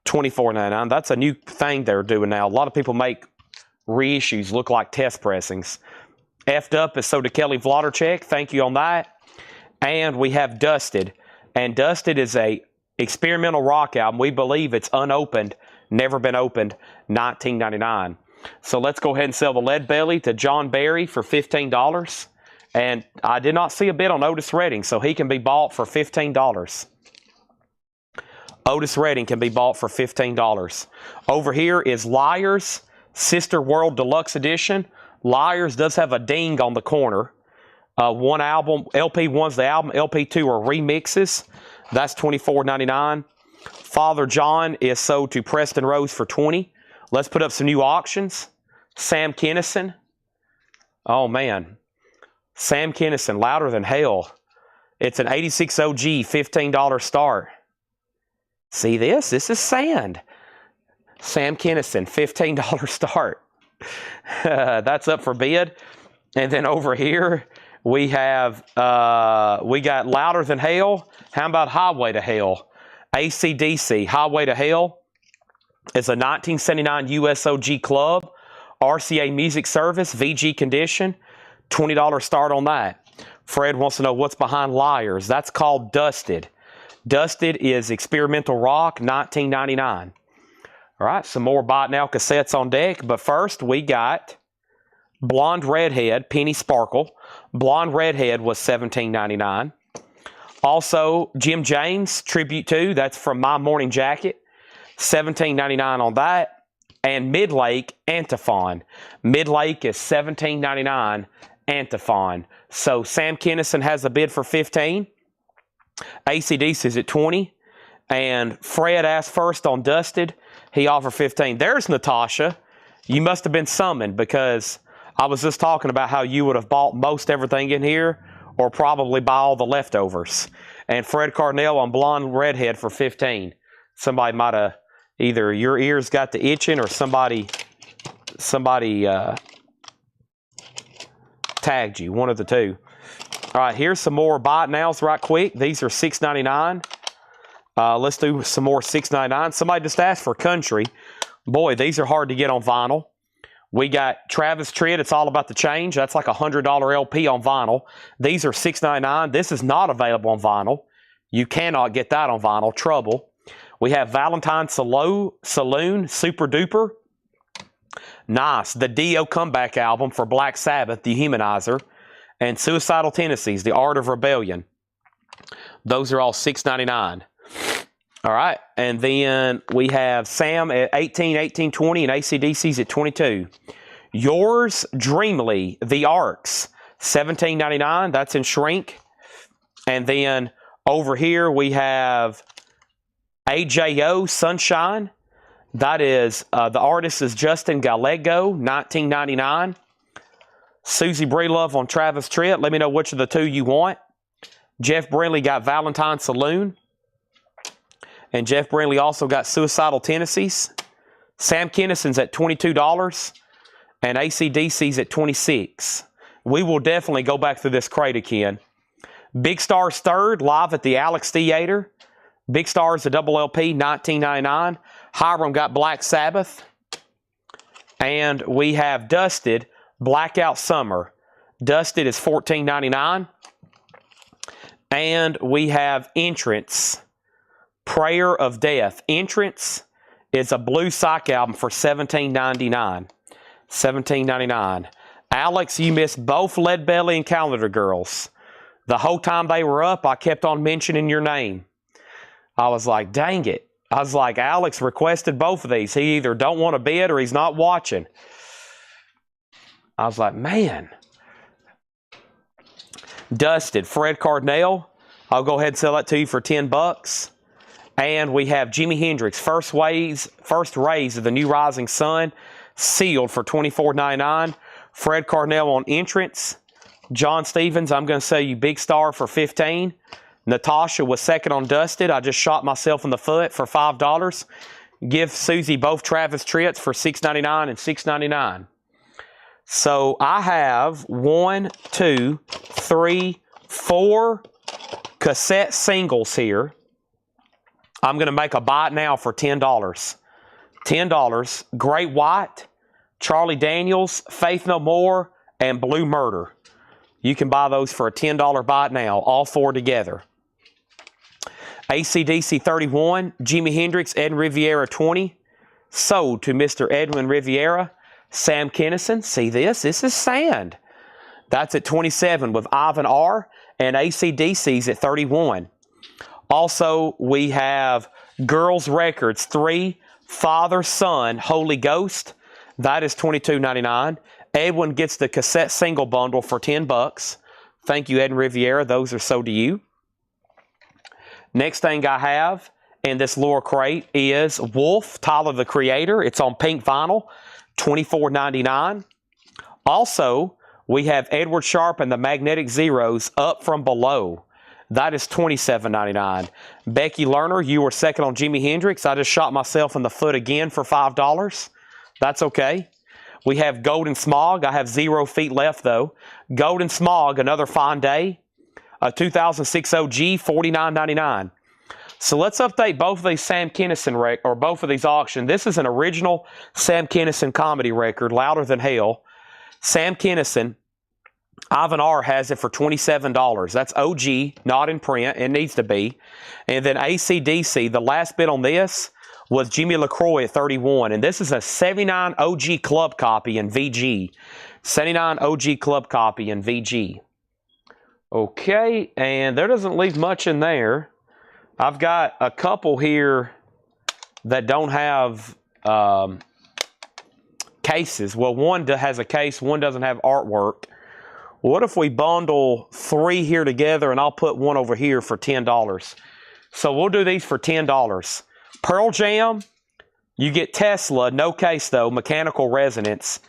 $24.99. That's a new thing they're doing now. A lot of people make reissues look like test pressings. F'd Up is sold to Kelly Vloderchek. Thank you on that. And we have Dusted. And Dusted is a experimental rock album. We believe it's unopened, never been opened, $19.99. So let's go ahead and sell the Lead Belly to John Barry for $15. And I did not see a bid on Otis Redding, so he can be bought for $15. Otis Redding can be bought for $15. Over here is Liars, Sister World Deluxe Edition. Liars does have a ding on the corner. One album, LP1's the album, LP2 are remixes. That's $24.99. Father John is sold to Preston Rose for $20. Let's put up some new auctions. Sam Kinison. Oh, man. Sam Kinison, Louder Than Hell. It's an 86 OG, $15 start. See this? This is sand. Sam Kinison, $15 start. That's up for bid. And then over here, we have, we got Louder Than Hell. How about Highway to Hell? AC/DC, Highway to Hell is a 1979 USOG club. RCA Music Service, VG condition. $20 start on that. Fred wants to know what's behind Liars. That's called Dusted. Dusted is experimental rock, $19.99. All right, some more Buy It Now cassettes on deck. But first, we got Blonde Redhead, Penny Sparkle. Blonde Redhead was $17.99. Also, Jim James, Tribute to, that's from My Morning Jacket, $17.99 on that. And Midlake, Antiphon. Midlake is $17.99, Antiphon. So Sam Kinison has a bid for $15. AC/DC is at $20. And Fred asked first on Dusted. He offered $15. There's Natasha. You must have been summoned because I was just talking about how you would have bought most everything in here or probably buy all the leftovers. And Fred Carnell on Blonde Redhead for $15. Somebody might have, either your ears got the itching or somebody tagged you, one of the two. All right, here's some more Buy It Nows right quick. These are $6.99. Let's do some more $6.99. Somebody just asked for Country. Boy, these are hard to get on vinyl. We got Travis Tritt, It's All About the Change. That's like a $100 LP on vinyl. These are $6.99. This is not available on vinyl. You cannot get that on vinyl. Trouble. We have Valentine Saloon, Super Duper. Nice. The Dio Comeback album for Black Sabbath, The Humanizer. And Suicidal Tendencies, The Art of Rebellion. Those are all $6.99. All right. And then we have Sam at 18, 18, 20, and AC/DC's at 22. Yours Dreamily, The Arcs, $17.99. That's in shrink. And then over here we have AJO Sunshine. That is, the artist is Justin Gallego, $19.99. Susie Breelove on Travis Tritt. Let me know which of the two you want. Jeff Brinley got Valentine Saloon. And Jeff Brinley also got Suicidal Tendencies. Sam Kinison's at $22. And AC/DC's at $26. We will definitely go back through this crate again. Big Stars Third, live at the Alex Theater. Big Stars, the double LP, $19.99. Hiram got Black Sabbath. And we have Dusted, Blackout Summer. Dusted is $14.99. And we have Entrance, Prayer of Death. Entrance is a blue psych album for $17.99. $17.99. Alex, you missed both Lead Belly and Calendar Girls. The whole time they were up, I kept on mentioning your name. I was like, dang it. I was like, Alex requested both of these. He either don't want to bid or he's not watching. I was like, man. Dusted, Fred Cardinale. I'll go ahead and sell that to you for $10. And we have Jimi Hendrix, First Rays of the New Rising Sun, sealed for $24.99. Fred Cardinale on Entrance. John Stevens, I'm going to sell you Big Star for $15. Natasha was second on Dusted. I just shot myself in the foot for $5. Give Susie both Travis Tritts for $6.99 and $6.99. So I have 1, 2, 3, 4 cassette singles here. I'm going to make a buy it now for $10. $10. Great White, Charlie Daniels, Faith No More, and Blue Murder. You can buy those for a $10 buy it now, all four together. AC/DC 31, Jimi Hendrix, Edwin Riviera 20. Sold to Mr. Edwin Riviera. Sam Kinison, see this? This is sand. That's at 27 with Ivan R. And AC/DC's at 31. Also, we have Girls Records 3, Father, Son, Holy Ghost. That is $22.99. Edwin gets the cassette single bundle for $10. Thank you, Ed and Riviera. Those are so to you. Next thing I have in this lower crate is Wolf, Tyler the Creator. It's on pink vinyl, $24.99. Also, we have Edward Sharpe and the Magnetic Zeros, Up From Below. That is $27.99. Becky Lerner, you were second on Jimi Hendrix. I just shot myself in the foot again for $5. That's okay. We have Golden Smog. I have 0 feet left, though. Golden Smog, Another Fine Day. A 2006 OG, $49.99. So let's update both of these Sam Kinison or both of these auctions. This is an original Sam Kinison comedy record, Louder Than Hell. Sam Kinison, Ivan R. has it for $27. That's OG, not in print. It needs to be. And then AC/DC, the last bid on this was Jimmy LaCroix at 31. And this is a 79 OG club copy in VG. 79 OG club copy in VG. Okay, and there doesn't leave much in there. I've got a couple here that don't have cases. Well, one has a case, one doesn't have artwork. What if we bundle 3 here together and I'll put one over here for $10? So we'll do these for $10. Pearl Jam, you get Tesla, no case though, Mechanical Resonance,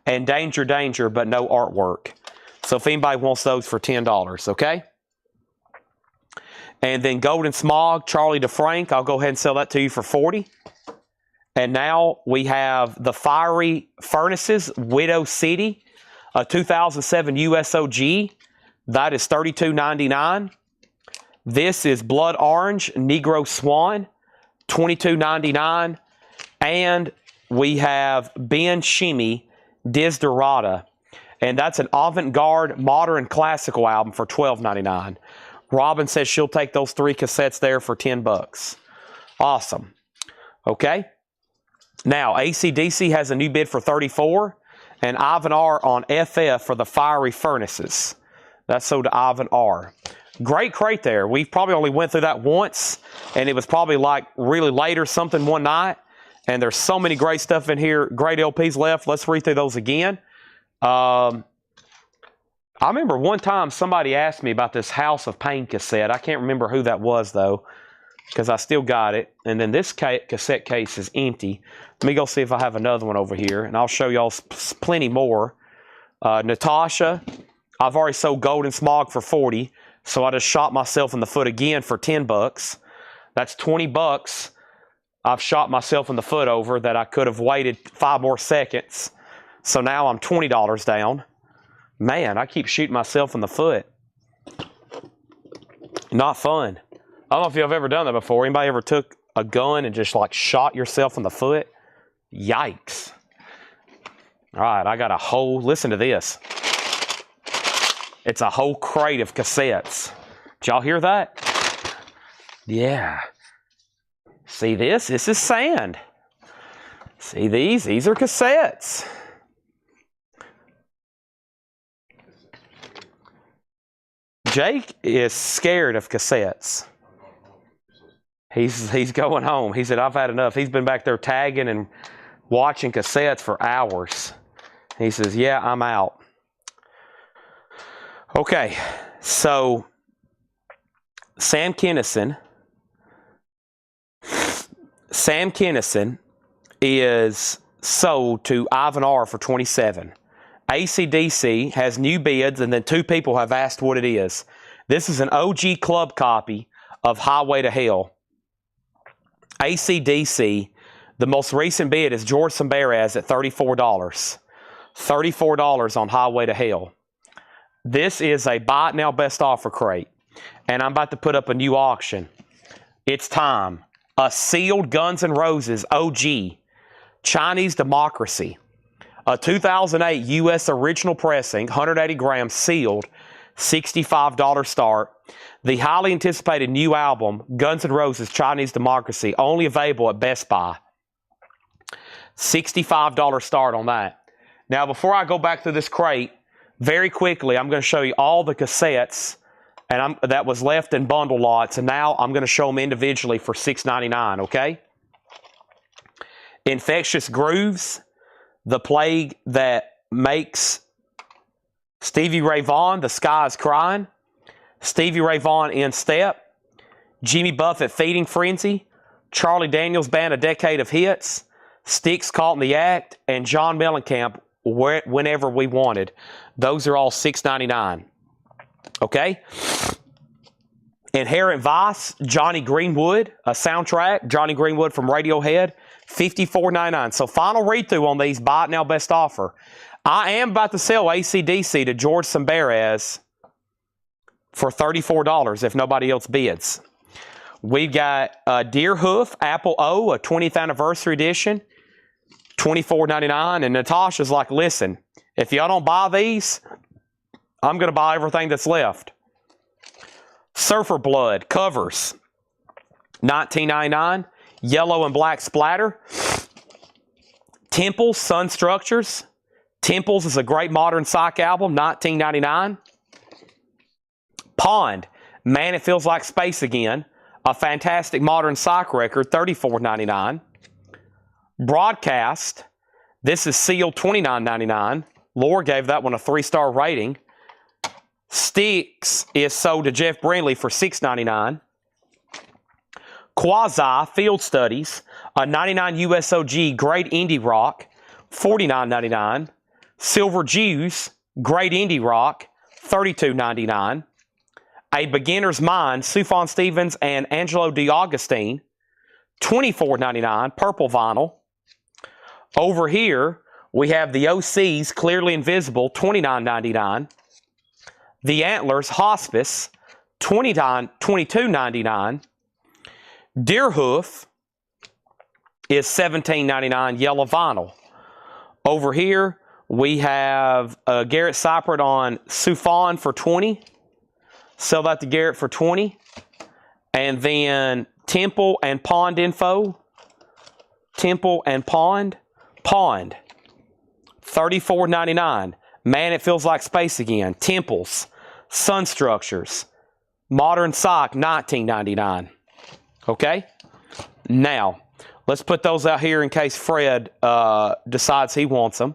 and Danger Danger, but no artwork. So if anybody wants those for $10, okay? And then Golden Smog, Charlie DeFrank, I'll go ahead and sell that to you for $40. And now we have the Fiery Furnaces, Widow City, a 2007 USOG. That is $32.99. This is Blood Orange, Negro Swan, $22.99. And we have Ben Shimmy, Desiderata. And that's an avant-garde modern classical album for $12.99. Robin says she'll take those 3 cassettes there for $10. Awesome. Okay. Now, AC/DC has a new bid for $34, and Ivan R. on FF for the Fiery Furnaces. That's sold to Ivan R. Great crate there. We probably only went through that once, and it was probably like really late or something one night, and there's so many great stuff in here. Great LPs left. Let's read through those again. I remember one time somebody asked me about this House of Pain cassette. I can't remember who that was, though, because I still got it. And then this cassette case is empty. Let me go see if I have another one over here, and I'll show y'all plenty more. Natasha, I've already sold Golden Smog for $40, so I just shot myself in the foot again for $10. That's $20 I've shot myself in the foot over that I could have waited 5 more seconds. So now I'm $20 down. Man, I keep shooting myself in the foot. Not fun. I don't know if you've ever done that before. Anybody ever took a gun and just like shot yourself in the foot? Yikes. All right, I got a whole, listen to this. It's a whole crate of cassettes. Did y'all hear that? Yeah. See this? This is sand. See these? These are cassettes. Jake is scared of cassettes. He's going home. He said, I've had enough. He's been back there tagging and watching cassettes for hours. He says, yeah, I'm out. Okay, so Sam Kinison is sold to Ivan R. for $27. AC/DC has new bids, and then 2 people have asked what it is. This is an OG club copy of Highway to Hell. AC/DC, the most recent bid is George Sambaraz at $34. $34 on Highway to Hell. This is a buy it now best offer crate, and I'm about to put up a new auction. It's time. A sealed Guns N' Roses OG, Chinese Democracy. A 2008 U.S. original pressing, 180 grams sealed, $65 start. The highly anticipated new album, Guns N' Roses Chinese Democracy, only available at Best Buy. $65 start on that. Now, before I go back through this crate, very quickly, I'm going to show you all the cassettes that was left in bundle lots, and now I'm going to show them individually for $6.99, okay? Infectious Grooves, The Plague That Makes Stevie Ray Vaughan, The Sky is Crying, Stevie Ray Vaughan in Step, Jimmy Buffett Feeding Frenzy, Charlie Daniels Band A Decade of Hits, Sticks Caught in the Act, and John Mellencamp Whenever We Wanted. Those are all $6.99. Okay? Inherent Vice, Johnny Greenwood, a soundtrack, Johnny Greenwood from Radiohead, $54.99. So final read-through on these, buy it now, best offer. I am about to sell AC/DC to George Samberez for $34 if nobody else bids. We've got Deer Hoof, Apple O, a 20th anniversary edition, $24.99. And Natasha's like, listen, if y'all don't buy these, I'm going to buy everything that's left. Surfer Blood covers, $19.99. Yellow and Black Splatter. Temples, Sun Structures. Temples is a great modern psych album, $19.99. Pond, Man It Feels Like Space Again, a fantastic modern psych record, $34.99. Broadcast, this is sealed, $29.99. Laura gave that one a 3-star rating. Sticks is sold to Jeff Brindley for $6.99. Quasi Field Studies, a 99 USOG Great Indie Rock, $49.99. Silver Jews, Great Indie Rock, $32.99. A Beginner's Mind, Sufjan Stevens and Angelo DiAugustine, $24.99, purple vinyl. Over here, we have the OCs, Clearly Invisible, $29.99. The Antlers, Hospice, $22.99. Deerhoof is $17.99, yellow vinyl. Over here, we have Garrett Cypert on Sufjan for $20. Sell that to Garrett for $20. And then Temple and Pond info. Temple and Pond. Pond, $34.99. Man It Feels Like Space Again. Temples. Sun Structures. Modern Psych, $19.99. Okay? Now, let's put those out here in case Fred decides he wants them.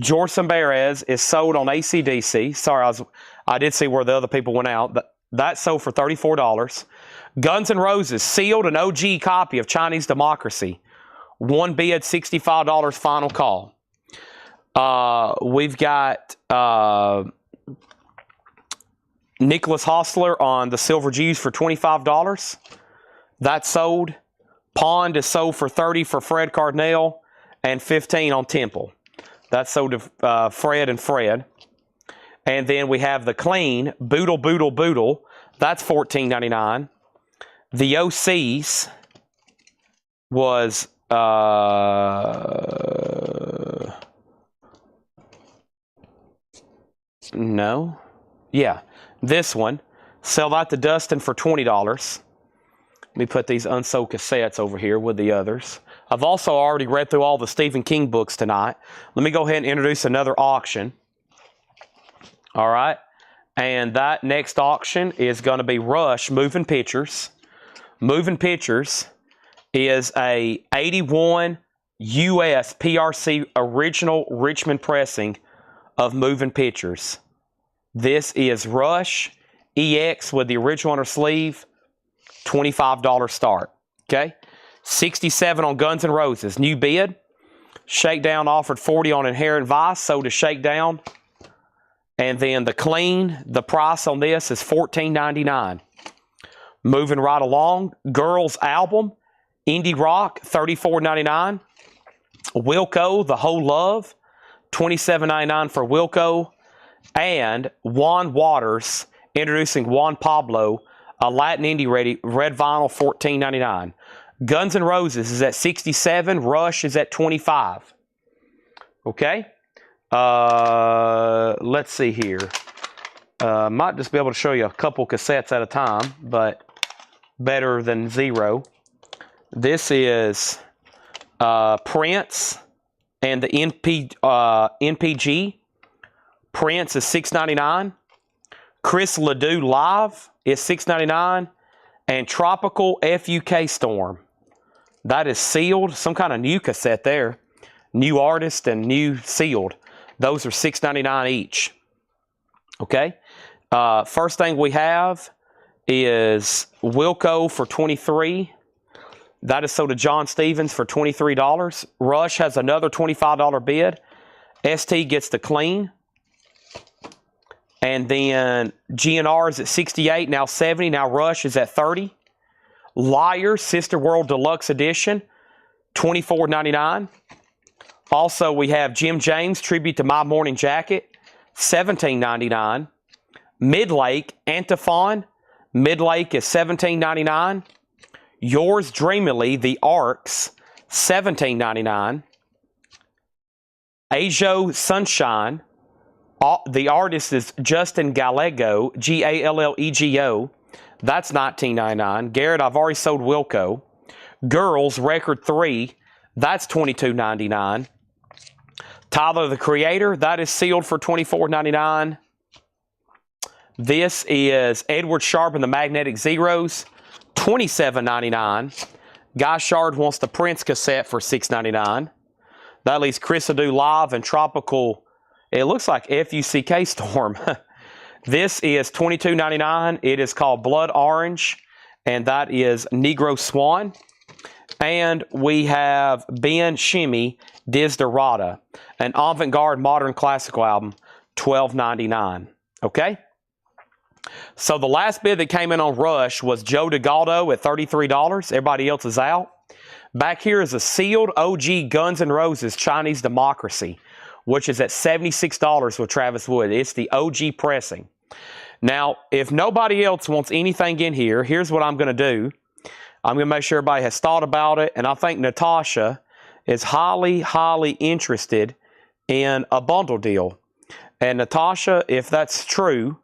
George Samberez is sold on AC/DC. Sorry, I did see where the other people went out. That sold for $34. Guns N' Roses, sealed an OG copy of Chinese Democracy. One bid, $65 final call. We've got Nicholas Hostler on the Silver Jews for $25. That's sold. Pond is sold for $30 for Fred Cardinale and $15 on Temple. That's sold to Fred and Fred. And then we have the Clean, Boodle, Boodle, Boodle. That's $14.99. The OCs was... no. Yeah. This one. Sell that to Dustin for $20. Let me put these unsold cassettes over here with the others. I've also already read through all the Stephen King books tonight. Let me go ahead and introduce another auction. All right. And that next auction is going to be Rush Moving Pictures. Moving Pictures is a 81 US PRC original Richmond pressing of Moving Pictures. This is Rush EX with the original on her sleeve, $25 start. Okay? 67 on Guns N' Roses. New bid. Shakedown offered 40 on Inherent Vice, sold to Shakedown. And then the Clean, the price on this is $14.99. Moving right along, Girls Album, Indie Rock, $34.99. Wilco, The Whole Love, $27.99 for Wilco. And Juan Waters, introducing Juan Pablo, a Latin indie red vinyl, $14.99. Guns N' Roses is at 67. Rush is at 25. Okay? Let's see here. Might just be able to show you a couple cassettes at a time, but better than zero. This is Prince and the NPG. Prince is $6.99. Chris Ledoux Live is $6.99. And Tropical FUK Storm. That is sealed. Some kind of new cassette there. New artist and new sealed. Those are $6.99 each. Okay. First thing we have is Wilco for $23. That is sold to John Stevens for $23. Rush has another $25 bid. ST gets the clean. And then GNR is at 68, now 70, now Rush is at 30. Liar, Sister World Deluxe Edition, $24.99. Also, we have Jim James, Tribute to My Morning Jacket, $17.99. Midlake, Antiphon, Midlake is $17.99. Yours Dreamily, The Arcs, $17.99. Ajo Sunshine, the artist is Justin Gallego, Gallego. That's $19.99. Garrett, I've already sold Wilco. Girls, Record 3, that's $22.99. Tyler, the Creator, that is sealed for $24.99. This is Edward Sharp and the Magnetic Zeros, $27.99. Guy Shard wants the Prince cassette for $6.99. That leaves Chris Adu Live and Tropical. It looks like FUCK Storm. This is $22.99. It is called Blood Orange, and that is Negro Swan. And we have Ben Shimmy, Disderata, an avant-garde modern classical album, $12.99. Okay? So the last bid that came in on Rush was Joe DeGaldo at $33. Everybody else is out. Back here is a sealed OG Guns N' Roses Chinese Democracy, which is at $76 with Travis Wood. It's the OG pressing. Now, if nobody else wants anything in here, here's what I'm going to do. I'm going to make sure everybody has thought about it, and I think Natasha is highly, highly interested in a bundle deal. And Natasha, if that's true,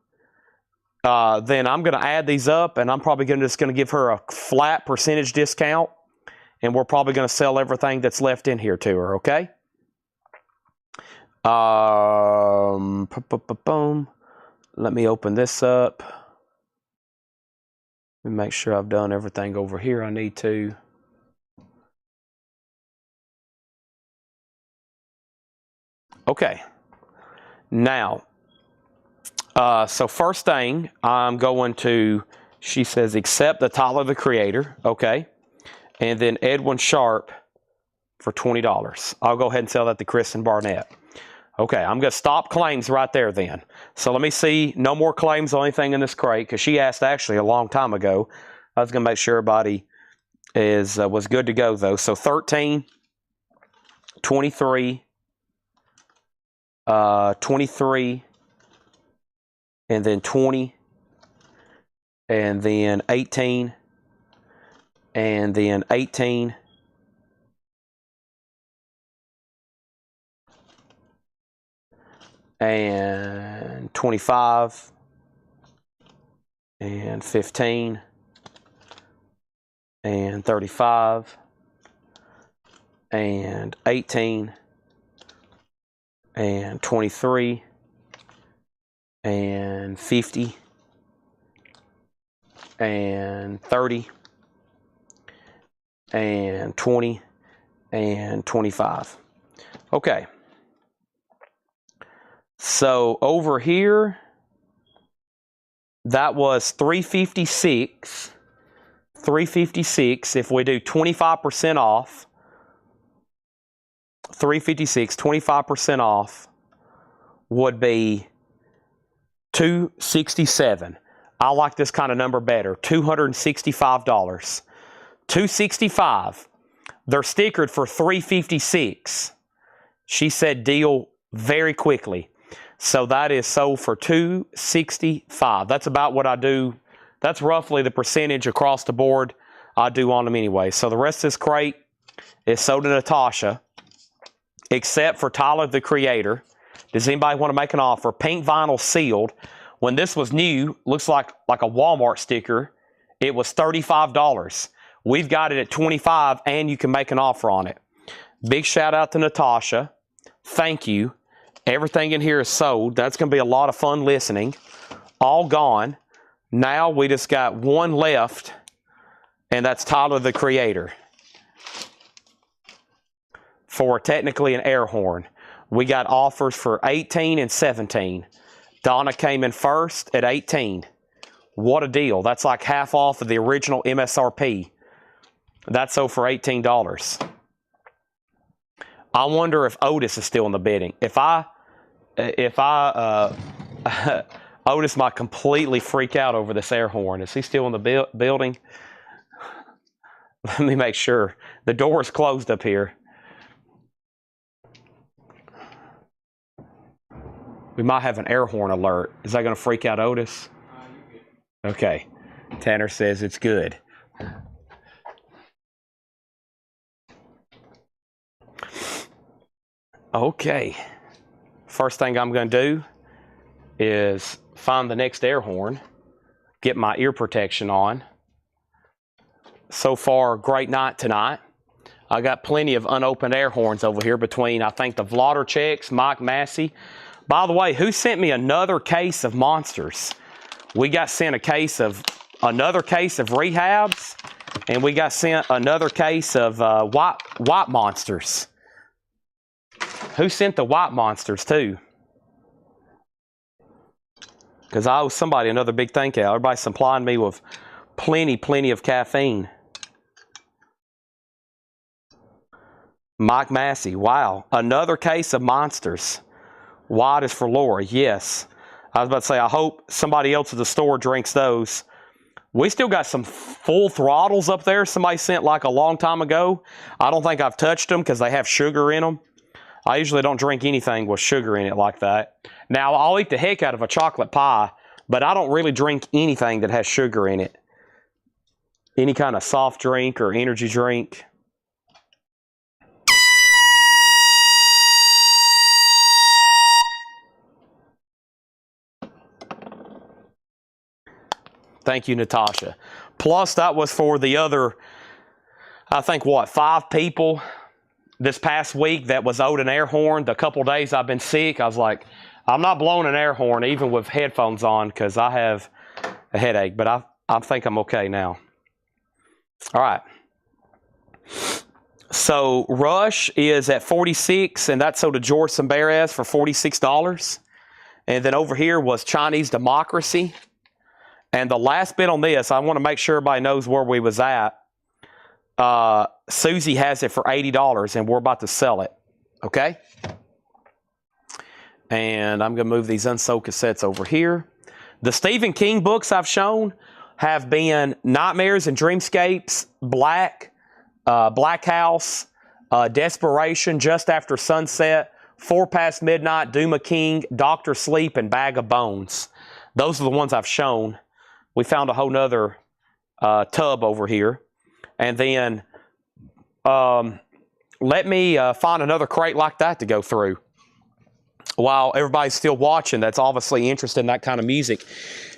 then I'm going to add these up, and I'm probably just going to give her a flat percentage discount, and we're probably going to sell everything that's left in here to her, okay? Boom. Let me open this up. Let me make sure I've done everything over here I need to. Okay. Now, so first thing, I'm going to, she says, accept the Tyler, the Creator. Okay. And then Edwin Sharp for $20. I'll go ahead and sell that to Kristen Barnett. Okay, I'm going to stop claims right there then. So let me see, no more claims on anything in this crate, because she asked actually a long time ago. I was going to make sure everybody was good to go, though. So 13, 23, 23, and then 20, and then 18, and then 18, and 25, and 15, and 35, and 18, and 23, and 50, and 30, and 20, and 25. Okay. So over here, that was 356. 356. If we do 25% off, 356, 25% off would be 267. I like this kind of number better. $265. 265. They're stickered for 356. She said deal very quickly. So that is sold for $265. That's about what I do. That's roughly the percentage across the board I do on them anyway. So the rest of this crate is sold to Natasha, except for Tyler, the Creator. Does anybody want to make an offer? Pink vinyl sealed. When this was new, looks like a Walmart sticker, it was $35. We've got it at $25, and you can make an offer on it. Big shout out to Natasha. Thank you. Everything in here is sold. That's going to be a lot of fun listening. All gone. Now we just got one left, and that's Tyler, the Creator, for technically an air horn. We got offers for 18 and 17. Donna came in first at 18. What a deal. That's like half off of the original MSRP. That's sold for $18. I wonder if Otis is still in the bidding. If Otis might completely freak out over this air horn. Is he still in the building? Let me make sure. The door is closed up here. We might have an air horn alert. Is that going to freak out Otis? Okay. Tanner says it's good. Okay. First thing I'm going to do is find the next air horn, get my ear protection on. So far, great night tonight. I got plenty of unopened air horns over here between, I think, the Vlodder, Mike Massey. By the way, who sent me another case of monsters? We got sent another case of rehabs, and we got sent another case of white monsters. Who sent the white monsters too? Because I owe somebody another big thank you. Everybody's supplying me with plenty of caffeine. Mike Massey, wow. Another case of monsters. White is for Laura, yes. I was about to say, I hope somebody else at the store drinks those. We still got some full throttles up there somebody sent like a long time ago. I don't think I've touched them because they have sugar in them. I usually don't drink anything with sugar in it like that. Now, I'll eat the heck out of a chocolate pie, but I don't really drink anything that has sugar in it. Any kind of soft drink or energy drink. Thank you, Natasha. Plus, that was for the other, I think, 5 people this past week that was owed an air horn. The couple days I've been sick, I was like, I'm not blowing an air horn even with headphones on because I have a headache, but I think I'm okay now. All right. So Rush is at 46, and that's sold to George Samberes for $46. And then over here was Chinese Democracy. And the last bid on this, I want to make sure everybody knows where we was at. Susie has it for $80, and we're about to sell it. Okay? And I'm going to move these unsold cassettes over here. The Stephen King books I've shown have been Nightmares and Dreamscapes, Black House, Desperation, Just After Sunset, 4 Past Midnight, Doom of King, Dr. Sleep, and Bag of Bones. Those are the ones I've shown. We found a whole nother tub over here. And then let me find another crate like that to go through. While everybody's still watching, that's obviously interested in that kind of music.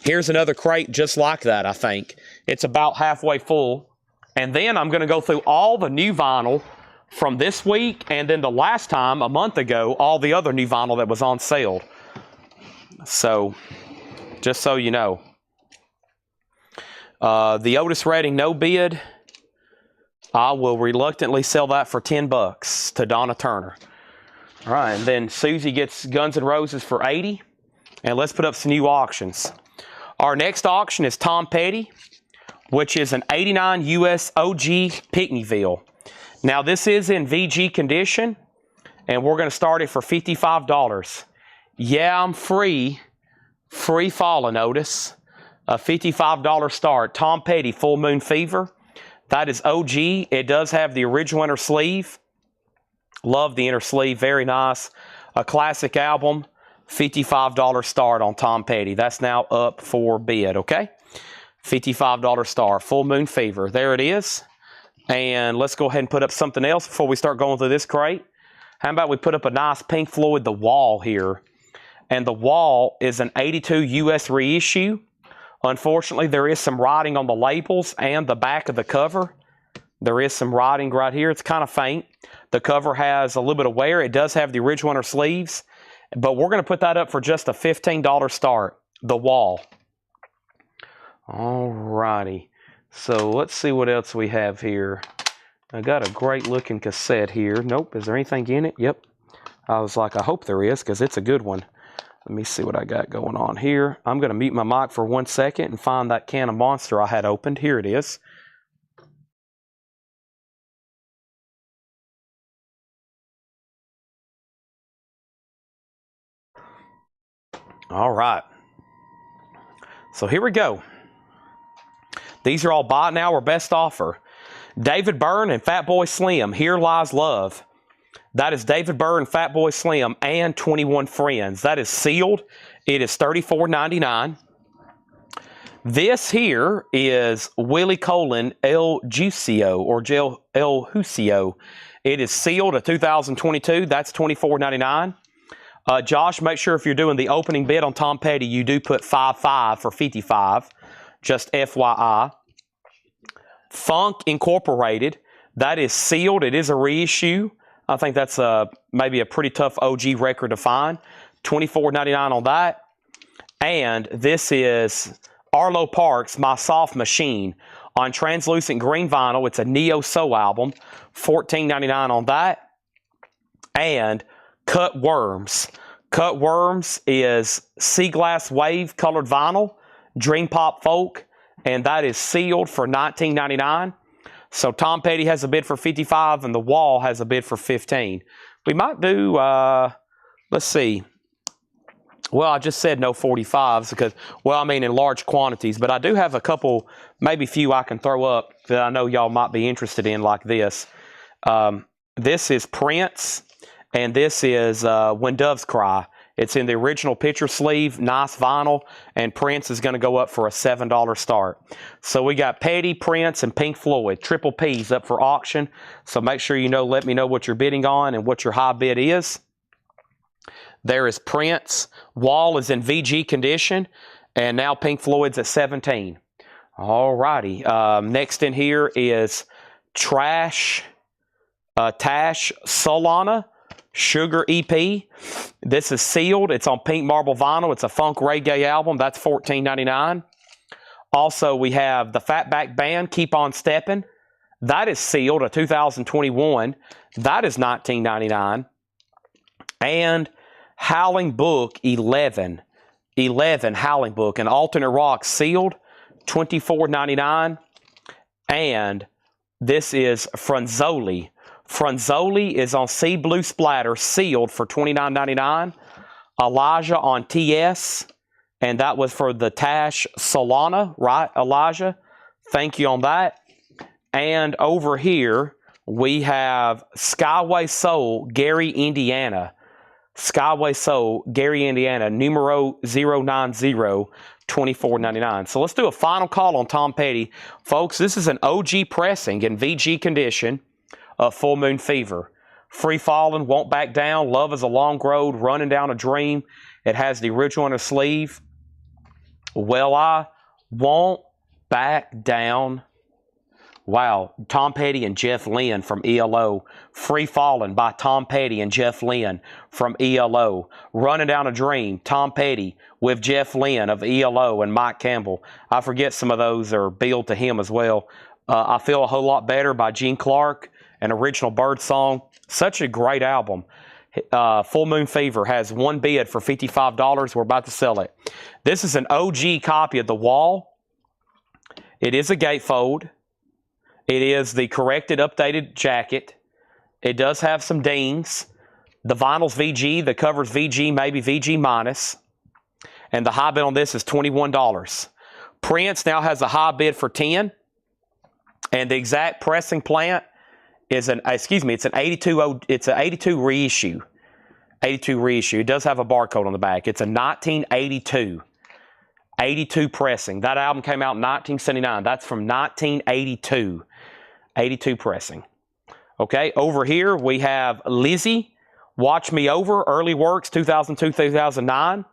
Here's another crate just like that, I think. It's about halfway full. And then I'm going to go through all the new vinyl from this week. And then the last time, a month ago, all the other new vinyl that was on sale. So, just so you know. The Otis Redding no bid. I will reluctantly sell that for $10 to Donna Turner. All right, and then Susie gets Guns N' Roses for $80. And let's put up some new auctions. Our next auction is Tom Petty, which is an 89 US OG Pickneyville. Now, this is in VG condition, and we're going to start it for $55. Yeah, I'm free falling, Otis. A $55 start. Tom Petty, Full Moon Fever. That is OG. It does have the original inner sleeve. Love the inner sleeve. Very nice. A classic album. $55 start on Tom Petty. That's now up for bid, okay? $55 start. Full Moon Fever. There it is. And let's go ahead and put up something else before we start going through this crate. How about we put up a nice Pink Floyd The Wall here. And The Wall is an 82 US reissue. Unfortunately, there is some writing on the labels and the back of the cover. There is some writing right here. It's kind of faint. The cover has a little bit of wear. It does have the original inner sleeves. But we're going to put that up for just a $15 start. The Wall. All righty. So let's see what else we have here. I got a great looking cassette here. Nope. Is there anything in it? Yep. I was like, I hope there is, because it's a good one. Let me see what I got going on here. I'm going to mute my mic for 1 second and find that can of Monster I had opened. Here it is. All right. So here we go. These are all buy now or best offer. David Byrne and Fatboy Slim, Here Lies Love. That is David Byrne, Fatboy Slim, and 21 Friends. That is sealed. It is $34.99. This here is Willie Colon El Juicio or El Juicio. It is sealed at 2022. That's $24.99. Josh, make sure if you're doing the opening bid on Tom Petty, you do put 5.5 for 55. Just FYI. Funk Incorporated. That is sealed. It is a reissue. I think that's maybe a pretty tough OG record to find. $24.99 on that. And this is Arlo Parks, My Soft Machine, on translucent green vinyl. It's a Neo Soul album. $14.99 on that. And Cut Worms. Cut Worms is Sea Glass Wave colored vinyl, Dream Pop Folk, and that is sealed for $19.99. So Tom Petty has a bid for $55 and The Wall has a bid for $15. We might do, let's see. Well, I just said no 45s because, well, I mean in large quantities, but I do have a couple, maybe few I can throw up that I know y'all might be interested in, like this. This is Prince, and this is When Doves Cry. It's in the original picture sleeve, nice vinyl, and Prince is going to go up for a $7 start. So we got Petty, Prince, and Pink Floyd. Triple P's up for auction. So make sure you know, let me know what you're bidding on and what your high bid is. There is Prince. Wall is in VG condition, and now Pink Floyd's at 17. All righty. Next in here is Tash Solana Sugar EP. This is sealed. It's on pink marble vinyl. It's a funk reggae album. That's $14.99. Also, we have the Fatback Band, Keep On Steppin'. That is sealed, a 2021. That is $19.99. And Howling Book 11. 11 Howling Book, an alternate rock sealed, $24.99. And this is Franzoli. Franzoli is on Sea Blue Splatter, sealed for $29.99. Elijah on TS, and that was for the Tash Solana, right, Elijah? Thank you on that. And over here, we have Skyway Soul, Gary, Indiana. Skyway Soul, Gary, Indiana, numero 090, $24.99. So let's do a final call on Tom Petty. Folks, this is an OG pressing in VG condition of Full Moon Fever. Free Falling, Won't Back Down, Love is a Long Road, Running Down a Dream. It has the original on the sleeve. Well, I Won't Back Down. Wow, Tom Petty and Jeff Lynne from ELO. Free Falling by Tom Petty and Jeff Lynne from ELO. Running Down a Dream, Tom Petty with Jeff Lynne of ELO and Mike Campbell. I forget some of those are billed to him as well. I Feel a Whole Lot Better by Gene Clark, an original Bird song. Such a great album. Full Moon Fever has one bid for $55. We're about to sell it. This is an OG copy of The Wall. It is a gatefold. It is the corrected, updated jacket. It does have some dings. The vinyl's VG. The cover's VG, maybe VG minus. And the high bid on this is $21. Prince now has a high bid for $10. And the exact pressing plant is an 82. It's an 82 reissue. 82 reissue. It does have a barcode on the back. It's a 1982. 82 pressing. That album came out in 1979. That's from 1982. 82 pressing. Okay, over here we have Lizzie, Watch Me Over, Early Works, 2002-2009.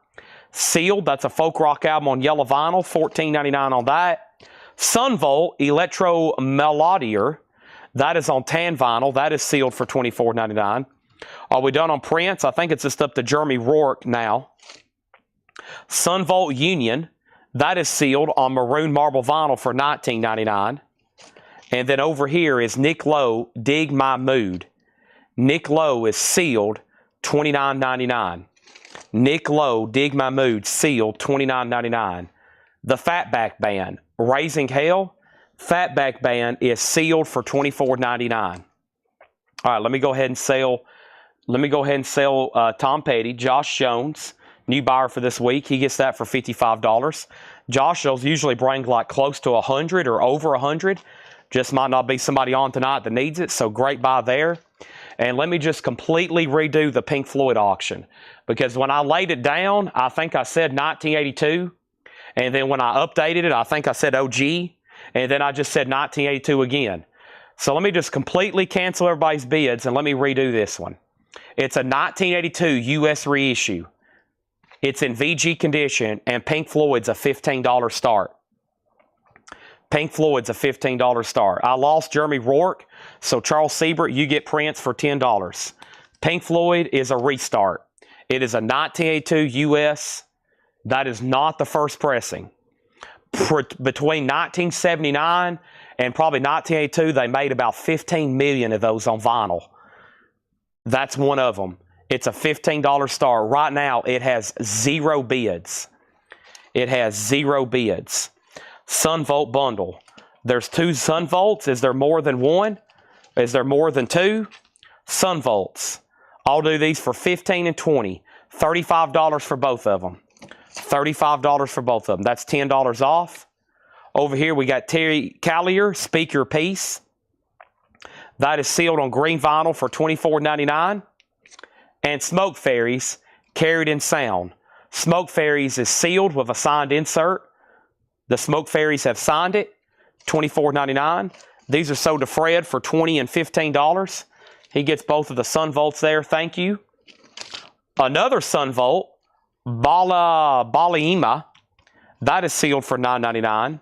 Sealed, that's a folk rock album on yellow vinyl, $14.99 on that. Sunvolt, Electro Melodier, that is on tan vinyl. That is sealed for $24.99. Are we done on prints? I think it's just up to Jeremy Rourke now. Sunvolt Union, that is sealed on maroon marble vinyl for $19.99. And then over here is Nick Lowe, Dig My Mood. Nick Lowe is sealed, $29.99. Nick Lowe, Dig My Mood, sealed, $29.99. The Fatback Band, Raising Hell, Fatback Band is sealed for $24.99. All right, let me go ahead and sell Tom Petty, Josh Jones, new buyer for this week. He gets that for $55. Josh will usually bring like close to 100 or over 100. Just might not be somebody on tonight that needs it, so great buy there. And let me just completely redo the Pink Floyd auction, because when I laid it down, I think I said 1982, and then when I updated it, I think I said OG, and then I just said 1982 again. So let me just completely cancel everybody's bids and let me redo this one. It's a 1982 U.S. reissue. It's in VG condition, and Pink Floyd's a $15 start. Pink Floyd's a $15 start. I lost Jeremy Rourke, so Charles Siebert, you get prints for $10. Pink Floyd is a restart. It is a 1982 U.S. That is not the first pressing. Between 1979 and probably 1982, they made about 15 million of those on vinyl. That's one of them. It's a $15 start. Right now, it has 0 bids. It has 0 bids. Sunvolt bundle. There's 2 Sunvolts. Is there more than one? Is there more than 2? Sunvolts. I'll do these for $15 and $20. $35 for both of them. $35 for both of them. That's $10 off. Over here, we got Terry Callier, Speak Your Piece. That is sealed on green vinyl for $24.99. And Smoke Fairies, Carried in Sound. Smoke Fairies is sealed with a signed insert. The Smoke Fairies have signed it, $24.99. These are sold to Fred for $20 and $15. He gets both of the Sunvolts there. Thank you. Another Sunvolt, Balaima, that is sealed for $9.99.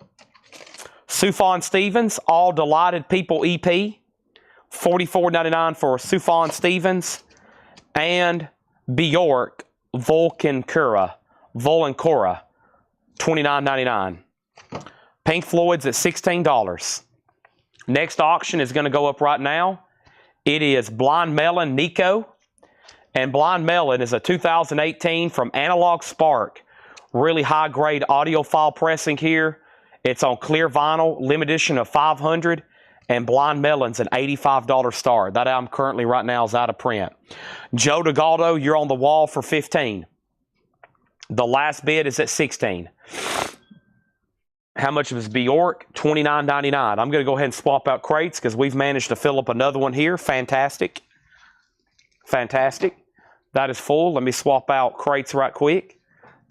Sufjan Stevens, All Delighted People EP, $44.99 for Sufjan Stevens. And Bjork, Volcancura, $29.99. Pink Floyd's at $16. Next auction is going to go up right now. It is Blind Melon Nico. And Blind Melon is a 2018 from Analog Spark. Really high-grade audiophile pressing here. It's on clear vinyl, limited edition of 500. And Blind Melon's an $85 start. That album currently right now is out of print. Joe DeGaldo, you're on the wall for $15. The last bid is at $16. How much was Bjork? $29.99. I'm going to go ahead and swap out crates because we've managed to fill up another one here. Fantastic. Fantastic. That is full. Let me swap out crates right quick.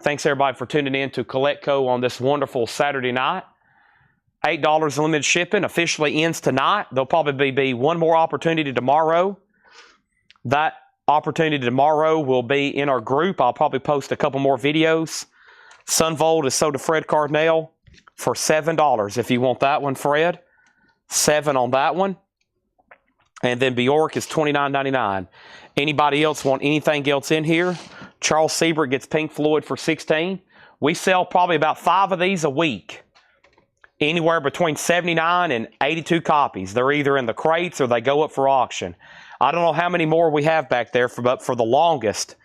Thanks, everybody, for tuning in to Collectco on this wonderful Saturday night. $8 limited shipping officially ends tonight. There'll probably be one more opportunity tomorrow. That opportunity tomorrow will be in our group. I'll probably post a couple more videos. Sunvolt is sold to Fred Cardinale for $7 if you want that one, Fred. $7 on that one. And then Bjork is $29.99. Anybody else want anything else in here? Charles Siebert gets Pink Floyd for $16. We sell probably about 5 of these a week. Anywhere between 79 and 82 copies. They're either in the crates or they go up for auction. I don't know how many more we have back there, but for the longest,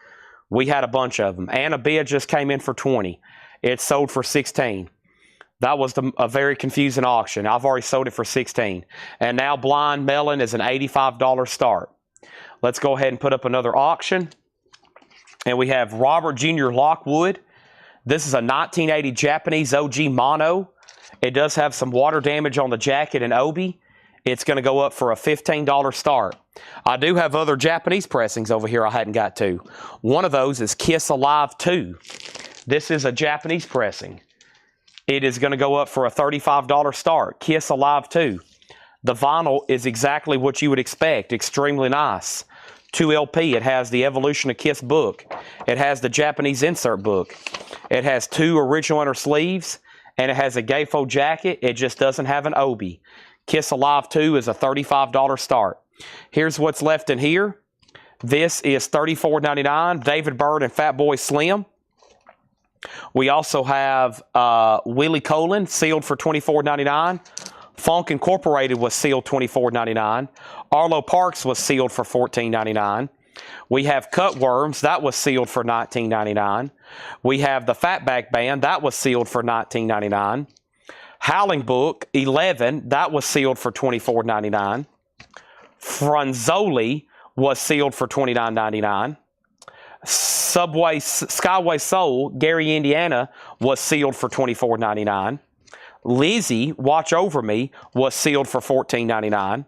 we had a bunch of them. And a bid just came in for 20. It sold for 16. That was a very confusing auction. I've already sold it for 16. And now Blind Melon is an $85 start. Let's go ahead and put up another auction. And we have Robert Jr. Lockwood. This is a 1980 Japanese OG mono. It does have some water damage on the jacket and obi. It's going to go up for a $15 start. I do have other Japanese pressings over here I hadn't got to. One of those is Kiss Alive 2. This is a Japanese pressing. It is going to go up for a $35 start. Kiss Alive 2. The vinyl is exactly what you would expect. Extremely nice. 2 LP. It has the Evolution of Kiss book. It has the Japanese insert book. It has 2 original inner sleeves. And it has a gatefold jacket. It just doesn't have an obi. Kiss Alive 2 is a $35 start. Here's what's left in here. This is $34.99. David Byrd and Fatboy Slim. We also have Willie Colon, sealed for $24.99. Funk Incorporated was sealed $24.99. Arlo Parks was sealed for $14.99. We have Cutworms, that was sealed for $19.99. We have the Fatback Band, that was sealed for $19.99. Howling Book 11, that was sealed for $24.99. Franzoli was sealed for $29.99. Skyway Soul, Gary, Indiana, was sealed for $24.99. Lizzie, Watch Over Me, was sealed for $14.99.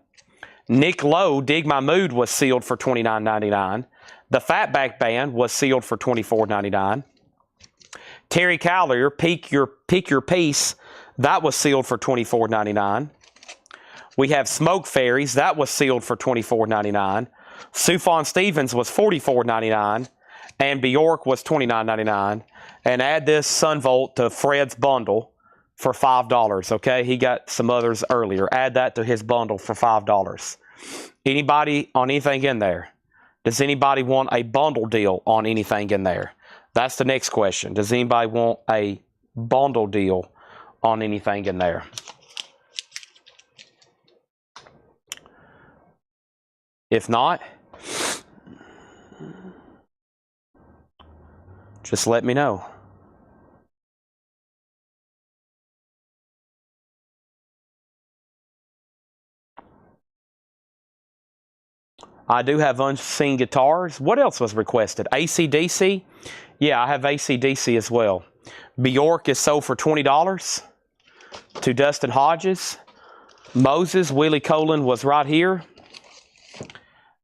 Nick Lowe, Dig My Mood, was sealed for $29.99. The Fatback Band was sealed for $24.99. Terry Callier, Pick Your Peace, that was sealed for $24.99. We have Smoke Fairies, that was sealed for $24.99. Sufjan Stevens was $44.99. And Bjork was $29.99. And add this Sunvolt to Fred's bundle for $5, okay? He got some others earlier. Add that to his bundle for $5. Anybody on anything in there? Does anybody want a bundle deal on anything in there? That's the next question. Does anybody want a bundle deal on anything in there? If not, just let me know. I do have unseen guitars. What else was requested? AC/DC? Yeah, I have AC/DC as well. Bjork is sold for $20 to Dustin Hodges. Moses, Willie Colon was right here.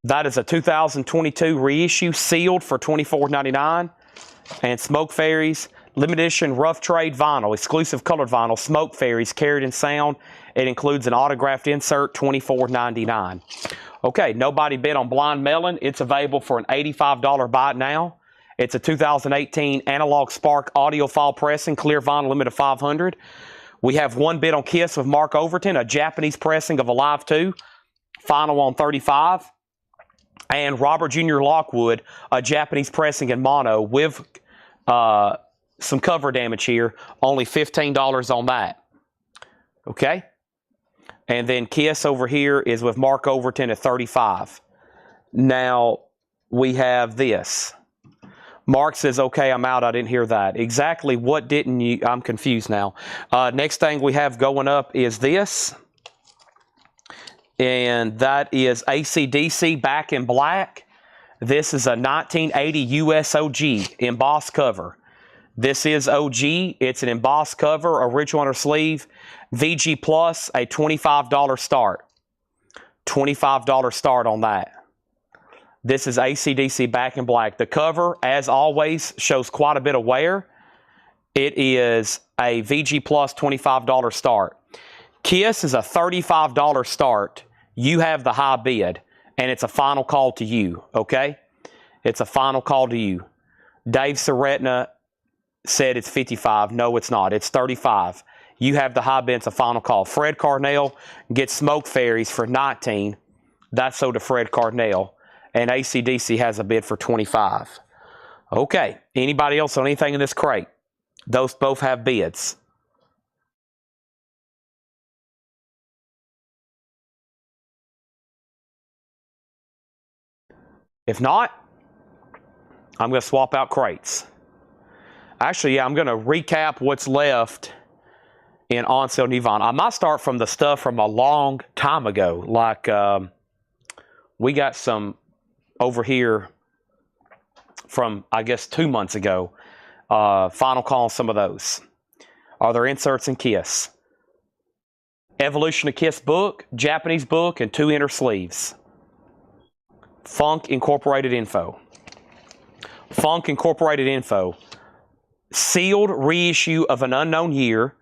That is a 2022 reissue, sealed for $24.99. And Smoke Fairies, limited edition rough trade vinyl, exclusive colored vinyl, Smoke Fairies, carried in sound. It includes an autographed insert, $24.99. Okay, nobody bid on Blind Melon. It's available for an $85 buy it now. It's a 2018 Analog Spark audiophile pressing, clear vinyl, limit of 500. We have one bid on Kiss of Mark Overton, a Japanese pressing of Alive 2, final on 35. And Robert Jr. Lockwood, a Japanese pressing in mono with some cover damage here, only $15 on that. Okay? And then Kiss over here is with Mark Overton at $35. Now, we have this. Mark says, okay, I'm out. I didn't hear that. Exactly what didn't you? I'm confused now. Next thing we have going up is this. And that is AC/DC Back in Black. This is a 1980 US OG embossed cover. This is OG. It's an embossed cover, original under sleeve. VG Plus, a $25 start. $25 start on that. This is AC/DC Back in Black. The cover, as always, shows quite a bit of wear. It is a VG Plus $25 start. Kiss is a $35 start. You have the high bid, and it's a final call to you, okay? It's a final call to you. Dave Seretna said it's 55. No, it's not. It's 35. You have the high bid. It's a final call. Fred Carnell gets Smoke Fairies for 19. That's sold to Fred Carnell. And AC/DC has a bid for 25. Okay. Anybody else on anything in this crate? Those both have bids. If not, I'm going to swap out crates. Actually, yeah, I'm going to recap what's left in on sale Nivon. I might start from the stuff from a long time ago. Like, we got some over here from, I guess, 2 months ago. Final call on some of those. Are there inserts in Kiss? Evolution of Kiss book, Japanese book, and 2 inner sleeves. Funk Incorporated info. Funk Incorporated info. Sealed reissue of an unknown year.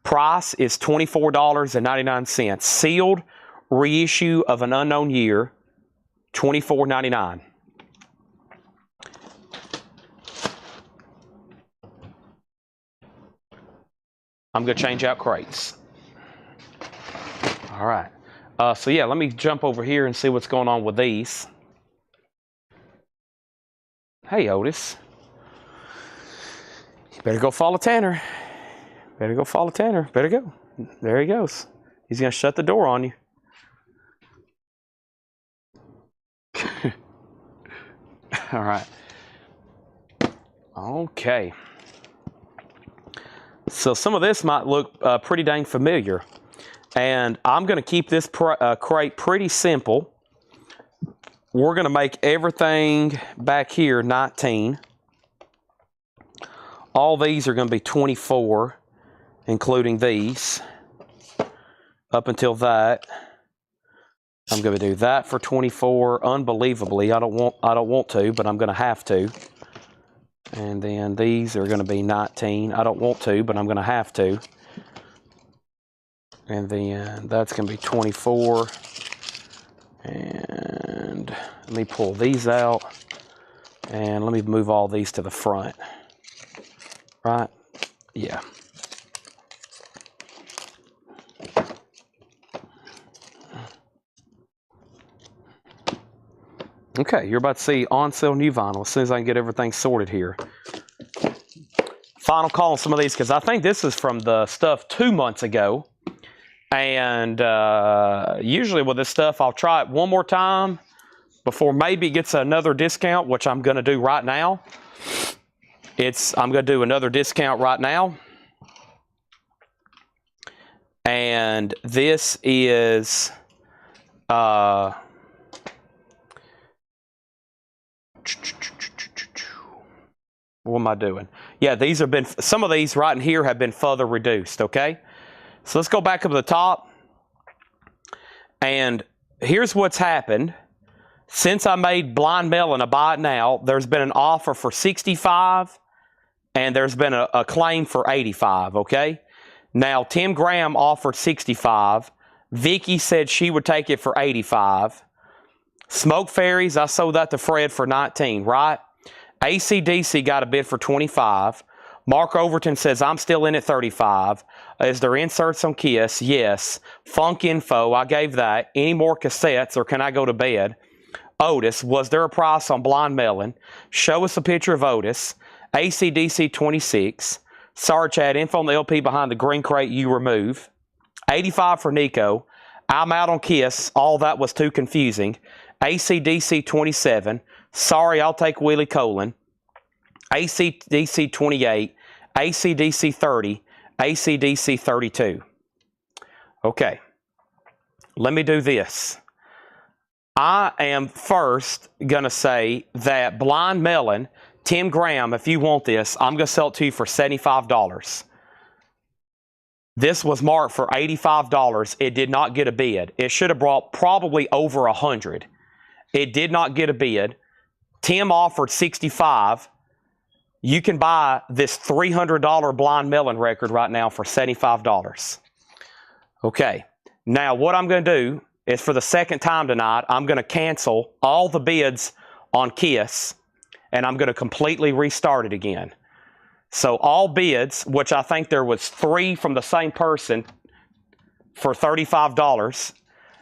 Price is $24.99. Sealed reissue of an unknown year. $24.99. I'm going to change out crates. All right. So, yeah, let me jump over here and see what's going on with these. Hey, Otis. You better go follow Tanner. Better go follow Tanner. Better go. There he goes. He's going to shut the door on you. All right. Okay. So some of this might look pretty dang familiar. And I'm going to keep this crate pretty simple. We're going to make everything back here 19. All these are going to be 24, including these. Up until that, I'm going to do that for 24. Unbelievably, I don't want to, but I'm going to have to. And then these are going to be 19. I don't want to, but I'm going to have to. And then that's going to be 24. And let me pull these out. And let me move all these to the front. Right? Yeah. Okay, you're about to see on sale new vinyl as soon as I can get everything sorted here. Final call on some of these because I think this is from the stuff 2 months ago. And usually with this stuff, I'll try it one more time before maybe it gets another discount, which I'm going to do right now. I'm going to do another discount right now. And this is what am I doing? Yeah, some of these right in here have been further reduced, okay? So let's go back up to the top. And here's what's happened. Since I made Blind Melon a buy it now, there's been an offer for 65 and there's been a claim for 85, okay? Now, Tim Graham offered 65. Vicky said she would take it for 85. Smoke Fairies, I sold that to Fred for 19, right? AC/DC got a bid for 25. Mark Overton says, I'm still in at 35. Is there inserts on Kiss? Yes. Funk Info, I gave that. Any more cassettes or can I go to bed? Otis, was there a price on Blind Melon? Show us a picture of Otis. AC/DC 26. Sorry, Chad, info on the LP behind the green crate you remove. 85 for Nico. I'm out on Kiss. All that was too confusing. AC/DC 27. Sorry, I'll take Willie Colin. AC/DC 28, AC/DC 30, AC/DC 32. Okay, let me do this. I am first going to say that Blind Melon, Tim Graham, if you want this, I'm going to sell it to you for $75. This was marked for $85. It did not get a bid. It should have brought probably over 100. It did not get a bid. Tim offered 65. You can buy this $300 Blind Melon record right now for $75. Okay, now what I'm going to do is for the second time tonight, I'm going to cancel all the bids on Kiss, and I'm going to completely restart it again. So all bids, which I think there was 3 from the same person for $35,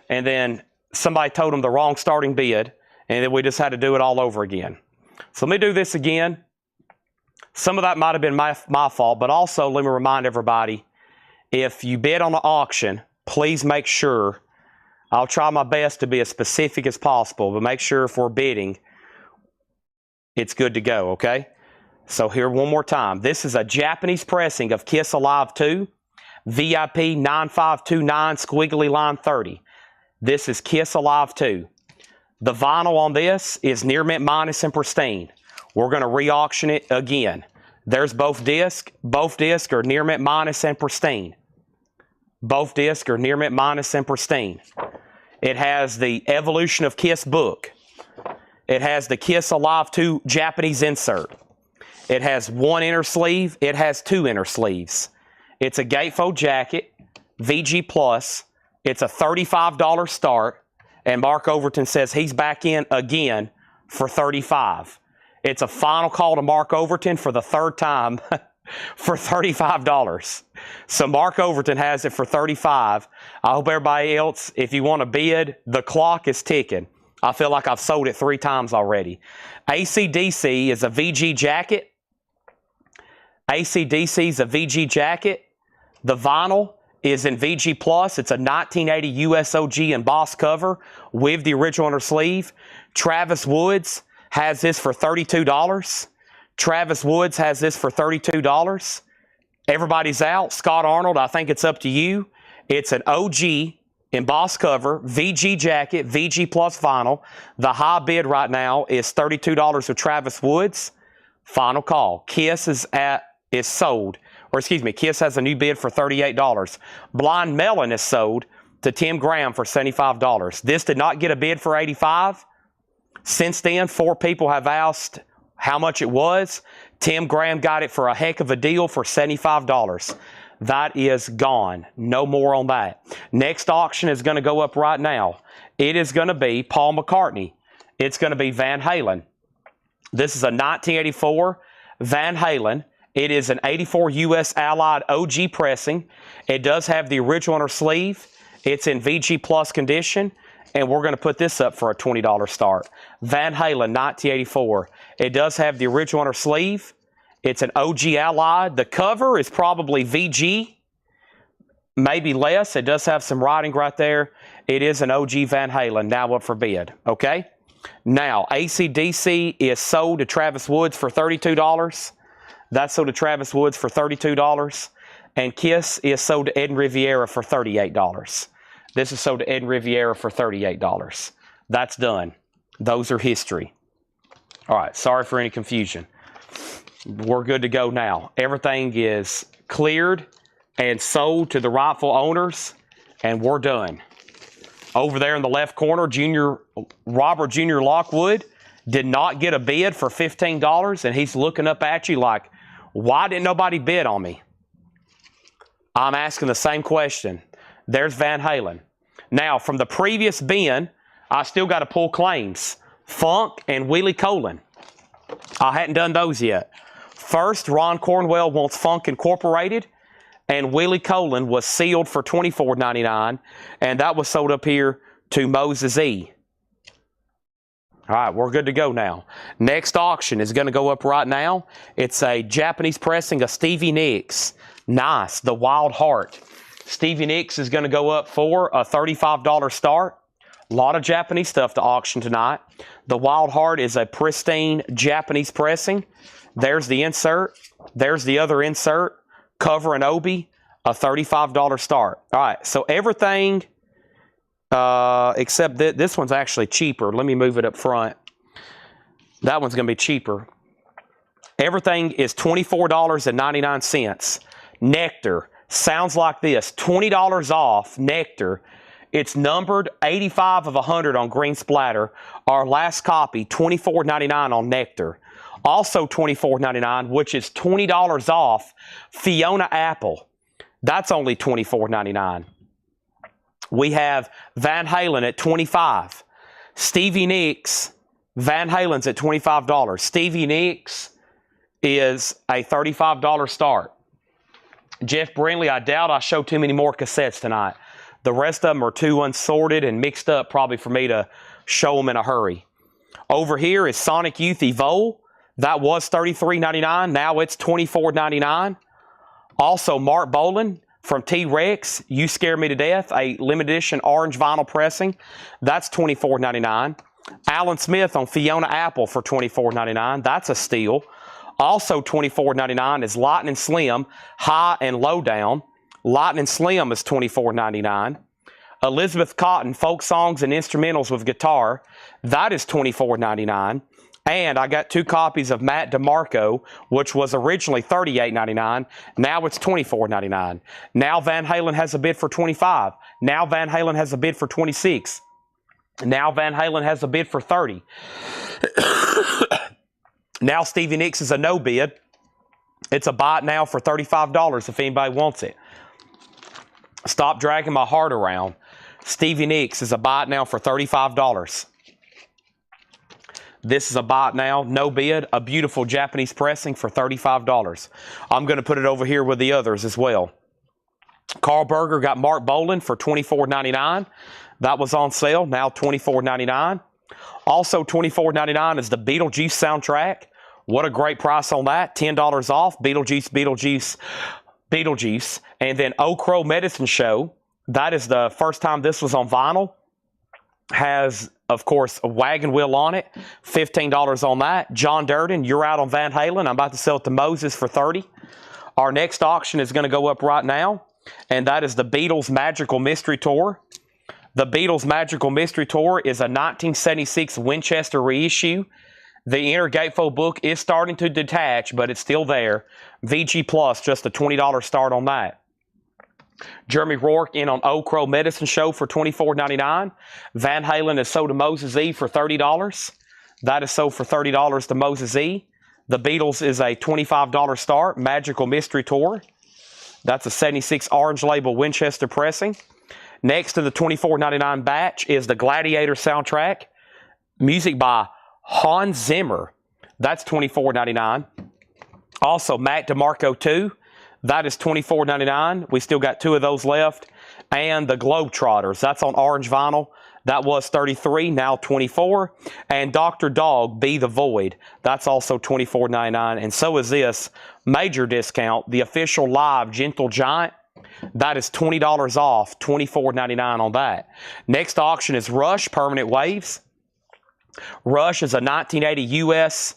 and then somebody told them the wrong starting bid, and then we just had to do it all over again. So let me do this again. Some of that might have been my fault, but also let me remind everybody, if you bid on the auction, please make sure, I'll try my best to be as specific as possible, but make sure if we're bidding, it's good to go, okay? So here one more time. This is a Japanese pressing of Kiss Alive 2, VIP 9529 squiggly line 30. This is Kiss Alive 2. The vinyl on this is near mint minus and pristine. We're going to re-auction it again. There's both discs. Both discs are near mint minus and pristine. Both discs are near mint minus and pristine. It has the Evolution of Kiss book. It has the Kiss Alive 2 Japanese insert. It has 1 inner sleeve. It has 2 inner sleeves. It's a gatefold jacket, VG Plus. It's a $35 start. And Mark Overton says he's back in again for $35. It's a final call to Mark Overton for the 3rd time for $35. So Mark Overton has it for $35. I hope everybody else, if you want to bid, the clock is ticking. I feel like I've sold it 3 times already. AC/DC is a VG jacket. AC/DC is a VG jacket. The vinyl is in VG Plus. It's a 1980 USOG embossed cover with the original inner sleeve. Travis Woods has this for $32. Travis Woods has this for $32. Everybody's out. Scott Arnold, I think it's up to you. It's an OG embossed cover, VG jacket, VG Plus vinyl. The high bid right now is $32 with Travis Woods. Final call. Kiss is sold. Or excuse me, Kiss has a new bid for $38. Blind Melon is sold to Tim Graham for $75. This did not get a bid for $85. Since then, 4 people have asked how much it was. Tim Graham got it for a heck of a deal for $75. That is gone. No more on that. Next auction is going to go up right now. It is going to be Paul McCartney. It's going to be Van Halen. This is a 1984 Van Halen. It is an 84 U.S. Allied OG pressing. It does have the original inner sleeve. It's in VG Plus condition. And we're going to put this up for a $20 start. Van Halen 1984. It does have the original inner sleeve. It's an OG Allied. The cover is probably VG, maybe less. It does have some writing right there. It is an OG Van Halen, now up for bid, okay? Now, AC/DC is sold to Travis Woods for $32. That's sold to Travis Woods for $32. And Kiss is sold to Ed Riviera for $38. This is sold to Ed Riviera for $38. That's done. Those are history. All right, sorry for any confusion. We're good to go now. Everything is cleared and sold to the rightful owners, and we're done. Over there in the left corner, Robert Jr. Lockwood did not get a bid for $15, and he's looking up at you like, why didn't nobody bid on me? I'm asking the same question. There's Van Halen. Now, from the previous bin, I still got to pull claims. Funk and Willie Colon. I hadn't done those yet. First, Ron Cornwell wants Funk Incorporated, and Willie Colon was sealed for $24.99, and that was sold up here to Moses E. All right, we're good to go now. Next auction is going to go up right now. It's a Japanese pressing of Stevie Nicks. Nice, the Wild Heart. Stevie Nicks is going to go up for a $35 start. A lot of Japanese stuff to auction tonight. The Wild Heart is a pristine Japanese pressing. There's the insert. There's the other insert. Cover and obi, a $35 start. All right, so everything except this one's actually cheaper. Let me move it up front. That one's going to be cheaper. Everything is $24.99. Nectar sounds like this. $20 off Nectar. It's numbered 85 of 100 on green splatter. Our last copy, $24.99 on Nectar. Also $24.99, which is $20 off Fiona Apple. That's only $24.99. We have Van Halen at $25. Stevie Nicks, Van Halen's at $25. Stevie Nicks is a $35 start. Jeff Brindley, I doubt I show too many more cassettes tonight. The rest of them are too unsorted and mixed up probably for me to show them in a hurry. Over here is Sonic Youth Evol. That was $33.99. Now it's $24.99. Also, Mark Bolan from T-Rex, You Scare Me to Death, a limited edition orange vinyl pressing. That's $24.99. Alan Smith on Fiona Apple for $24.99. That's a steal. Also $24.99 is Lightning Slim, High and Low Down. Lightning Slim is $24.99. Elizabeth Cotton, Folk Songs and Instrumentals with Guitar. That is $24.99. And I got 2 copies of Matt DeMarco, which was originally $38.99. Now it's $24.99. Now Van Halen has a bid for $25. Now Van Halen has a bid for $26. Now Van Halen has a bid for $30. Now Stevie Nicks is a no bid. It's a buy it now for $35 if anybody wants it. Stop dragging my heart around. Stevie Nicks is a buy it now for $35. This is a buy it now, no bid, a beautiful Japanese pressing for $35. I'm going to put it over here with the others as well. Carl Berger got Mark Bolan for $24.99. That was on sale, now $24.99. Also $24.99 is the Beetlejuice soundtrack. What a great price on that. $10 off. Beetlejuice. And then O Crow Medicine Show. That is the first time this was on vinyl. Has, of course, a wagon wheel on it. $15 on that. John Durden, You're Out on Van Halen. I'm about to sell it to Moses for $30. Our next auction is going to go up right now. And that is the Beatles Magical Mystery Tour. The Beatles Magical Mystery Tour is a 1976 Winchester reissue. The inner gatefold book is starting to detach, but it's still there. VG Plus, just a $20 start on that. Jeremy Rourke in on O Crow Medicine Show for $24.99. Van Halen is sold to Moses E for $30. That is sold for $30 to Moses E. The Beatles is a $25 start. Magical Mystery Tour. That's a 76 orange label Winchester pressing. Next to the $24.99 batch is the Gladiator soundtrack. Music by Hans Zimmer. That's $24.99. Also, Mac DeMarco 2. That is $24.99. We still got 2 of those left. And the Globetrotters. That's on orange vinyl. That was $33, now $24. And Dr. Dog, Be the Void. That's also $24.99. And so is this major discount, the official live Gentle Giant. That is $20 off, $24.99 on that. Next auction is Rush Permanent Waves. Rush is a 1980 U.S.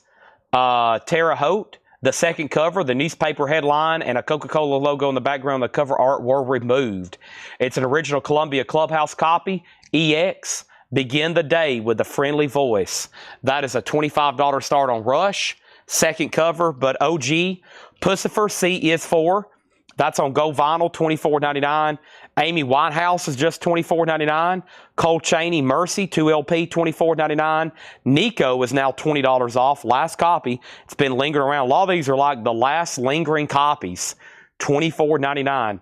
Terre Haute. The second cover, the newspaper headline, and a Coca-Cola logo in the background, the cover art were removed. It's an original Columbia Clubhouse copy. EX, Begin the Day with a Friendly Voice. That is a $25 start on Rush. Second cover, but OG. Pussifer, C is 4. That's on Go Vinyl, $24.99. Amy Winehouse is just $24.99. Cole Chaney, Mercy, 2LP, $24.99. Nico is now $20 off. Last copy. It's been lingering around. A lot of these are like the last lingering copies. $24.99.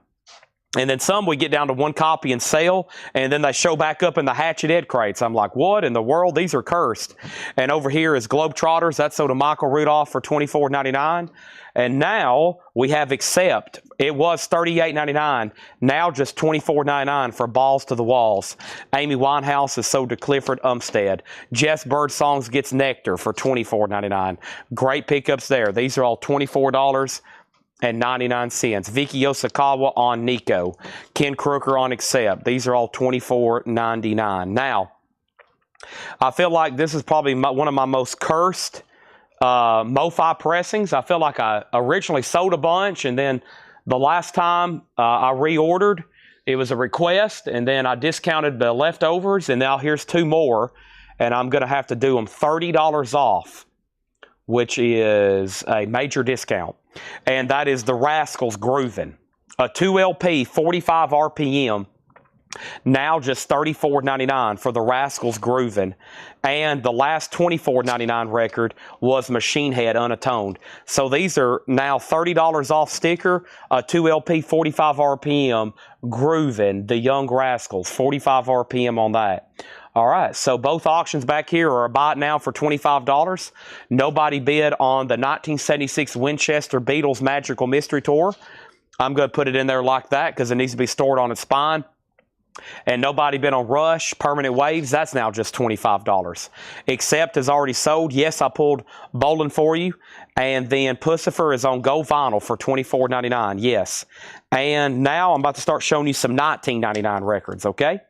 And then some we get down to 1 copy and sale, and then they show back up in the Hatchet Ed crates. I'm like, what in the world? These are cursed. And over here is Globetrotters. That's sold to Michael Rudolph for $24.99. And now we have Accept. It was $38.99. Now just $24.99 for Balls to the Walls. Amy Winehouse is sold to Clifford Umstead. Jess Birdsongs gets Nectar for $24.99. Great pickups there. These are all $24.99. Vicky Yoshikawa on Nico. Ken Crooker on Accept. These are all $24.99. Now, I feel like this is probably one of my most cursed MoFi pressings. I feel like I originally sold a bunch, and then the last time I reordered, it was a request, and then I discounted the leftovers, and now here's 2 more, and I'm going to have to do them $30 off, which is a major discount. And that is the Rascals Groovin'. A 2LP, 45 RPM. Now just $34.99 for the Rascals Groovin'. And the last $24.99 record was Machine Head Unatoned. So these are now $30 off sticker, a 2LP 45 RPM Groovin', the Young Rascals, 45 RPM on that. All right, so both auctions back here are a buy it now for $25. Nobody bid on the 1976 Winchester Beatles Magical Mystery Tour. I'm going to put it in there like that because it needs to be stored on its spine. And nobody bid on Rush, Permanent Waves. That's now just $25. Accept is already sold. Yes, I pulled Bowling for you. And then Pussifer is on Go Vinyl for $24.99. Yes. And now I'm about to start showing you some $19.99 records, okay?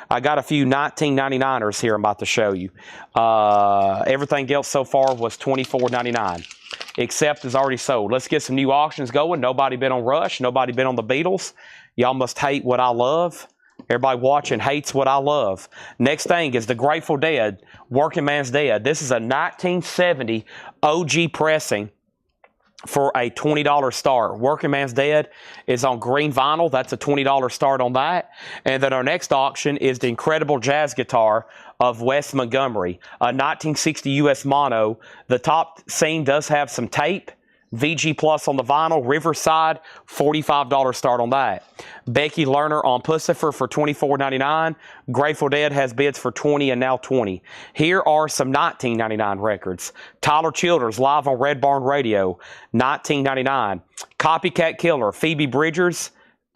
I got a few $19.99ers here I'm about to show you. Everything else so far was $24.99. Accept is already sold. Let's get some new auctions going. Nobody bid on Rush. Nobody bid on the Beatles. Y'all must hate what I love. Everybody watching hates what I love. Next thing is the Grateful Dead, Working Man's Dead. This is a 1970 OG pressing for a $20 start. Working Man's Dead is on green vinyl. That's a $20 start on that. And then our next auction is the incredible jazz guitar of Wes Montgomery, a 1960 US mono. The top scene does have some tape. VG Plus on the vinyl, Riverside, $45 start on that. Becky Lerner on Pussifer for $24.99. Grateful Dead has bids for $20 and now $20. Here are some $19.99 records. Tyler Childers live on Red Barn Radio, $19.99. Copycat Killer, Phoebe Bridgers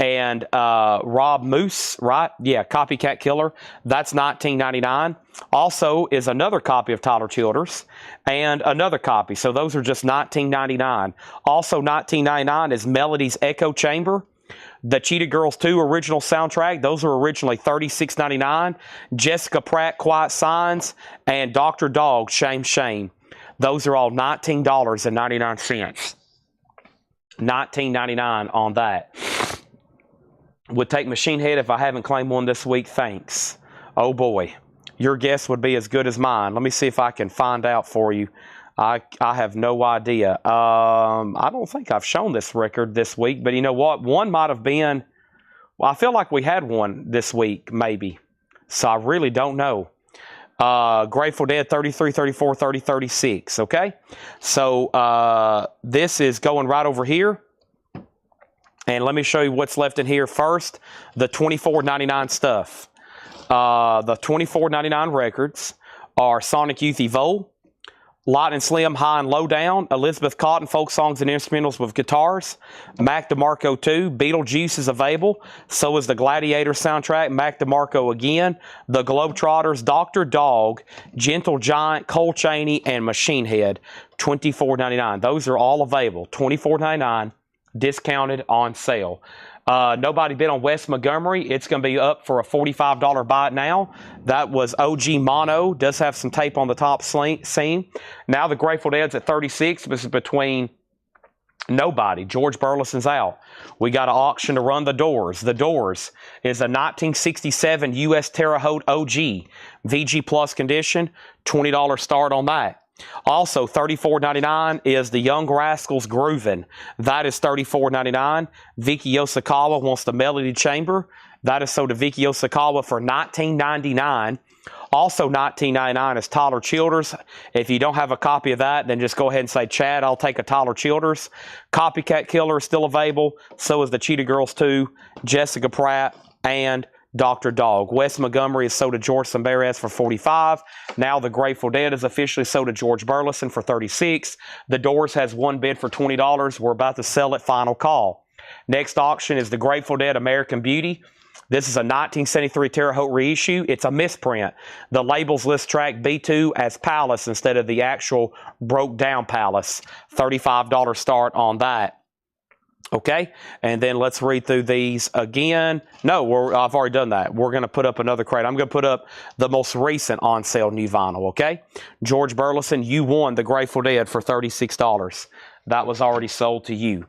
and Rob Moose, right? Yeah, Copycat Killer. That's $19.99. Also is another copy of Tyler Childers and another copy. So those are just $19.99. Also $19.99 is Melody's Echo Chamber. The Cheetah Girls 2 original soundtrack, those were originally $36.99. Jessica Pratt, Quiet Signs, and Dr. Dog, Shame Shame. Those are all $19.99. $19.99 on that. Would take Machine Head if I haven't claimed one this week. Thanks. Oh boy. Your guess would be as good as mine. Let me see if I can find out for you. I have no idea. I don't think I've shown this record this week, but you know what? One might have been, well, I feel like we had one this week, maybe. So I really don't know. Grateful Dead 33, 34, 30, 36. Okay. So this is going right over here. And let me show you what's left in here first. The $24.99 stuff. The $24.99 records are Sonic Youth Evolve, Light and Slim, High and Low Down, Elizabeth Cotton, Folk Songs and Instrumentals with Guitars, Mac DeMarco 2, Beetlejuice is available, so is the Gladiator soundtrack, Mac DeMarco again, The Globetrotters, Dr. Dog, Gentle Giant, Cole Chaney, and Machine Head, $24.99. Those are all available, $24.99, discounted on sale. Nobody bid on Wes Montgomery. It's going to be up for a $45 buy it now. That was OG Mono. Does have some tape on the top seam. Now the Grateful Dead's at 36. This is between nobody. George Burleson's out. We got an auction to run The Doors. The Doors is a 1967 U.S. Terre Haute OG. VG Plus condition. $20 start on that. Also, $34.99 is the Young Rascals Groovin'. That is $34.99. Vicky Yoshikawa wants the Melody Chamber. That is sold to Vicky Yoshikawa for $19.99. Also $19.99 is Tyler Childers. If you don't have a copy of that, then just go ahead and say, Chad, I'll take a Tyler Childers. Copycat Killer is still available. So is the Cheetah Girls 2, Jessica Pratt, and Dr. Dog. Wes Montgomery is sold to George Samberes for $45. Now the Grateful Dead is officially sold to George Burleson for $36. The Doors has one bid for $20. We're about to sell it. Final call. Next auction is the Grateful Dead American Beauty. This is a 1973 Terre Haute reissue. It's a misprint. The labels list track B2 as Palace instead of the actual broke down Palace. $35 start on that. Okay, and then let's read through these again. No, I've already done that. We're going to put up another crate. I'm going to put up the most recent on sale new vinyl, okay? George Burleson, you won the Grateful Dead for $36. That was already sold to you.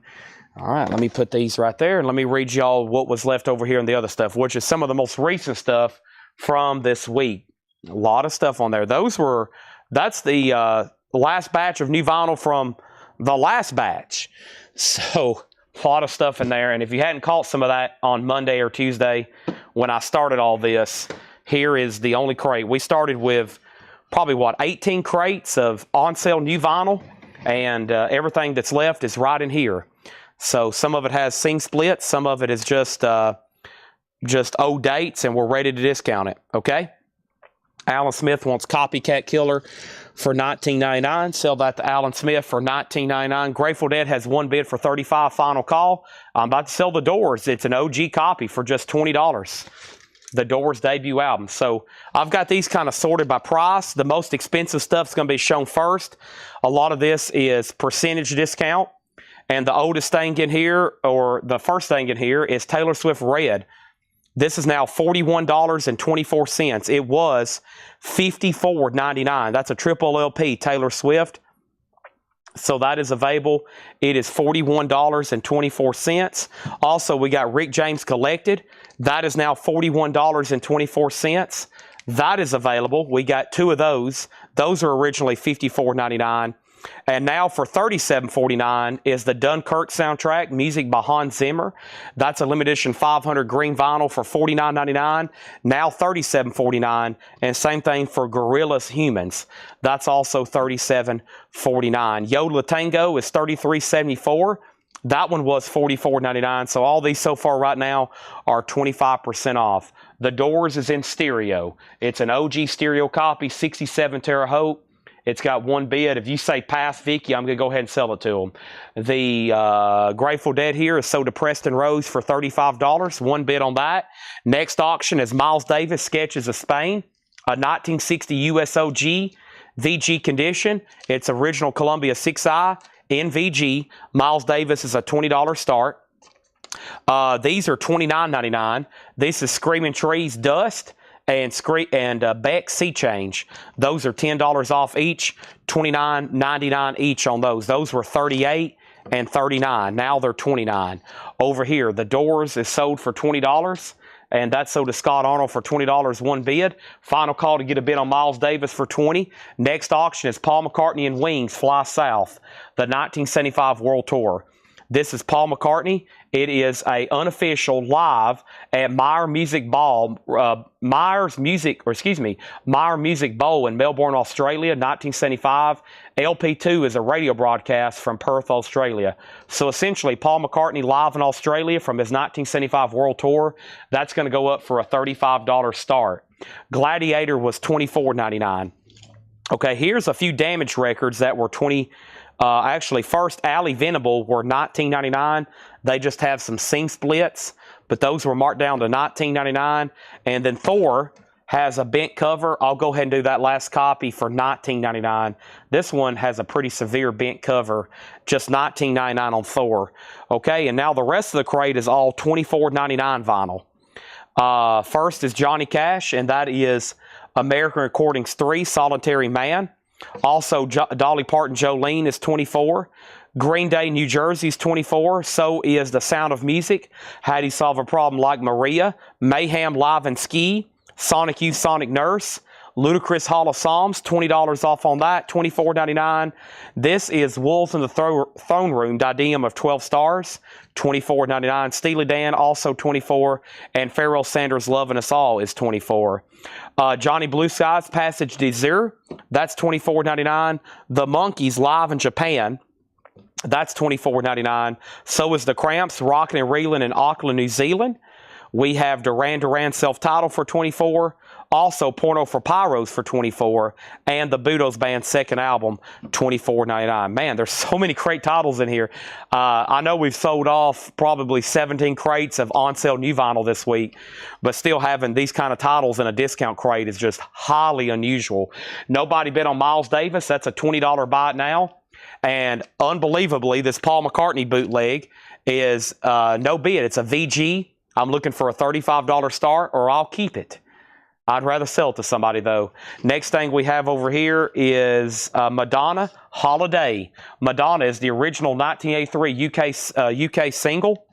All right, let me put these right there, and let me read y'all what was left over here in the other stuff, which is some of the most recent stuff from this week. A lot of stuff on there. That's the last batch of new vinyl from the last batch. So a lot of stuff in there, and if you hadn't caught some of that on Monday or Tuesday when I started all this, here is the only crate. We started with probably, 18 crates of on-sale new vinyl, and everything that's left is right in here. So some of it has sing splits, some of it is just old dates, and we're ready to discount it, okay? Alan Smith wants Copycat Killer for $19.99. Sell that to Alan Smith for $19.99. Grateful Dead has one bid for $35. Final call. I'm about to sell The Doors. It's an OG copy for just $20. The Doors debut album. So I've got these kind of sorted by price. The most expensive stuff is going to be shown first. A lot of this is percentage discount. And the oldest thing in here, or the first thing in here, is Taylor Swift Red. This is now $41.24. It was $54.99. That's a triple LP, Taylor Swift. So that is available. It is $41.24. Also, we got Rick James Collected. That is now $41.24. That is available. We got two of those. Those are originally $54.99. And now for $37.49 is the Dunkirk soundtrack, music by Hans Zimmer. That's a limited edition 500 green vinyl for $49.99. Now $37.49. And same thing for Gorillaz Humans. That's also $37.49. Yodeler Tango is $33.74. That one was $44.99. So all these so far right now are 25% off. The Doors is in stereo. It's an OG stereo copy, 67 Terre Haute. It's got one bid. If you say pass, Vicky, I'm going to go ahead and sell it to them. The Grateful Dead here is sold to Preston Rose for $35. One bid on that. Next auction is Miles Davis, Sketches of Spain, a 1960 USOG VG condition. It's original Columbia 6i in VG. Miles Davis is a $20 start. These are $29.99. This is Screaming Trees Dust and Beck Sea Change. Those are $10 off each, $29.99 each on those. Those were $38 and $39. Now they're $29. Over here, the Doors is sold for $20, and that's sold to Scott Arnold for $20, one bid. Final call to get a bid on Miles Davis for $20. Next auction is Paul McCartney and Wings, Fly South, the 1975 World Tour. This is Paul McCartney. It is a unofficial live at Meyer Music Bowl in Melbourne, Australia, 1975. LP2 is a radio broadcast from Perth, Australia. So essentially, Paul McCartney live in Australia from his 1975 World Tour. That's going to go up for a $35 start. Gladiator was $24.99. Okay, here's a few damage records that were actually, first Alley Venable were $19.99. They just have some seam splits, but those were marked down to $19.99. And then Thor has a bent cover. I'll go ahead and do that last copy for $19.99. This one has a pretty severe bent cover, just $19.99 on Thor. Okay, and now the rest of the crate is all $24.99 vinyl. First is Johnny Cash, and that is American Recordings 3, Solitary Man. Also, Dolly Parton, Jolene is $24. Green Day, New Jersey is $24. So is The Sound of Music. How Do You Solve a Problem Like Maria? Mayhem Live and Ski. Sonic Youth, Sonic Nurse. Ludacris Hall of Psalms, $20 off on that, $24.99. This is Wolves in the Throne Room, Diadem of 12 Stars, $24.99. Steely Dan, also $24. And Pharoah Sanders, Loving Us All is $24. Johnny Blue Skies, Passage Desire, that's $24.99. The Monkees, Live in Japan, that's $24.99. So is The Cramps, Rockin' and Reelin' in Auckland, New Zealand. We have Duran Duran Self-Titled for $24. Also, Porno for Pyros for $24. And the Budos Band second album, $24.99. Man, there's so many crate titles in here. I know we've sold off probably 17 crates of on-sale new vinyl this week, but still having these kind of titles in a discount crate is just highly unusual. Nobody bid on Miles Davis. That's a $20 buy it now. And unbelievably, this Paul McCartney bootleg is no bid. It's a VG. I'm looking for a $35 start, or I'll keep it. I'd rather sell it to somebody, though. Next thing we have over here is Madonna, Holiday. Madonna is the original 1983 UK single.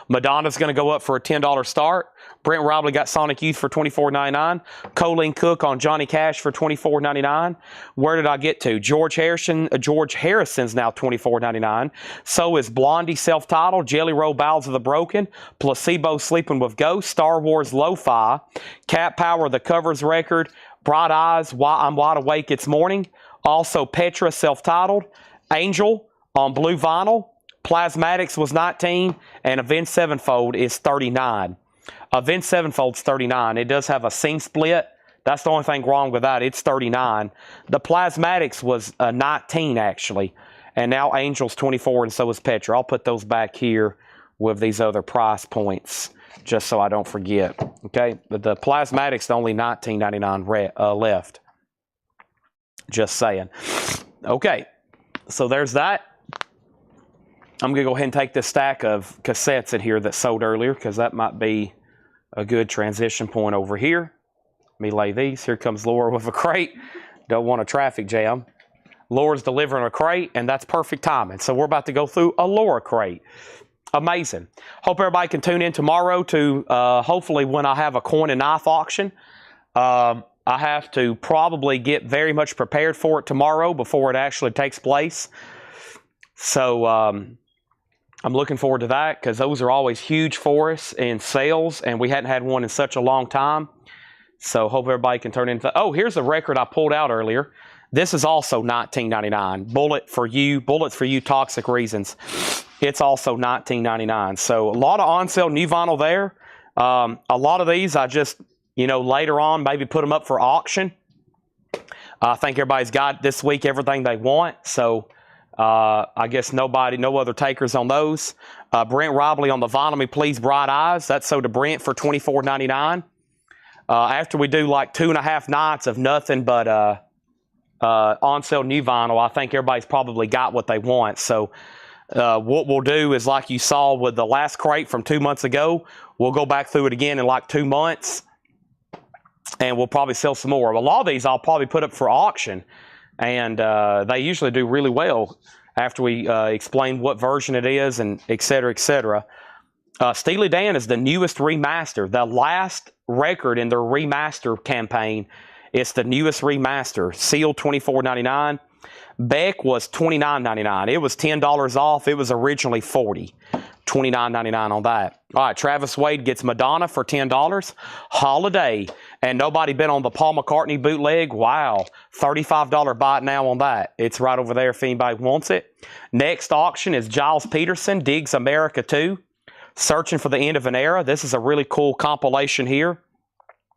Madonna's going to go up for a $10 start. Brent Robley got Sonic Youth for $24.99. Colleen Cook on Johnny Cash for $24.99. Where did I get to? George Harrison's now $24.99. So is Blondie Self-Titled, Jelly Roll Ballads of the Broken, Placebo Sleeping with Ghosts, Star Wars Lo-Fi, Cat Power The Covers Record, Bright Eyes, Why I'm Wide Awake It's Morning. Also Petra Self-Titled, Angel on Blue Vinyl. Plasmatics was 19, and Avenged Sevenfold is 39. Avenged Sevenfold's 39. It does have a seam split. That's the only thing wrong with that. It's 39. The Plasmatics was 19, actually. And now Angel's 24, and so is Petra. I'll put those back here with these other price points, just so I don't forget. Okay? But the Plasmatics, only $19.99 left. Just saying. Okay. So there's that. I'm going to go ahead and take this stack of cassettes in here that sold earlier, because that might be a good transition point over here. Let me lay these. Here comes Laura with a crate. Don't want a traffic jam. Laura's delivering a crate, and that's perfect timing. So we're about to go through a Laura crate. Amazing. Hope everybody can tune in tomorrow to hopefully when I have a coin and knife auction. I have to probably get very much prepared for it tomorrow before it actually takes place. So I'm looking forward to that, because those are always huge for us in sales, and we hadn't had one in such a long time. So hope everybody can turn into... Oh, here's a record I pulled out earlier. This is also $19.99. Bullets for You, Toxic Reasons. It's also $19.99. So a lot of on-sale new vinyl there. A lot of these I just, later on maybe put them up for auction. I think everybody's got this week everything they want. So I guess no other takers on those. Brent Robley on the vinyl, me please, Bright Eyes. That's sold to Brent for $24.99. After we do like 2.5 nights of nothing but on sale new vinyl, I think everybody's probably got what they want. So what we'll do is, like you saw with the last crate from 2 months ago, we'll go back through it again in like 2 months, and we'll probably sell some more. A lot of these I'll probably put up for auction, and they usually do really well after we explain what version it is and et cetera, et cetera. Steely Dan is the newest remaster. The last record in their remaster campaign, it's the newest remaster, sealed $24.99. Beck was $29.99. It was $10 off. It was originally $40. $29.99 on that. All right, Travis Wade gets Madonna for $10. Holiday, and nobody been on the Paul McCartney bootleg. Wow, $35 buy it now on that. It's right over there if anybody wants it. Next auction is Giles Peterson, Digs America 2, Searching for the End of an Era. This is a really cool compilation here.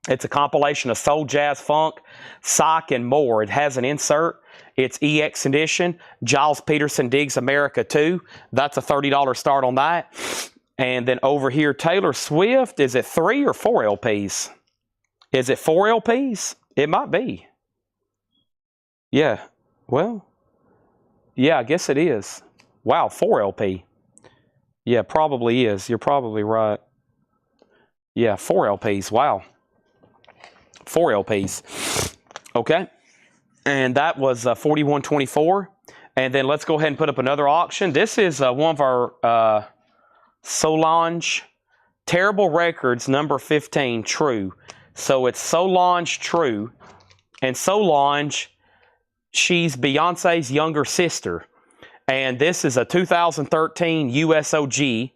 It's a compilation of soul, jazz, funk, psych, and more. It has an insert. It's EX edition. Giles Peterson Digs America 2. That's a $30 start on that. And then over here, Taylor Swift. Is it 3 or 4 LPs? Is it 4 LPs? It might be. Yeah. Well, yeah, I guess it is. Wow, 4 LP. Yeah, probably is. You're probably right. Yeah, 4 LPs. Wow. 4 LPs. Okay. And that was $41.24. And then let's go ahead and put up another auction. This is one of our Solange Terrible Records, number 15, True. So it's Solange True. And Solange, she's Beyonce's younger sister. And this is a 2013 USOG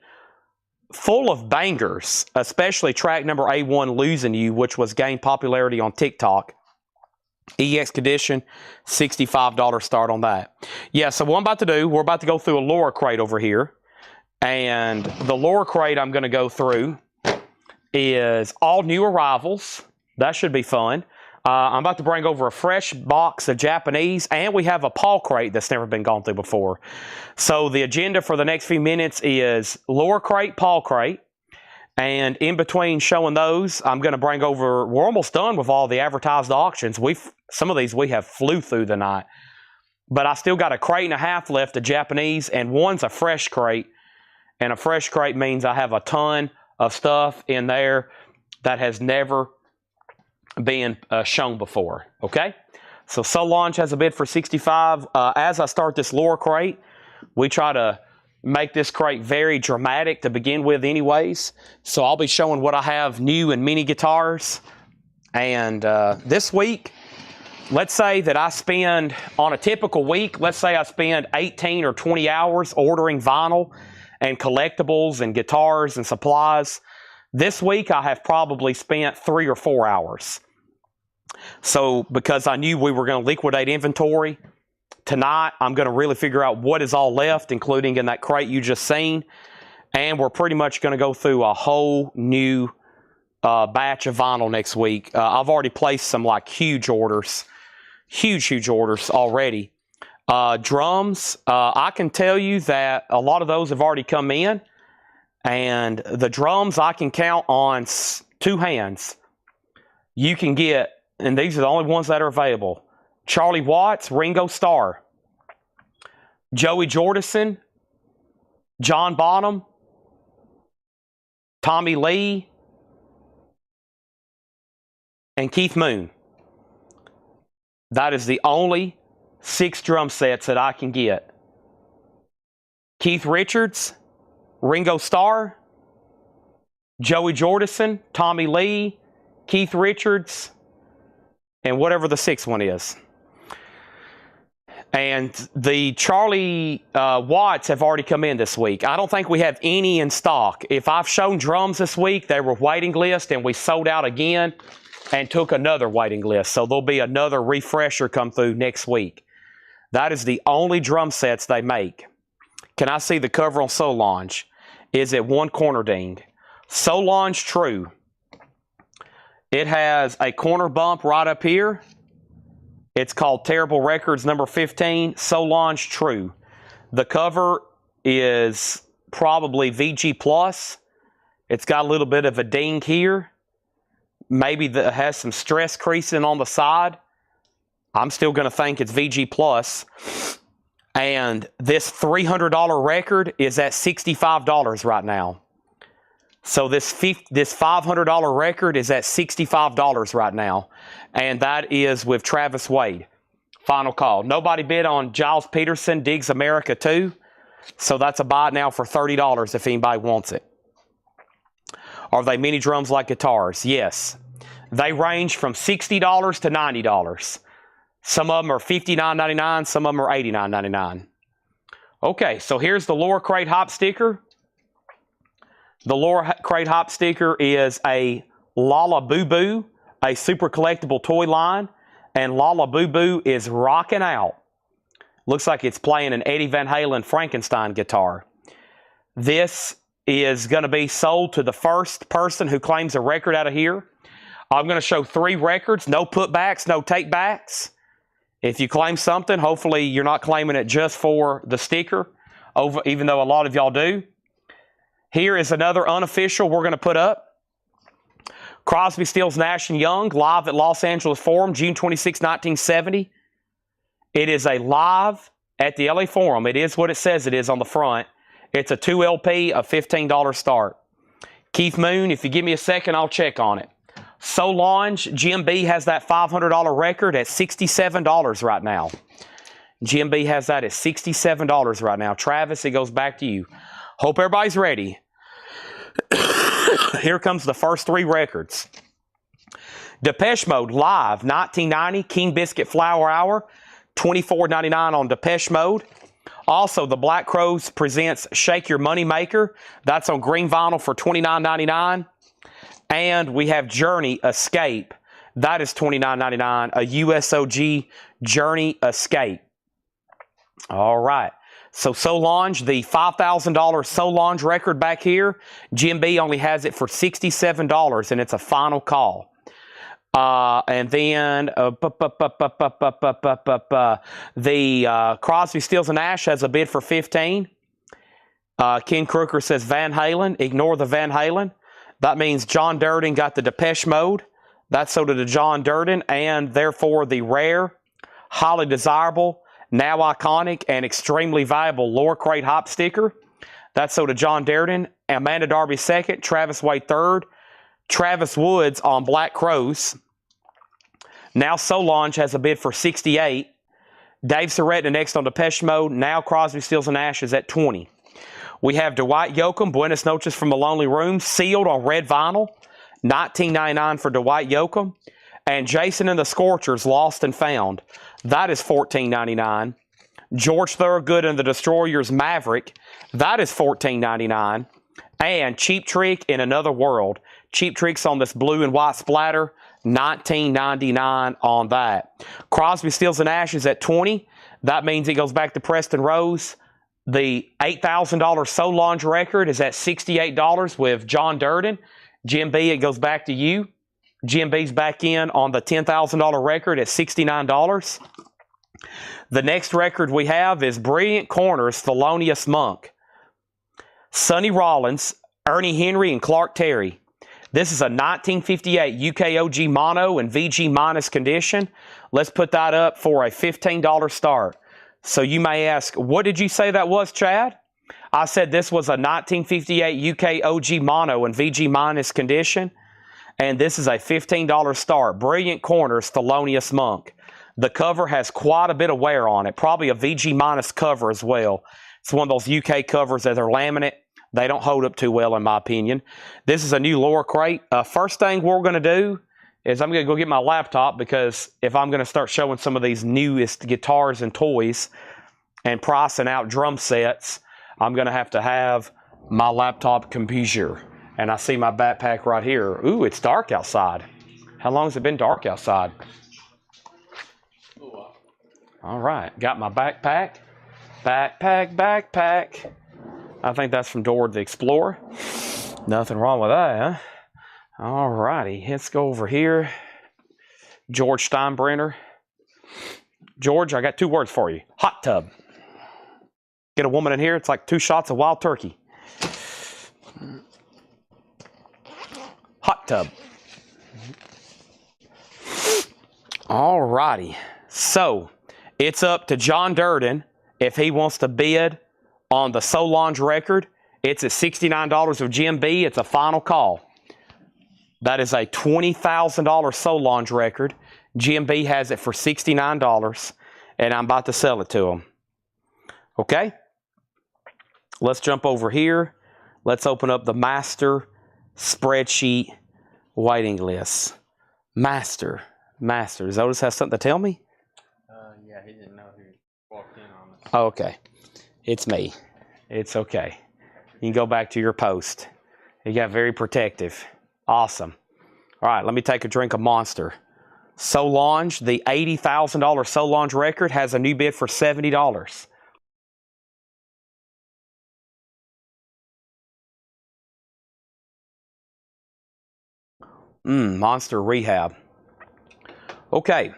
full of bangers, especially track number A1, Losing You, which was gained popularity on TikTok. EX condition, $65 start on that. Yeah, so what I'm about to do, we're about to go through a Laura crate over here. And the Laura crate I'm going to go through is all new arrivals. That should be fun. I'm about to bring over a fresh box of Japanese, and we have a Paul crate that's never been gone through before. So the agenda for the next few minutes is Laura crate, Paul crate. And in between showing those, I'm going to bring over, we're almost done with all the advertised auctions. Some of these we have flew through the night. But I still got a crate and a half left of Japanese, and one's a fresh crate. And a fresh crate means I have a ton of stuff in there that has never been shown before. Okay? So Solange has a bid for $65. As I start this Laura crate, we try to make this crate very dramatic to begin with anyways. So I'll be showing what I have new and mini guitars. And this week, let's say that I spend, on a typical week, let's say I spend 18 or 20 hours ordering vinyl and collectibles and guitars and supplies. This week, I have probably spent 3 or 4 hours. So because I knew we were going to liquidate inventory, tonight I'm going to really figure out what is all left, including in that crate you just seen. And we're pretty much going to go through a whole new batch of vinyl next week. I've already placed some like huge orders already. Drums, I can tell you that a lot of those have already come in. And the drums I can count on 2 hands. You can get, and these are the only ones that are available, Charlie Watts, Ringo Starr, Joey Jordison, John Bonham, Tommy Lee, and Keith Moon. That is the only 6 drum sets that I can get. Keith Richards, Ringo Starr, Joey Jordison, Tommy Lee, Keith Richards, and whatever the 6th one is. And the Charlie Watts have already come in this week. I don't think we have any in stock. If I've shown drums this week, they were waiting list, and we sold out again and took another waiting list. So there'll be another refresher come through next week. That is the only drum sets they make. Can I see the cover on Solange? Is it one corner ding? Solange True. It has a corner bump right up here. It's called Terrible Records number 15, Solange True. The cover is probably VG Plus. It's got a little bit of a ding here. Maybe that has some stress creasing on the side. I'm still going to think it's VG Plus. And this $300 record is at $65 right now. So this $500 record is at $65 right now. And that is with Travis Wade. Final call. Nobody bid on Giles Peterson, Diggs America 2. So that's a buy now for $30 if anybody wants it. Are they mini drums like guitars? Yes. They range from $60 to $90. Some of them are $59.99. Some of them are $89.99. Okay, so here's the Lower Crate Hop sticker. The Lower Crate Hop sticker is a Lala Boo Boo, a super collectible toy line. And Lala Boo Boo is rocking out. Looks like it's playing an Eddie Van Halen Frankenstein guitar. This is going to be sold to the first person who claims a record out of here. I'm going to show 3 records, no putbacks, no takebacks. If you claim something, hopefully you're not claiming it just for the sticker, even though a lot of y'all do. Here is another unofficial we're going to put up. Crosby, Stills, Nash & Young, live at Los Angeles Forum, June 26, 1970. It is a live at the LA Forum. It is what it says it is on the front. It's a 2 LP, a $15 start. Keith Moon, if you give me a second, I'll check on it. Solange, Jim B has that $500 record at $67 right now. Jim B has that at $67 right now. Travis, it goes back to you. Hope everybody's ready. Here comes the first 3 records. Depeche Mode live, 1990, King Biscuit Flower Hour, $24.99 on Depeche Mode. Also, the Black Crowes presents Shake Your Money Maker. That's on green vinyl for $29.99. And we have Journey Escape. That is $29.99, a USOG Journey Escape. All right. So Solange, the $5,000 Solange record back here, Jim B only has it for $67, and it's a final call. And then the Crosby, Stills, and Nash has a bid for $15. Ken Crooker says Van Halen. Ignore the Van Halen. That means John Durden got the Depeche Mode. That's so did the John Durden, and therefore the rare, highly desirable, now iconic, and extremely valuable Lower Crate Hop sticker. That's so to John Durden, Amanda Darby second, Travis Wade third, Travis Woods on Black Crowes. Now Solange has a bid for $68. Dave Soretta next on Depeche Mode. Now Crosby, Stills, and Nash is at $20. We have Dwight Yoakam, Buenos Noches from the Lonely Room, sealed on red vinyl, $19.99 for Dwight Yoakam. And Jason and the Scorchers, Lost and Found. That is $14.99. George Thorogood and the Destroyers, Maverick. That is $14.99. And Cheap Trick in Another World. Cheap Trick's on this blue and white splatter, $19.99 on that. Crosby, Stills, and Nash is at $20. That means it goes back to Preston Rose. The $8,000 Solange record is at $68 with John Durden. Jim B, it goes back to you. Jim B's back in on the $10,000 record at $69. The next record we have is Brilliant Corners, Thelonious Monk. Sonny Rollins, Ernie Henry, and Clark Terry. This is a 1958 UKOG mono and VG minus condition. Let's put that up for a $15 start. So you may ask, what did you say that was, Chad? I said this was a 1958 UKOG mono and VG minus condition. And this is a $15 start. Brilliant Corners, Thelonious Monk. The cover has quite a bit of wear on it. Probably a VG minus cover as well. It's one of those UK covers that are laminate. They don't hold up too well, in my opinion. This is a new Lower Crate. First thing we're going to do is I'm going to go get my laptop, because if I'm going to start showing some of these newest guitars and toys and pricing out drum sets, I'm going to have my laptop computer. And I see my backpack right here. Ooh, it's dark outside. How long has it been dark outside? All right, got my backpack. Backpack. I think that's from Dora the Explorer. Nothing wrong with that, huh? All righty, let's go over here. George Steinbrenner. George, I got 2 words for you. Hot tub. Get a woman in here, it's like 2 shots of wild turkey. Hot tub. All righty. So, it's up to John Durden if he wants to bid on the Solange record. It's at $69 of GMB. It's a final call. That is a $20,000 Solange record. GMB has it for $69, and I'm about to sell it to him. Okay? Let's jump over here. Let's open up the master spreadsheet waiting list. Master. Does Otis have something to tell me? Yeah, he didn't know who walked in on us. Oh, okay. It's me. It's okay. You can go back to your post. You got very protective. Awesome. All right, let me take a drink of Monster. Solange, the $80,000 Solange record, has a new bid for $70. Monster Rehab. Okay.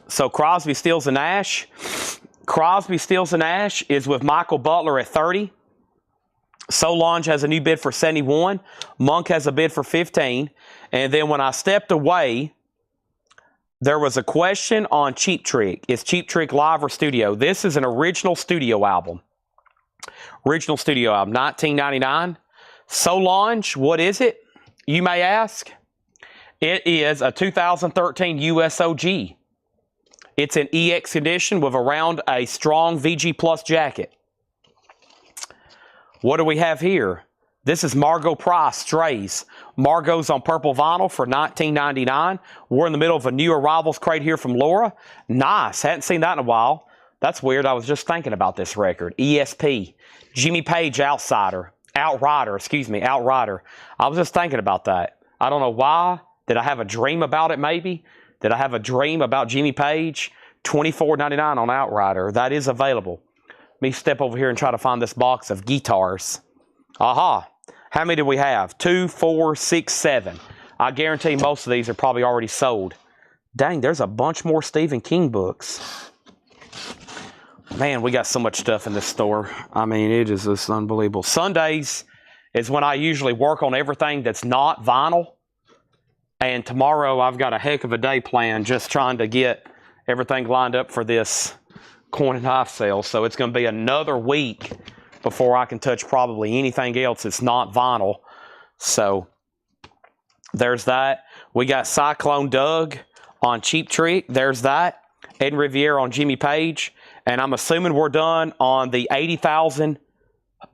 So Crosby, Stills, and Nash. Crosby, Stills, and Nash is with Michael Butler at 30. Solange has a new bid for 71. Monk has a bid for 15. And then when I stepped away, there was a question on Cheap Trick. Is Cheap Trick live or studio? This is an original studio album. Original studio album, 1999. Solange, what is it? You may ask. It is a 2013 USOG. It's an EX condition with around a strong VG Plus jacket. What do we have here? This is Margot Price, Strays. Margot's on purple vinyl for $19.99. We're in the middle of a new arrivals crate here from Laura. Nice. Hadn't seen that in a while. That's weird. I was just thinking about this record. ESP. Jimmy Page, Outsider. Outrider. I was just thinking about that. I don't know why. Did I have a dream about it maybe? Did I have a dream about Jimmy Page? $24.99 on Outrider. That is available. Let me step over here and try to find this box of guitars. Aha. How many do we have? 2, 4, 6, 7. I guarantee most of these are probably already sold. Dang, there's a bunch more Stephen King books. Man, we got so much stuff in this store. I mean, it is just unbelievable. Sundays is when I usually work on everything that's not vinyl. And tomorrow I've got a heck of a day planned just trying to get everything lined up for this coin and knife sale. So it's going to be another week before I can touch probably anything else that's not vinyl. So there's that. We got Cyclone Doug on Cheap Trick. There's that. Ed Riviere on Jimmy Page. And I'm assuming we're done on the $80,000,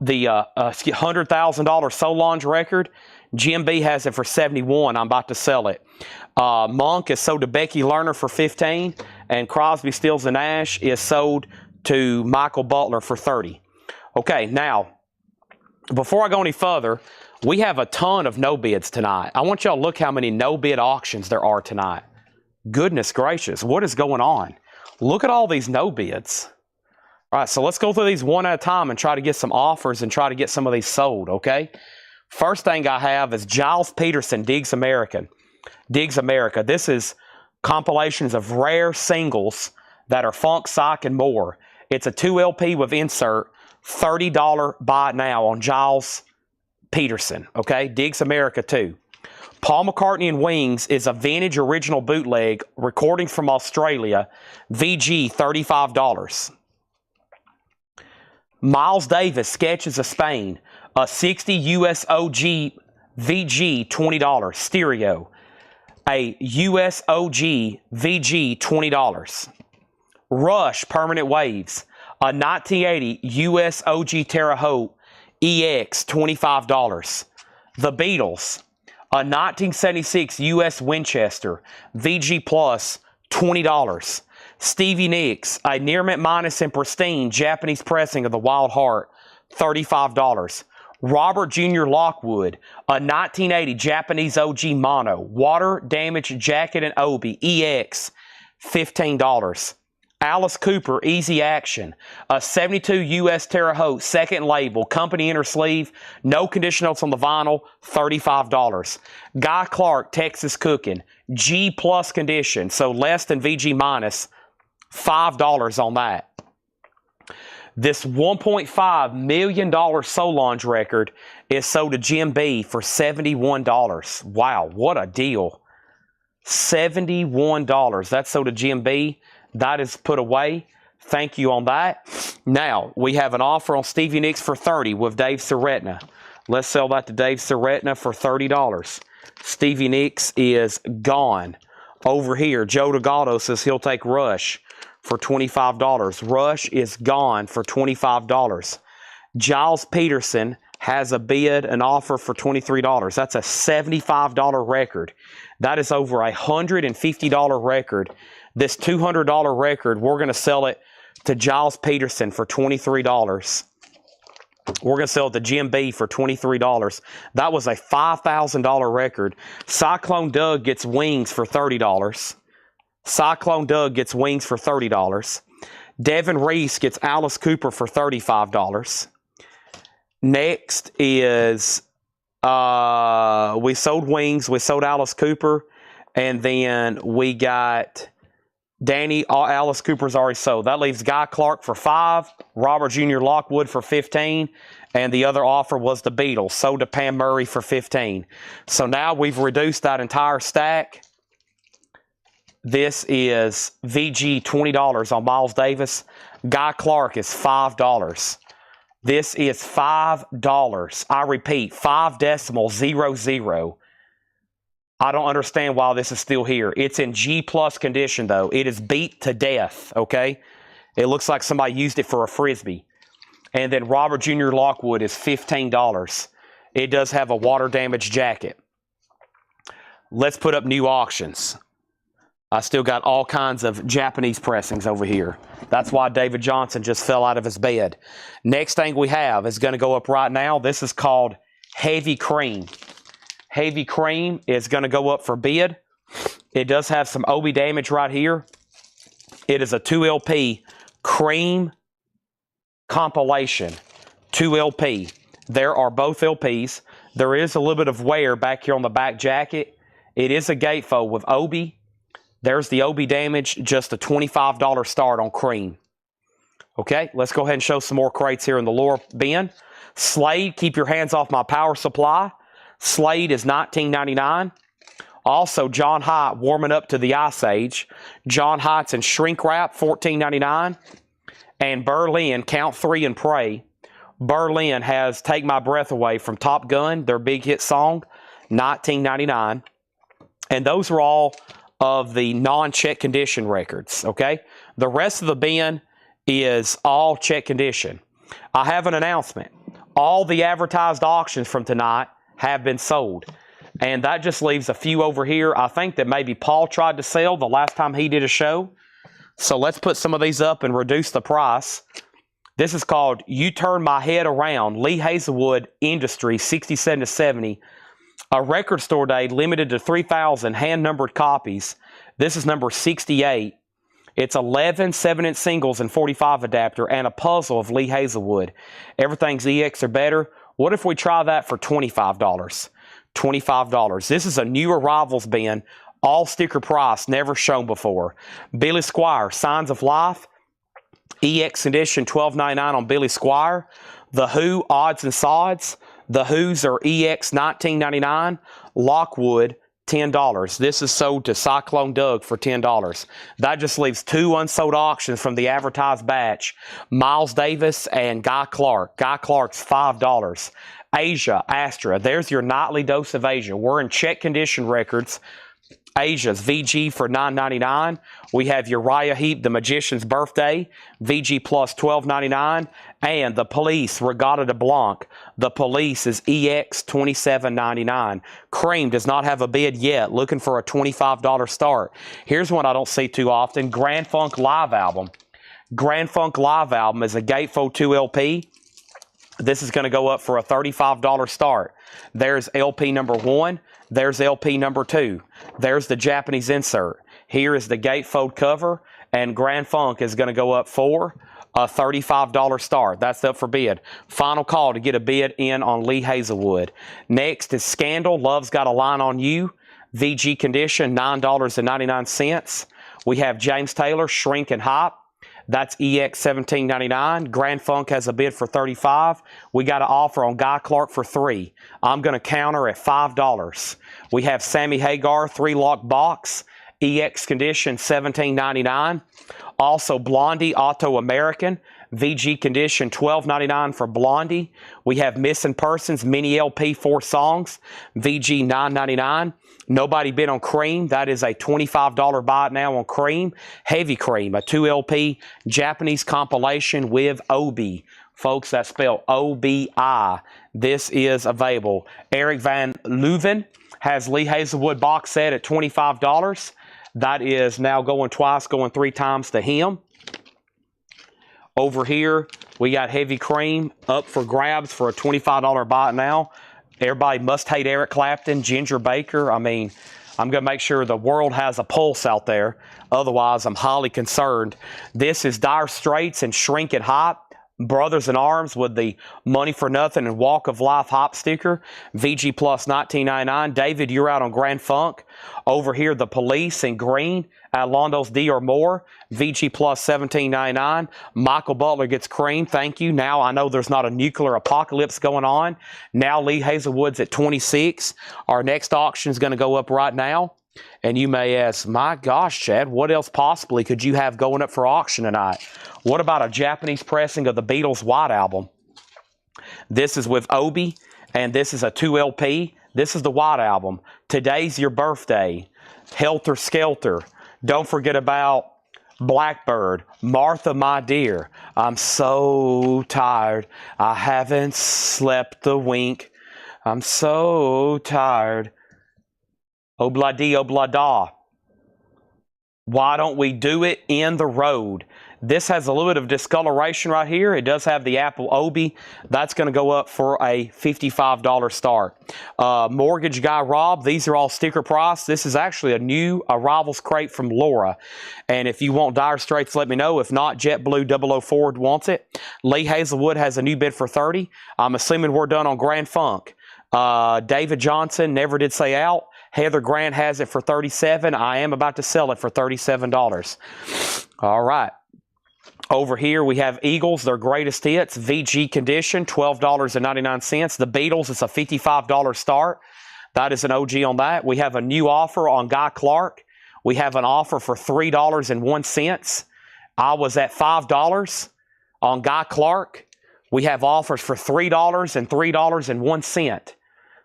the $100,000 Solange record. GMB has it for $71. I'm about to sell it. Monk is sold to Becky Lerner for $15, and Crosby, Stills, and Nash is sold to Michael Butler for $30. Okay, now, before I go any further, we have a ton of no bids tonight. I want y'all to look how many no bid auctions there are tonight. Goodness gracious, what is going on? Look at all these no bids. All right, so let's go through these one at a time and try to get some offers and try to get some of these sold, okay? First thing I have is Giles Peterson, Digs America. This is compilations of rare singles that are funk, psych, and more. It's a 2 LP with insert, $30 buy it now on Giles Peterson, okay? Digs America 2. Paul McCartney and Wings is a vintage original bootleg, recording from Australia, VG, $35. Miles Davis, Sketches of Spain, a 60 US OG VG, $20. Stereo, a US OG VG, $20. Rush, Permanent Waves, a 1980 US OG Terre Haute EX, $25. The Beatles, a 1976 US Winchester VG Plus, $20. Stevie Nicks, a near mint minus and pristine Japanese pressing of the Wild Heart, $35. Robert Jr. Lockwood, a 1980 Japanese OG Mono, water damaged jacket and obi, EX, $15. Alice Cooper, Easy Action, a 72 US Terre Haute, second label, company inner sleeve, no condition notes on the vinyl, $35. Guy Clark, Texas Cooking, G plus condition, so less than VG minus, $5 on that. This $1.5 million Solange record is sold to Jim B for $71. Wow, what a deal. $71. That's sold to Jim B. That is put away. Thank you on that. Now, we have an offer on Stevie Nicks for $30 with Dave Seretna. Let's sell that to Dave Seretna for $30. Stevie Nicks is gone. Over here, Joe Delgado says he'll take Rush for $25. Rush is gone for $25. Giles Peterson has a bid, an offer for $23. That's a $75 record. That is over a $150 record. This $200 record, we're going to sell it to Giles Peterson for $23. We're going to sell it to Jim B for $23. That was a $5,000 record. Cyclone Doug gets Wings for $30. Cyclone Doug gets Wings for $30. Devin Reese gets Alice Cooper for $35. Next is, we sold Wings, we sold Alice Cooper, and then we got Danny, Alice Cooper's already sold. That leaves Guy Clark for $5, Robert Jr. Lockwood for $15, and the other offer was the Beatles, sold to Pam Murray for $15. So now we've reduced that entire stack. This is VG $20 on Miles Davis. Guy Clark is $5. This is $5. I repeat, 5.00. I don't understand why this is still here. It's in G+ condition, though. It is beat to death, okay? It looks like somebody used it for a Frisbee. And then Robert Jr. Lockwood is $15. It does have a water damage jacket. Let's put up new auctions. I still got all kinds of Japanese pressings over here. That's why David Johnson just fell out of his bed. Next thing we have is going to go up right now. This is called Heavy Cream. Heavy Cream is going to go up for bid. It does have some OB damage right here. It is a 2LP Cream compilation. 2LP. There are both LPs. There is a little bit of wear back here on the back jacket. It is a gatefold with OB. There's the OB damage, just a $25 start on Cream. Okay, let's go ahead and show some more crates here in the lower bin. Slade, keep your hands off my power supply. Slade is $19.99. Also, John Hyatt warming up to the Ice Age. John Hyatt's in shrink wrap, $14.99. And Berlin, Count 3 and Pray. Berlin has Take My Breath Away from Top Gun, their big hit song, $19.99. And those are all of the non-check condition records, okay? The rest of the bin is all check condition. I have an announcement. All the advertised auctions from tonight have been sold. And that just leaves a few over here. I think that maybe Paul tried to sell the last time he did a show. So let's put some of these up and reduce the price. This is called You Turn My Head Around, Lee Hazelwood Industries, 67 to 70. A record store day limited to 3,000 hand-numbered copies. This is number 68. It's 11 7-inch singles and 45 adapter and a puzzle of Lee Hazelwood. Everything's EX or better. What if we try that for $25? $25. This is a new arrivals bin, all sticker price, never shown before. Billy Squire, Signs of Life, EX edition, $12.99 on Billy Squire. The Who, Odds and Sods. The Who's are EX $19.99. Lockwood, $10. This is sold to Cyclone Doug for $10. That just leaves two unsold auctions from the advertised batch. Miles Davis and Guy Clark. Guy Clark's $5. Asia, Astra. There's your nightly dose of Asia. We're in check condition records. Asia's VG for $9.99. We have Uriah Heep, The Magician's Birthday, VG plus $12.99. And The Police, Regatta de Blanc. The Police is EX $27.99. Cream does not have a bid yet. Looking for a $25 start. Here's one I don't see too often. Grand Funk Live Album. Grand Funk Live Album is a Gatefold 2 LP. This is going to go up for a $35 start. There's LP number 1. There's LP number 2. There's the Japanese insert. Here is the gatefold cover, and Grand Funk is going to go up for a $35 start. That's up for bid. Final call to get a bid in on Lee Hazelwood. Next is Scandal, Love's Got a Line on You. VG condition, $9.99. We have James Taylor, Shrink and Hop. That's EX $17.99. Grand Funk has a bid for $35. We got an offer on Guy Clark for $3. I'm going to counter at $5. We have Sammy Hagar, 3-lock box. EX condition $17.99. Also Blondie Auto American. VG condition $12.99 for Blondie. We have Missing Persons mini LP 4 songs. VG $9.99. Nobody bid on Cream. That is a $25 buy now on Cream. Heavy Cream, a 2 LP Japanese compilation with Obi. Folks, that's spelled O-B-I. This is available. Eric Van Leuven has Lee Hazelwood box set at $25. That is now going twice, going 3 times to him. Over here, we got Heavy Cream up for grabs for a $25 buy now. Everybody must hate Eric Clapton, Ginger Baker. I mean, I'm going to make sure the world has a pulse out there. Otherwise, I'm highly concerned. This is Dire Straits and Shrink and Hop. Brothers in Arms with the Money for Nothing and Walk of Life hop sticker. VG Plus $19.99. David, you're out on Grand Funk. Over here, The Police in green at Londo's D or more. VG Plus $17.99. Michael Butler gets Cream. Thank you. Now I know there's not a nuclear apocalypse going on. Now Lee Hazelwood's at $26. Our next auction is going to go up right now. And you may ask, my gosh, Chad, what else possibly could you have going up for auction tonight? What about a Japanese pressing of the Beatles' White Album? This is with Obi, and this is a 2 LP. This is the White Album. Today's Your Birthday. Helter Skelter. Don't forget about Blackbird. Martha, My Dear. I'm so tired. I haven't slept a wink. I'm so tired. Obla-dee, obla-da. Why don't we do it in the road? This has a little bit of discoloration right here. It does have the Apple Obi. That's going to go up for a $55 start. Mortgage Guy Rob, these are all sticker price. This is actually a new arrivals crate from Laura. And if you want Dire Straits, let me know. If not, JetBlue 004 wants it. Lee Hazelwood has a new bid for $30. I'm assuming we're done on Grand Funk. David Johnson never did say out. Heather Grant has it for $37. I am about to sell it for $37. All right. Over here, we have Eagles, their greatest hits. VG condition, $12.99. The Beatles, it's a $55 start. That is an OG on that. We have a new offer on Guy Clark. We have an offer for $3.01. I was at $5 on Guy Clark. We have offers for $3 and $3.01.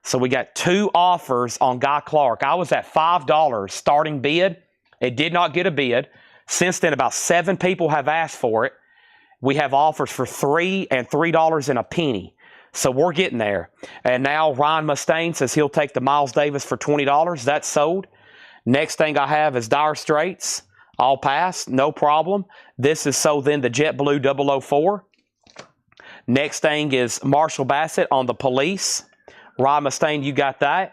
So we got 2 offers on Guy Clark. I was at $5 starting bid. It did not get a bid. Since then, about 7 people have asked for it. We have offers for $3 and $3 and a penny. So we're getting there. And now Ryan Mustaine says he'll take the Miles Davis for $20. That's sold. Next thing I have is Dire Straits. I'll pass. No problem. This is sold then the JetBlue 004. Next thing is Marshall Bassett on the Police. Ryan Mustaine, you got that.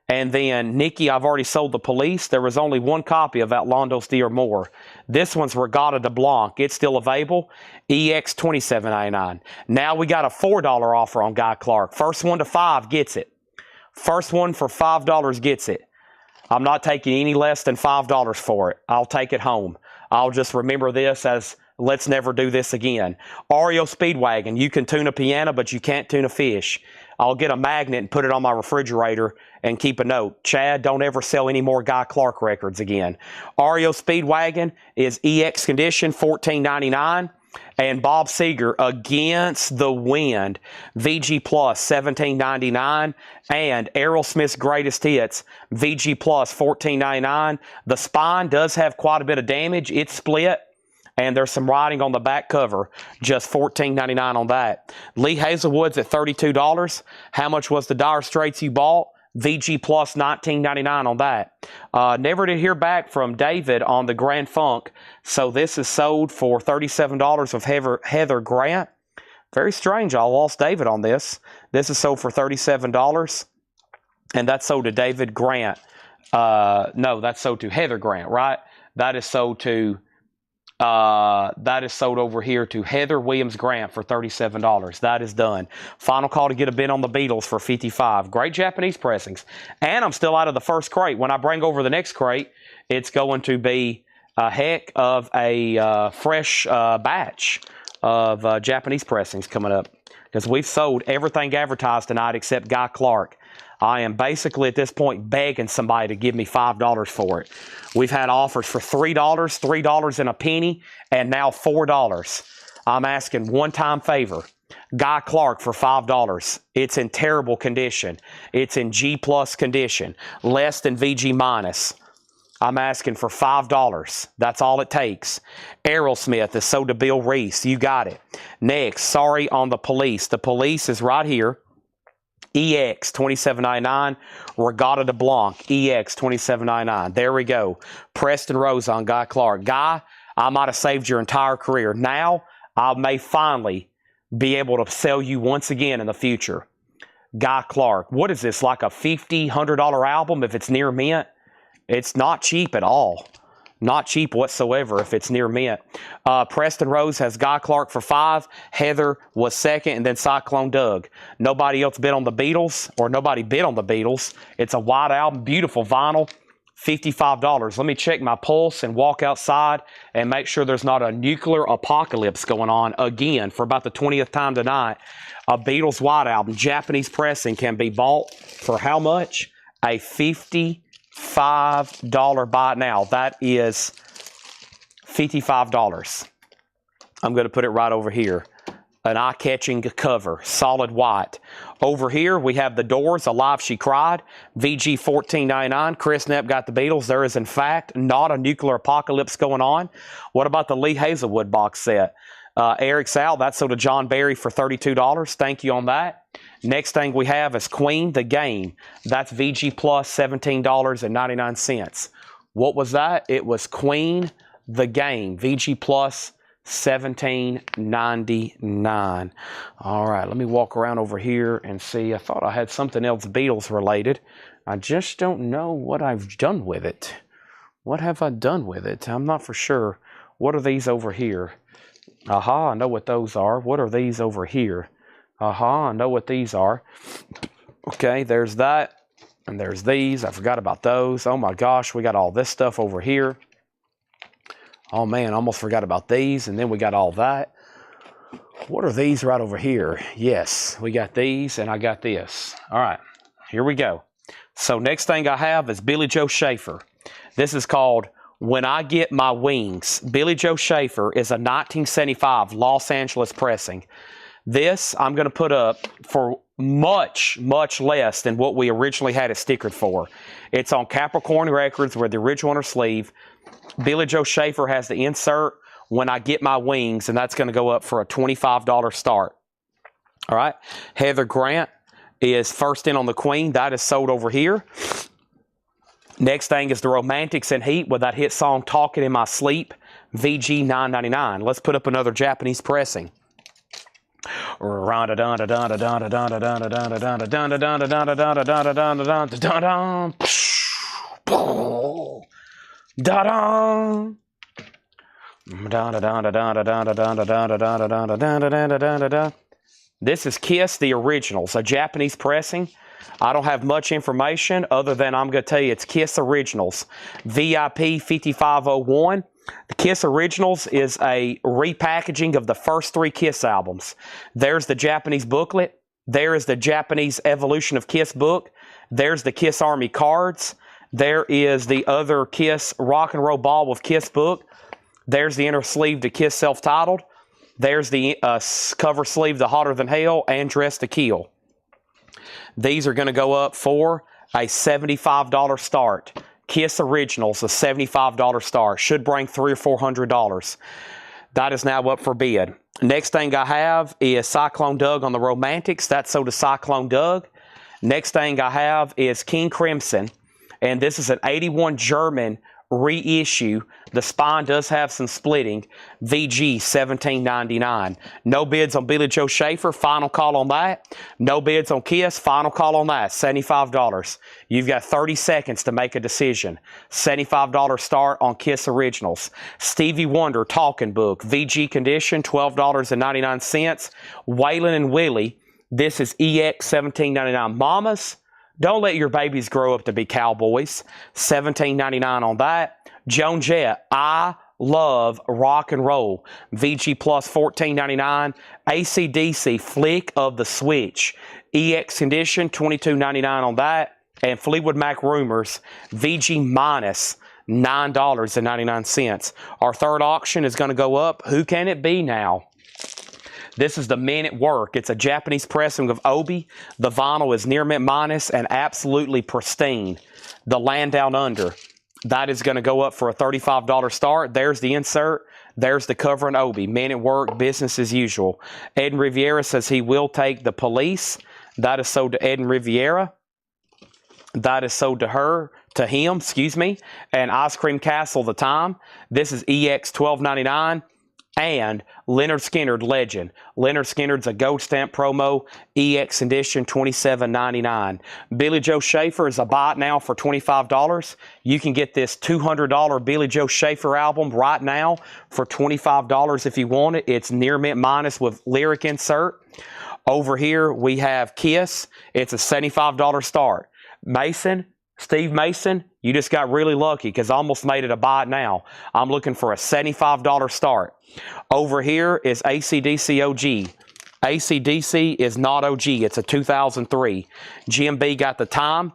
And then, Nikki, I've already sold the Police. There was only 1 copy of Outlandos D or more. This one's Regatta de Blanc. It's still available. EX $27.99. Now we got a $4 offer on Guy Clark. First one to 5 gets it. First one for $5 gets it. I'm not taking any less than $5 for it. I'll take it home. I'll just remember this as let's never do this again. Oreo Speedwagon. You can tune a piano, but you can't tune a fish. I'll get a magnet and put it on my refrigerator and keep a note. Chad, don't ever sell any more Guy Clark records again. Oreo Speedwagon is EX condition, $14.99. And Bob Seger, Against the Wind, VG Plus, $17.99. And Aerosmith's Greatest Hits, VG Plus, $14.99. The spine does have quite a bit of damage. It's split. And there's some writing on the back cover, just $14.99 on that. Lee Hazelwood's at $32. How much was the Dire Straits you bought? VG Plus $19.99 on that. Never did hear back from David on the Grand Funk. So this is sold for $37 with Heather Grant. Very strange. I lost David on this. This is sold for $37. And that's sold to David Grant. No, that's sold to Heather Grant, right? That is sold to... that is sold over here to Heather Williams Grant for $37. That is done. Final call to get a bid on the Beatles for $55. Great Japanese pressings. And I'm still out of the first crate. When I bring over the next crate, it's going to be a heck of a fresh batch of Japanese pressings coming up, because we've sold everything advertised tonight except Guy Clark. I am basically at this point begging somebody to give me $5 for it. We've had offers for $3, $3 and a penny, and now $4. I'm asking one-time favor. Guy Clark for $5. It's in terrible condition. It's in G+ condition, less than VG minus. I'm asking for $5. That's all it takes. Aerosmith is sold to Bill Reese. You got it. Next, sorry on the police. The police is right here. EX 2799, Regatta de Blanc, EX 2799. There we go. Preston Rose on Guy Clark. Guy, I might have saved your entire career. Now, I may finally be able to sell you once again in the future. Guy Clark. What is this, like a $50, $100 album if it's near mint? It's not cheap at all. Not cheap whatsoever if it's near mint. Preston Rose has Guy Clark for $5. Heather was second, and then Cyclone Doug. Nobody else bid on the Beatles, or nobody bid on the Beatles. It's a white album, beautiful vinyl, $55. Let me check my pulse and walk outside and make sure there's not a nuclear apocalypse going on again for about the 20th time tonight. A Beatles white album, Japanese pressing, can be bought for how much? A $55 buy now. That is $55. I'm going to put it right over here. An eye-catching cover, solid white. Over here, we have the Doors, Alive She Cried, VG $14.99. Chris Knapp got the Beatles. There is, in fact, not a nuclear apocalypse going on. What about the Lee Hazelwood box set? Eric's out. That's sold to John Barry for $32. Thank you on that. Next thing we have is Queen, The Game. That's VG Plus, $17.99. What was that? It was Queen, The Game. VG Plus, $17.99. All right, let me walk around over here and see. I thought I had something else Beatles related. I just don't know what I've done with it. What have I done with it? I'm not for sure. What are these over here? Aha, I know what those are. What are these over here? Aha, I know what these are. Okay, there's that. And there's these. I forgot about those. Oh my gosh, we got all this stuff over here. Oh man, almost forgot about these. And then we got all that. What are these right over here? Yes, we got these and I got this. All right, here we go. So next thing I have is Billy Joe Schaefer. This is called When I Get My Wings. Billy Joe Schaefer is a 1975 Los Angeles pressing. This I'm going to put up for much, much less than what we originally had it stickered for. It's on Capricorn Records with the original on her sleeve. Billy Joe Schaefer has the insert When I Get My Wings, and that's going to go up for a $25 start. All right. Heather Grant is first in on the Queen. That is sold over here. Next thing is the Romantics in Heat with that hit song Talking in My Sleep, VG $9.99. Let's put up another Japanese pressing. This is Kiss, the Originals, a Japanese pressing. I don't have much information other than I'm going to tell you it's Kiss Originals, VIP 5501. The Kiss Originals is a repackaging of the first 3 Kiss albums. There's the Japanese booklet. There is the Japanese Evolution of Kiss book. There's the Kiss Army cards. There is the other Kiss Rock and Roll Ball with Kiss book. There's the inner sleeve to Kiss self-titled. There's the cover sleeve, The Hotter Than Hell, and Dress to Kill. These are going to go up for a $75 start. Kiss Originals, a $75 start. Should bring $300 or $400. That is now up for bid. Next thing I have is Cyclone Doug on the Romantics. That's sold to Cyclone Doug. Next thing I have is King Crimson. And this is an 81 German reissue. The spine does have some splitting. VG $17.99. No bids on Billy Joe Schaefer. Final call on that. No bids on Kiss. Final call on that. $75. You've got 30 seconds to make a decision. $75 start on Kiss Originals. Stevie Wonder Talking Book. VG condition. $12.99. Waylon and Willie. This is EX $17.99. Mamas, Don't let your babies grow up to be cowboys. $17.99 on that. Joan Jett, I love rock and roll. VG Plus $14.99. AC/DC, Flick of the Switch. EX Condition $22.99 on that. And Fleetwood Mac Rumors, VG minus $9.99. Our third auction is going to go up. Who can it be now? This is the Men at Work. It's a Japanese pressing of Obi. The vinyl is near mint minus and absolutely pristine. The Land Down Under. That is going to go up for a $35 start. There's the insert. There's the cover and Obi. Men at Work, business as usual. Eden Riviera says he will take The Police. That is sold to Eden Riviera. That is sold to him, and Ice Cream Castle, The Time. This is EX $12.99. And Leonard Skinner, Legend. Leonard Skinner's a gold stamp promo, EX edition, $27.99. Billy Joe Schaefer is a buy it now for $25. You can get this $200 Billy Joe Schaefer album right now for $25 if you want it. It's near mint minus with lyric insert. Over here we have Kiss. It's a $75 start. Steve Mason, you just got really lucky because I almost made it a buy it now. I'm looking for a $75 start. Over here is AC/DC OG. AC/DC is not OG. It's a 2003. GMB got The Time.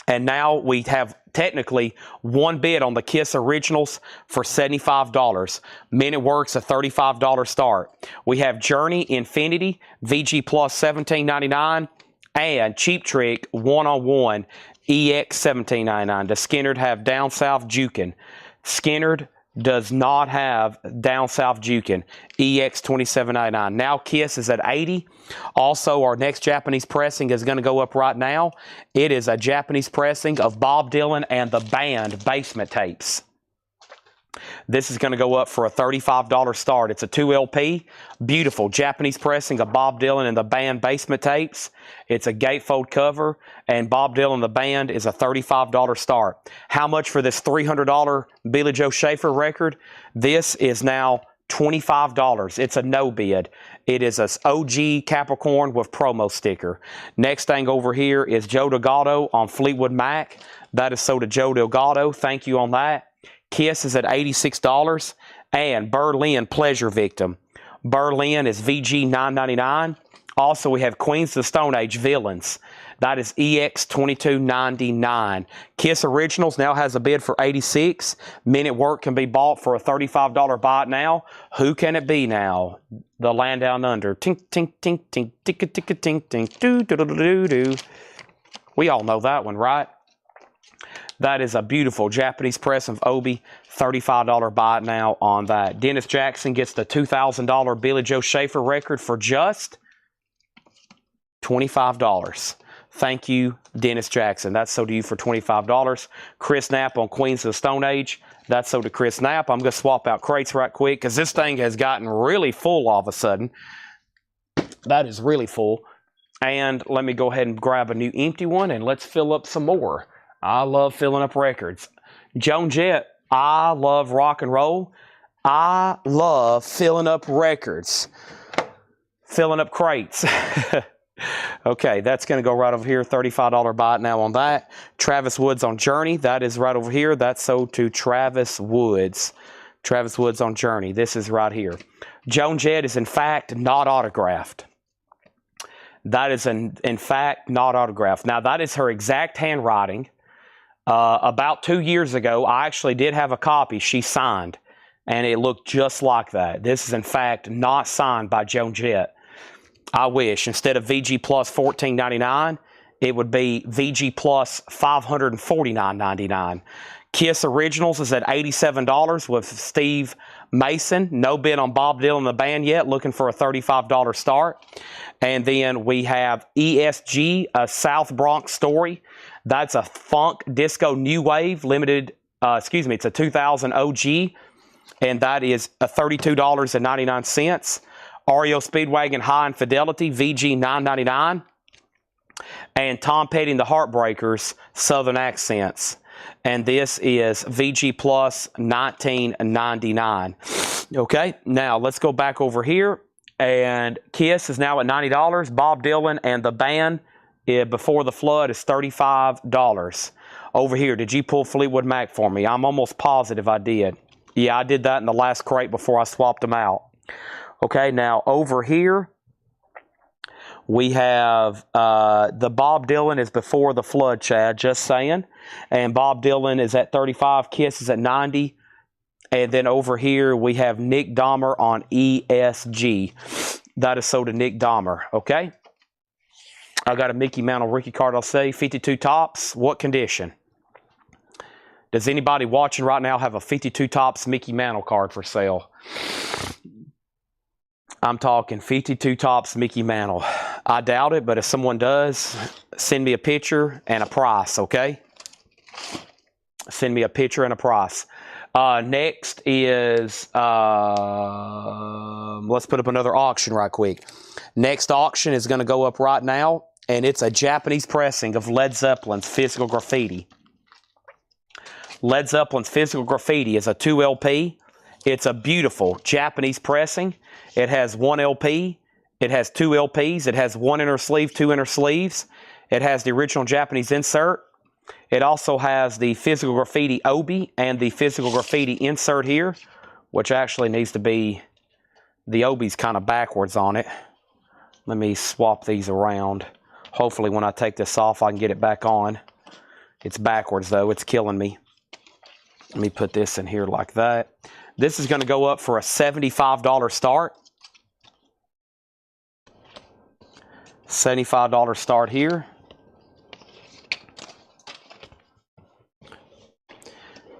And now we have technically one bid on the Kiss Originals for $75. Men at Work's a $35 start. We have Journey Infinity, VG Plus $17.99. And Cheap Trick one-on-one EX $17.99. Does Skinnerd have Down South Jukin? Skinnerd does not have Down South Jukin. EX $27.99. Now Kiss is at $80. Also, our next Japanese pressing is going to go up right now. It is a Japanese pressing of Bob Dylan and the Band Basement Tapes. This is going to go up for a $35 start. It's a 2 LP. Beautiful Japanese pressing of Bob Dylan and the Band Basement Tapes. It's a gatefold cover, and Bob Dylan and the Band is a $35 start. How much for this $300 Billy Joe Schaefer record? This is now $25. It's a no bid. It is a OG Capricorn with promo sticker. Next thing over here is Joe Delgado on Fleetwood Mac. That is sold to Joe Delgado. Thank you on that. Kiss is at $86. And Berlin Pleasure Victim. Berlin is VG $9.99. Also, we have Queens of the Stone Age Villains. That is EX $22.99. Kiss Originals now has a bid for $86. Men at Work can be bought for a $35 buy it now. Who can it be now? The Land Down Under. Tink, tink, tink, tink, ticka, ticka, tink, tink, doo, doo, doo, doo, doo. We all know that one, right? That is a beautiful Japanese press of Obi. $35 buy it now on that. Dennis Jackson gets the $2,000 Billy Joe Schaefer record for just $25. Thank you, Dennis Jackson. That's sold to you for $25. Chris Knapp on Queens of the Stone Age. That's sold to Chris Knapp. I'm going to swap out crates right quick because this thing has gotten really full all of a sudden. That is really full. And let me go ahead and grab a new empty one and let's fill up some more. I love filling up records. Joan Jett, I love rock and roll. I love filling up records. Filling up crates. Okay, that's going to go right over here. $35 buy it now on that. Travis Woods on Journey. That is right over here. That's sold to Travis Woods. Travis Woods on Journey. This is right here. Joan Jett is in fact not autographed. That is in fact not autographed. Now that is her exact handwriting. About 2 years ago, I actually did have a copy she signed, and it looked just like that. This is, in fact, not signed by Joan Jett. I wish. Instead of VG Plus $14.99, it would be VG Plus $549.99. Kiss Originals is at $87 with Steve Mason. No bid on Bob Dylan and the Band yet. Looking for a $35 start. And then we have ESG, a South Bronx Story. That's a funk disco new wave limited, it's a 2000 OG, and that is a $32.99. REO Speedwagon High Infidelity, VG $9.99. And Tom Petty and the Heartbreakers, Southern Accents. And this is VG Plus $19.99. Okay, now let's go back over here. And Kiss is now at $90. Bob Dylan and the Band before the flood is $35. Over here, did you pull Fleetwood Mac for me? I'm almost positive I did. Yeah, I did that in the last crate before I swapped them out. Okay, now over here, we have the Bob Dylan is before the flood, Chad, just saying. And Bob Dylan is at 35, Kiss is at 90. And then over here, we have Nick Dahmer on ESG. That is sold to Nick Dahmer, okay? I got a Mickey Mantle rookie card, I'll say, 52 tops. What condition? Does anybody watching right now have a 52 tops Mickey Mantle card for sale? I'm talking 52 tops Mickey Mantle. I doubt it, but if someone does, send me a picture and a price, okay? Send me a picture and a price. Next is, let's put up another auction right quick. Next auction is going to go up right now, and it's a Japanese pressing of Led Zeppelin's Physical Graffiti. Led Zeppelin's Physical Graffiti is a 2 LP. It's a beautiful Japanese pressing. It has 1 LP. It has 2 LPs. It has 1 inner sleeve, 2 inner sleeves. It has the original Japanese insert. It also has the Physical Graffiti obi and the Physical Graffiti insert here, which actually needs to be, the obi's kind of backwards on it. Let me swap these around. Hopefully when I take this off, I can get it back on. It's backwards though, it's killing me. Let me put this in here like that. This is going to go up for a $75 start. $75 start here.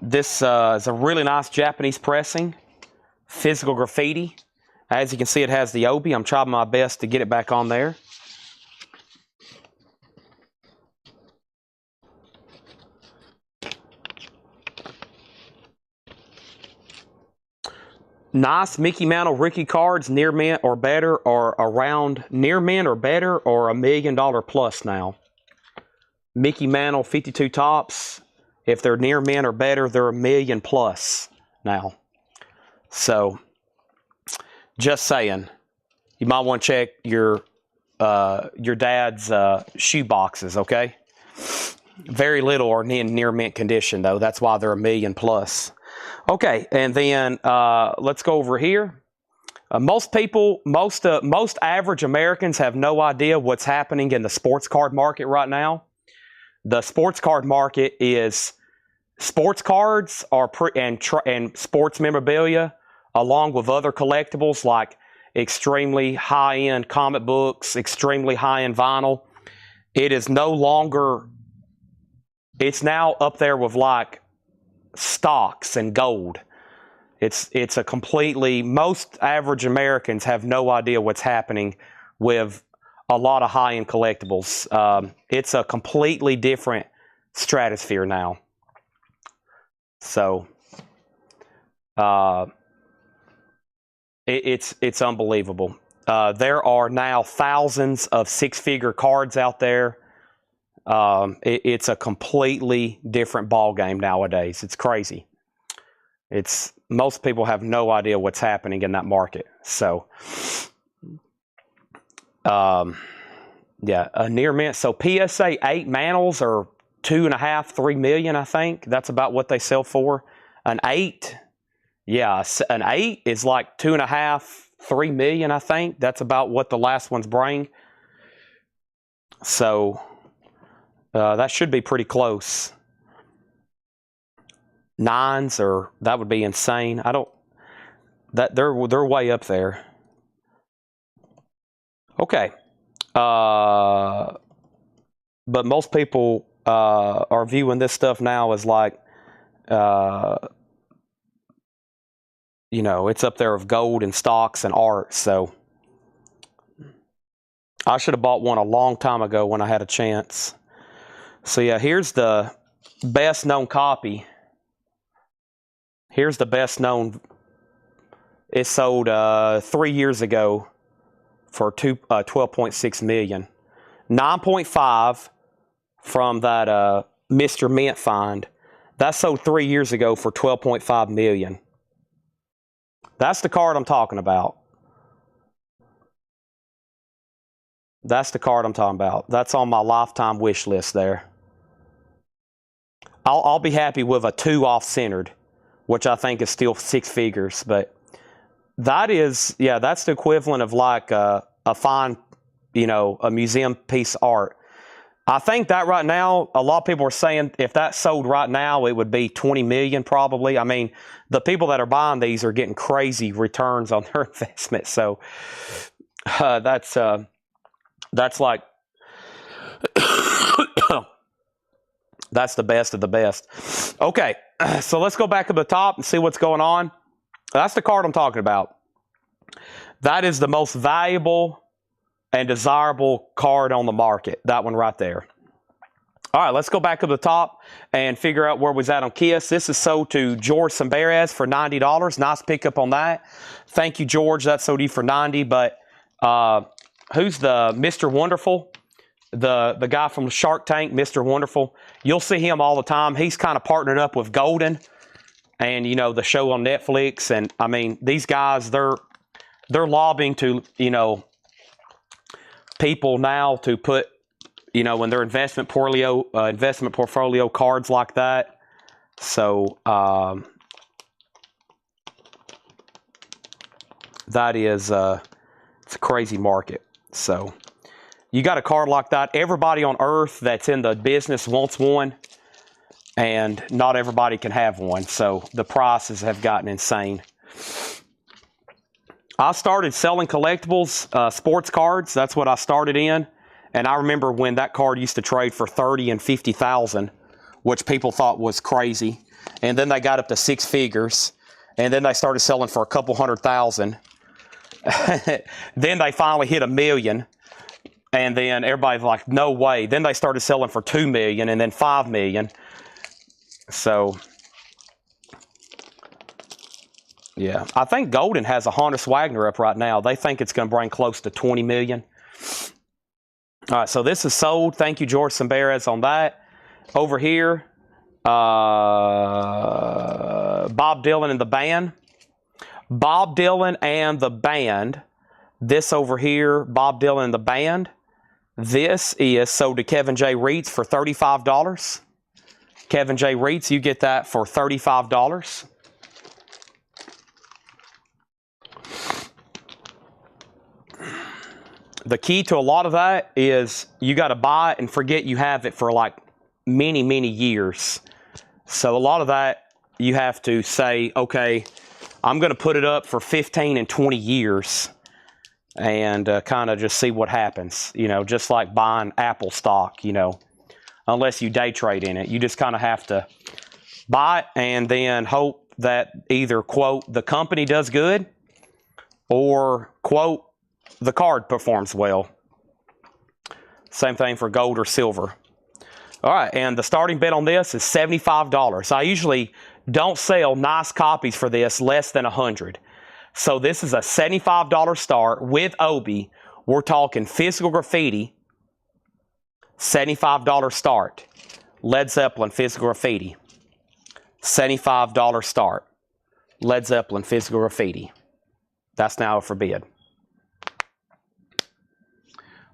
This is a really nice Japanese pressing. Physical Graffiti. As you can see, it has the obi. I'm trying my best to get it back on there. Nice Mickey Mantle rookie cards, near mint or better, or around near mint or better, or $1 million plus now. Mickey Mantle 52 tops. If they're near mint or better, they're $1 million plus now. So, just saying, you might want to check your dad's shoe boxes, okay? Very little are in near mint condition though. That's why they're $1 million plus. Okay, and then let's go over here. Most average Americans have no idea what's happening in the sports card market right now. The sports card market is sports cards and sports memorabilia, along with other collectibles like extremely high-end comic books, extremely high-end vinyl. It is no longer, it's now up there with like stocks and gold. It's a completely, most average Americans have no idea what's happening with a lot of high-end collectibles. It's a completely different stratosphere now. So it's unbelievable. There are now thousands of six-figure cards out there. It's a completely different ball game nowadays. It's crazy. Most people have no idea what's happening in that market. So, yeah, a near mint. So PSA 8 mantles are $2.5–3 million, I think. That's about what they sell for. An 8, yeah, an 8 is like $2.5–3 million, I think. That's about what the last ones bring. So that should be pretty close. 9s, or that would be insane. They're way up there. Okay. But most people are viewing this stuff now as like, you know, it's up there with gold and stocks and art. So I should have bought one a long time ago when I had a chance. So yeah, here's the best known copy. Here's the best known. It sold 3 years ago for $12.6 million. 9.5 from that Mr. Mint find. That sold 3 years ago for $12.5 million. That's the card I'm talking about. That's the card I'm talking about. That's on my lifetime wish list there. I'll be happy with a 2 off-centered, which I think is still 6 figures. But that is, yeah, that's the equivalent of like a fine, you know, a museum piece of art. I think that right now, a lot of people are saying if that sold right now, it would be 20 million probably. I mean, the people that are buying these are getting crazy returns on their investment. So that's like that's the best of the best. Okay, so let's go back to the top and see what's going on. That's the card I'm talking about. That is the most valuable and desirable card on the market. That one right there. All right, let's go back to the top and figure out where we was at on Kiss. This is sold to George Samberez for $90. Nice pickup on that. Thank you, George. That's sold you for $90. But who's the Mr. Wonderful? The guy from Shark Tank, Mr. Wonderful. You'll see him all the time. He's kind of partnered up with Golden and, you know, the show on Netflix. And, I mean, these guys, they're lobbying to, you know, people now to put, you know, in their investment portfolio cards like that. So that is it's a crazy market. So you got a card like that. Everybody on earth that's in the business wants one, and not everybody can have one. So the prices have gotten insane. I started selling collectibles, sports cards. That's what I started in. And I remember when that card used to trade for 30 and 50,000, which people thought was crazy. And then they got up to 6 figures. And then they started selling for a couple $100,000. Then they finally hit $1 million. And then everybody's like, no way. Then they started selling for $2 million and then $5 million. So, yeah. I think Golden has a Honus Wagner up right now. They think it's going to bring close to 20 million. All right, so this is sold. Thank you, George Samberez, on that. Over here, Bob Dylan and the band. Bob Dylan and the band. This over here, Bob Dylan and the band. This is sold to Kevin J. Reitz for $35. Kevin J. Reitz, you get that for $35. The key to a lot of that is you got to buy it and forget you have it for like many, many years. So a lot of that you have to say, okay, I'm going to put it up for 15 and 20 years and kind of just see what happens. You know, just like buying Apple stock, you know, unless you day trade in it. You just kind of have to buy it and then hope that either, quote, the company does good or, quote, the card performs well. Same thing for gold or silver. All right, and the starting bid on this is $75. I usually don't sell nice copies for this less than 100. So this is a $75 start with Obi. We're talking physical graffiti, $75 start. Led Zeppelin physical graffiti, $75 start. Led Zeppelin physical graffiti. That's now for bid.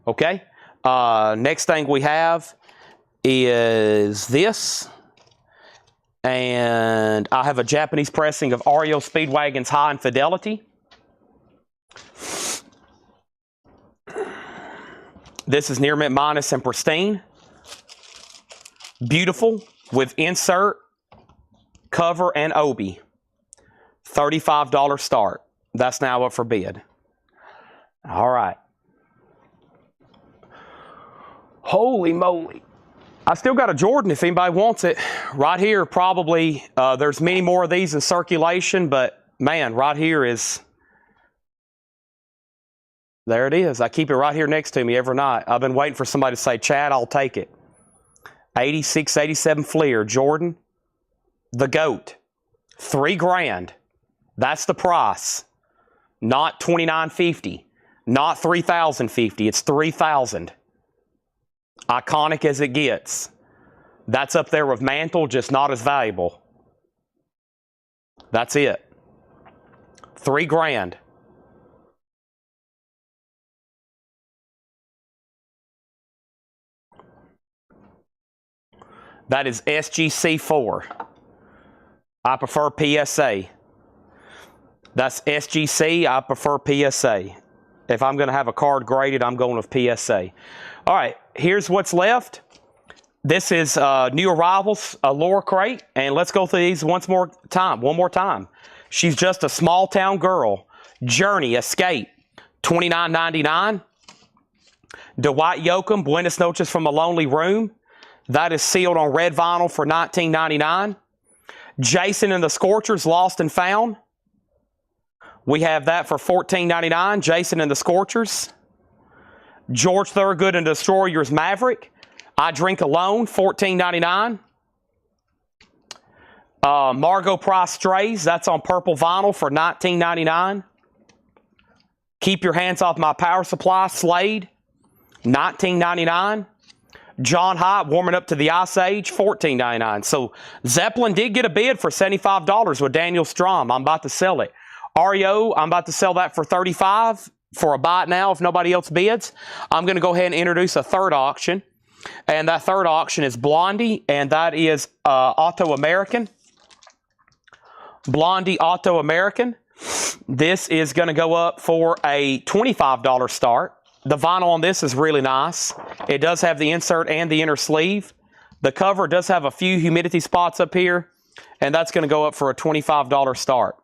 Okay, next thing we have is this. And I have a Japanese pressing of REO Speedwagon's High Infidelity. This is near mint minus and pristine. Beautiful with insert, cover, and Obi. $35 start. That's now up for bid. All right. Holy moly. I still got a Jordan if anybody wants it. Right here, probably, there's many more of these in circulation, but man, right here is, there it is. I keep it right here next to me every night. I've been waiting for somebody to say, Chad, I'll take it. 86, 87 Fleer, Jordan, the GOAT, $3,000. That's the price. Not $2,950, not $3,050. It's $3,000. Iconic as it gets. That's up there with Mantle, just not as valuable. That's it. $3,000. That is SGC4. I prefer PSA. That's SGC. I prefer PSA. If I'm going to have a card graded, I'm going with PSA. All right, here's what's left. This is new arrivals, a Laura crate, and let's go through these one more time. She's just a small town girl. Journey Escape, $29.99. Dwight Yoakam, Buenos Noches from a Lonely Room. That is sealed on red vinyl for $19.99. Jason and the Scorchers, Lost and Found. We have that for $14.99. Jason and the Scorchers. George Thorogood and Destroyers Maverick. I Drink Alone, $14.99. Margot Price Strays, that's on purple vinyl for $19.99. Keep Your Hands Off My Power Supply, Slade, $19.99. John Hyatt, Warming Up to the Ice Age, $14.99. So Zeppelin did get a bid for $75 with Daniel Strom. I'm about to sell it. REO, I'm about to sell that for $35 for a buy it now if nobody else bids. I'm going to go ahead and introduce a third auction. And that third auction is Blondie, and that is Auto American. Blondie Auto American. This is going to go up for a $25 start. The vinyl on this is really nice. It does have the insert and the inner sleeve. The cover does have a few humidity spots up here, and that's going to go up for a $25 start.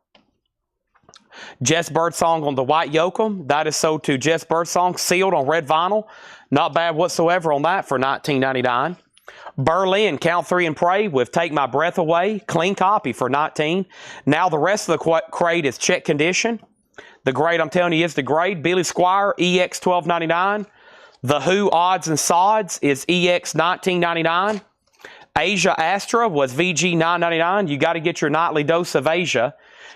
Jess Birdsong on the White Yoakum. That is sold to Jess Birdsong, sealed on red vinyl. Not bad whatsoever on that for $19.99. Berlin, Count 3 and Pray with Take My Breath Away. Clean copy for $19. Now the rest of the crate is check condition. The grade I'm telling you is the grade. Billy Squire, EX $12.99. The Who Odds and Sods is EX $19.99. Asia Astra was VG $9.99. You got to get your nightly dose of Asia.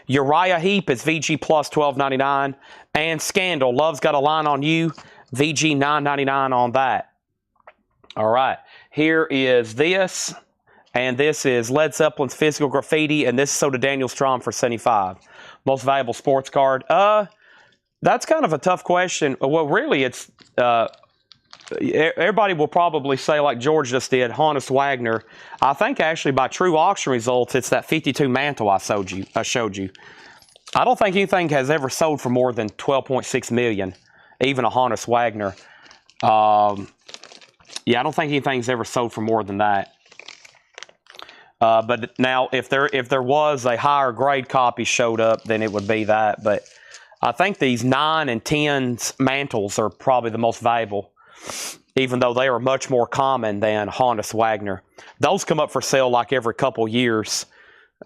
Uriah Heep is VG plus $12.99. And Scandal, Love's Got a Line on You, VG $9.99 on that. All right, here is this, and this is Led Zeppelin's Physical Graffiti, and this is sold to Daniel Strom for $75. Most valuable sports card. That's kind of a tough question. Well, really, it's everybody will probably say, like George just did, Honus Wagner. I think actually by true auction results, it's that 52 mantle I showed you. I don't think anything has ever sold for more than $12.6 million, even a Honus Wagner. Yeah, I don't think anything's ever sold for more than that. But now, if there was a higher grade copy showed up, then it would be that. But I think these 9 and 10s mantles are probably the most valuable, even though they are much more common than Honus Wagner. Those come up for sale like every couple years.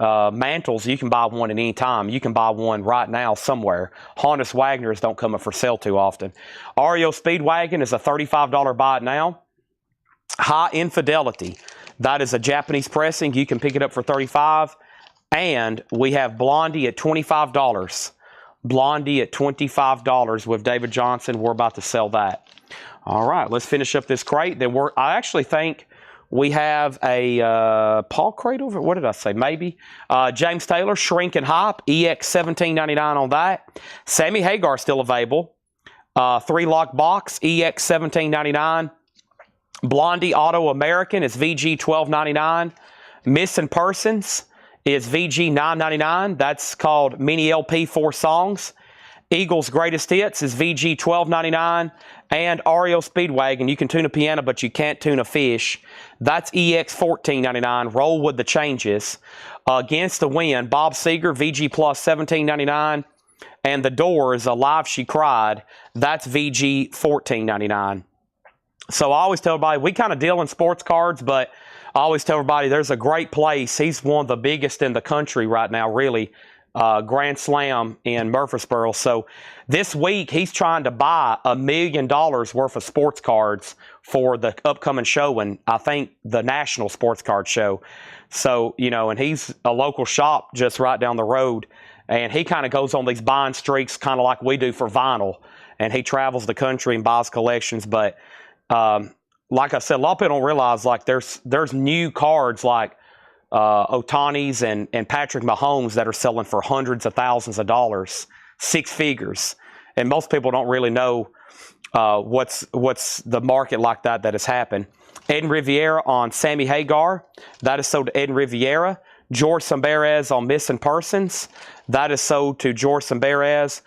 Mantles, you can buy one at any time. You can buy one right now somewhere. Honus Wagners don't come up for sale too often. REO Speedwagon is a $35 buy it now. High Infidelity. That is a Japanese pressing. You can pick it up for $35. And we have Blondie at $25. Blondie at $25 with David Johnson. We're about to sell that. All right, let's finish up this crate. Then I actually think we have a Paul crate over. What did I say? Maybe. James Taylor, Shrink and Hype, EX $17.99 on that. Sammy Hagar still available. 3-lock box, EX $17.99. Blondie Auto American is VG $12.99. Missing Persons is VG $9.99. That's called Mini LP 4 songs. Eagles Greatest Hits is VG $12.99. And REO Speedwagon, you can tune a piano, but you can't tune a fish. That's EX $14.99. Roll with the changes. Against the Wind, Bob Seger, VG plus $17.99. And The Doors, Alive She Cried, that's VG $14.99. So I always tell everybody, we kind of deal in sports cards, but I always tell everybody there's a great place. He's one of the biggest in the country right now, really. Grand Slam in Murfreesboro. So this week, he's trying to buy $1 million worth of sports cards for the upcoming show, and I think the National Sports Card Show. So, you know, and he's a local shop just right down the road, and he kind of goes on these buying streaks kind of like we do for vinyl, and he travels the country and buys collections. But like I said, a lot of people don't realize, like, there's new cards like Otani's and Patrick Mahomes that are selling for hundreds of thousands of dollars, 6 figures. And most people don't really know what's the market like that has happened. Eden Riviera on Sammy Hagar, that is sold to Eden Riviera. George Samberez on Missing Persons, that is sold to George Samberez.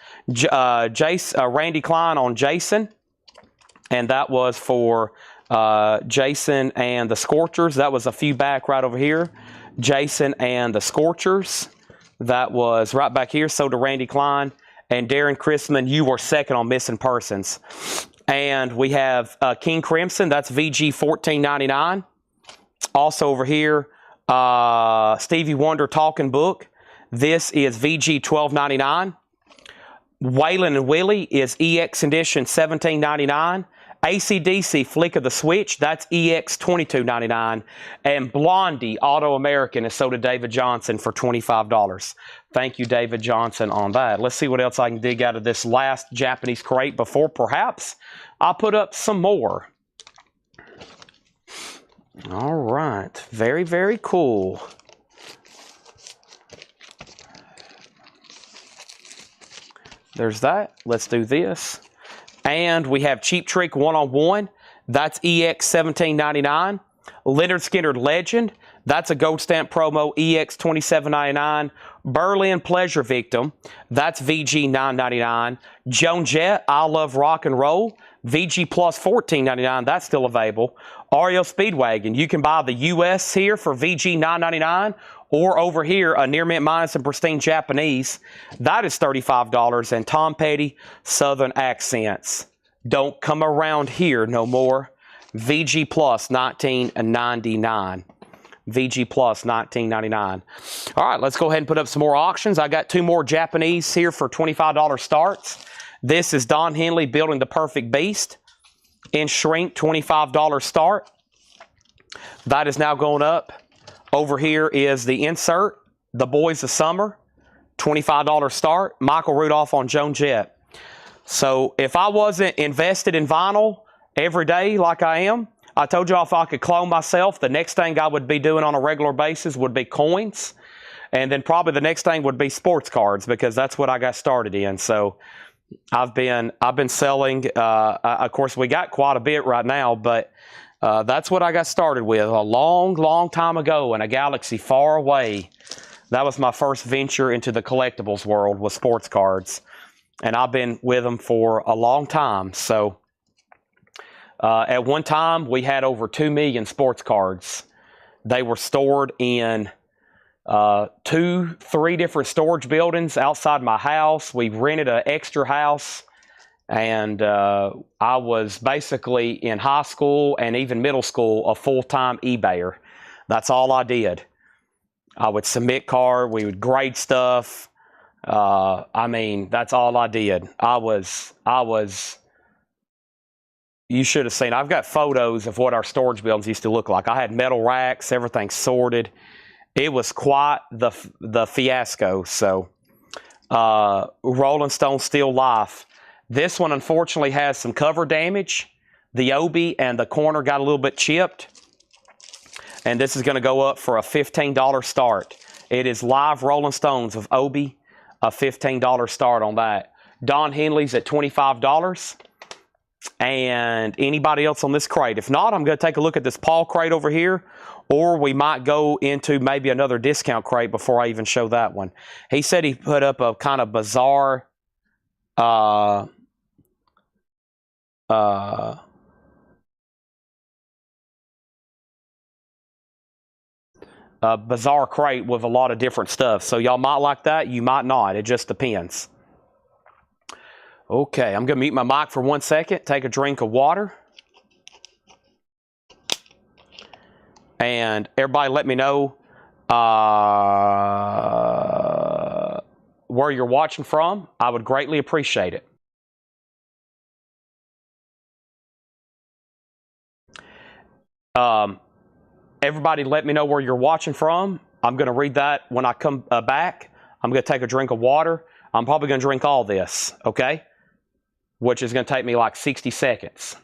Randy Klein on Jason, and that was for Jason and the Scorchers. That was a few back right over here. Jason and the Scorchers, that was right back here, sold to Randy Klein. And Darren Chrisman, you were second on Missing Persons. And we have King Crimson, that's VG $14.99. Also over here, Stevie Wonder Talking Book. This is VG $12.99. Waylon and Willie is EX Edition $17.99. AC/DC Flick of the Switch, that's EX $22.99. And Blondie Auto American is sold to David Johnson for $25. Thank you, David Johnson, on that. Let's see what else I can dig out of this last Japanese crate before perhaps I'll put up some more. All right. Very, very cool. There's that. Let's do this. And we have Cheap Trick 1-on-1. That's EX $17.99. Leonard Skinner Legend. That's a gold stamp promo, EX $27.99. Berlin Pleasure Victim. That's VG $9.99. Joan Jett, I Love Rock and Roll. VG Plus $14.99. That's still available. Ario Speedwagon. You can buy the US here for VG $9.99. Or over here, a Near Mint Minus and Pristine Japanese. That is $35. And Tom Petty, Southern Accents. Don't come around here no more. VG Plus $19.99. VG Plus $19.99. All right, let's go ahead and put up some more auctions. I got two more Japanese here for $25 starts. This is Don Henley Building the Perfect Beast. In shrink, $25 start. That is now going up. Over here is the insert, The Boys of Summer, $25 start. Michael Rudolph on Joan Jett. So if I wasn't invested in vinyl every day like I am, I told y'all if I could clone myself, the next thing I would be doing on a regular basis would be coins. And then probably the next thing would be sports cards, because that's what I got started in. So I've been selling, of course we got quite a bit right now, but that's what I got started with a long, long time ago in a galaxy far away. That was my first venture into the collectibles world, was sports cards. And I've been with them for a long time. So at one time, we had over 2 million sports cards. They were stored in 2-3 different storage buildings outside my house. We rented an extra house. And I was basically in high school and even middle school a full-time eBayer. That's all I did. I would submit card. We would grade stuff. I mean, that's all I did. I was. You should have seen. I've got photos of what our storage buildings used to look like. I had metal racks, everything sorted. It was quite the fiasco. So, Rolling Stone Still Life. This one, unfortunately, has some cover damage. The Obi and the corner got a little bit chipped. And this is going to go up for a $15 start. It is live Rolling Stones of Obi, a $15 start on that. Don Henley's at $25. And anybody else on this crate? If not, I'm going to take a look at this Paul crate over here. Or we might go into maybe another discount crate before I even show that one. He said he put up a kind of bizarre... bizarre crate with a lot of different stuff. So y'all might like that, you might not. It just depends. Okay, I'm going to mute my mic for 1 second, take a drink of water. And everybody let me know where you're watching from. I would greatly appreciate it. Everybody let me know where you're watching from. I'm going to read that when I come back. I'm going to take a drink of water. I'm probably going to drink all this, okay? Which is going to take me like 60 seconds.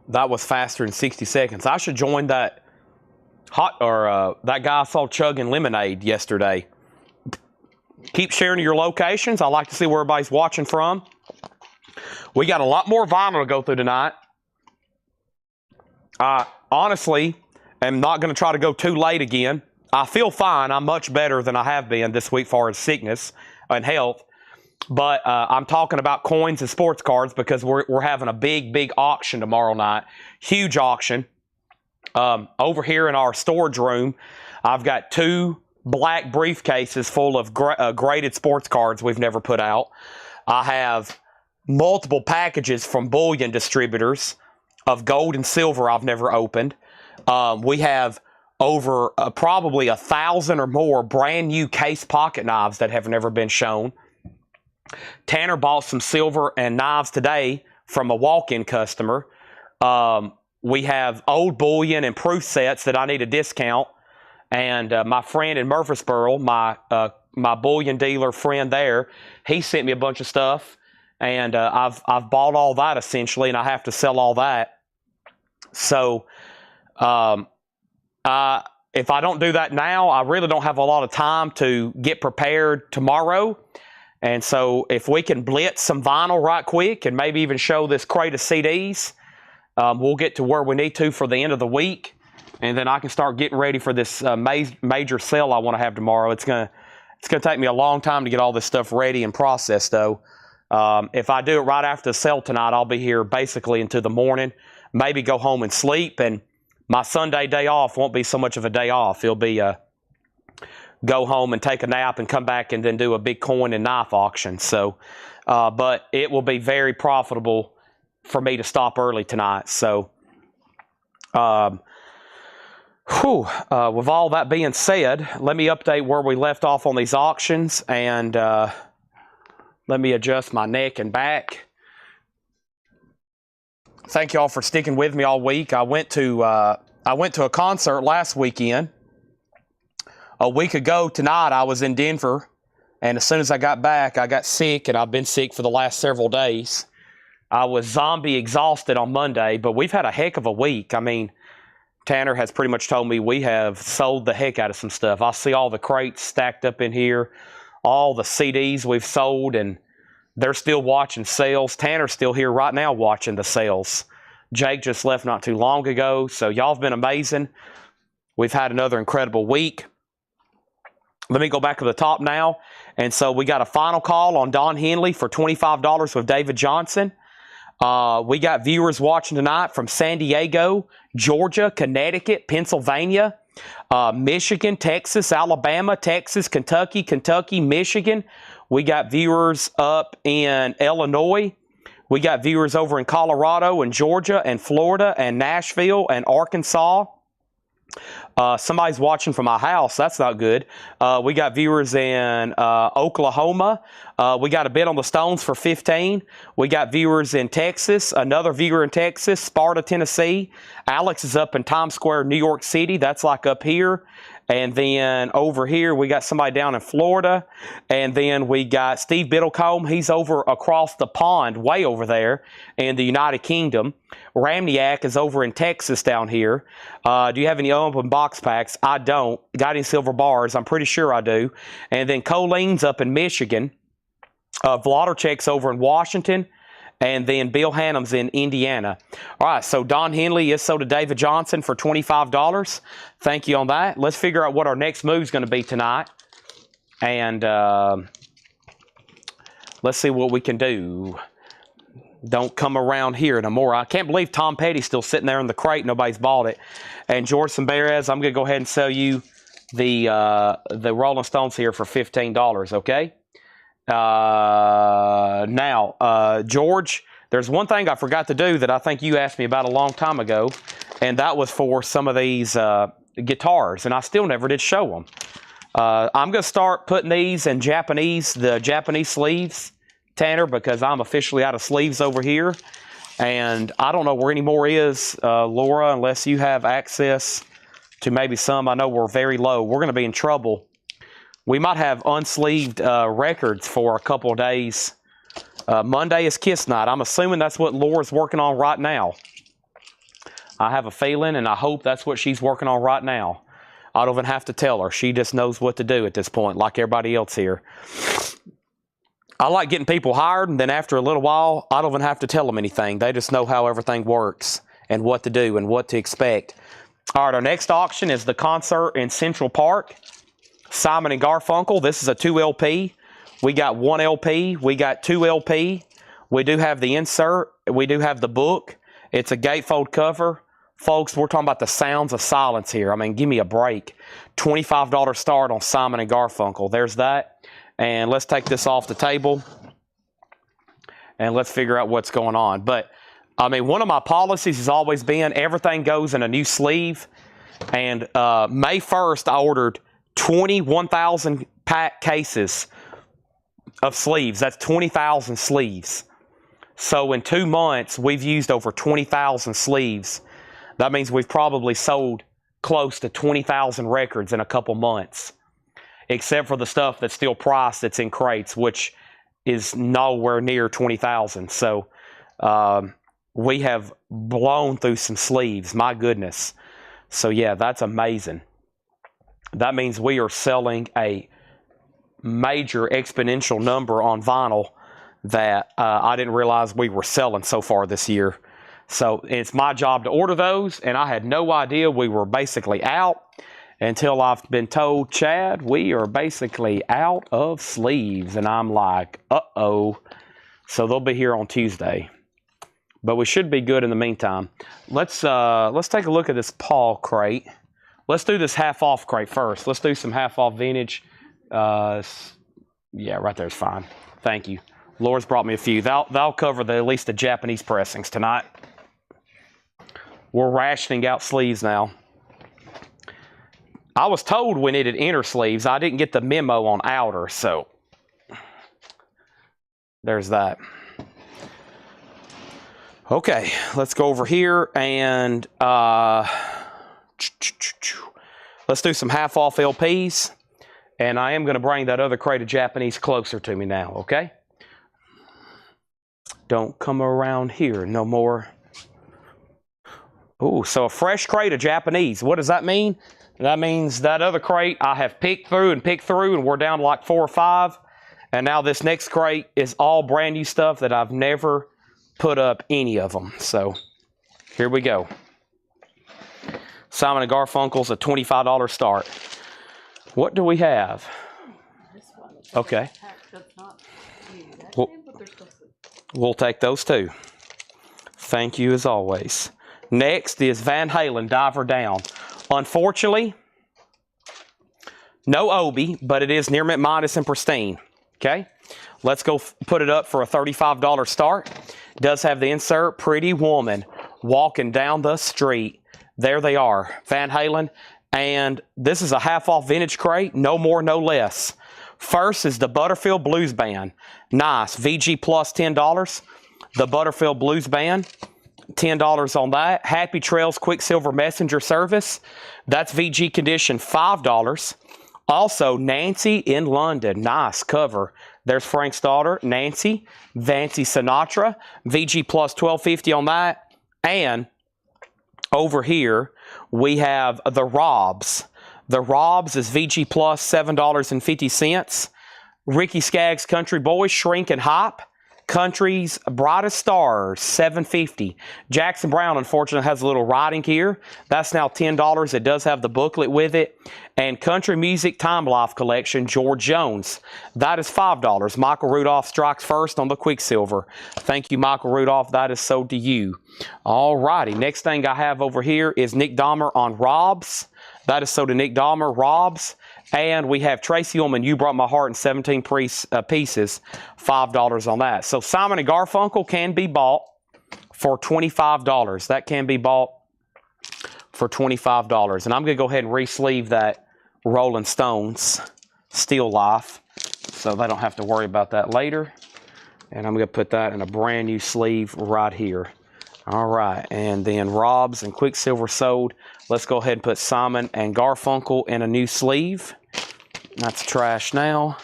That was faster than 60 seconds. I should join that that guy I saw chugging lemonade yesterday. Keep sharing your locations. I like to see where everybody's watching from. We got a lot more vinyl to go through tonight. I honestly am not going to try to go too late again. I feel fine. I'm much better than I have been this week as far as sickness and health. But I'm talking about coins and sports cards because we're having a big auction tomorrow night. Huge auction. Over here in our storage room, I've got 2 black briefcases full of graded sports cards we've never put out. I have multiple packages from bullion distributors of gold and silver I've never opened. We have over probably 1,000 or more brand new case pocket knives that have never been shown. Tanner bought some silver and knives today from a walk-in customer. We have old bullion and proof sets that I need a discount. And my friend in Murfreesboro, my bullion dealer friend there, he sent me a bunch of stuff. And I've bought all that essentially, and I have to sell all that. So if I don't do that now, I really don't have a lot of time to get prepared tomorrow. And so if we can blitz some vinyl right quick and maybe even show this crate of CDs, we'll get to where we need to for the end of the week. And then I can start getting ready for this major sale I want to have tomorrow. It's gonna take me a long time to get all this stuff ready and processed, though. If I do it right after the sale tonight, I'll be here basically into the morning. Maybe go home and sleep, and my Sunday day off won't be so much of a day off. It'll be go home and take a nap and come back and then do a big coin and knife auction. So, but it will be very profitable for me to stop early tonight. So, with all that being said, let me update where we left off on these auctions, and let me adjust my neck and back. Thank you all for sticking with me all week. I went to a concert last weekend. A week ago tonight, I was in Denver, and as soon as I got back, I got sick, and I've been sick for the last several days. I was zombie exhausted on Monday, but we've had a heck of a week. I mean, Tanner has pretty much told me we have sold the heck out of some stuff. I see all the crates stacked up in here, all the CDs we've sold, and they're still watching sales. Tanner's still here right now watching the sales. Jake just left not too long ago, so y'all have been amazing. We've had another incredible week. Let me go back to the top now. And so we got a final call on Don Henley for $25 with David Johnson. We got viewers watching tonight from San Diego, Georgia, Connecticut, Pennsylvania, Michigan, Texas, Alabama, Texas, Kentucky, Michigan. We got viewers up in Illinois. We got viewers over in Colorado and Georgia and Florida and Nashville and Arkansas. Somebody's watching from my house. That's not good. We got viewers in Oklahoma. We got a bid on the Stones for 15. We got viewers in Texas. Another viewer in Texas, Sparta, Tennessee. Alex is up in Times Square, New York City. That's like up here. And then over here, we got somebody down in Florida. And then we got Steve Biddlecombe. He's over across the pond, way over there in the United Kingdom. Ramniak is over in Texas down here. Do you have any open box packs? I don't. Got any silver bars? I'm pretty sure I do. And then Colleen's up in Michigan. Vladarchek's over in Washington. And then Bill Hannum's in Indiana. All right, so Don Henley is sold to David Johnson for $25. Thank you on that. Let's figure out what our next move is going to be tonight. And let's see what we can do. Don't come around here no more. I can't believe Tom Petty's still sitting there in the crate. Nobody's bought it. And George Samberez, I'm going to go ahead and sell you the Rolling Stones here for $15, okay? Now, George, there's one thing I forgot to do that I think you asked me about a long time ago, and that was for some of these guitars, and I still never did show them. I'm going to start putting these in the Japanese sleeves, Tanner, because I'm officially out of sleeves over here, and I don't know where any more is, Laura, unless you have access to maybe some. I know we're very low. We're going to be in trouble. We might have unsleeved records for a couple of days. Monday is Kiss Night. I'm assuming that's what Laura's working on right now. I have a feeling, and I hope that's what she's working on right now. I don't even have to tell her. She just knows what to do at this point, like everybody else here. I like getting people hired, and then after a little while, I don't even have to tell them anything. They just know how everything works and what to do and what to expect. All right, our next auction is the concert in Central Park. Simon and Garfunkel. This is a 2 LP. We got 1 LP. We got 2 LP. We do have the insert. We do have the book. It's a gatefold cover. Folks, we're talking about the sounds of silence here. I mean, give me a break. $25 start on Simon and Garfunkel. There's that. And let's take this off the table. And let's figure out what's going on. But, I mean, one of my policies has always been everything goes in a new sleeve. And May 1st, I ordered 21,000 pack cases of sleeves. That's 20,000 sleeves. So in 2 months, we've used over 20,000 sleeves. That means we've probably sold close to 20,000 records in a couple months, except for the stuff that's still priced that's in crates, which is nowhere near 20,000. So we have blown through some sleeves. My goodness. So yeah, that's amazing. That means we are selling a major exponential number on vinyl that I didn't realize we were selling so far this year. So it's my job to order those, and I had no idea we were basically out until I've been told, Chad, we are basically out of sleeves. And I'm like, uh-oh. So they'll be here on Tuesday. But we should be good in the meantime. Let's take a look at this Paul crate. Let's do this half-off crate first. Let's do some half-off vintage. Yeah, right there's fine. Thank you. Laura's brought me a few. They'll cover at least the Japanese pressings tonight. We're rationing out sleeves now. I was told we needed inner sleeves. I didn't get the memo on outer, so there's that. Okay, let's go over here and let's do some half-off LPs. And I am going to bring that other crate of Japanese closer to me now, okay? Don't come around here no more. Oh, so a fresh crate of Japanese. What does that mean? That means that other crate I have picked through, and we're down to like 4 or 5. And now this next crate is all brand new stuff that I've never put up any of them. So here we go. Simon & Garfunkel's a $25 start. What do we have? Okay. We'll take those too. Thank you as always. Next is Van Halen, Diver Down. Unfortunately, no Obi, but it is near mint minus and pristine. Okay, let's go put it up for a $35 start. Does have the insert, Pretty Woman, walking down the street. There they are, Van Halen. And this is a half-off vintage crate, no more, no less. First is the Butterfield Blues Band. Nice, VG plus $10. The Butterfield Blues Band. $10 on that. Happy Trails Quicksilver Messenger Service. That's VG condition, $5. Also, Nancy in London. Nice cover. There's Frank's daughter, Nancy. Vancy Sinatra. VG plus $12.50 on that. And over here, we have the Robs. The Robs is VG plus $7.50. Ricky Skaggs Country Boys, Shrink and Hop. Country's Brightest Stars, $7.50. Jackson Brown, unfortunately, has a little writing here. That's now $10. It does have the booklet with it. And Country Music Time Life Collection, George Jones. That is $5. Michael Rudolph strikes first on the Quicksilver. Thank you, Michael Rudolph. That is sold to you. All righty. Next thing I have over here is Nick Dahmer on Robs. That is sold to Nick Dahmer, Robs. And we have Tracy Ullman, You Brought My Heart in 17 pieces, $5 on that. So Simon & Garfunkel can be bought for $25. That can be bought for $25. And I'm going to go ahead and re-sleeve that Rolling Stones Still Life so they don't have to worry about that later. And I'm going to put that in a brand new sleeve right here. All right, and then Robs and Quicksilver sold. Let's go ahead and put Simon and Garfunkel in a new sleeve. That's trash now.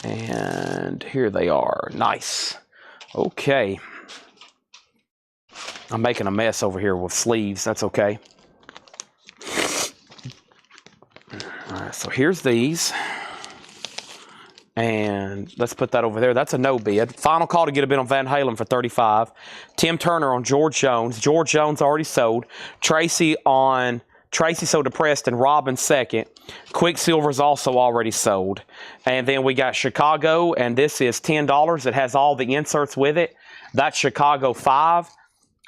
And here they are. Nice. Okay. I'm making a mess over here with sleeves. That's okay. All right, so here's these. And let's put that over there. That's a no bid. Final call to get a bid on Van Halen for 35. Tim Turner on George Jones. George Jones already sold. Tracy sold to Preston. Robin second. Quicksilver's also already sold. And then we got Chicago, and this is $10. It has all the inserts with it. That's Chicago 5.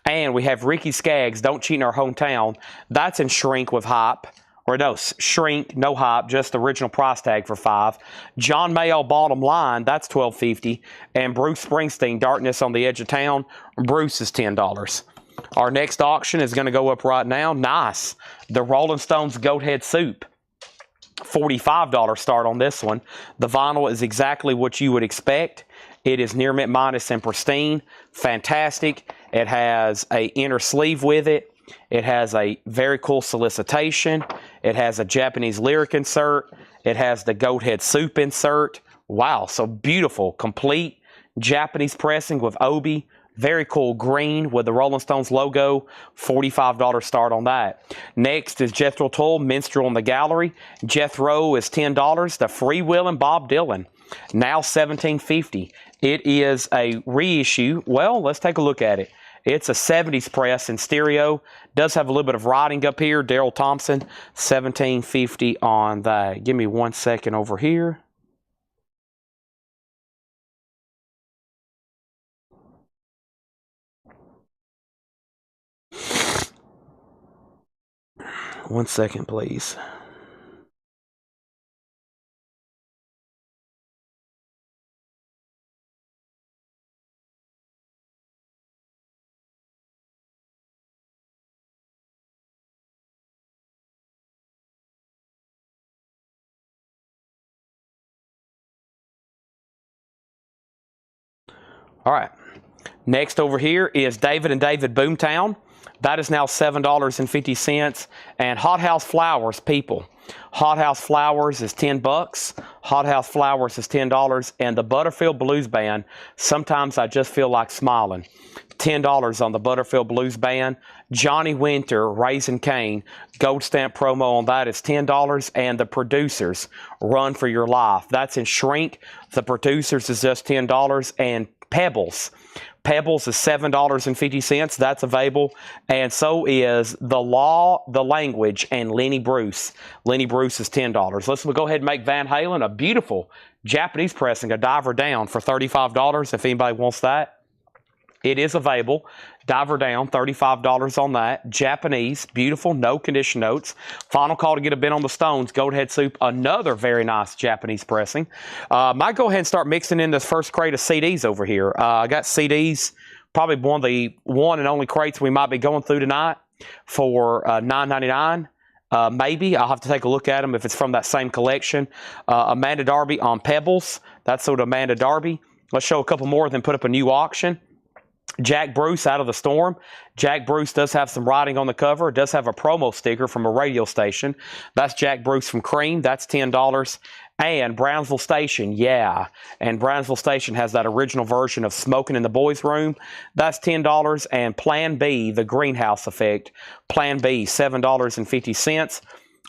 And we have Ricky Skaggs, Don't Cheat in Our Hometown. That's in shrink with hype. Or no, shrink, no hype, just the original price tag for 5. John Mayall, Bottom Line, that's $12.50. And Bruce Springsteen, Darkness on the Edge of Town, Bruce is $10. Our next auction is going to go up right now. Nice. The Rolling Stones Goat Head Soup. $45 start on this one. The vinyl is exactly what you would expect. It is near mint minus and pristine. Fantastic. It has a inner sleeve with it. It has a very cool solicitation. It has a Japanese lyric insert. It has the Goat Head Soup insert. Wow, so beautiful, complete Japanese pressing with obi. Very cool green with the Rolling Stones logo. $45 start on that. Next is Jethro Tull, Minstrel in the Gallery. Jethro is $10. The Freewheelin' Bob Dylan, now $17.50. It is a reissue. Well, let's take a look at it. It's a 70s press in stereo. Does have a little bit of writing up here. Daryl Thompson, $17.50 on that. Give me 1 second over here. One second, please. All right. Next over here is David and David Boomtown. That is now $7.50. And Hot House Flowers, people. Hot House Flowers is $10. Hot House Flowers is $10. And the Butterfield Blues Band, Sometimes I Just Feel Like Smiling. $10 on the Butterfield Blues Band. Johnny Winter, Raising Cane, gold stamp promo on that is $10. And the Producers, Run for Your Life. That's in shrink. The Producers is just $10. And Pebbles. Pebbles is $7.50. That's available. And so is The Law, The Language, and Lenny Bruce. Lenny Bruce is $10. Let's go ahead and make Van Halen a beautiful Japanese pressing, a diver down for $35 if anybody wants that. It is available. Diver down, $35 on that. Japanese, beautiful, no condition notes. Final call to get a bid on the Stones. Goat Head Soup, another very nice Japanese pressing. Might go ahead and start mixing in this first crate of CDs over here. I got CDs, probably one and only crates we might be going through tonight for $9.99. Maybe. I'll have to take a look at them if it's from that same collection. Amanda Darby on Pebbles. That's sort of Amanda Darby. Let's show a couple more, then put up a new auction. Jack Bruce, Out of the Storm. Jack Bruce does have some writing on the cover. It does have a promo sticker from a radio station. That's Jack Bruce from Cream. That's $10. And Brownsville Station, yeah. And Brownsville Station has that original version of Smoking in the Boys' Room. That's $10. And Plan B, The Greenhouse Effect. Plan B, $7.50.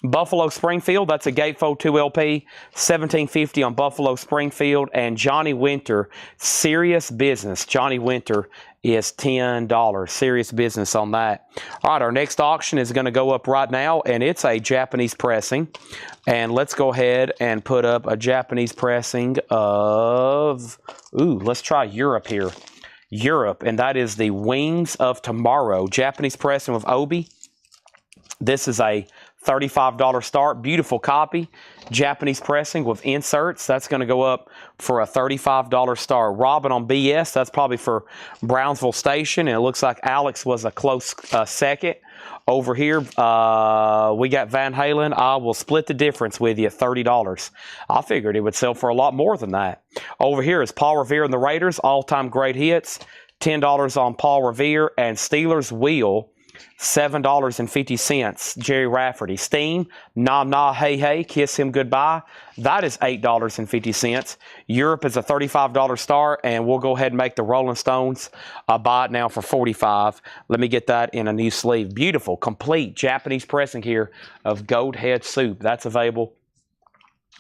Buffalo Springfield, that's a Gatefold 2 LP, $17.50 on Buffalo Springfield. And Johnny Winter, Serious Business. Johnny Winter is $10. Serious Business on that. All right, our next auction is going to go up right now, and it's a Japanese pressing. And let's go ahead and put up a Japanese pressing of, let's try Europe here. Europe, and that is the Wings of Tomorrow. Japanese pressing with obi. This is a $35 start. Beautiful copy. Japanese pressing with inserts. That's going to go up for a $35 start. Robin on BS. That's probably for Brownsville Station. And it looks like Alex was a close second. Over here, we got Van Halen. I will split the difference with you at $30. I figured it would sell for a lot more than that. Over here is Paul Revere and the Raiders. All-time great hits. $10 on Paul Revere. And Steelers Wheel. $7.50. Jerry Rafferty. Steam, Nah Nah Hey Hey, Kiss Him Goodbye. That is $8.50. Europe is a $35 start, and we'll go ahead and make the Rolling Stones buy it now for $45. Let me get that in a new sleeve. Beautiful, complete Japanese pressing here of Goat Head Soup. That's available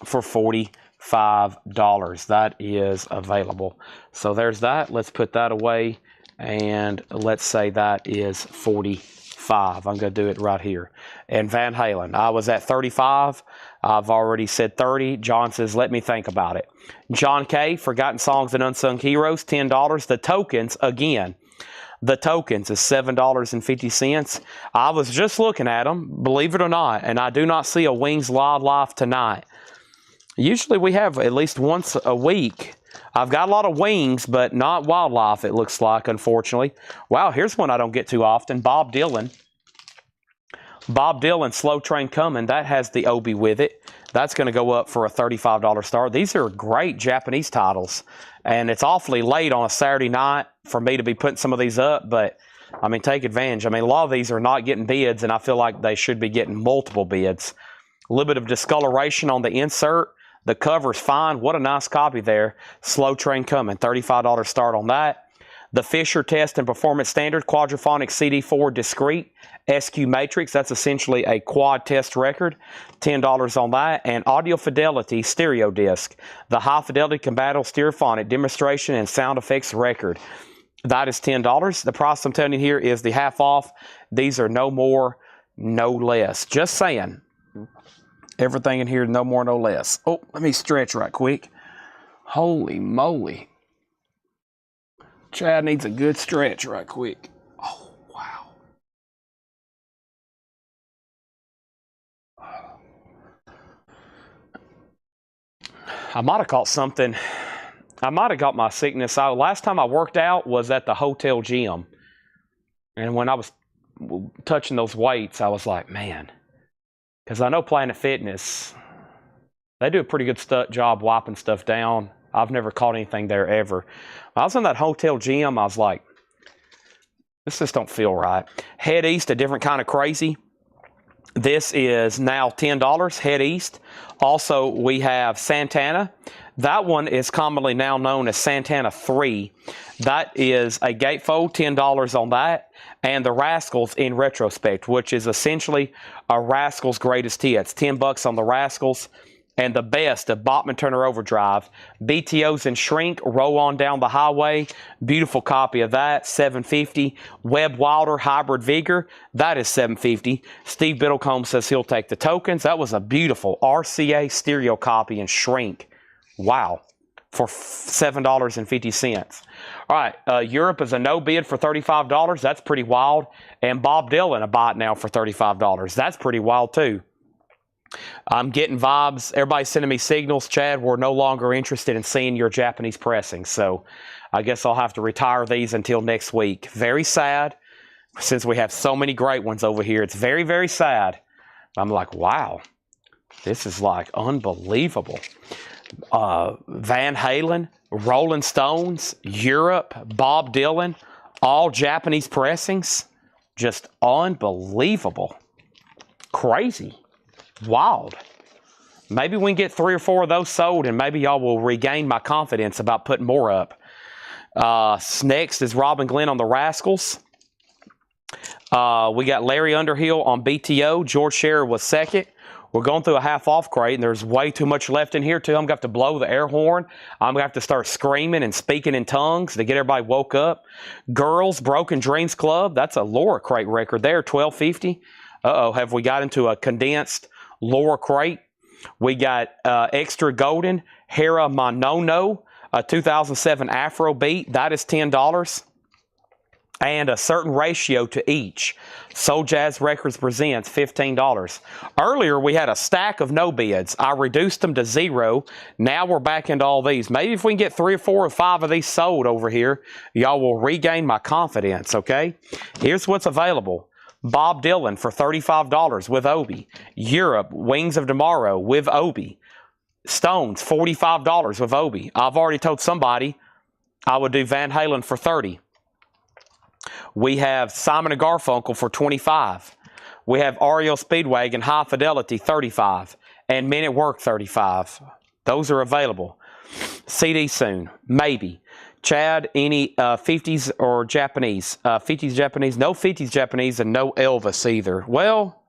for $45. That is available. So there's that. Let's put that away, and let's say that is 45. I'm going to do it right here. And Van Halen, I was at 35. I've already said 30. John says, let me think about it. John K., Forgotten Songs and Unsung Heroes, $10. The Tokens, again, the Tokens is $7.50. I was just looking at them, believe it or not, and I do not see a Wings Wildlife tonight. Usually we have at least once a week. I've got a lot of Wings, but not Wildlife, it looks like, unfortunately. Wow, here's one I don't get too often. Bob Dylan. Bob Dylan, Slow Train Coming. That has the Obi with it. That's going to go up for a $35 star. These are great Japanese titles, and it's awfully late on a Saturday night for me to be putting some of these up, but, I mean, take advantage. I mean, a lot of these are not getting bids, and I feel like they should be getting multiple bids. A little bit of discoloration on the insert. The cover's fine. What a nice copy there. Slow Train Coming. $35 start on that. The Fisher Test and Performance Standard Quadraphonic CD4 Discrete SQ Matrix. That's essentially a quad test record. $10 on that. And Audio Fidelity Stereo Disc. The High Fidelity Compatible Stereophonic Demonstration and Sound Effects Record. That is $10. The price I'm telling you here is the half off. These are no more, no less. Just saying. Everything in here, no more, no less. Oh, let me stretch right quick. Holy moly. Chad needs a good stretch right quick. Oh, wow. I might have caught something. I might have got my sickness. Last time I worked out was at the hotel gym. And when I was touching those weights, I was like, man. Because I know Planet Fitness, they do a pretty good job wiping stuff down. I've never caught anything there ever. When I was in that hotel gym, I was like, this just don't feel right. Head East, a different kind of crazy. This is now $10, Head East. Also, we have Santana. That one is commonly now known as Santana 3. That is a gatefold, $10 on that. And the Rascals in retrospect, which is essentially a Rascals greatest hits. $10 on the Rascals. And the best of Bachman Turner Overdrive. BTOs and Shrink, Roll On Down the Highway. Beautiful copy of that, $7.50. Webb Wilder, Hybrid Vigor, that is $7.50. Steve Biddlecombe says he'll take the Tokens. That was a beautiful RCA stereo copy in Shrink. Wow, for $7.50. All right, Europe is a no bid for $35. That's pretty wild. And Bob Dylan, a buy it now for $35. That's pretty wild, too. I'm getting vibes. Everybody's sending me signals. Chad, we're no longer interested in seeing your Japanese pressing. So I guess I'll have to retire these until next week. Very sad, since we have so many great ones over here. It's very, very sad. I'm like, wow, this is like unbelievable. Van Halen, Rolling Stones, Europe, Bob Dylan, all Japanese pressings. Just unbelievable. Crazy. Wild. Maybe we can get 3 or 4 of those sold, and maybe y'all will regain my confidence about putting more up. Next is Robin Glenn on the Rascals. We got Larry Underhill on BTO. George Scherer was second. We're going through a half-off crate, and there's way too much left in here, too. I'm going to have to blow the air horn. I'm going to have to start screaming and speaking in tongues to get everybody woke up. Girls, Broken Dreams Club. That's a Laura crate record there, $12.50. Uh-oh, have we got into a condensed Laura crate? We got Extra Golden, Hera Manono, a 2007 Afrobeat. That is $10. And a certain ratio to each. Soul Jazz Records presents $15. Earlier, we had a stack of no bids. I reduced them to 0. Now we're back into all these. Maybe if we can get 3 or 4 or 5 of these sold over here, y'all will regain my confidence, okay? Here's what's available. Bob Dylan for $35 with Obi. Europe, Wings of Tomorrow with Obi. Stones, $45 with Obi. I've already told somebody I would do Van Halen for $30. We have Simon & Garfunkel for $25. We have REO Speedwagon High Fidelity $35 and Men at Work $35. Those are available. CD soon, maybe. Chad, any 50s or Japanese? 50s Japanese, no 50s Japanese, and no Elvis either. Well,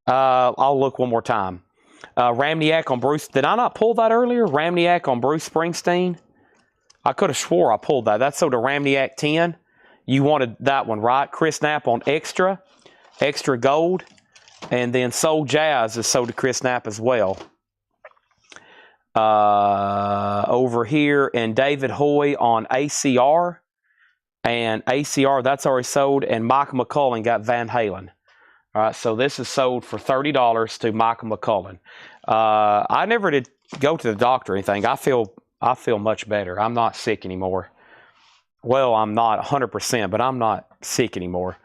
I'll look one more time. Ramniak on Bruce. Did I not pull that earlier? Ramniak on Bruce Springsteen. I could have swore I pulled that. That's sold to Ramniak 10. You wanted that one, right? Chris Knapp on Extra Gold. And then Soul Jazz is sold to Chris Knapp as well. Over here, and David Hoy on ACR. And ACR, that's already sold. And Michael McCullen got Van Halen. All right, so this is sold for $30 to Michael McCullen. I never did go to the doctor or anything. I feel much better. I'm not sick anymore. Well, I'm not 100%, but I'm not sick anymore.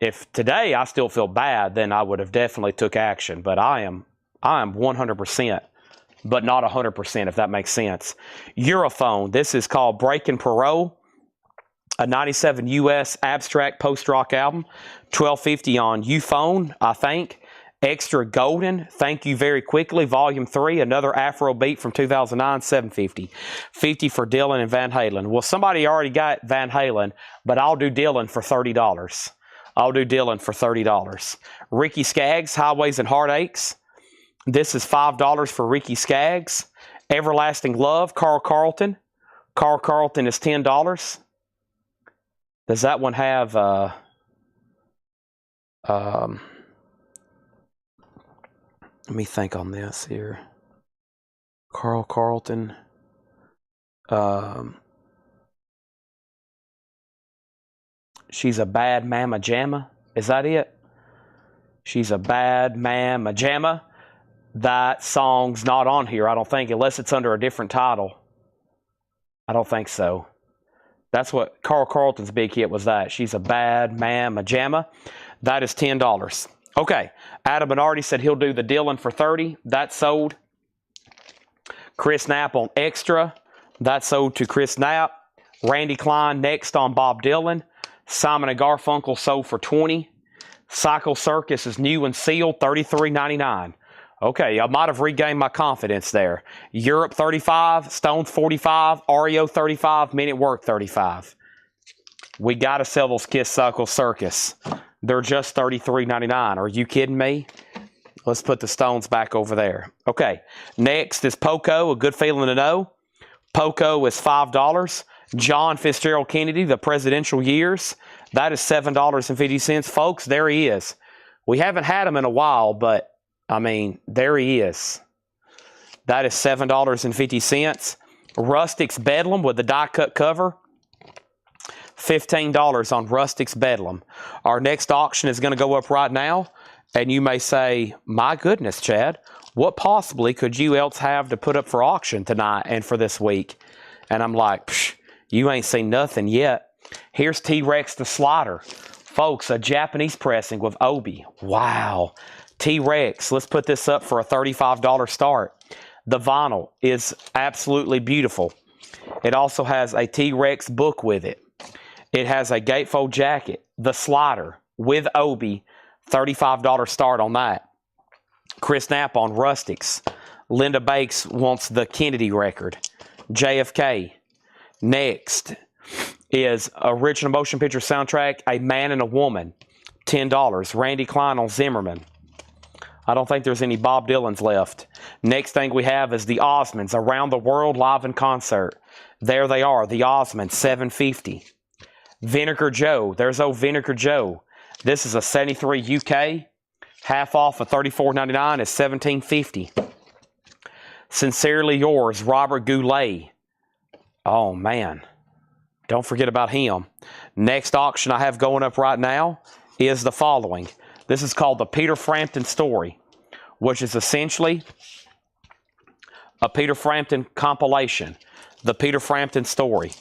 If today I still feel bad, then I would have definitely took action. But I am 100%, but not 100%, if that makes sense. Europhone. This is called Breaking Parole. A 97 US abstract post-rock album. $12.50 on Uphone, I think. Extra Golden, Thank You Very Quickly, Volume 3, another Afrobeat from 2009, $7.50. $50 for Dylan and Van Halen. Well, somebody already got Van Halen, but I'll do Dylan for $30. I'll do Dylan for $30. Ricky Skaggs, Highways and Heartaches. This is $5 for Ricky Skaggs. Everlasting Love, Carl Carlton. Carl Carlton is $10. Does that one have, let me think on this here. Carl Carlton. She's a Bad Mama Jamma. Is that it? She's a Bad Mama Jamma. That song's not on here, I don't think, unless it's under a different title. I don't think so. That's what Carl Carlton's big hit was, that. She's a Bad Mama Jamma. That is $10. Okay. Adam Bernardi said he'll do the Dylan for $30. That's sold. Chris Knapp on Extra. That's sold to Chris Knapp. Randy Klein next on Bob Dylan. Simon & Garfunkel sold for $20. Cycle Circus is new and sealed, $33.99. Okay, I might have regained my confidence there. Europe, $35. Stones, $45. REO, $35. Men at Work, $35. We got to sell those Kiss Cycle Circus. They're just $33.99. Are you kidding me? Let's put the Stones back over there. Okay, next is Poco, A Good Feeling to Know. Poco is $5. John Fitzgerald Kennedy, The Presidential Years. That is $7.50. Folks, there he is. We haven't had him in a while, but I mean, there he is. That is $7.50. Rustic's Bedlam with the die-cut cover. $15 on Rustic's Bedlam. Our next auction is going to go up right now. And you may say, my goodness, Chad, what possibly could you else have to put up for auction tonight and for this week? And I'm like, psh, you ain't seen nothing yet. Here's T-Rex the Slider. Folks, a Japanese pressing with Obi. Wow. T-Rex, let's put this up for a $35 start. The vinyl is absolutely beautiful. It also has a T-Rex book with it. It has a gatefold jacket, the Slider with Obi, $35 start on that. Chris Knapp on Rustics. Linda Bakes wants the Kennedy record. JFK. Next is original motion picture soundtrack, A Man and a Woman, $10. Randy Klein on Zimmerman. I don't think there's any Bob Dylans left. Next thing we have is the Osmonds, Around the World Live in Concert. There they are, the Osmonds, $7.50. Vinegar Joe, there's old Vinegar Joe. This is a 73 UK. Half off of $34.99 is $17.50. Sincerely Yours, Robert Goulet. Oh, man. Don't forget about him. Next auction I have going up right now is the following. This is called the Peter Frampton Story, which is essentially a Peter Frampton compilation. The Peter Frampton Story.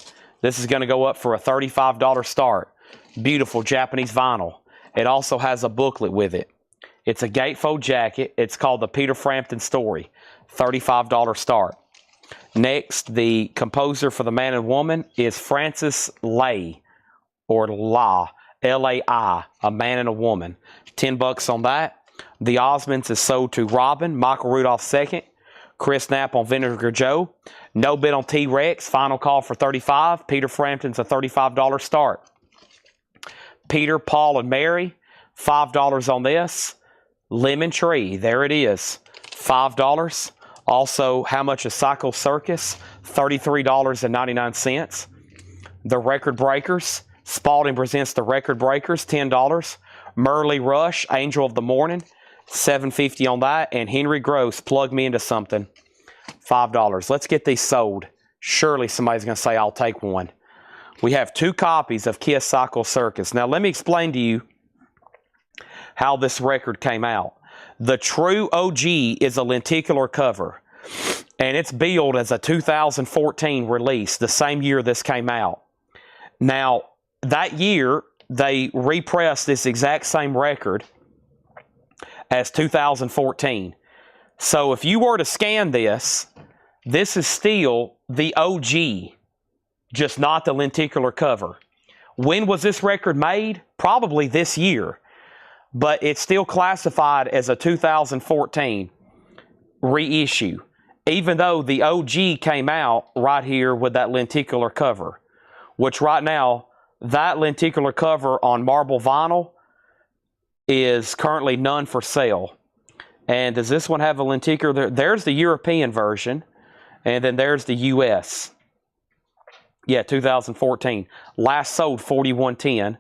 This is going to go up for a $35 start. Beautiful Japanese vinyl. It also has a booklet with it. It's a gatefold jacket. It's called the Peter Frampton Story. $35 start. Next, the composer for The Man and Woman is Francis Lay. or La, L-A-I, a man and a woman. $10 on that. The Osmonds is sold to Robin, Michael Rudolph second, Chris Knapp on Vinegar Joe. No bid on T-Rex, final call for $35. Peter Frampton's a $35 start. Peter, Paul, and Mary, $5 on this. Lemon Tree, there it is, $5. Also, how much is Cycle Circus? $33.99. The Record Breakers, Spalding presents the Record Breakers, $10. Merle Rush, Angel of the Morning, $7.50 on that. And Henry Gross, Plug Me Into Something, $5. Let's get these sold. Surely somebody's going to say, I'll take one. We have 2 copies of Kiss Cycle Circus. Now, let me explain to you how this record came out. The true OG is a lenticular cover, and it's billed as a 2014 release, the same year this came out. Now, that year, they repressed this exact same record as 2014. So if you were to scan this, this is still the OG, just not the lenticular cover. When was this record made? Probably this year. But it's still classified as a 2014 reissue, even though the OG came out right here with that lenticular cover, which right now, that lenticular cover on marble vinyl is currently none for sale. And does this one have a lenticular? There's the European version, and then there's the US. Yeah, 2014. Last sold $41.10.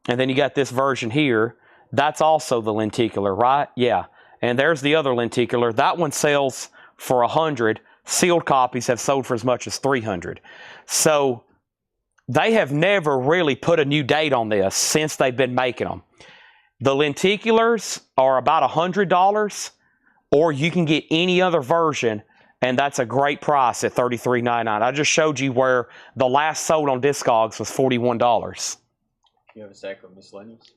And then you got this version here. That's also the lenticular, right? Yeah. And there's the other lenticular. That one sells for $100. Sealed copies have sold for as much as $300. So they have never really put a new date on this since they've been making them. The lenticulars are about $100, or you can get any other version, and that's a great price at $33.99. I just showed you where the last sold on Discogs was $41. You have a stack of miscellaneous?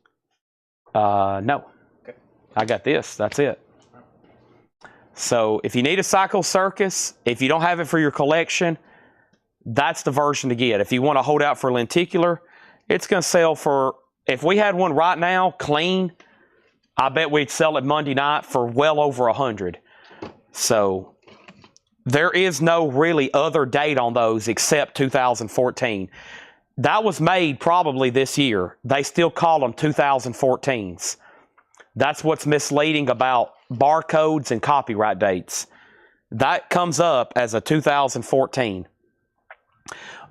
No. Okay. I got this. That's it. So if you need a Cycle Circus, if you don't have it for your collection, that's the version to get. If you want to hold out for lenticular, it's going to sell for, if we had one right now, clean, I bet we'd sell it Monday night for well over $100. So there is no really other date on those except 2014. That was made probably this year. They still call them 2014s. That's what's misleading about barcodes and copyright dates. That comes up as a 2014.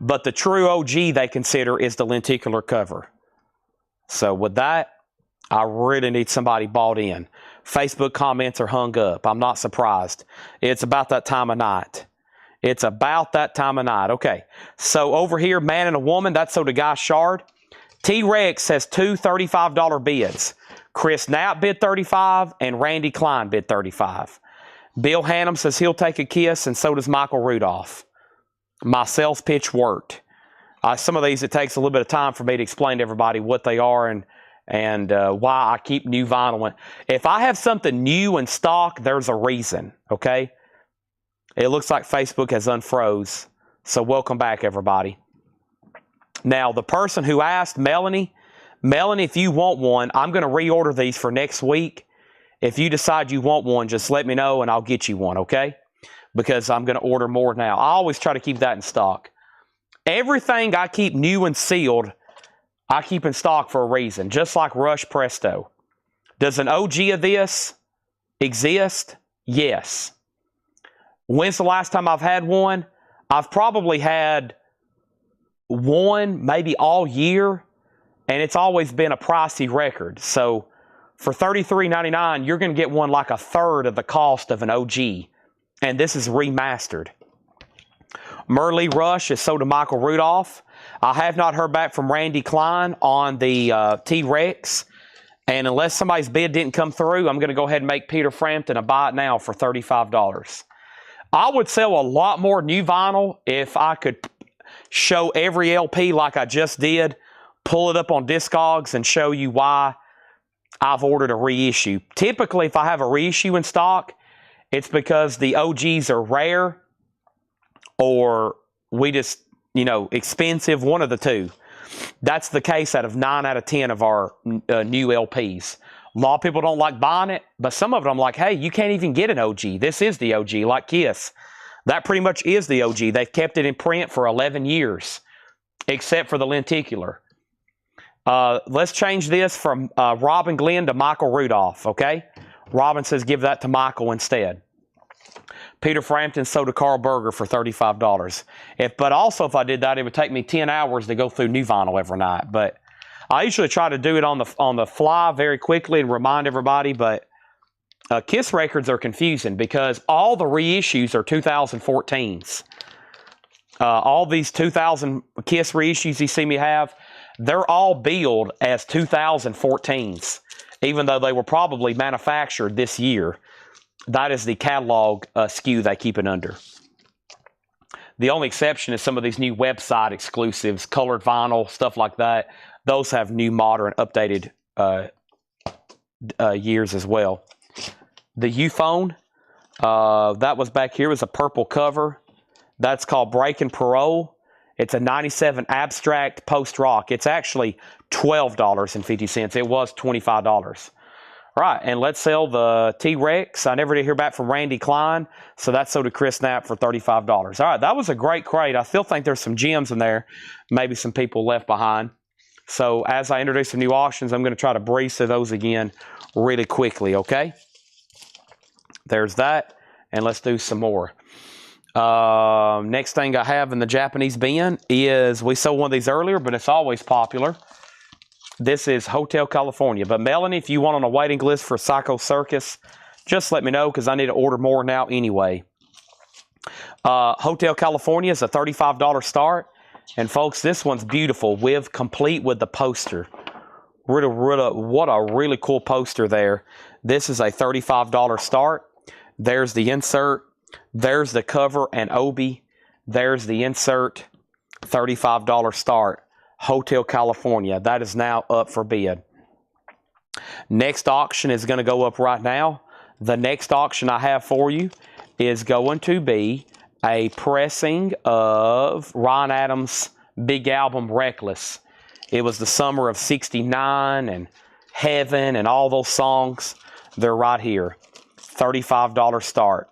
But the true OG they consider is the lenticular cover. So with that, I really need somebody bought in. Facebook comments are hung up. I'm not surprised. It's about that time of night. It's about that time of night. Okay, so over here, man and a woman, that's sold to Guy Shard. T-Rex has 2 $35 bids. Chris Knapp bid $35 and Randy Klein bid $35. Bill Hannum says he'll take a kiss, and so does Michael Rudolph. My sales pitch worked. Some of these, it takes a little bit of time for me to explain to everybody what they are and why I keep new vinyl. If I have something new in stock, there's a reason, okay? It looks like Facebook has unfroze. So welcome back, everybody. Now, the person who asked, Melanie, if you want one, I'm going to reorder these for next week. If you decide you want one, just let me know and I'll get you one, okay? Because I'm going to order more now. I always try to keep that in stock. Everything I keep new and sealed, I keep in stock for a reason, just like Rush Presto. Does an OG of this exist? Yes. When's the last time I've had one? I've probably had one, maybe all year, and it's always been a pricey record. So for $33.99, you're going to get one like a third of the cost of an OG, and this is remastered. Merle Rush is sold to Michael Rudolph. I have not heard back from Randy Klein on the T-Rex, and unless somebody's bid didn't come through, I'm going to go ahead and make Peter Frampton a buy it now for $35. I would sell a lot more new vinyl if I could show every LP like I just did, pull it up on Discogs and show you why I've ordered a reissue. Typically, if I have a reissue in stock, it's because the OGs are rare or we just, expensive, one of the two. That's the case out of 9 out of 10 of our new LPs. A lot of people don't like buying it, but some of them like, hey, you can't even get an OG. This is the OG, like Kiss. That pretty much is the OG. They've kept it in print for 11 years, except for the lenticular. Let's change this from Robin Glenn to Michael Rudolph, okay? Robin says give that to Michael instead. Peter Frampton sold to Carl Berger for $35. But also if I did that, it would take me 10 hours to go through new vinyl every night. But I usually try to do it on the fly very quickly and remind everybody. But Kiss records are confusing because all the reissues are 2014s. All these 2000 Kiss reissues you see me have, they're all billed as 2014s, even though they were probably manufactured this year. That is the catalog SKU they keep it under. The only exception is some of these new website exclusives, colored vinyl, stuff like that. Those have new, modern, updated years as well. The U-Phone, that was back here, was a purple cover. That's called Breaking Parole. It's a 97 abstract post-rock. It's actually $12.50. It was $25. All right, and let's sell the T-Rex. I never did hear back from Randy Klein, so that's sold to Chris Knapp for $35. All right, that was a great crate. I still think there's some gems in there, maybe some people left behind. So as I introduce some new auctions, I'm going to try to breeze through those again really quickly, okay? There's that, and let's do some more. Next thing I have in the Japanese bin is, we sold one of these earlier, but it's always popular. This is Hotel California. But Melanie, if you want on a waiting list for Psycho Circus, just let me know because I need to order more now anyway. Hotel California is a $35 start. And folks, this one's beautiful, complete with the poster. What a really cool poster there. This is a $35 start. There's the insert. There's the cover and Obi. There's the insert. $35 start. Hotel California. That is now up for bid. Next auction is going to go up right now. The next auction I have for you is going to be a pressing of Ryan Adams' big album, Reckless. It was the summer of '69 and Heaven and all those songs. They're right here. $35 start.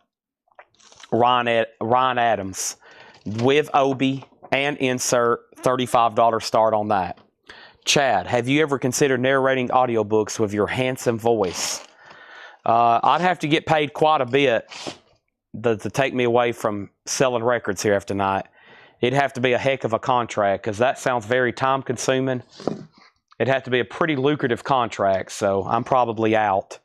Ryan Adams with Obi and insert. $35 start on that. Chad, have you ever considered narrating audiobooks with your handsome voice? I'd have to get paid quite a bit to take me away from selling records here after tonight. It'd have to be a heck of a contract because that sounds very time consuming. It'd have to be a pretty lucrative contract, so I'm probably out.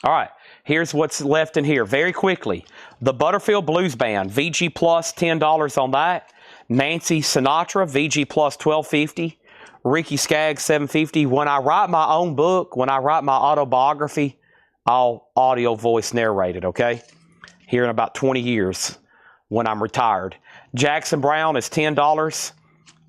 All right, here's what's left in here very quickly. The Butterfield Blues Band, VG Plus, $10 on that. Nancy Sinatra, VG Plus, $12.50. Ricky Skaggs, $7.50. When I write my own book, when I write my autobiography, I'll audio voice narrate it, okay? Here in about 20 years when I'm retired. Jackson Brown is $10.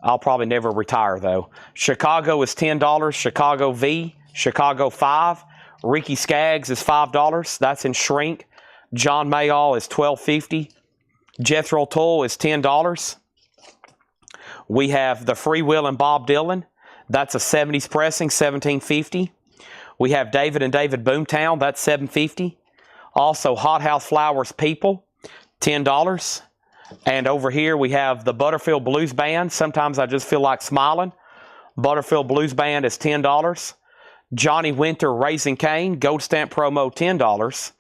I'll probably never retire, though. Chicago is $10. Chicago V, Chicago 5. Ricky Skaggs is $5. That's in shrink. John Mayall is $12.50. Jethro Tull is $10. We have the Free Will and Bob Dylan. That's a 70s pressing, $17.50. We have David and David Boomtown. That's $7.50. Also, Hot House Flowers People, $10. And over here we have the Butterfield Blues Band. Sometimes I just feel like smiling. Butterfield Blues Band is $10. Johnny Winter Raising Cane, Gold Stamp Promo, $10.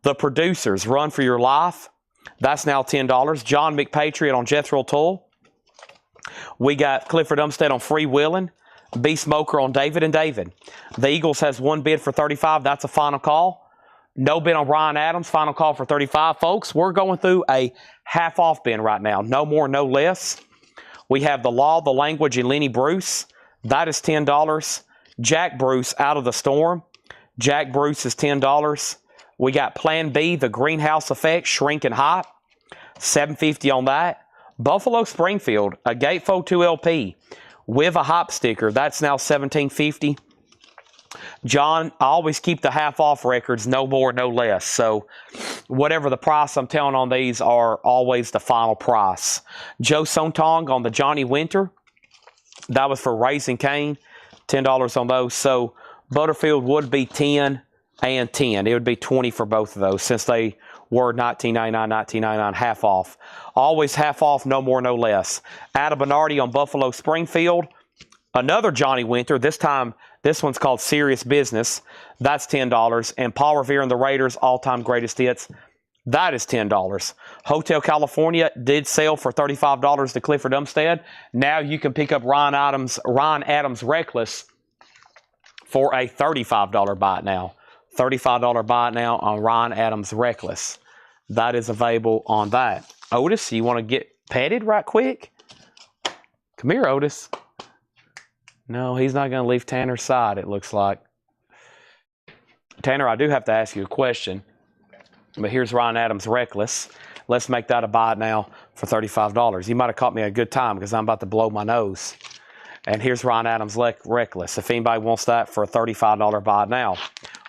The Producers, Run for Your Life. That's now $10. John McPatriot on Jethro Tull. We got Clifford Umstead on Free Willin'. B. Smoker on David and David. The Eagles has one bid for $35. That's a final call. No bid on Ryan Adams. Final call for $35. Folks, we're going through a half-off bin right now. No more, no less. We have The Law, The Language, and Lenny Bruce. That is $10. Jack Bruce, Out of the Storm. Jack Bruce is $10. We got Plan B, The Greenhouse Effect, Shrink and Hype. $7.50 on that. Buffalo Springfield, a Gatefold 2 LP with a hop sticker. That's now $17.50. John, I always keep the half-off records, no more, no less. So whatever the price I'm telling on these are always the final price. Joe Sontong on the Johnny Winter. That was for Raising Cane. $10 on those. So Butterfield would be 10 and 10. It would be 20 for both of those since they were $19.99, $19.99, half off. Always half off, no more, no less. Adam Bernardi on Buffalo Springfield. Another Johnny Winter. This time, this one's called Serious Business. That's $10. And Paul Revere and the Raiders, all-time greatest hits. That is $10. Hotel California did sell for $35 to Clifford Umstead. Now you can pick up Ryan Adams Reckless for a $35 buy it now. $35 buy it now on Ryan Adams Reckless. That is available on that. Otis, you want to get petted right quick? Come here, Otis. No, he's not going to leave Tanner's side, it looks like. Tanner, I do have to ask you a question. But here's Ryan Adams Reckless. Let's make that a buy now for $35. You might have caught me at a good time because I'm about to blow my nose. And here's Ryan Adams Reckless. If anybody wants that for a $35 buy now.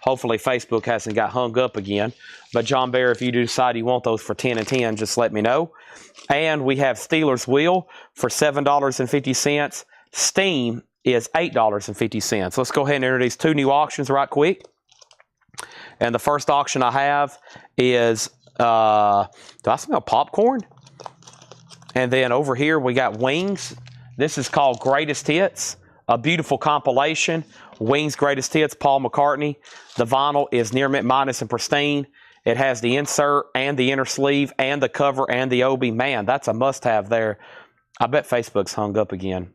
Hopefully Facebook hasn't got hung up again. But John Bear, if you do decide you want those for 10 and 10, just let me know. And we have Steelers Wheel for $7.50. Steam is $8.50. Let's go ahead and enter these two new auctions right quick. And the first auction I have is, do I smell popcorn? And then over here we got Wings. This is called Greatest Hits, a beautiful compilation. Wings Greatest Hits, Paul McCartney. The vinyl is near mint minus and pristine. It has the insert and the inner sleeve and the cover and the OB. Man, that's a must-have there. I bet Facebook's hung up again.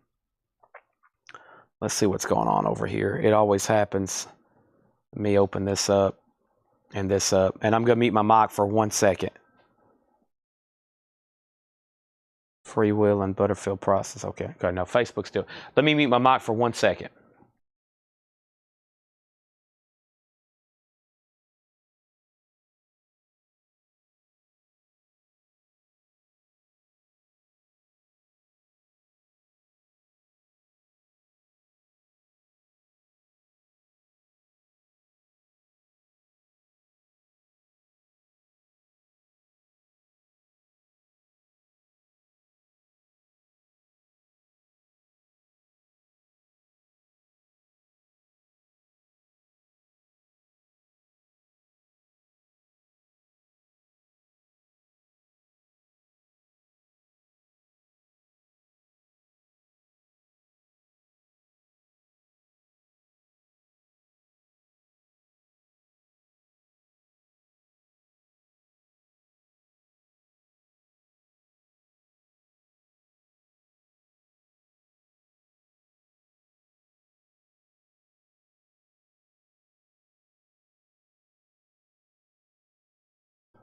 Let's see what's going on over here. It always happens. Let me open this up and this up. And I'm going to mute my mic for 1 second. Free will and Butterfield process. Okay, good. No, Facebook still. Let me mute my mic for 1 second.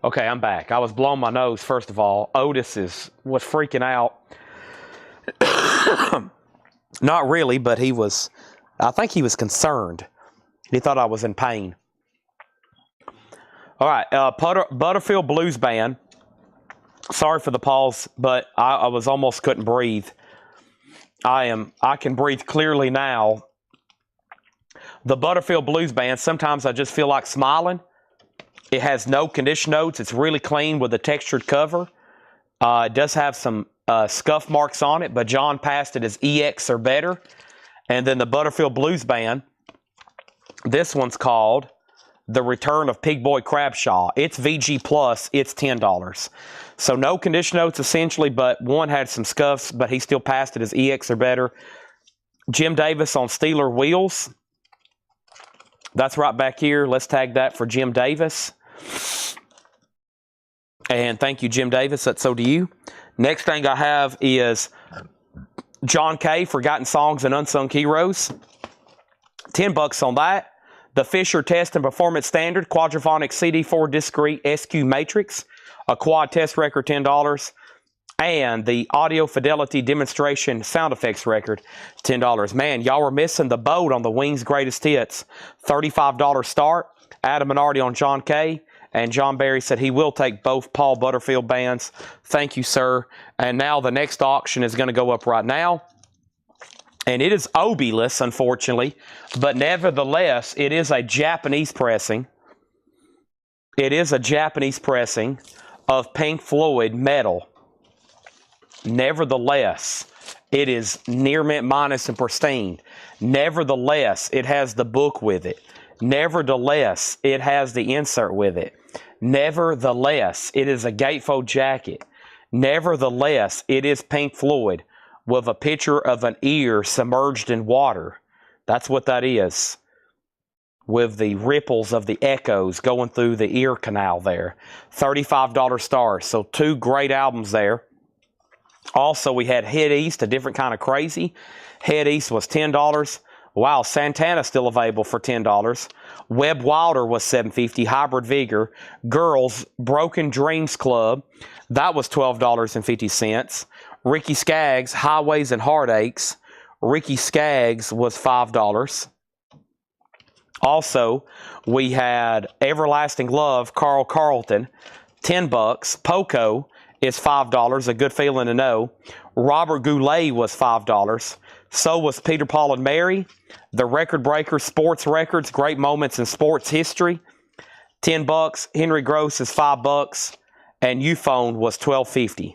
Okay, I'm back. I was blowing my nose, first of all. Otis was freaking out. Not really, but I think he was concerned. He thought I was in pain. All right, Butterfield Blues Band. Sorry for the pause, but I was almost couldn't breathe. I can breathe clearly now. The Butterfield Blues Band, sometimes I just feel like smiling. It has no condition notes. It's really clean with a textured cover. It does have some scuff marks on it, but John passed it as EX or better. And then the Butterfield Blues Band, this one's called The Return of Pig Boy Crabshaw. It's VG Plus. It's $10. So no condition notes essentially, but one had some scuffs, but he still passed it as EX or better. Jim Davis on Steeler Wheels. That's right back here. Let's tag that for Jim Davis. And thank you, Jim Davis. That's so do you. Next thing I have is John Kay, Forgotten Songs and Unsung Heroes. $10 on that. The Fisher Test and Performance Standard, Quadraphonic CD4 Discrete SQ Matrix, a quad test record, $10. And the Audio Fidelity Demonstration Sound Effects record, $10. Man, y'all were missing the boat on the Wings Greatest Hits. $35 start. Adam Bernardi on John Kay. And John Barry said he will take both Paul Butterfield bands. Thank you, sir. And now the next auction is going to go up right now. And it is Obi-less, unfortunately. But nevertheless, it is a Japanese pressing. It is a Japanese pressing of Pink Floyd Metal. Nevertheless, It is near mint minus and pristine. Nevertheless, it has the book with it. Nevertheless, it has the insert with it. Nevertheless, it is a gatefold jacket. Nevertheless, it is Pink Floyd with a picture of an ear submerged in water. That's what that is, with the ripples of the echoes going through the ear canal there. $35 stars. So 2 great albums there. Also, we had Head East, a different kind of crazy. Head East was $10. Wow, Santana still available for $10. Webb Wilder was $7.50. Hybrid Vigor. Girls, Broken Dreams Club. That was $12.50. Ricky Skaggs, Highways and Heartaches. Ricky Skaggs was $5. Also, we had Everlasting Love, Carl Carlton, $10. Poco is $5, a good feeling to know. Robert Goulet was $5. So was Peter, Paul, and Mary. The Record Breakers, Sports Records, Great Moments in Sports History, $10. Henry Gross is $5. And Euphone was $12.50,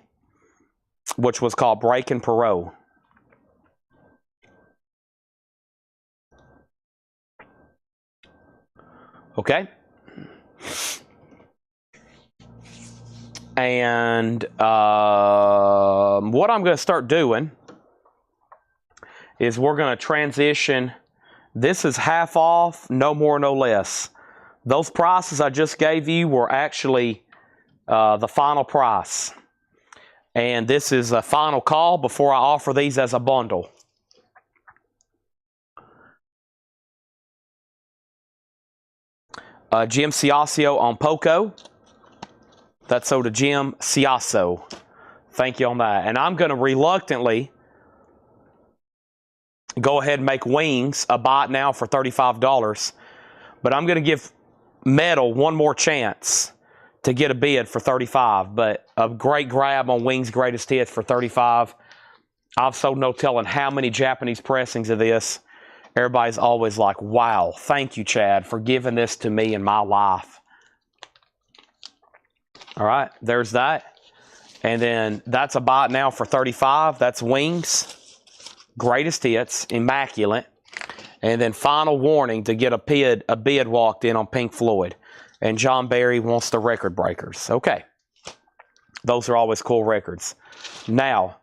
which was called Breaking Perot. Okay? And what I'm going to start doing is we're going to transition. This is half off, no more, no less. Those prices I just gave you were actually the final price. And this is a final call before I offer these as a bundle. Jim Ciascio on Poco. That's so to Jim Ciascio. Thank you on that. And I'm going to reluctantly go ahead and make Wings a buy it now for $35. But I'm going to give Metal one more chance to get a bid for $35. But a great grab on Wings Greatest Hits for $35. I've sold no telling how many Japanese pressings of this. Everybody's always like, wow, thank you, Chad, for giving this to me in my life. All right, there's that. And then that's a buy it now for $35. That's Wings Greatest Hits, immaculate. And then final warning to get a bid walked in on Pink Floyd. And John Barry wants the Record Breakers. Okay. Those are always cool records. Now,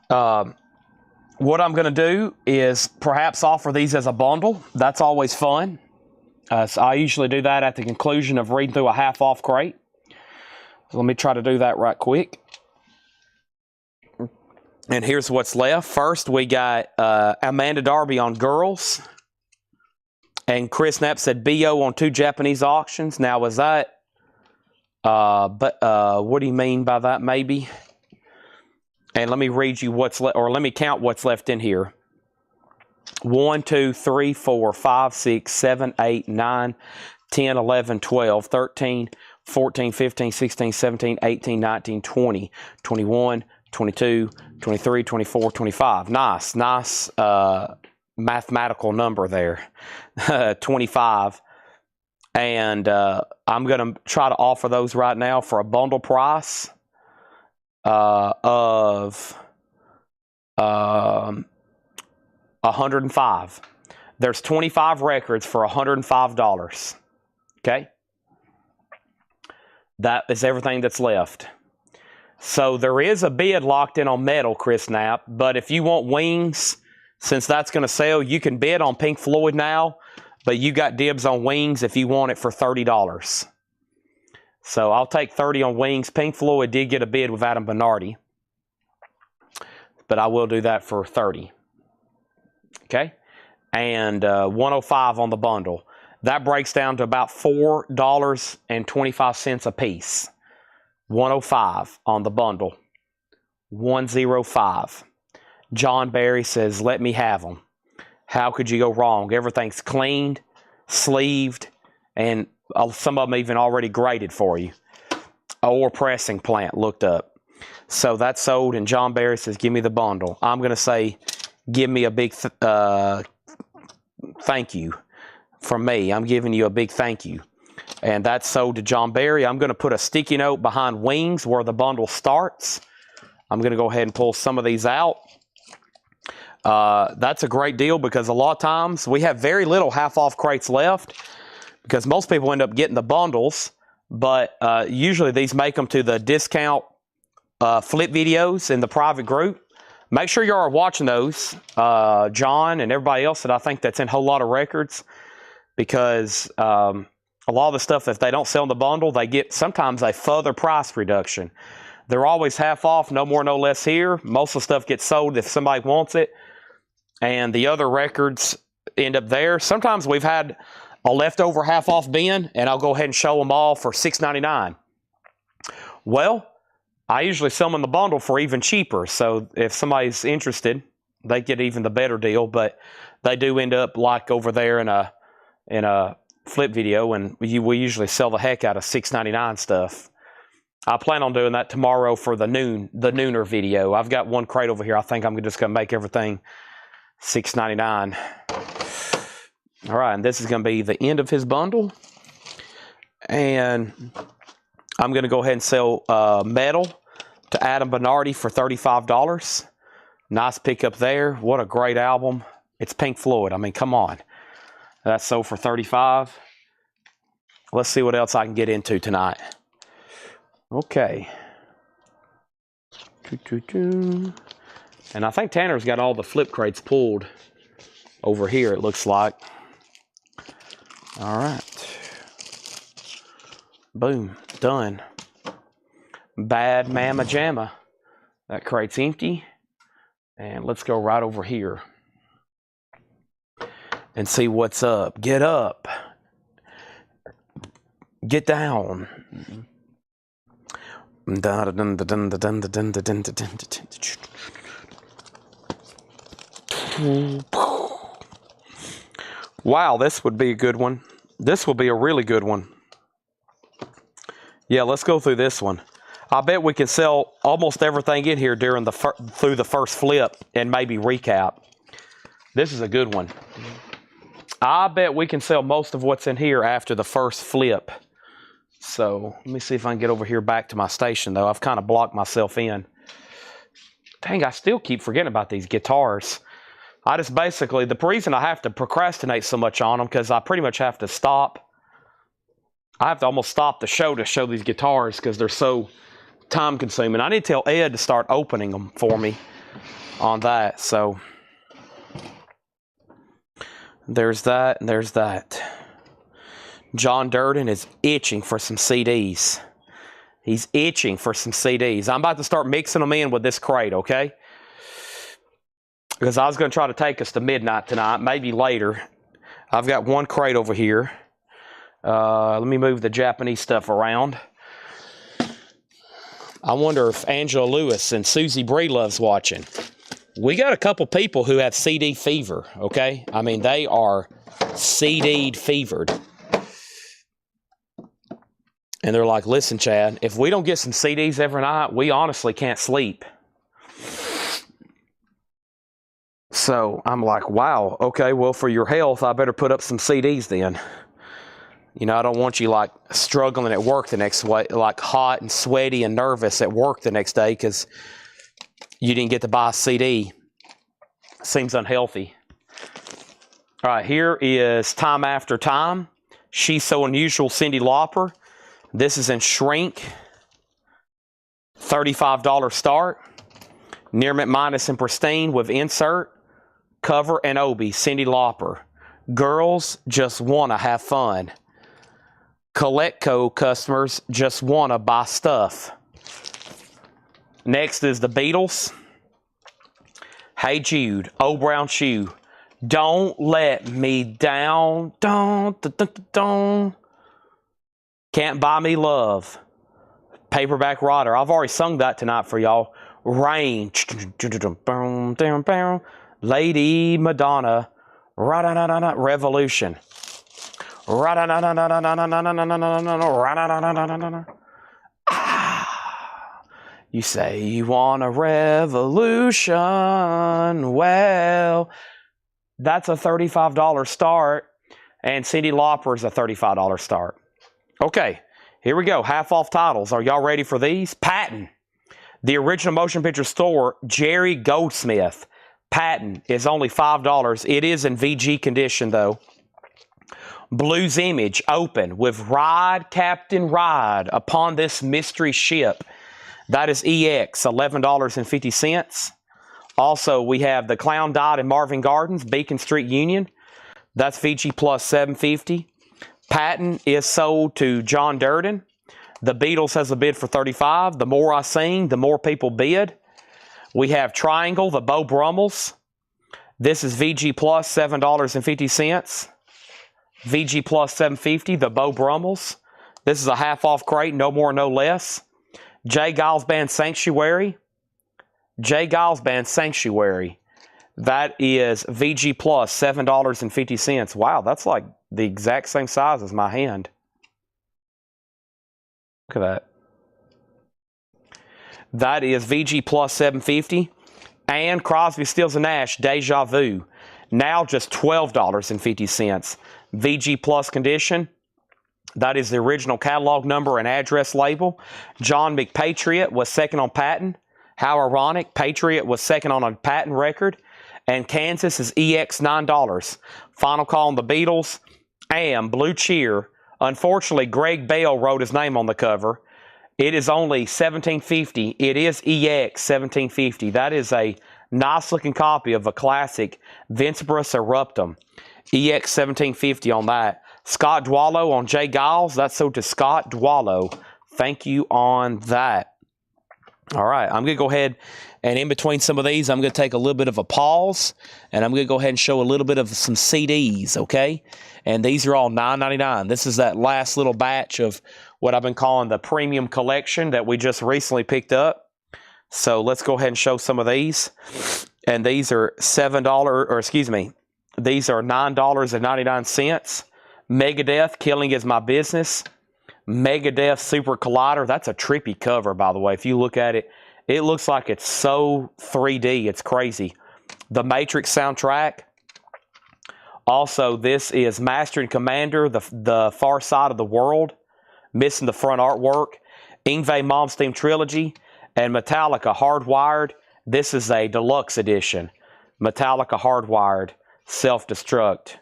what I'm going to do is perhaps offer these as a bundle. That's always fun. So I usually do that at the conclusion of reading through a half-off crate. So let me try to do that right quick. And here's what's left. First, we got Amanda Darby on Girls. And Chris Knapp said BO on 2 Japanese auctions. Now, was that... what do you mean by that, maybe? And let me read you what's left, or let me count what's left in here. 1, 2, 3, 4, 5, 6, 7, 8, 9, 10, 11, 12, 13, 14, 15, 16, 17, 18, 19, 20, 21, 22, 23, 24, 25. Nice mathematical number there. 25. And I'm going to try to offer those right now for a bundle price of 105. There's 25 records for $105. Okay? That is everything that's left. So there is a bid locked in on Metal, Chris Knapp, but if you want Wings, since that's going to sell, you can bid on Pink Floyd now, but you got dibs on Wings if you want it for $30. So I'll take 30 on Wings. Pink Floyd did get a bid with Adam Bernardi, but I will do that for 30. Okay? And 105 on the bundle. That breaks down to about $4.25 a piece. 105 on the bundle. 105. John Barry says, let me have them. How could you go wrong? Everything's cleaned, sleeved, and some of them even already graded for you. Or pressing plant looked up. So that's sold, and John Barry says, give me the bundle. I'm going to say, give me a big thank you from me. I'm giving you a big thank you. And that's sold to John Barry. I'm going to put a sticky note behind Wings where the bundle starts. I'm going to go ahead and pull some of these out. That's a great deal because a lot of times we have very little half-off crates left because most people end up getting the bundles, but usually these make them to the discount flip videos in the private group. Make sure you are watching those, John and everybody else that I think that's in Whole Lot of Records, because a lot of the stuff, if they don't sell in the bundle, they get sometimes a further price reduction. They're always half off, no more, no less here. Most of the stuff gets sold if somebody wants it, and the other records end up there. Sometimes we've had a leftover half off bin, and I'll go ahead and show them all for $6.99. Well, I usually sell them in the bundle for even cheaper, so if somebody's interested, they get even the better deal, but they do end up like over there in a flip video, and we usually sell the heck out of $6.99 stuff. I plan on doing that tomorrow for the nooner video. I've got one crate over here. I think I'm just going to make everything $6.99. All right, and this is going to be the end of his bundle, and I'm going to go ahead and sell Metal to Adam Bernardi for $35. Nice pickup there. What a great album. It's Pink Floyd. I mean, come on. That's sold for $35. Let's see what else I can get into tonight. Okay. And I think Tanner's got all the flip crates pulled over here, it looks like. All right. Boom. Done. Bad Mama Jamma. That crate's empty. And let's go right over here and see what's up. Get up. Get down. Wow, this would be a good one. This will be a really good one. Yeah, let's go through this one. I bet we can sell almost everything in here during through the first flip and maybe recap. This is a good one. I bet we can sell most of what's in here after the first flip. So let me see if I can get over here back to my station, though. I've kind of blocked myself in. Dang, I still keep forgetting about these guitars. I just basically, the reason I have to procrastinate so much on them, because I pretty much have to stop. I have to almost stop the show to show these guitars because they're so time consuming. I need to tell Ed to start opening them for me on that. So there's that and there's that. John Durden is itching for some CDs. He's itching for some CDs. I'm about to start mixing them in with this crate, okay? Because I was going to try to take us to midnight tonight, maybe later. I've got one crate over here. Let me move the Japanese stuff around. I wonder if Angela Lewis and Susie Breelove's watching. We got a couple people who have CD fever, okay? I mean, they are CD fevered. And they're like, listen, Chad, if we don't get some CDs every night, we honestly can't sleep. So I'm like, wow, okay, well, for your health, I better put up some CDs then. You know, I don't want you like struggling at work the next way, like hot and sweaty and nervous at work the next day because you didn't get to buy a CD. Seems unhealthy. All right, here is Time After Time. She's So Unusual, Cyndi Lauper. This is in shrink. $35 start. Near mint minus and pristine with insert. Cover and Obi, Cyndi Lauper. Girls just want to have fun. Coletco customers just want to buy stuff. Next is the Beatles. Hey Jude, Old Brown Shoe. Don't let me down. Don't, don't, don't, don't. Can't Buy Me Love. Paperback Rider. I've already sung that tonight for y'all. Rain. Lady Madonna. Revolution. You say you want a revolution. Well, that's a $35 start, and Cyndi Lauper's a $35 start. Okay, here we go. Half off titles. Are y'all ready for these? Patton. The original motion picture store, Jerry Goldsmith. Patent is only $5. It is in VG condition, though. Blues Image, open with Ride, Captain, Ride upon this mystery ship. That is EX, $11.50. Also, we have The Clown Died in Marvin Gardens, Beacon Street Union. That's VG plus $7.50. Patent is sold to John Durden. The Beatles has a bid for $35. The more I sing, the more people bid. We have Triangle, the Beau Brummels. This is VG plus $7.50. VG plus $7.50, the Beau Brummels. This is a half-off crate, no more, no less. J. Giles Band Sanctuary. J. Giles Band Sanctuary. That is VG plus $7.50. Wow, that's like the exact same size as my hand. Look at that. That is VG plus $7.50. And Crosby, Stills & Nash, Deja Vu. Now just $12.50. VG plus condition. That is the original catalog number and address label. John McPatriot was second on patent. How ironic. Patriot was second on a patent record. And Kansas is EX $9. Final call on the Beatles. Am, Blue Cheer. Unfortunately, Greg Bell wrote his name on the cover. It is only $17.50. It is EX $17.50. That is a nice looking copy of a classic Vincebrus Eruptum. EX $17.50 on that. Scott Dwallow on J. Giles. That's sold to Scott Dwallow. Thank you on that. All right, I'm going to go ahead and in between some of these, I'm going to take a little bit of a pause, and I'm going to go ahead and show a little bit of some CDs, okay? And these are all $9.99. This is that last little batch of what I've been calling the premium collection that we just recently picked up. So let's go ahead and show some of these. And these are $7, or excuse me, these are $9.99. Megadeth, Killing Is My Business. Megadeth Super Collider. That's a trippy cover, by the way. If you look at it, it looks like it's so 3D. It's crazy. The Matrix soundtrack. Also, this is Master and Commander, the Far Side of the World. Missing the front artwork. Yngwie Malmsteen Trilogy. And Metallica Hardwired. This is a deluxe edition. Metallica Hardwired. Self-Destruct.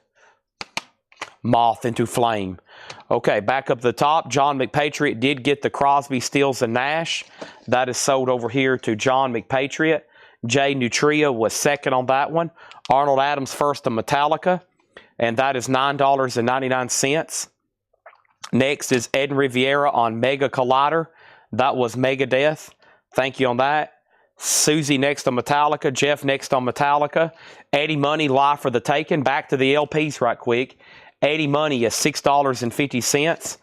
Moth into Flame. Okay, back up the top. John McPatriot did get the Crosby, Stills & Nash. That is sold over here to John McPatriot. Jay Nutria was second on that one. Arnold Adams first to Metallica. And that is $9.99. Next is Ed Riviera on Mega Collider. That was Megadeth. Thank you on that. Susie next to Metallica. Jeff next on Metallica. Eddie Money Live for the Taking. Back to the LPs right quick. Eddie Money is $6.50.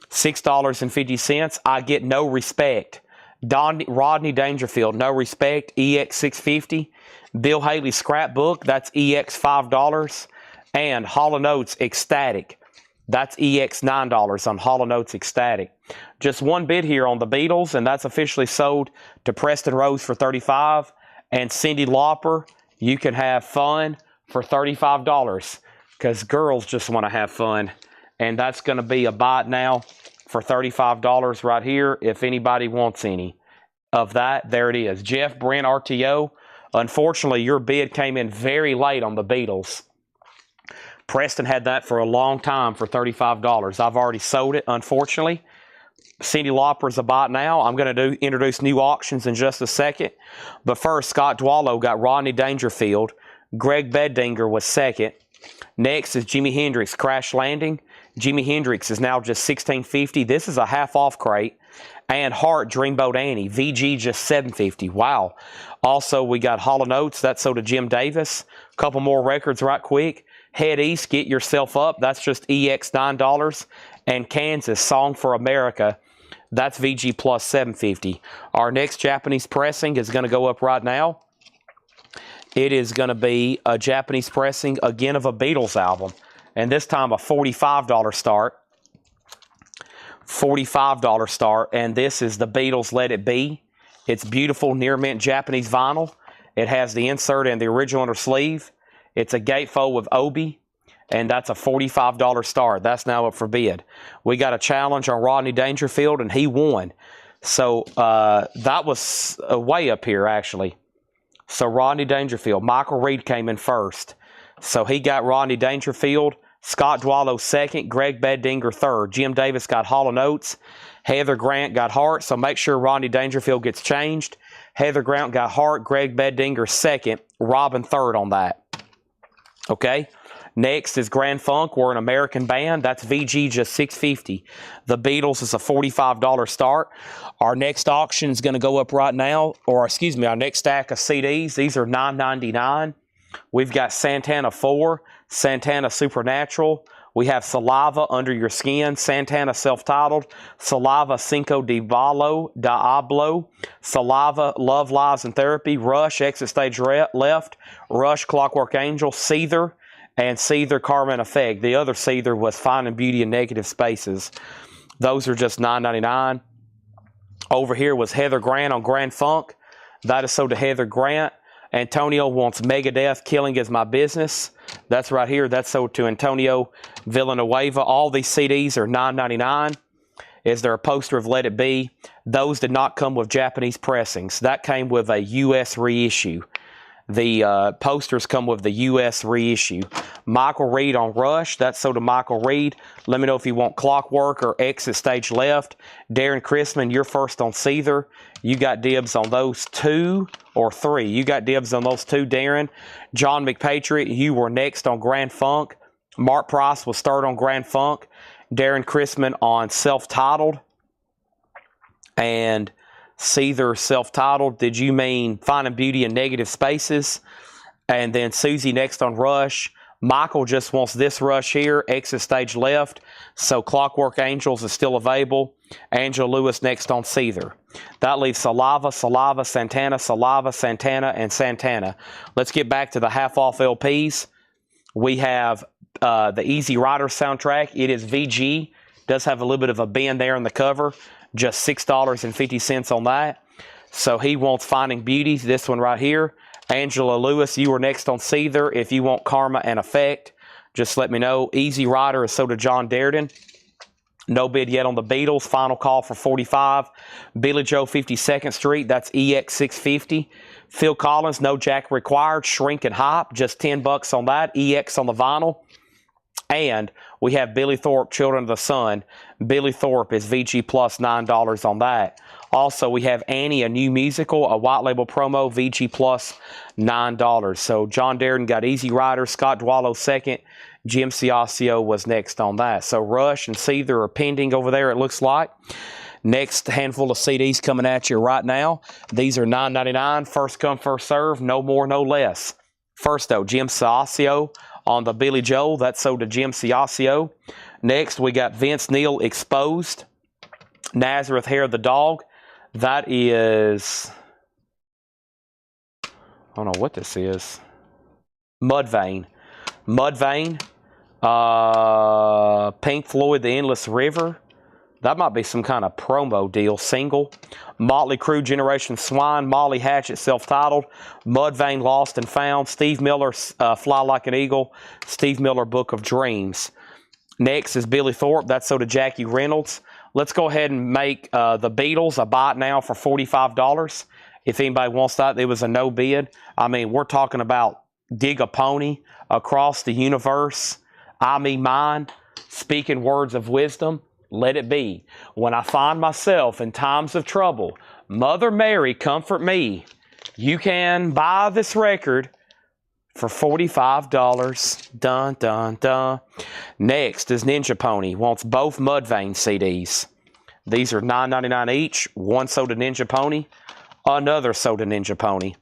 $6.50. I Get No Respect. Rodney Dangerfield, No Respect, EX $6.50. Bill Haley Scrapbook, that's EX $5. And Hall & Oates Ecstatic. That's EX $9 on Hall & Oates Ecstatic. Just one bid here on the Beatles, and that's officially sold to Preston Rose for $35. And Cyndi Lauper, You Can Have Fun for $35. Because girls just want to have fun. And that's going to be a buy now for $35 right here. If anybody wants any of that, there it is. Jeff Brent RTO. Unfortunately, your bid came in very late on the Beatles. Preston had that for a long time for $35. I've already sold it, unfortunately. Cyndi Lauper's a buy now. I'm going to introduce new auctions in just a second. But first, Scott Dwallow got Rodney Dangerfield. Greg Beddinger was second. Next is Jimi Hendrix Crash Landing. Jimi Hendrix is now just $16.50. This is a half-off crate. And Heart Dreamboat Annie. VG just $7.50. Wow. Also, we got Hall & Oates. That's sold to Jim Davis. A couple more records right quick. Head East, Get Yourself Up. That's just EX $9. And Kansas, Song for America. That's VG plus $7.50. Our next Japanese pressing is going to go up right now. It is going to be a Japanese pressing, again, of a Beatles album. And this time a $45 start. $45 start. And this is the Beatles Let It Be. It's beautiful near mint Japanese vinyl. It has the insert and the original inner sleeve. It's a gatefold with Obi. And that's a $45 start. That's now up for bid. We got a challenge on Rodney Dangerfield, and he won. So that was way up here, actually. So Rodney Dangerfield. Michael Reed came in first. So he got Rodney Dangerfield. Scott Dwallow second. Greg Beddinger third. Jim Davis got Hall & Oates. Heather Grant got Hart. So make sure Rodney Dangerfield gets changed. Heather Grant got Hart. Greg Beddinger second. Robin third on that. Okay. Next is Grand Funk. We're an American band. That's VG, just $6.50. The Beatles is a $45 start. Our next auction is going to go up right now, or excuse me, our next stack of CDs. These are $9.99. We've got Santana 4, Santana Supernatural. We have Saliva, Under Your Skin, Santana Self-Titled, Saliva, Cinco de Diablo, Saliva, Love, Lies, and Therapy, Rush, Exit Stage Left, Rush, Clockwork Angel, Seether, and Seether, Karma and Effect. The other Seether was Finding Beauty in Negative Spaces. Those are just $9.99. Over here was Heather Grant on Grand Funk. That is sold to Heather Grant. Antonio wants Megadeth, Killing Is My Business. That's right here. That's sold to Antonio Villanueva. All these CDs are $9.99. Is there a poster of Let It Be? Those did not come with Japanese pressings. That came with a U.S. reissue. The posters come with the U.S. reissue. Michael Reed on Rush. That's sold to Michael Reed. Let me know if you want Clockwork or Exit Stage Left. Darren Chrisman, you're first on Seether. You got dibs on those 2 or 3. You got dibs on those 2, Darren. John McPatriot, you were next on Grand Funk. Mark Price was third on Grand Funk. Darren Chrisman on Self-Titled. And Seether Self-Titled. Did you mean Finding Beauty in Negative Spaces? And then Susie next on Rush. Michael just wants this Rush here, Exit Stage Left. So Clockwork Angels is still available. Angela Lewis next on Seether. That leaves Saliva, Saliva, Santana, Saliva, Santana, and Santana. Let's get back to the half-off LPs. We have the Easy Rider soundtrack. It is VG. Does have a little bit of a bend there in the cover. Just $6.50 on that. So he wants Finding Beauty, this one right here. Angela Lewis, you were next on Seether. If you want Karma and Effect, just let me know. Easy Rider is sold to John Darden. No bid yet on the Beatles. Final call for $45. Billy Joe 52nd Street, that's EX 650. Phil Collins, no jack required. Shrink and Hop, just $10 on that. EX on the vinyl. And we have Billy Thorpe, Children of the Sun. Billy Thorpe is VG plus $9 on that. Also, we have Annie, a new musical, a white label promo, VG plus $9. So John Darden got Easy Rider, Scott Dwallow second, Jim Ciascio was next on that. So Rush and Seether are pending over there, it looks like. Next handful of CDs coming at you right now. These are $9.99, first come, first serve, no more, no less. First though, Jim Ciascio on the Billy Joel, that's sold to Jim Ciascio. Next, we got Vince Neil Exposed. Nazareth Hair of the Dog. That is, I don't know what this is. Mudvayne. Mudvayne. Pink Floyd, The Endless River. That might be some kind of promo deal, single. Motley Crue, Generation Swine. Molly Hatchet, self-titled. Mudvayne, Lost and Found. Steve Miller, Fly Like an Eagle. Steve Miller, Book of Dreams. Next is Billy Thorpe. That's sold to Jackie Reynolds. Let's go ahead and make the Beatles a buy it now for $45. If anybody wants that, it was a no bid. I mean, we're talking about Dig a Pony, Across the Universe, I Me Mine, Speaking Words of Wisdom, Let It Be. When I find myself in times of trouble, Mother Mary, comfort me. You can buy this record for $45. Dun, dun, dun. Next is Ninja Pony. Wants both Mudvayne CDs. These are $9.99 each. One sold to Ninja Pony. Another sold to Ninja Pony.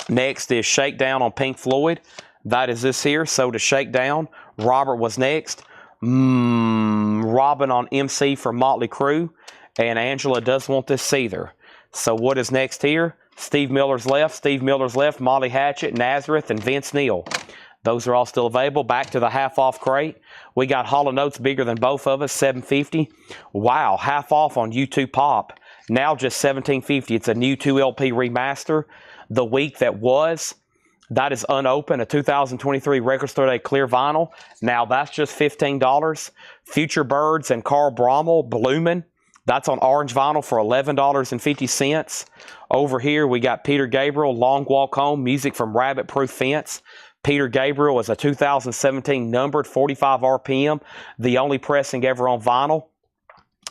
Next is Shakedown on Pink Floyd. That is this here. Sold to Shakedown. Robert was next. Robin on MC for Motley Crue. And Angela does want this Seether. So what is next here? Steve Miller's left. Steve Miller's left. Molly Hatchet, Nazareth, and Vince Neil. Those are all still available. Back to the half-off crate. We got Hall & Oates bigger than both of us, $7.50. Wow, half off on U2 Pop. Now just $17.50. It's a new 2LP remaster. The week that was, that is unopened, a 2023 Record Store Day clear vinyl. Now that's just $15. Future Birds and Carl Brommel, Bloomin'. That's on orange vinyl for $11.50. Over here, we got Peter Gabriel, Long Walk Home, music from Rabbit Proof Fence. Peter Gabriel is a 2017 numbered 45 RPM, the only pressing ever on vinyl.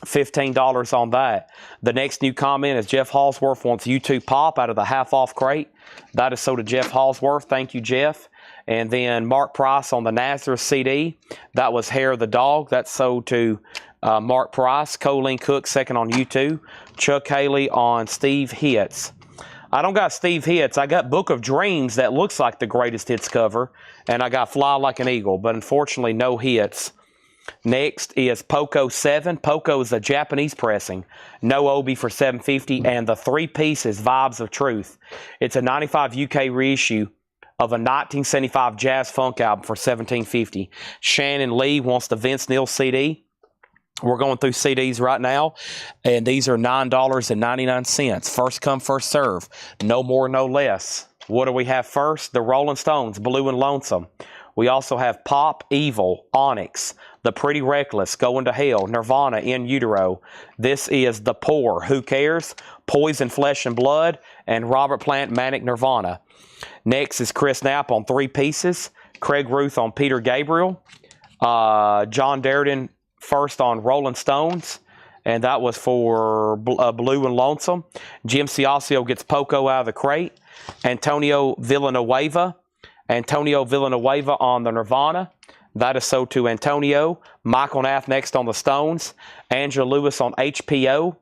$15 on that. The next new comment is Jeff Halsworth wants YouTube Pop out of the half-off crate. That is sold to Jeff Halsworth. Thank you, Jeff. And then Mark Price on the Nazareth CD. That was Hair of the Dog. That's sold to Mark Price. Colleen Cook, second on YouTube. Chuck Haley on Steve Hits. I don't got Steve Hits. I got Book of Dreams that looks like the greatest hits cover. And I got Fly Like an Eagle. But unfortunately, no hits. Next is Poco 7. Poco is a Japanese pressing. No Obi for $7.50. And the 3 pieces Vibes of Truth. It's a 95 UK reissue of a 1975 jazz funk album for $17.50. Shannon Lee wants the Vince Neil CD. We're going through CDs right now, and these are $9.99. First come, first serve. No more, no less. What do we have first? The Rolling Stones, Blue and Lonesome. We also have Pop, Evil, Onyx, The Pretty Reckless, Going to Hell, Nirvana, In Utero. This is The Poor, Who Cares, Poison, Flesh and Blood, and Robert Plant, Manic Nirvana. Next is Chris Knapp on 3 pieces, Craig Ruth on Peter Gabriel, John Darden first on Rolling Stones, and that was for Blue and Lonesome. Jim Ciascio gets Poco out of the crate. Antonio Villanueva on the Nirvana. That is sold to Antonio. Michael Nath next on the Stones. Angela Lewis on HPO.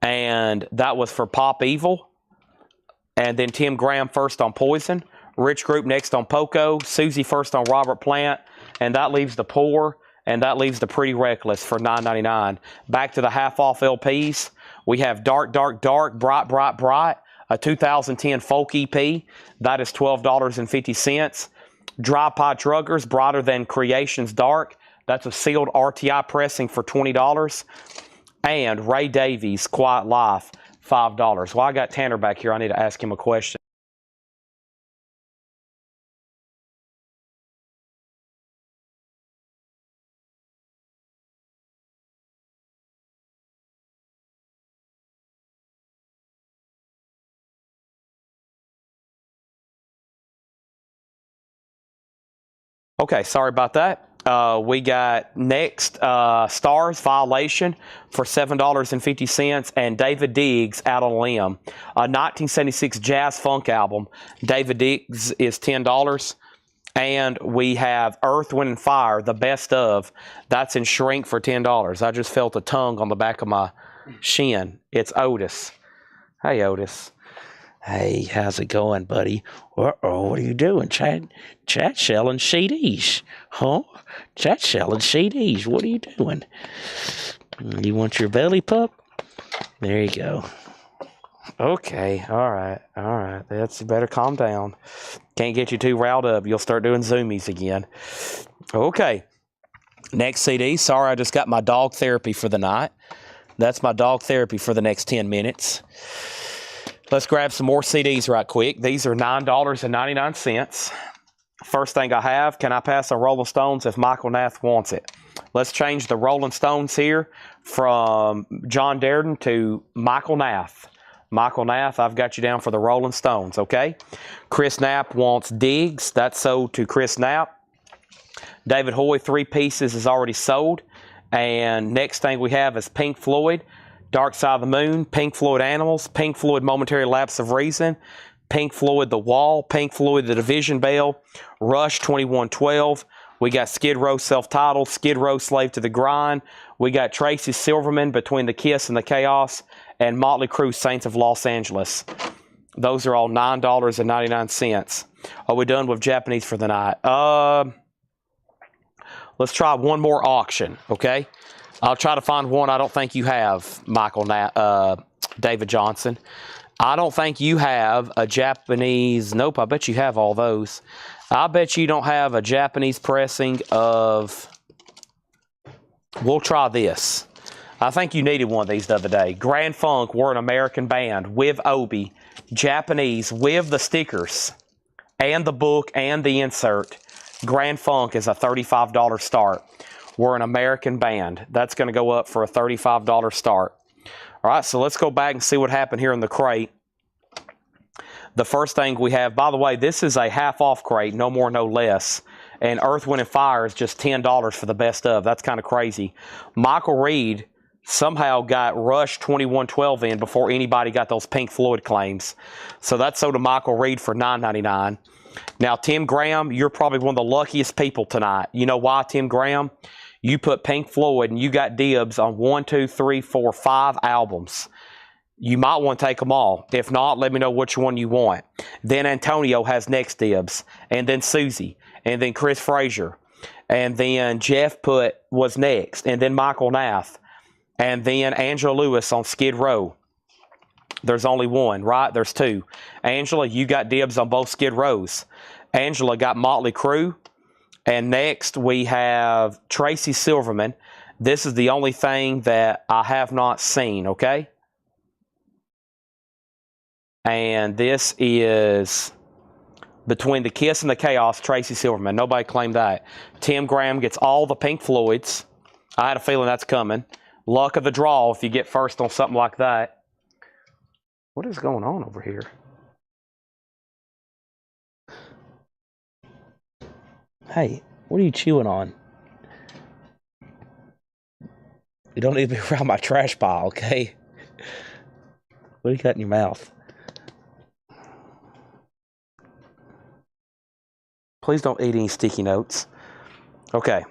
And that was for Pop Evil. And then Tim Graham first on Poison. Rich Group next on Poco. Susie first on Robert Plant. And that leaves The Poor. And that leaves The Pretty Reckless for $9.99. Back to the half-off LPs. We have Dark, Dark, Dark, Bright, Bright, Bright. A 2010 folk EP. That is $12.50. Dry Pot Druggers, Brighter Than Creation's Dark. That's a sealed RTI pressing for $20. And Ray Davies, Quiet Life, $5. Well, I got Tanner back here. I need to ask him a question. Okay, sorry about that. We got next Stars Violation for $7.50 and David Diggs Out on a Limb, a 1976 jazz funk album. David Diggs is $10. And we have Earth, Wind, and Fire, the best of. That's in shrink for $10. I just felt a tongue on the back of my shin. It's Otis. Hey, Otis. Hey, how's it going, buddy? Uh-oh, what are you doing? Chat selling CDs. Huh? Chat selling CDs. What are you doing? You want your belly pup? There you go. Okay, all right. That's, you better calm down. Can't get you too riled up. You'll start doing zoomies again. Okay. Next CD. Sorry, I just got my dog therapy for the night. That's my dog therapy for the next 10 minutes. Let's grab some more CDs right quick. These are $9.99. First thing I have, can I pass on Rolling Stones if Michael Nath wants it? Let's change the Rolling Stones here from John Darden to Michael Nath. Michael Nath, I've got you down for the Rolling Stones, okay? Chris Knapp wants Diggs. That's sold to Chris Knapp. David Hoy, 3 pieces, is already sold. And next thing we have is Pink Floyd. Dark Side of the Moon, Pink Floyd Animals, Pink Floyd Momentary Lapse of Reason, Pink Floyd The Wall, Pink Floyd The Division Bell, Rush 2112. We got Skid Row Self-Titled, Skid Row Slave to the Grind. We got Tracy Silverman, Between the Kiss and the Chaos, and Motley Crue, Saints of Los Angeles. Those are all $9.99. Are we done with Japanese for the night? Let's try one more auction, okay? I'll try to find one I don't think you have, David Johnson. I don't think you have a Japanese. Nope, I bet you have all those. I bet you don't have a Japanese pressing of. We'll try this. I think you needed one of these the other day. Grand Funk, we're an American band with Obi, Japanese with the stickers and the book and the insert. Grand Funk is a $35 start. We're an American band. That's going to go up for a $35 start. All right, so let's go back and see what happened here in the crate. The first thing we have, by the way, this is a half-off crate, no more, no less. And Earth, Wind, and Fire is just $10 for the best of. That's kind of crazy. Michael Reed somehow got Rush 2112 in before anybody got those Pink Floyd claims. So that's sold to Michael Reed for $9.99. Now, Tim Graham, you're probably one of the luckiest people tonight. You know why, Tim Graham? You put Pink Floyd and you got dibs on 1, 2, 3, 4, 5 albums. You might want to take them all. If not, let me know which one you want. Then Antonio has next dibs. And then Susie. And then Chris Frazier. And then Jeff was next. And then Michael Nath. And then Angela Lewis on Skid Row. There's only one, right? There's two. Angela, you got dibs on both Skid Rows. Angela got Motley Crue. And next we have Tracy Silverman. This is the only thing that I have not seen, okay? And this is Between the Kiss and the Chaos, Tracy Silverman. Nobody claimed that. Tim Graham gets all the Pink Floyds. I had a feeling that's coming. Luck of the draw if you get first on something like that. What is going on over here? Hey, what are you chewing on? You don't need to be around my trash pile, okay? What do you got in your mouth? Please don't eat any sticky notes. Okay.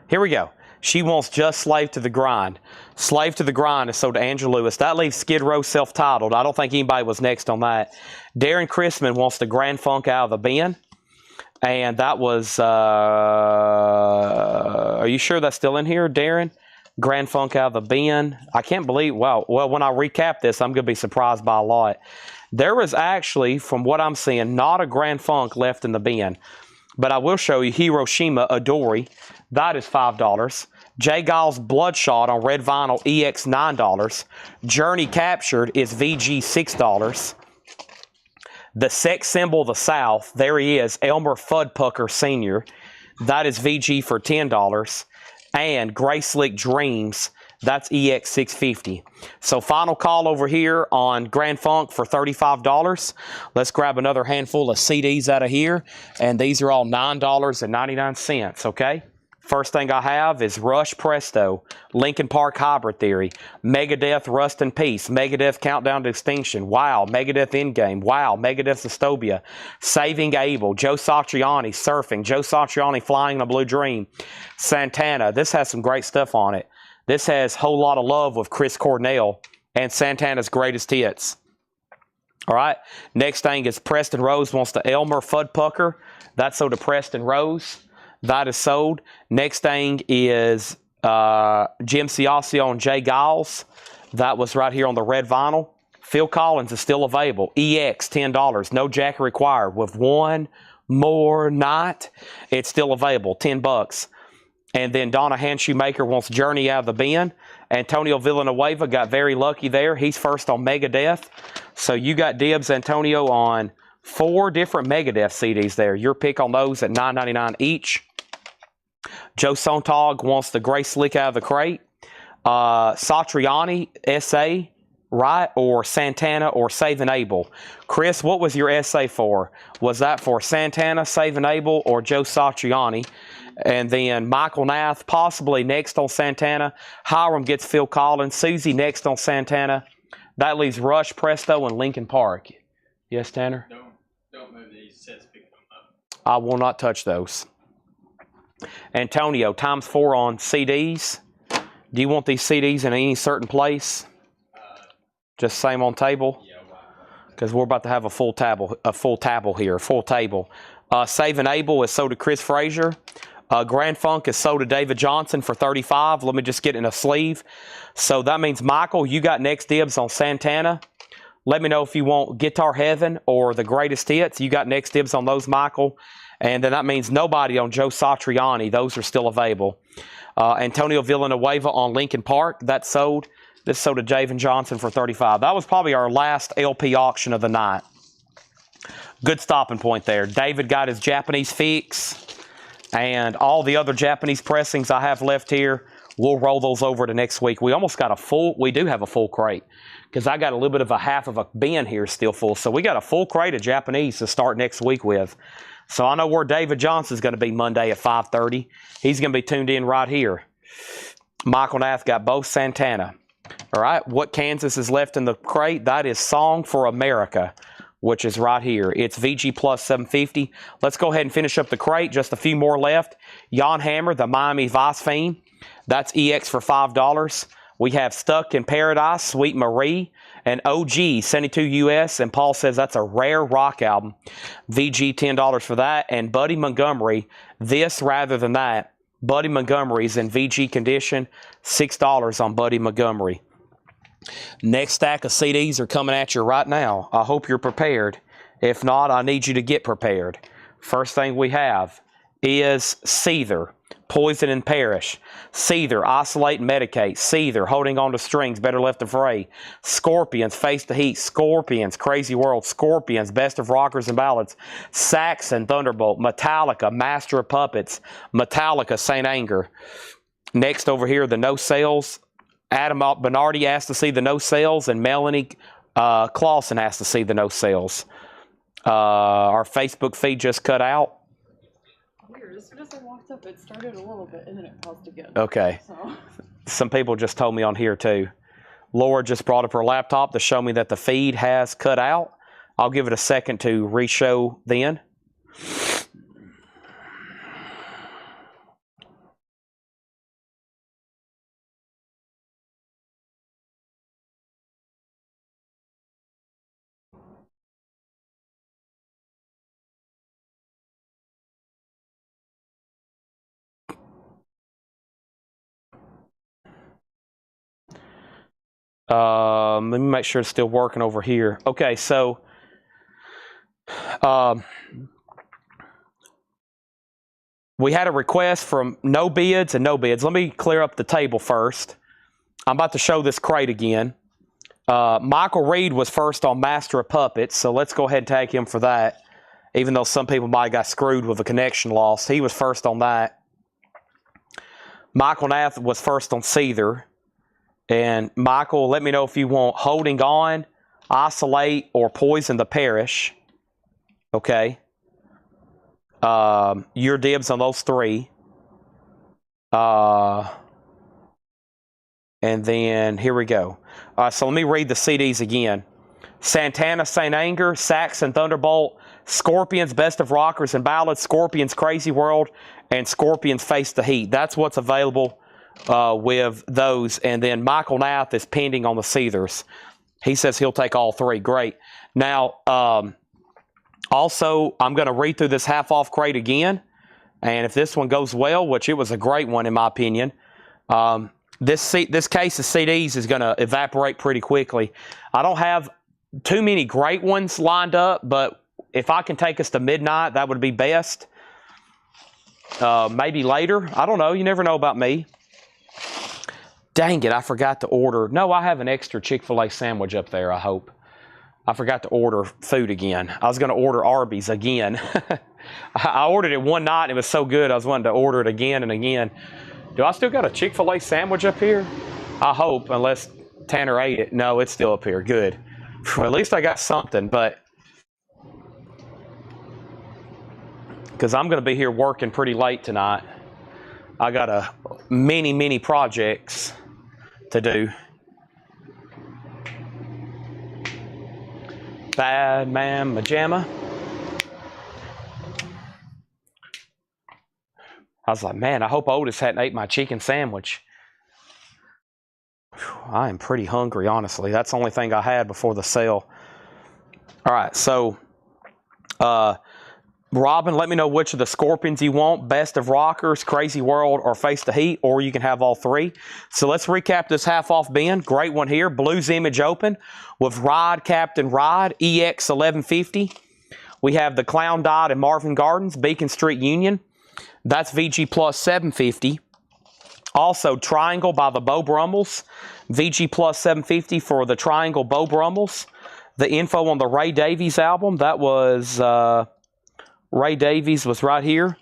Here we go. She wants Just Slave to the Grind. Slave to the Grind is sold to Angela Lewis. That leaves Skid Row self-titled. I don't think anybody was next on that. Darren Chrisman wants the Grand Funk Out of the Bin. And that was, are you sure that's still in here, Darren? Grand Funk Out of the Bin. I can't believe, wow. Well, when I recap this, I'm going to be surprised by a lot. There is actually, from what I'm seeing, not a Grand Funk left in the bin. But I will show you Hiroshima Adori. That is $5. J. Giles Bloodshot on red vinyl EX $9. Journey Captured is VG $6. The Sex Symbol of the South, there he is, Elmer Fuddpucker Sr. That is VG for $10. And Gray Slick Dreams, that's EX $650. So final call over here on Grand Funk for $35. Let's grab another handful of CDs out of here. And these are all $9.99, okay? First thing I have is Rush Presto, Linkin Park Hybrid Theory, Megadeth Rust in Peace, Megadeth Countdown to Extinction, Wow, Megadeth Endgame, Wow, Megadeth Dystopia, Saving Abel, Joe Satriani, Surfing, Joe Satriani Flying in a Blue Dream, Santana. This has some great stuff on it. This has Whole Lot of Love with Chris Cornell and Santana's Greatest Hits. All right, next thing is Preston Rose wants the Elmer Fuddpucker. That's sold to Preston Rose. That is sold. Next thing is Jim Ciascio and Jay Giles. That was right here on the red vinyl. Phil Collins is still available. EX, $10. No jacket required. With one more night, it's still available. $10. And then Donna Handshoemaker wants Journey Out of the Bin. Antonio Villanueva got very lucky there. He's first on Megadeth. So you got dibs, Antonio, on 4 different Megadeth CDs there. Your pick on those at $9.99 each. Joe Sontag wants the Gray Slick Out of the Crate. Satriani, SA, right? Or Santana or Saving Abel. Chris, what was your SA for? Was that for Santana, Saving Abel, or Joe Satriani? And then Michael Nath, possibly next on Santana. Hiram gets Phil Collins. Susie next on Santana. That leaves Rush, Presto, and Linkin Park. Yes, Tanner? Don't move these sets, pick them up. I will not touch those. Antonio, ×4 on CDs. Do you want these CDs in any certain place? Just same on table? Yeah, wow. Because we're about to have a full table here. Saving Abel is sold to Chris Frazier. Grand Funk is sold to David Johnson for $35. Let me just get in a sleeve. So that means, Michael, you got next dibs on Santana. Let me know if you want Guitar Heaven or the Greatest Hits. You got next dibs on those, Michael. And then that means nobody on Joe Satriani. Those are still available. Antonio Villanueva on Linkin Park. That's sold. This sold to Javen Johnson for $35. That was probably our last LP auction of the night. Good stopping point there. David got his Japanese fix. And all the other Japanese pressings I have left here, we'll roll those over to next week. We almost got we do have a full crate because I got a little bit of a half of a bin here still full. So we got a full crate of Japanese to start next week with. So I know where David Johnson's going to be Monday at 5:30. He's going to be tuned in right here. Michael Nath got both Santana. All right, what Kansas is left in the crate? That is Song for America, which is right here. It's VG plus 750. Let's go ahead and finish up the crate. Just a few more left. Jan Hammer, the Miami Vice Fiend. That's EX for $5. We have Stuck in Paradise, Sweet Marie, and OG, 72 US. And Paul says that's a rare rock album. VG, $10 for that. And Buddy Montgomery, this rather than that. Buddy Montgomery's in VG condition, $6 on Buddy Montgomery. Next stack of CDs are coming at you right now. I hope you're prepared. If not, I need you to get prepared. First thing we have is Seether, Poison and Perish. Seether, Isolate and Medicate. Seether, Holding on to Strings, Better Left to Fray. Scorpions, Face the Heat. Scorpions, Crazy World. Scorpions, Best of Rockers and Ballads. Saxon, Thunderbolt. Metallica, Master of Puppets. Metallica, Saint Anger. Next over here, the No Sales. Adam Bernardi asked to see the No Sales, and Melanie Clausen asked to see the No Sales. Our Facebook feed just cut out. Weird. As soon as I walked up, it started a little bit, and then it paused again. Okay. So. Some people just told me on here, too. Laura just brought up her laptop to show me that the feed has cut out. I'll give it a second to re-show then. Let me make sure it's still working over here. Okay, so we had a request from no bids and no bids. Let me clear up the table first. I'm about to show this crate again. Michael Reed was first on Master of Puppets, so let's go ahead and tag him for that. Even though some people might have got screwed with a connection loss, he was first on that. Michael Nath was first on Seether. And Michael, let me know if you want Holding On, Isolate, or Poison the Perish. Okay. Your dibs on those three. And then here we go. So let me read the CDs again. Santana, Saint Anger, Saxon, Thunderbolt, Scorpions, Best of Rockers and Ballads, Scorpions, Crazy World, and Scorpions, Face the Heat. That's what's available with those. And then Michael Nath is pending on the Seethers. He says he'll take all three. Great. Now, also, I'm going to read through this half-off crate again. And if this one goes well, which it was a great one in my opinion, this case of CDs is going to evaporate pretty quickly. I don't have too many great ones lined up, but if I can take us to midnight, that would be best. Maybe later. I don't know. You never know about me. Dang it, I forgot to order. No, I have an extra Chick-fil-A sandwich up there, I hope. I forgot to order food again. I was going to order Arby's again. I ordered it one night, and it was so good, I was wanting to order it again and again. Do I still got a Chick-fil-A sandwich up here? I hope, unless Tanner ate it. No, it's still up here. Good. At least I got something, but... because I'm going to be here working pretty late tonight. I got many projects to do. Bad Man Majama. I was like, man, I hope Otis hadn't ate my chicken sandwich. I am pretty hungry, honestly. That's the only thing I had before the sale. All right, so Robin, let me know which of the Scorpions you want. Best of Rockers, Crazy World, or Face the Heat, or you can have all three. So let's recap this half-off bin. Great one here. Blues Image Open with Ride, Captain Ride, EX 1150. We have the Clown Died in Marvin Gardens, Beacon Street Union. That's VG plus 750. Also, Triangle by the Beau Brummels. VG plus 750 for the Triangle Beau Brummels. The info on the Ray Davies album, that was... Ray Davies was right here.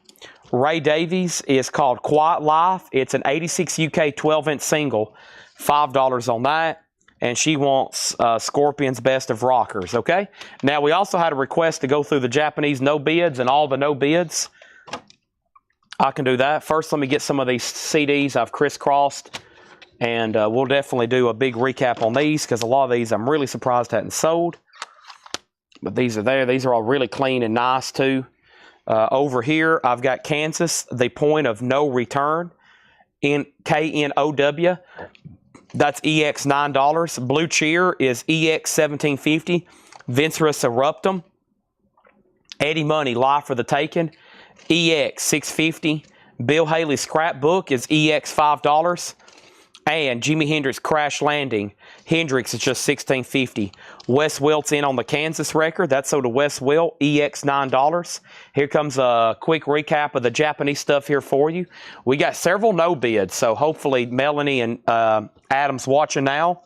Ray Davies is called Quiet Life. It's an 86 UK 12-inch single. $5 on that. And she wants Scorpion's Best of Rockers, okay? Now, we also had a request to go through the Japanese no bids and all the no bids. I can do that. First, let me get some of these CDs I've crisscrossed. And we'll definitely do a big recap on these because a lot of these I'm really surprised hadn't sold. But these are there. These are all really clean and nice too. Over here, I've got Kansas, the Point of No Return, in KNOW. That's EX $9. Blue Cheer is EX $17.50. Venturous Eruptum. Eddie Money, Life for the Taken, EX $6.50. Bill Haley's Scrapbook is EX $5. And Jimi Hendrix Crash Landing. Hendrix is just $16.50. Wes Wilt's in on the Kansas record. That's sold to Wes Wilt, EX $9. Here comes a quick recap of the Japanese stuff here for you. We got several no bids, so hopefully Melanie and Adam's watching now.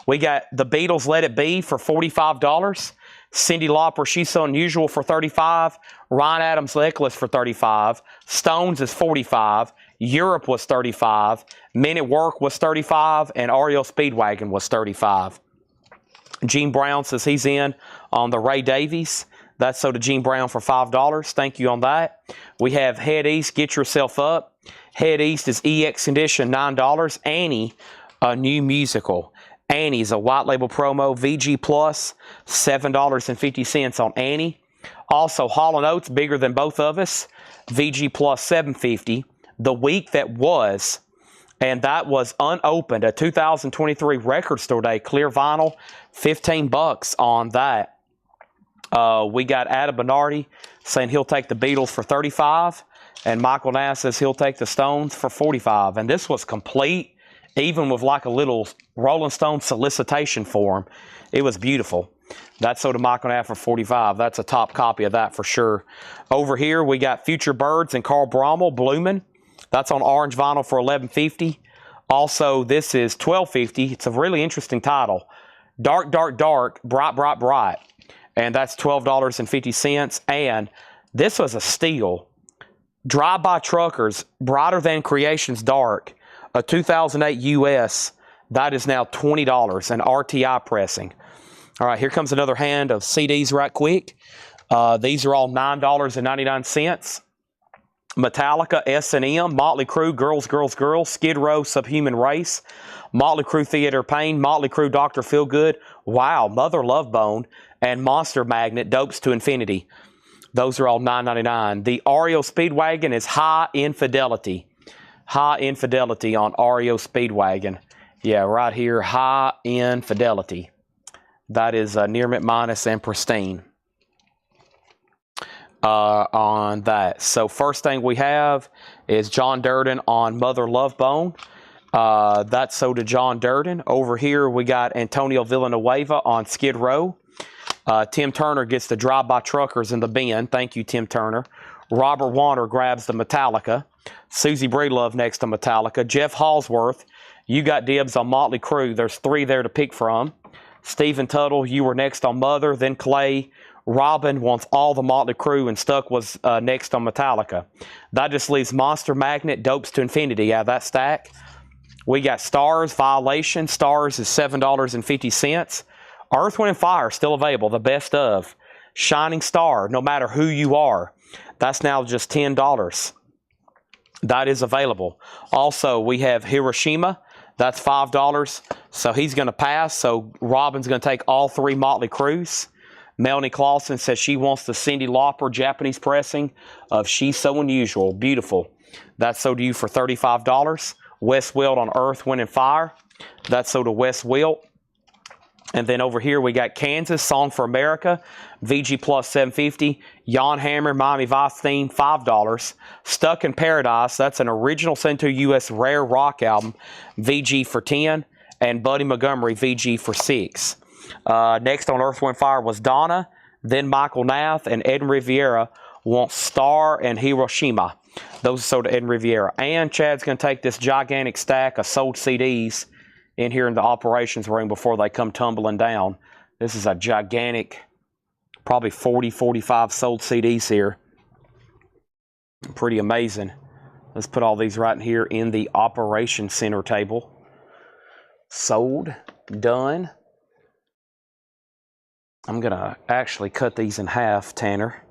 We got the Beatles Let It Be for $45. Cyndi Lauper, She's So Unusual for $35. Ryan Adams Necklace for $35. Stones is $45. Europe was $35. Men at Work was $35. And REO Speedwagon was $35. Gene Brown says he's in on the Ray Davies. That's sold to Gene Brown for $5. Thank you on that. We have Head East, Get Yourself Up. Head East is EX Condition, $9. Annie, a new musical. Annie's a white label promo, VG Plus, $7.50 on Annie. Also, Hall & Oates, Bigger Than Both of Us, VG Plus $7.50. The Week That Was, and that was unopened, a 2023 Record Store Day, clear vinyl, $15 on that. We got Adam Bernardi saying he'll take the Beatles for $35, and Michael Nass says he'll take the Stones for $45. And this was complete, even with like a little Rolling Stone solicitation form. It was beautiful. That's sold to Michael Nass for $45. That's a top copy of that for sure. Over here, we got Future Birds and Carl Brommel, Bloomin'. That's on orange vinyl for $11.50. Also, this is $12.50. It's a really interesting title. Dark, Dark, Dark, Bright, Bright, Bright. And that's $12.50. And this was a steal. Drive-By Truckers, Brighter Than Creation's Dark, a 2008 US. That is now $20 and RTI pressing. All right, here comes another hand of CDs right quick. These are all $9.99. Metallica, S&M, Motley Crue, Girls, Girls, Girls, Skid Row, Subhuman Race, Motley Crue, Theater Pain, Motley Crue, Dr. Feelgood, Wow, Mother Love Bone, and Monster Magnet, Dopes to Infinity. Those are all $9.99. The REO Speedwagon is High Infidelity. High Infidelity on REO Speedwagon. Yeah, right here, High Infidelity. That is Near Mint Minus and Pristine. On that. So first thing we have is John Durden on Mother Love Bone. That's sold to John Durden. Over here we got Antonio Villanueva on Skid Row. Tim Turner gets the Drive-By Truckers in the bin. Thank you, Tim Turner. Robert Warner grabs the Metallica. Susie Breedlove next to Metallica. Jeff Hallsworth, you got dibs on Motley Crue. There's 3 there to pick from. Stephen Tuttle, you were next on Mother. Then Clay. Robin wants all the Motley Crue, and Stuck was next on Metallica. That just leaves Monster Magnet, Dopes to Infinity out of that stack. We got Stars, Violation. Stars is $7.50. Earth, Wind, and Fire still available, the best of. Shining Star, no matter who you are. That's now just $10. That is available. Also, we have Hiroshima. That's $5. So he's going to pass. So Robin's going to take all 3 Motley Crues. Melanie Clausen says she wants the Cyndi Lauper Japanese pressing of She's So Unusual. Beautiful. That's sold to you for $35. Wes Wilt on Earth, Wind, and Fire. That's sold to Wes Wilt. And then over here we got Kansas, Song for America, VG Plus $7.50. Jan Hammer, Miami Vice theme, $5. Stuck in Paradise, that's an original sent to US rare rock album, VG for $10. And Buddy Montgomery, VG for $6. Next on Earth, Wind, Fire was Donna, then Michael Nath, and Ed Riviera wants Star and Hiroshima. Those are sold to Ed Riviera. And Chad's going to take this gigantic stack of sold CDs in here in the operations room before they come tumbling down. This is a gigantic, probably 40, 45 sold CDs here. Pretty amazing. Let's put all these right here in the operation center table. Sold. Done. I'm going to actually cut these in half, Tanner.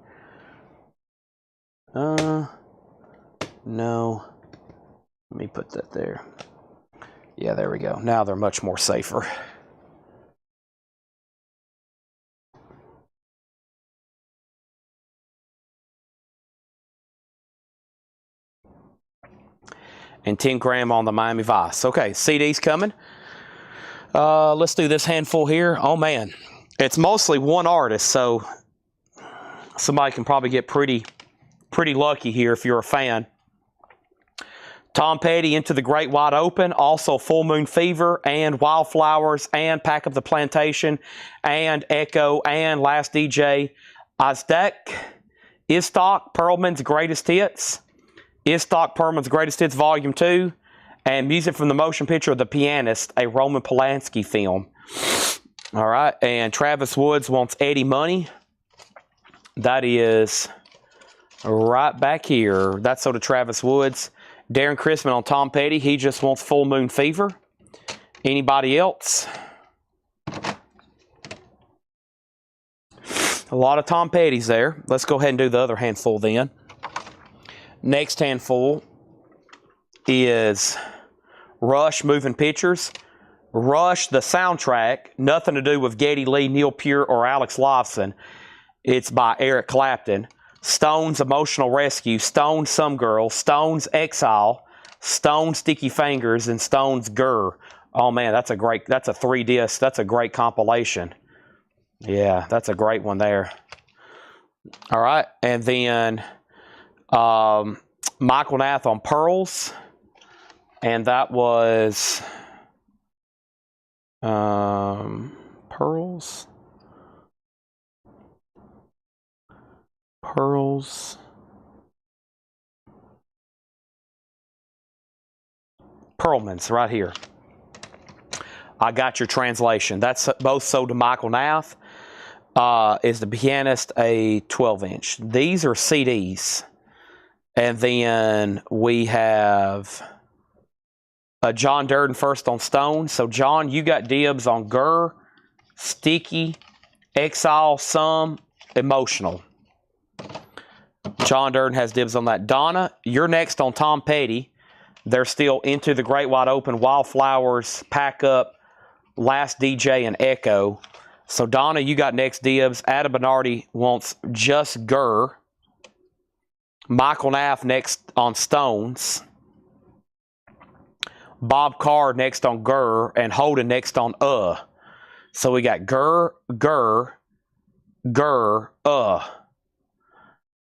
No. Let me put that there. Yeah, there we go. Now they're much more safer. And 10 gram on the Miami Vice. Okay, CD's coming. Let's do this handful here. Oh, man. It's mostly one artist, so somebody can probably get pretty lucky here if you're a fan. Tom Petty, Into the Great Wide Open, also Full Moon Fever, and Wildflowers, and Pack Up the Plantation, and Echo, and Last DJ. Istok Perlman's Greatest Hits. Istok Perlman's Greatest Hits Volume 2, and music from the motion picture of The Pianist, a Roman Polanski film. All right, and Travis Woods wants Eddie Money. That is right back here. That's so to Travis Woods. Darren Crispin on Tom Petty, he just wants Full Moon Fever. Anybody else? A lot of Tom Petty's there. Let's go ahead and do the other handful then. Next handful is Rush Moving Pictures. Rush, the soundtrack, nothing to do with Geddy Lee, Neil Peart, or Alex Lifeson. It's by Eric Clapton. Stone's Emotional Rescue, Stone's Some Girl, Stone's Exile, Stone's Sticky Fingers, and Stone's Grr. Oh man, that's a 3-disc, that's a great compilation. Yeah, that's a great one there. All right, and then Michael Nath on Pearls, and that was Pearls. Perlman's right here. I got your translation. That's both sold to Michael Nath. Is The Pianist a 12-inch? These are CDs. And then we have John Durden first on Stone. So, John, you got dibs on Grr, Sticky, Exile, Some, Emotional. John Durden has dibs on that. Donna, you're next on Tom Petty. They're still Into the Great Wide Open, Wildflowers, Pack Up, Last DJ, and Echo. So, Donna, you got next dibs. Adam Bernardi wants Just Grr. Michael Nath next on Stones. Bob Carr next on Grr. And Holden next on So we got Grr, Grr, Grr,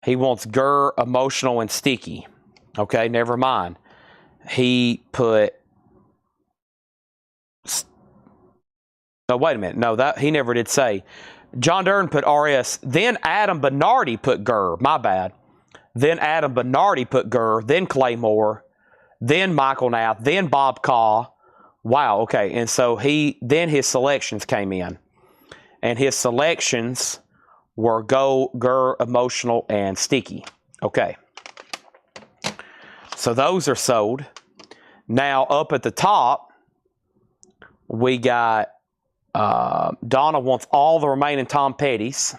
He wants Grr, Emotional, and Sticky. Okay, never mind. He put... No, wait a minute. No, that he never did say. John Durden put RS. Then Adam Bernardi put Grr. My bad. Then Adam Bernardi put Grr. Then Claymore. Then Michael Nath. Then Bob Caw. Wow, okay. And so then his selections came in. And his selections were Go, Grr, Emotional, and Sticky. Okay. So those are sold. Now up at the top, we got Donna wants all the remaining Tom Petty's.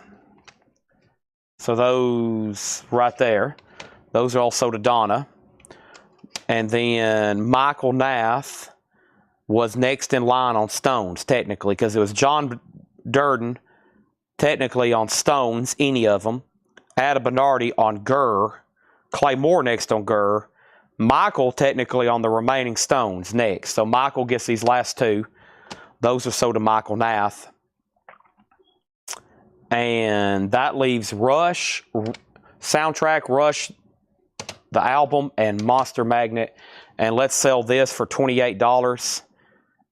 So those right there, those are also to Donna. And then Michael Nath was next in line on Stones, technically, because it was John Durden, technically on Stones, any of them. Adam Bernardi on Grr. Claymore next on Grr. Michael technically on the remaining Stones next. So Michael gets these last two. Those are sold to Michael Nath. And that leaves Rush, soundtrack, Rush, the album, and Monster Magnet. And let's sell this for $28.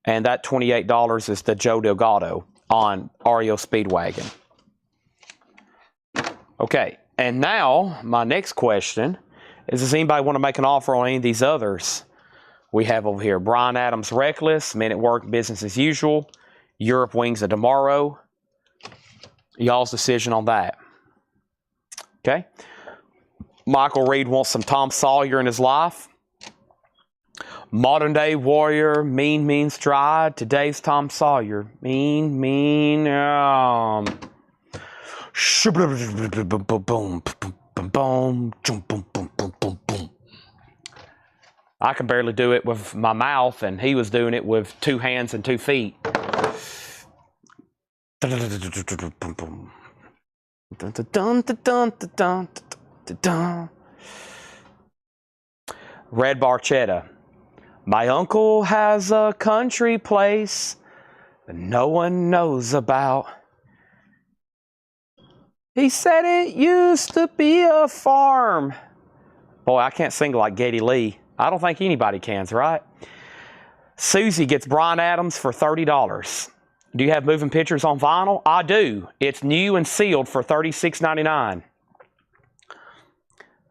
And that $28 is the Joe Delgado on REO Speedwagon. Okay, and now my next question is, does anybody want to make an offer on any of these others we have over here? Bryan Adams, Reckless, Men at Work, Business as Usual, Europe Wings of Tomorrow. Y'all's decision on that. Okay. Michael Reed wants some Tom Sawyer in his life. Modern day warrior, mean stride. Today's Tom Sawyer, mean. I can barely do it with my mouth, and he was doing it with 2 hands and 2 feet. Red Barchetta. My uncle has a country place that no one knows about. He said it used to be a farm. Boy, I can't sing like Geddy Lee. I don't think anybody can, right? Susie gets Bryan Adams for $30. Do you have moving pictures on vinyl? I do. It's new and sealed for $36.99.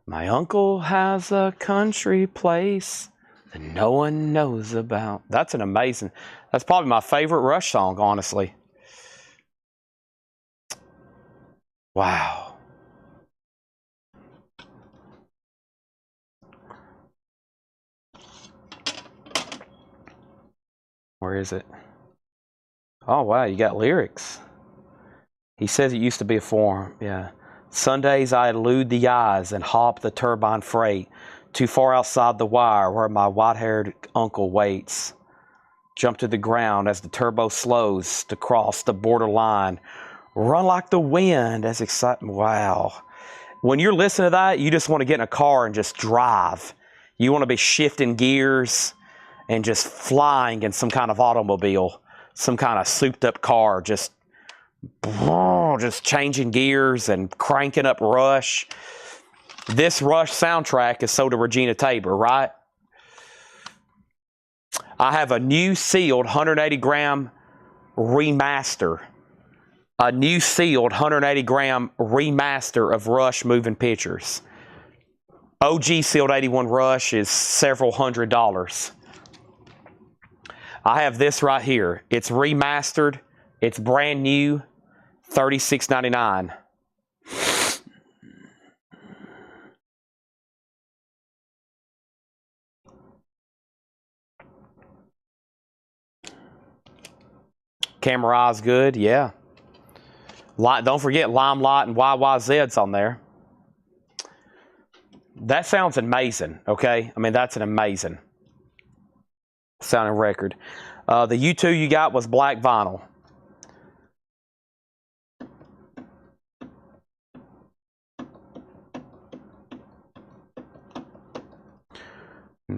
My uncle has a country place that no one knows about. That's an amazing, that's probably my favorite Rush song, honestly. Wow. Where is it? Oh, wow, you got lyrics. He says it used to be a farm, yeah. Sundays I elude the eyes and hop the turbine freight too far outside the wire where my white-haired uncle waits. Jump to the ground as the turbo slows to cross the borderline. Run like the wind as exciting. Wow. When you're listening to that, you just want to get in a car and just drive. You want to be shifting gears and just flying in some kind of automobile, some kind of souped-up car, just changing gears and cranking up Rush. This Rush soundtrack is sold to Regina Tabor, right? I have a new sealed 180-gram remaster. A new sealed 180-gram remaster of Rush moving pictures. OG sealed 81 Rush is several $100s. I have this right here. It's remastered. It's brand new. $36.99. Camera eye's good, yeah. Don't forget Limelight and YYZ's on there. That sounds amazing, okay? I mean, that's an amazing sounding record. The U2 you got was black vinyl.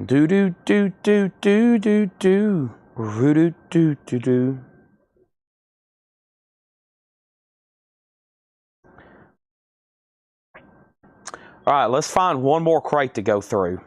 Do do do do do do do do do do do. All right, let's find one more crate to go through.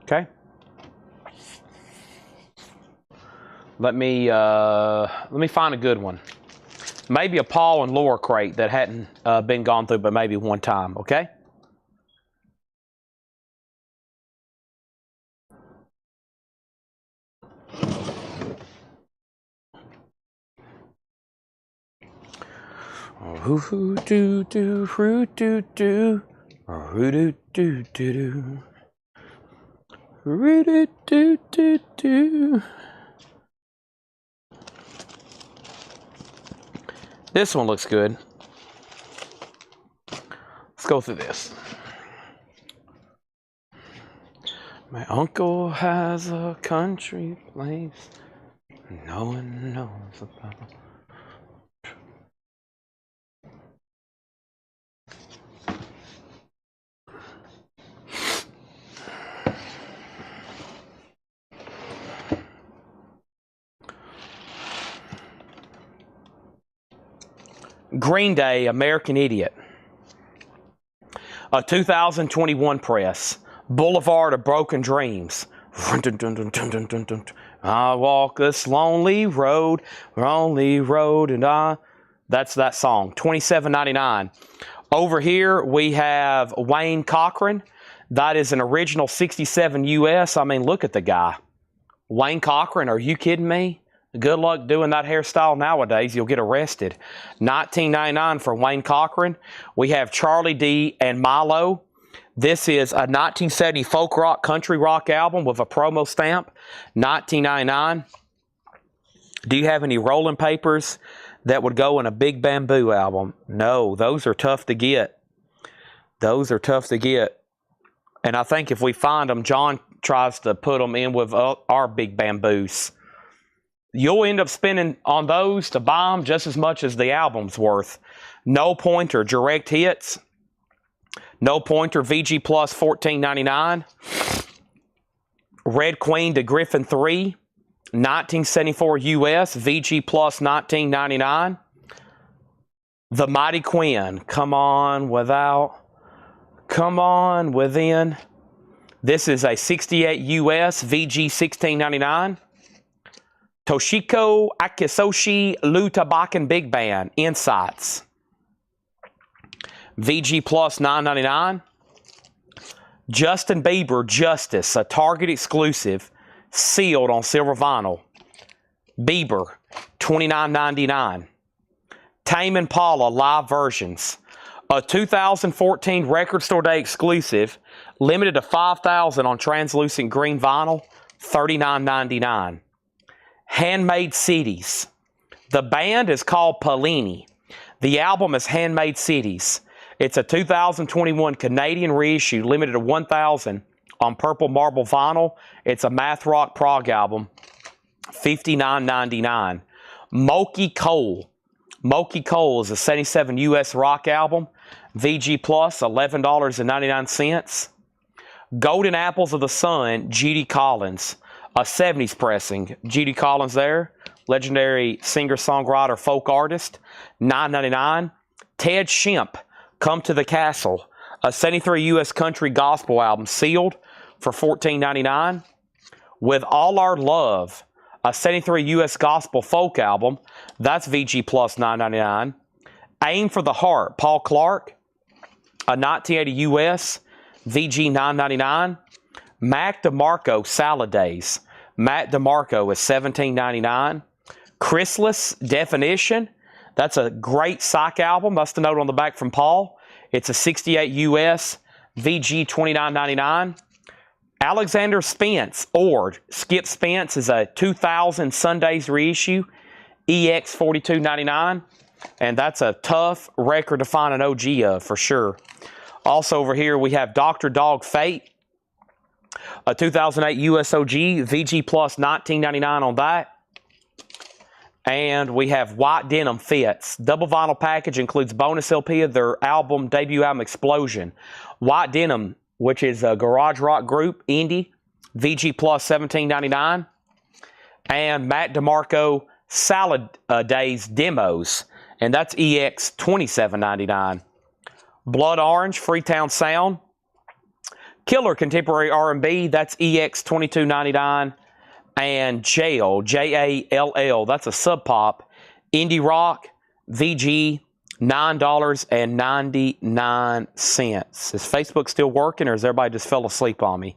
Okay. Let me find a good one. Maybe a Paul and Laura crate that hadn't been gone through, but maybe one time. Okay. Hoo doo doo hoo doo doo hoo doo doo doo hoo doo doo doo doo. This one looks good. Let's go through this. My uncle has a country place no one knows about. Green Day, American Idiot. A 2021 press. Boulevard of Broken Dreams. I walk this lonely road, and that's that song. $27.99. Over here we have Wayne Cochran. That is an original 67 US. I mean, look at the guy. Wayne Cochran, are you kidding me? Good luck doing that hairstyle nowadays. You'll get arrested. $19.99 for Wayne Cochran. We have Charlie D and Milo. This is a 1970 folk rock, country rock album with a promo stamp. $19.99. Do you have any rolling papers that would go in a Big Bamboo album? No, those are tough to get. Those are tough to get. And I think if we find them, John tries to put them in with our Big Bamboos. You'll end up spending on those to buy them just as much as the album's worth. No Pointer Direct Hits. No Pointer VG Plus $14.99. Red Queen to Griffin 3. 1974 US VG Plus $19.99. The Mighty Quinn. Come on within. This is a 68 US VG $16.99. Toshiko Akisoshi Lu Tabakan Big Band Insights VG Plus $9.99. Justin Bieber Justice, a Target exclusive, sealed on silver vinyl. Bieber $29.99. Tame Impala live versions, a 2014 Record Store Day exclusive, limited to 5,000 on translucent green vinyl, $39.99. Handmade CDs. The band is called Pellini. The album is Handmade CDs. It's a 2021 Canadian reissue, limited to 1,000 on purple marble vinyl. It's a math rock prog album, $59.99. Moki Cole. Moki Cole is a 77 US rock album, VG Plus, $11.99. Golden Apples of the Sun, Judy Collins. A 70s pressing. Judy Collins there. Legendary singer-songwriter, folk artist. $9.99. Ted Shemp, Come to the Castle. A 73 US country gospel album, sealed for $14.99. With All Our Love. A 73 US gospel folk album. That's VG Plus $9.99. Aim for the Heart, Paul Clark. A 1980 US. VG $9.99. Mac DeMarco Salad Days. Mac DeMarco is $17.99. Chrysalis Definition. That's a great psych album. That's the note on the back from Paul. It's a 68 US. VG $29.99. Alexander Spence, or Skip Spence, is a 2000 Sundays reissue. EX $42.99. And that's a tough record to find an OG of for sure. Also over here we have Dr. Dog Fate. A 2008 USOG, VG Plus $19.99 on that. And we have White Denim Fits. Double vinyl package, includes bonus LP of their debut album Explosion. White Denim, which is a garage rock group, indie, VG Plus $17.99. And Matt DeMarco Salad Days Demos, and that's EX $27.99. Blood Orange, Freetown Sound. Killer Contemporary R&B, that's EX $22.99. And Jail, Jall, that's a Sub Pop. Indie Rock, VG $9.99. Is Facebook still working, or has everybody just fell asleep on me?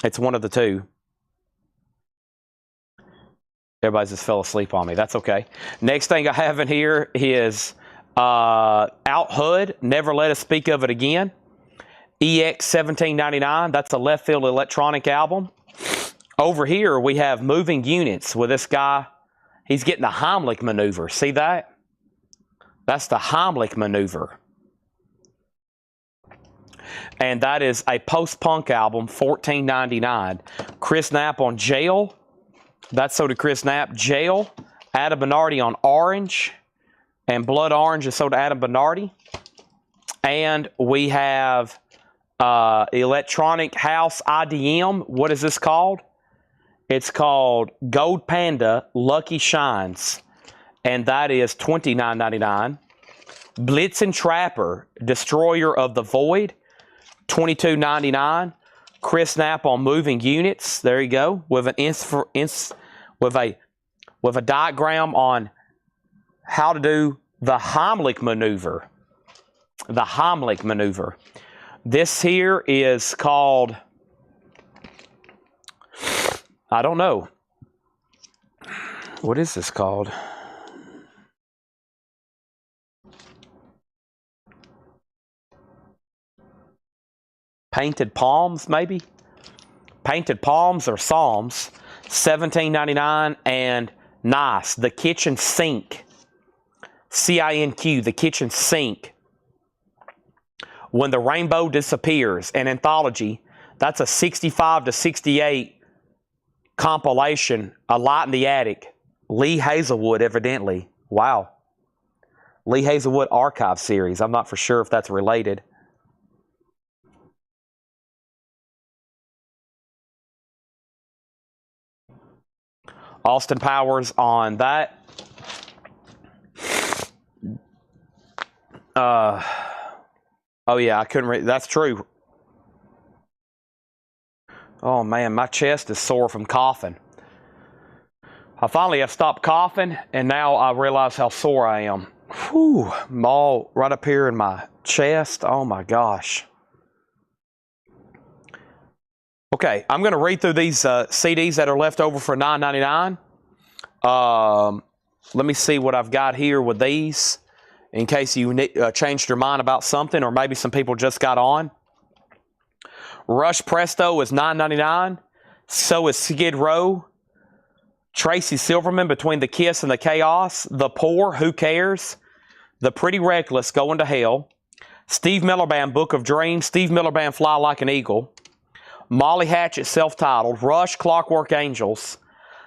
It's one of the two. Everybody just fell asleep on me. That's okay. Next thing I have in here is Out Hood, Never Let Us Speak of It Again. EX $17.99. That's a left field electronic album. Over here we have Moving Units with this guy. He's getting the Heimlich maneuver. See that? That's the Heimlich maneuver. And that is a post-punk album, $14.99. Chris Knapp on Jail. That's so to Chris Knapp. Jail. Adam Bernardi on Orange. And Blood Orange is so to Adam Bernardi. And we have Electronic House IDM. What is this called? It's called Gold Panda Lucky Shines. And that is $29.99. Blitzen Trapper, Destroyer of the Void, $22.99. Chris Knapp on moving units. There you go. With a diagram on how to do the Heimlich maneuver. The Heimlich maneuver. This here is called, I don't know. What is this called? Painted Palms, maybe? Painted Palms or Psalms, $17.99. And Nice, the kitchen sink. CINQ, the kitchen sink. When the Rainbow Disappears, an anthology. That's a 65 to 68 compilation. A Light in the Attic. Lee Hazelwood, evidently. Wow. Lee Hazelwood Archive Series. I'm not for sure if that's related. Austin Powers on that. Oh yeah, I couldn't read. That's true. Oh man, my chest is sore from coughing. I finally have stopped coughing, and now I realize how sore I am. Whew, I'm all right up here in my chest. Oh my gosh. Okay, I'm going to read through these CDs that are left over for $9.99. Let me see what I've got here with these, in case you changed your mind about something, or maybe some people just got on. Rush Presto is $9.99. So is Skid Row. Tracy Silverman, Between the Kiss and the Chaos. The Poor, Who Cares? The Pretty Reckless, Going to Hell. Steve Miller Band, Book of Dreams. Steve Miller Band, Fly Like an Eagle. Molly Hatchet, self-titled. Rush, Clockwork Angels.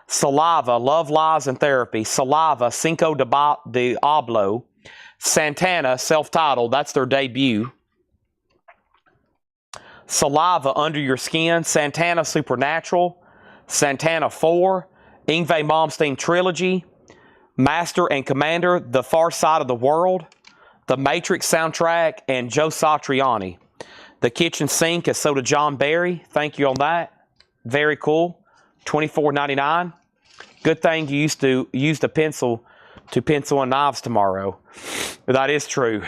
Saliva, Love, Lies, and Therapy. Saliva, Cinco de Diablo. Santana, self-titled. That's their debut. Saliva, Under Your Skin. Santana, Supernatural. Santana 4. Yngwie Malmsteen Trilogy. Master and Commander, The Far Side of the World. The Matrix soundtrack, and Joe Satriani. The Kitchen Sink is so to John Barry. Thank you on that. Very cool. $24.99. Good thing you used to use the pencil to pencil and knives tomorrow. That is true.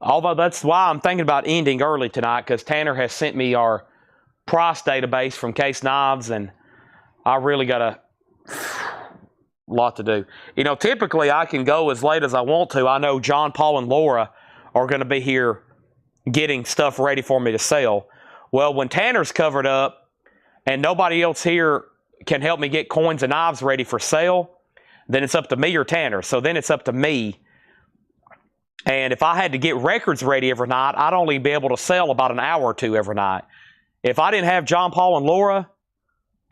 Although that's why I'm thinking about ending early tonight, because Tanner has sent me our price database from Case Knives, and I really got a lot to do. You know, typically I can go as late as I want to. I know John, Paul, and Laura are going to be here getting stuff ready for me to sell. Well, when Tanner's covered up and nobody else here can help me get coins and knives ready for sale, then it's up to me or Tanner. So then it's up to me. And if I had to get records ready every night, I'd only be able to sell about an hour or two every night. If I didn't have John, Paul, and Laura,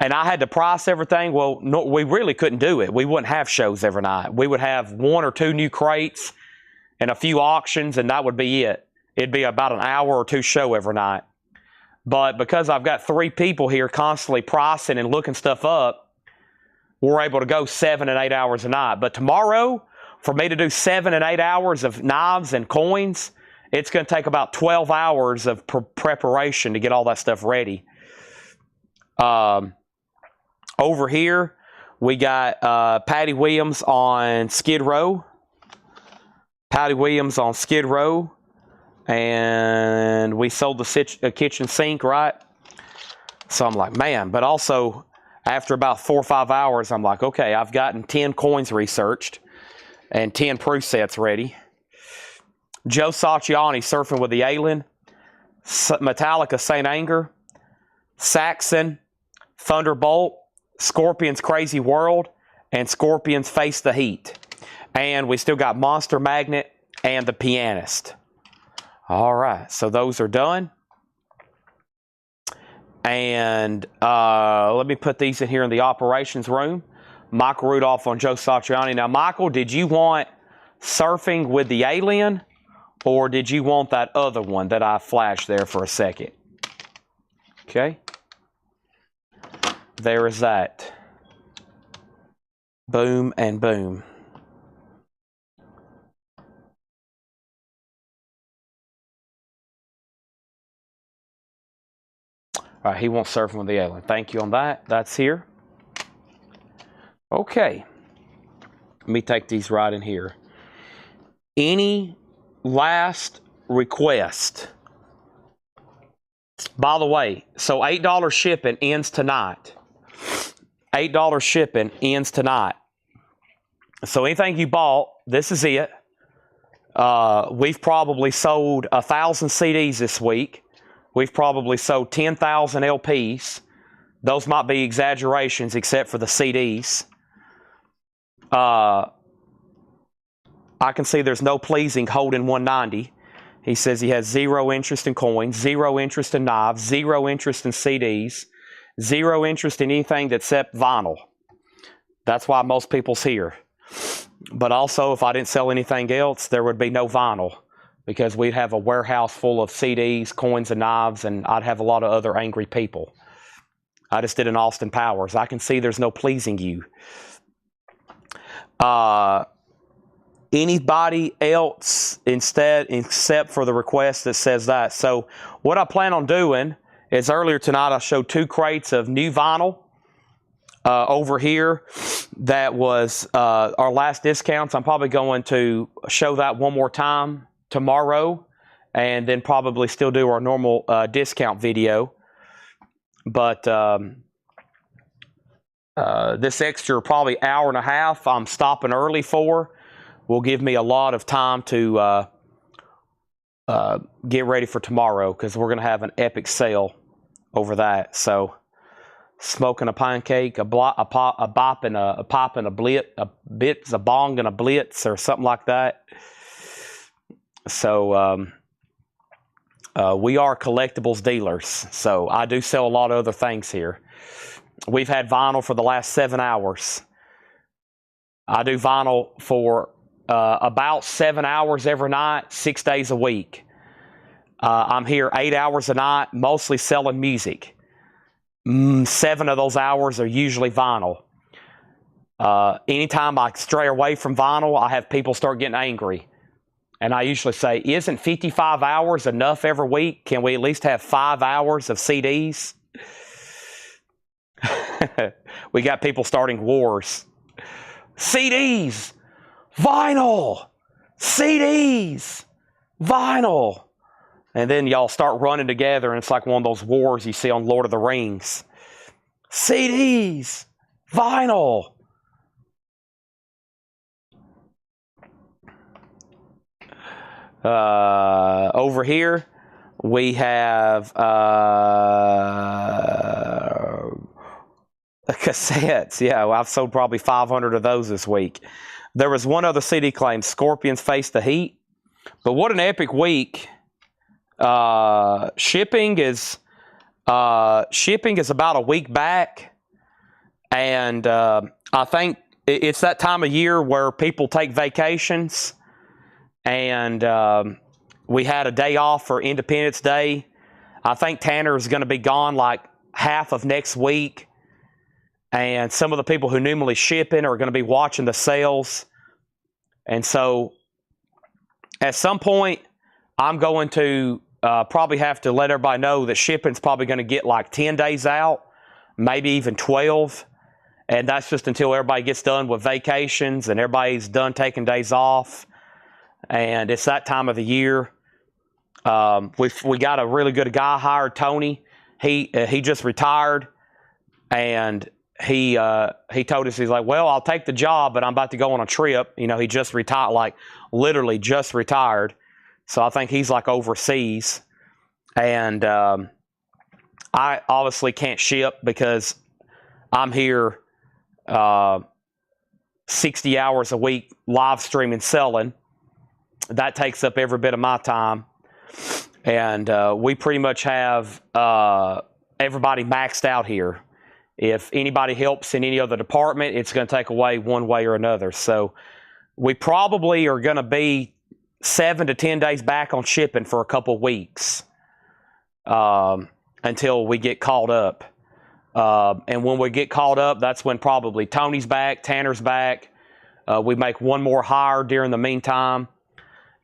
and I had to price everything, well, no, we really couldn't do it. We wouldn't have shows every night. We would have 1 or 2 new crates and a few auctions, and that would be it. It'd be about an hour or 2 show every night. But because I've got 3 people here constantly pricing and looking stuff up, we're able to go 7 and 8 hours a night. But tomorrow, for me to do 7 and 8 hours of knives and coins, it's going to take about 12 hours of preparation to get all that stuff ready. Over here, we got Patty Williams on Skid Row. Patty Williams on Skid Row. And we sold the kitchen sink, right? So I'm like, man. But also, after about 4 or 5 hours, I'm like, okay, I've gotten 10 coins researched and 10 presets ready. Joe Satriani, Surfing with the Alien. Metallica, Saint Anger. Saxon, Thunderbolt. Scorpions, Crazy World. And Scorpions, Face the Heat. And we still got Monster Magnet and The Pianist. All right, so those are done. And let me put these in here in the operations room. Michael Rudolph on Joe Satriani. Now, Michael, did you want Surfing with the Alien, or did you want that other one that I flashed there for a second? Okay. There is that. Boom and boom. He wants surfing with the alien. Thank you on that. That's here. Okay. Let me take these right in here. Any last request? By the way, so $8 shipping ends tonight. $8 shipping ends tonight. So anything you bought, this is it. We've probably sold 1,000 CDs this week. We've probably sold 10,000 LPs. Those might be exaggerations except for the CDs. I can see there's no pleasing holding 190. He says he has zero interest in coins, zero interest in knives, zero interest in CDs, zero interest in anything except vinyl. That's why most people's here. But also, if I didn't sell anything else, there would be no vinyl because we'd have a warehouse full of CDs, coins, and knives, and I'd have a lot of other angry people. I just did an Austin Powers. I can see there's no pleasing you. Anybody else instead, except for the request that says that. So what I plan on doing is earlier tonight I showed 2 crates of new vinyl over here. That was our last discounts. I'm probably going to show that one more time tomorrow and then probably still do our normal discount video. But this extra probably hour and a half I'm stopping early for will give me a lot of time to get ready for tomorrow because we're going to have an epic sale over that. So smoking a pancake, a bop and a pop and a bits, a bong and a blitz or something like that. So we are collectibles dealers. So I do sell a lot of other things here. We've had vinyl for the last 7 hours. I do vinyl for about 7 hours every night, 6 days a week. I'm here 8 hours a night, mostly selling music. 7 of those hours are usually vinyl. Anytime I stray away from vinyl, I have people start getting angry. And I usually say, isn't 55 hours enough every week? Can we at least have 5 hours of CDs? We got people starting wars. CDs! Vinyl! CDs! Vinyl! And then y'all start running together, and it's like one of those wars you see on Lord of the Rings. CDs! Vinyl! Over here, we have cassettes. Yeah, well, I've sold probably 500 of those this week. There was one other CD claim, Scorpions Face the Heat. But what an epic week. Shipping is about a week back. And I think it's that time of year where people take vacations. And we had a day off for Independence Day. I think Tanner is going to be gone like half of next week. And some of the people who normally shipping are going to be watching the sales. And so at some point, I'm going to probably have to let everybody know that shipping's probably going to get like 10 days out, maybe even 12. And that's just until everybody gets done with vacations and everybody's done taking days off. And it's that time of the year. We got a really good guy hired, Tony. He just retired, and he told us, he's like, well, I'll take the job, but I'm about to go on a trip. You know, he just retired, like literally just retired. So I think he's like overseas, and I obviously can't ship because I'm here 60 hours a week live streaming selling. That takes up every bit of my time. And we pretty much have everybody maxed out here. If anybody helps in any other department, it's going to take away one way or another. So we probably are going to be 7 to 10 days back on shipping for a couple of weeks until we get caught up. And when we get caught up, that's when probably Tony's back, Tanner's back. We make one more hire during the meantime.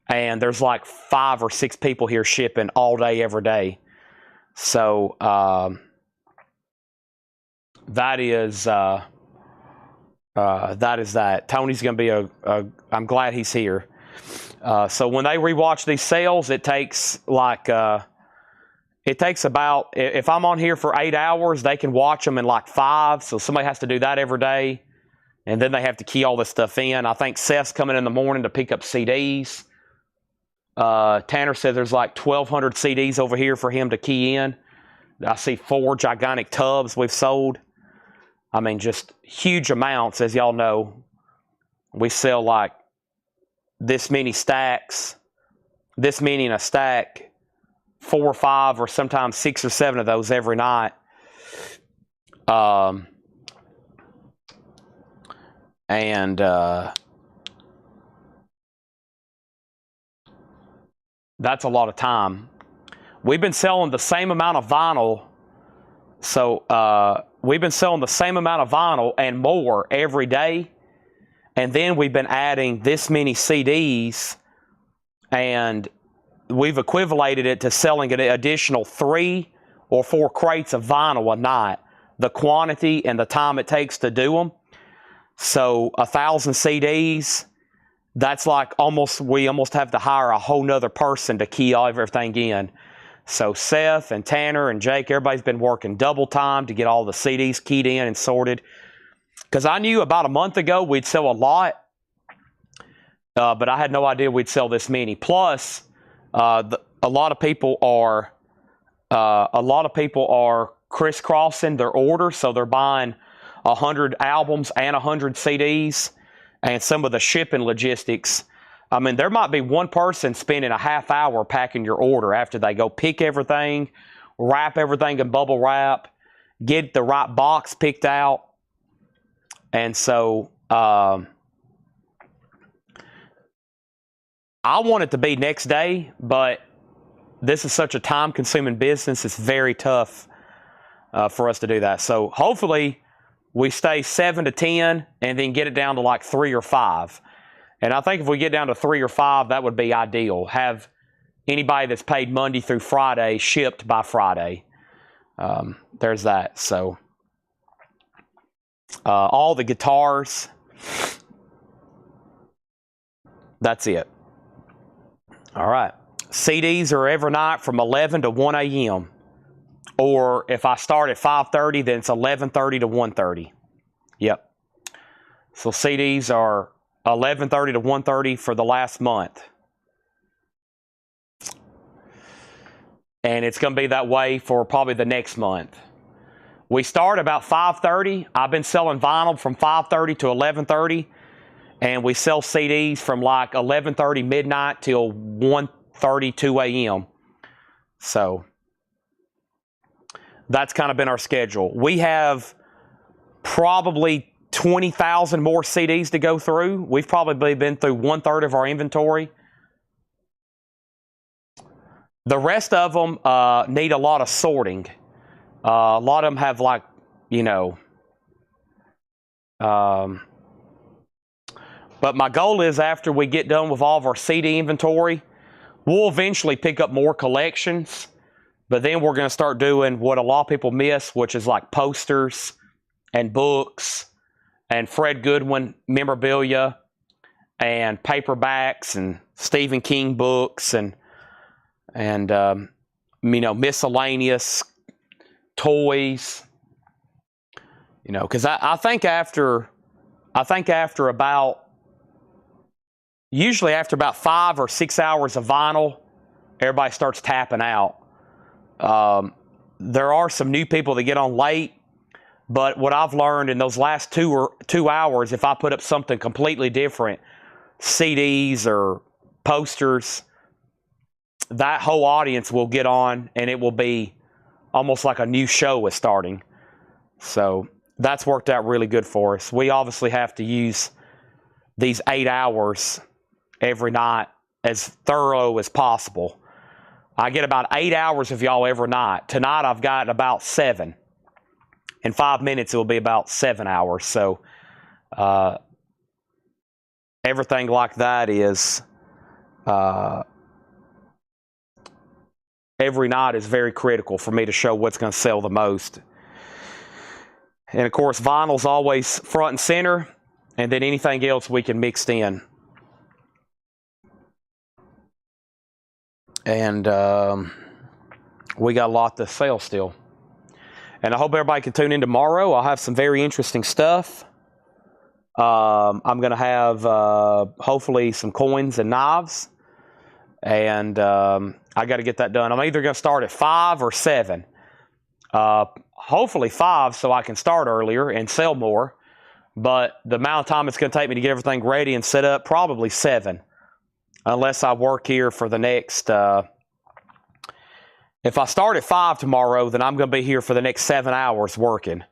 And there's like 5 or 6 people here shipping all day, every day. So that is that. Tony's going to be I'm glad he's here. So when they rewatch these sales, it takes like it takes about, if I'm on here for 8 hours, they can watch them in like 5. So somebody has to do that every day. And then they have to key all this stuff in. I think Seth's coming in the morning to pick up CDs. Tanner said there's like 1,200 CDs over here for him to key in. I see 4 gigantic tubs we've sold. I mean, just huge amounts, as y'all know. We sell like this many stacks, this many in a stack, 4 or 5, or sometimes 6 or 7 of those every night. That's a lot of time. We've been selling the same amount of vinyl. So we've been selling the same amount of vinyl and more every day. And then we've been adding this many CDs, and we've equivalated it to selling an additional 3 or 4 crates of vinyl a night. The quantity and the time it takes to do them. So 1,000 CDs, that's like we almost have to hire a whole nother person to key everything in. So Seth and Tanner and Jake, everybody's been working double time to get all the CDs keyed in and sorted. Because I knew about a month ago we'd sell a lot, but I had no idea we'd sell this many. Plus, a lot of people are crisscrossing their order, so they're buying 100 albums and 100 CDs, and some of the shipping logistics. I mean, there might be one person spending a half hour packing your order after they go pick everything, wrap everything in bubble wrap, get the right box picked out. And so I want it to be next day, but this is such a time-consuming business, it's very tough for us to do that. So hopefully we stay 7 to 10 and then get it down to like 3 or 5. And I think if we get down to 3 or 5, that would be ideal. Have anybody that's paid Monday through Friday shipped by Friday. There's that. So all the guitars, that's it. All right. CDs are every night from 11 to 1 a.m. Or if I start at 5:30, then it's 11:30 to 1:30. Yep. So CDs are 11:30 to 1:30 for the last month. And it's going to be that way for probably the next month. We start about 5:30. I've been selling vinyl from 5:30 to 11:30. And we sell CDs from like 11:30 midnight till 1:30, 2 a.m. So that's kind of been our schedule. We have probably 20,000 more CDs to go through. We've probably been through 1/3 of our inventory. The rest of them need a lot of sorting. A lot of them have like, but my goal is after we get done with all of our CD inventory, we'll eventually pick up more collections. But then we're going to start doing what a lot of people miss, which is like posters and books and Fred Goodwin memorabilia and paperbacks and Stephen King books and miscellaneous toys. Because I think after usually after about 5 or 6 hours of vinyl, everybody starts tapping out. There are some new people that get on late, but what I've learned in those last 2 hours, if I put up something completely different, CDs or posters, that whole audience will get on and it will be almost like a new show is starting. So that's worked out really good for us. We obviously have to use these 8 hours every night as thorough as possible. I get about 8 hours of y'all every night. Tonight I've got about 7. In 5 minutes it will be about 7 hours. So everything like that is every night is very critical for me to show what's going to sell the most. And of course, vinyl's always front and center, and then anything else we can mix in. And we got a lot to sell still. And I hope everybody can tune in tomorrow. I'll have some very interesting stuff. I'm going to have hopefully some coins and knives. And I got to get that done. I'm either going to start at 5 or 7. Hopefully 5 so I can start earlier and sell more. But the amount of time it's going to take me to get everything ready and set up, probably 7. Unless I work here for the next... if I start at 5 tomorrow, then I'm going to be here for the next 7 hours working.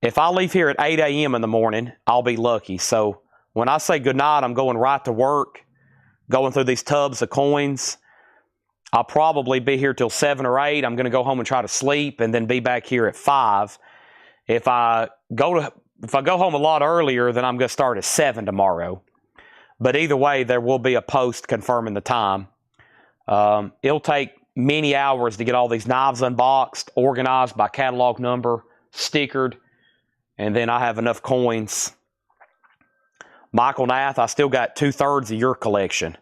If I leave here at 8 a.m. in the morning, I'll be lucky. So when I say good night, I'm going right to work, going through these tubs of coins. I'll probably be here till 7 or 8. I'm going to go home and try to sleep and then be back here at 5. If I go home a lot earlier, then I'm going to start at 7 tomorrow. But either way, there will be a post confirming the time. It'll take many hours to get all these knives unboxed, organized by catalog number, stickered, and then I have enough coins. Michael Nath, I still got 2/3 of your collection.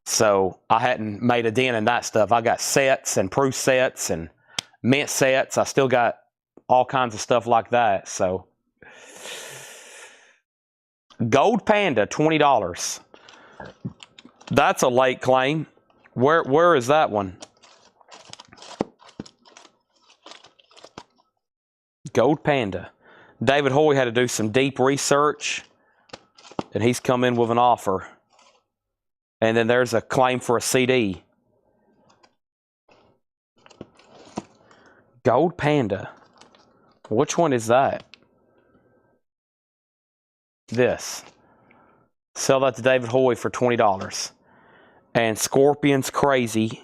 So I hadn't made a dent in that stuff. I got sets and proof sets and mint sets. I still got all kinds of stuff like that. So Gold Panda, $20. That's a late claim. Where is that one? Gold Panda. David Hoy had to do some deep research, and he's come in with an offer. And then there's a claim for a CD. Gold Panda. Which one is that? This. Sell that to David Hoy for $20. And Scorpions Crazy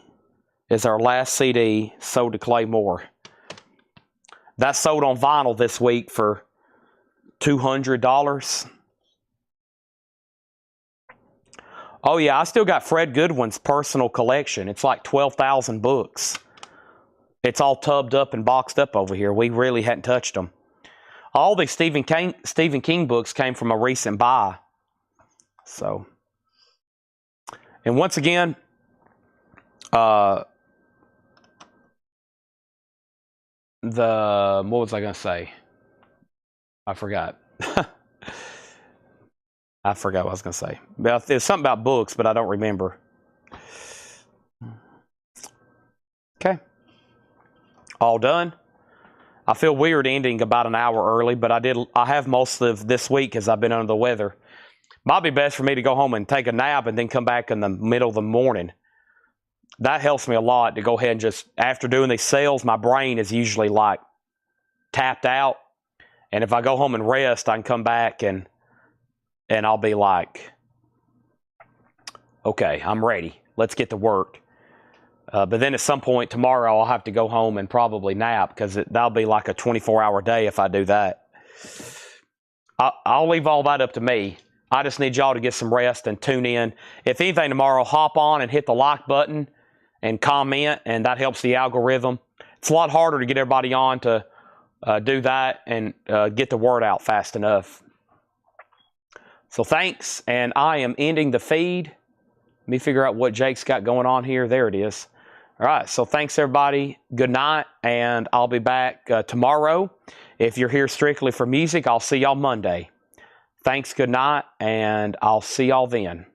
is our last CD sold to Clay Moore. That sold on vinyl this week for $200. Oh yeah, I still got Fred Goodwin's personal collection. It's like 12,000 books. It's all tubbed up and boxed up over here. We really hadn't touched them. All these Stephen King books came from a recent buy. So, and once again, what was I going to say? I forgot. I forgot what I was going to say. There's something about books, but I don't remember. Okay. All done. I feel weird ending about an hour early, but I have most of this week because I've been under the weather. Might be best for me to go home and take a nap and then come back in the middle of the morning. That helps me a lot to go ahead and just, after doing these sales, my brain is usually like tapped out. And if I go home and rest, I can come back and I'll be like, okay, I'm ready. Let's get to work. But then at some point tomorrow, I'll have to go home and probably nap because that'll be like a 24-hour day if I do that. I'll leave all that up to me. I just need y'all to get some rest and tune in. If anything tomorrow, hop on and hit the like button and comment, and that helps the algorithm. It's a lot harder to get everybody on to do that and get the word out fast enough. So thanks, and I am ending the feed. Let me figure out what Jake's got going on here. There it is. All right, so thanks, everybody. Good night, and I'll be back tomorrow. If you're here strictly for music, I'll see y'all Monday. Thanks, good night, and I'll see y'all then.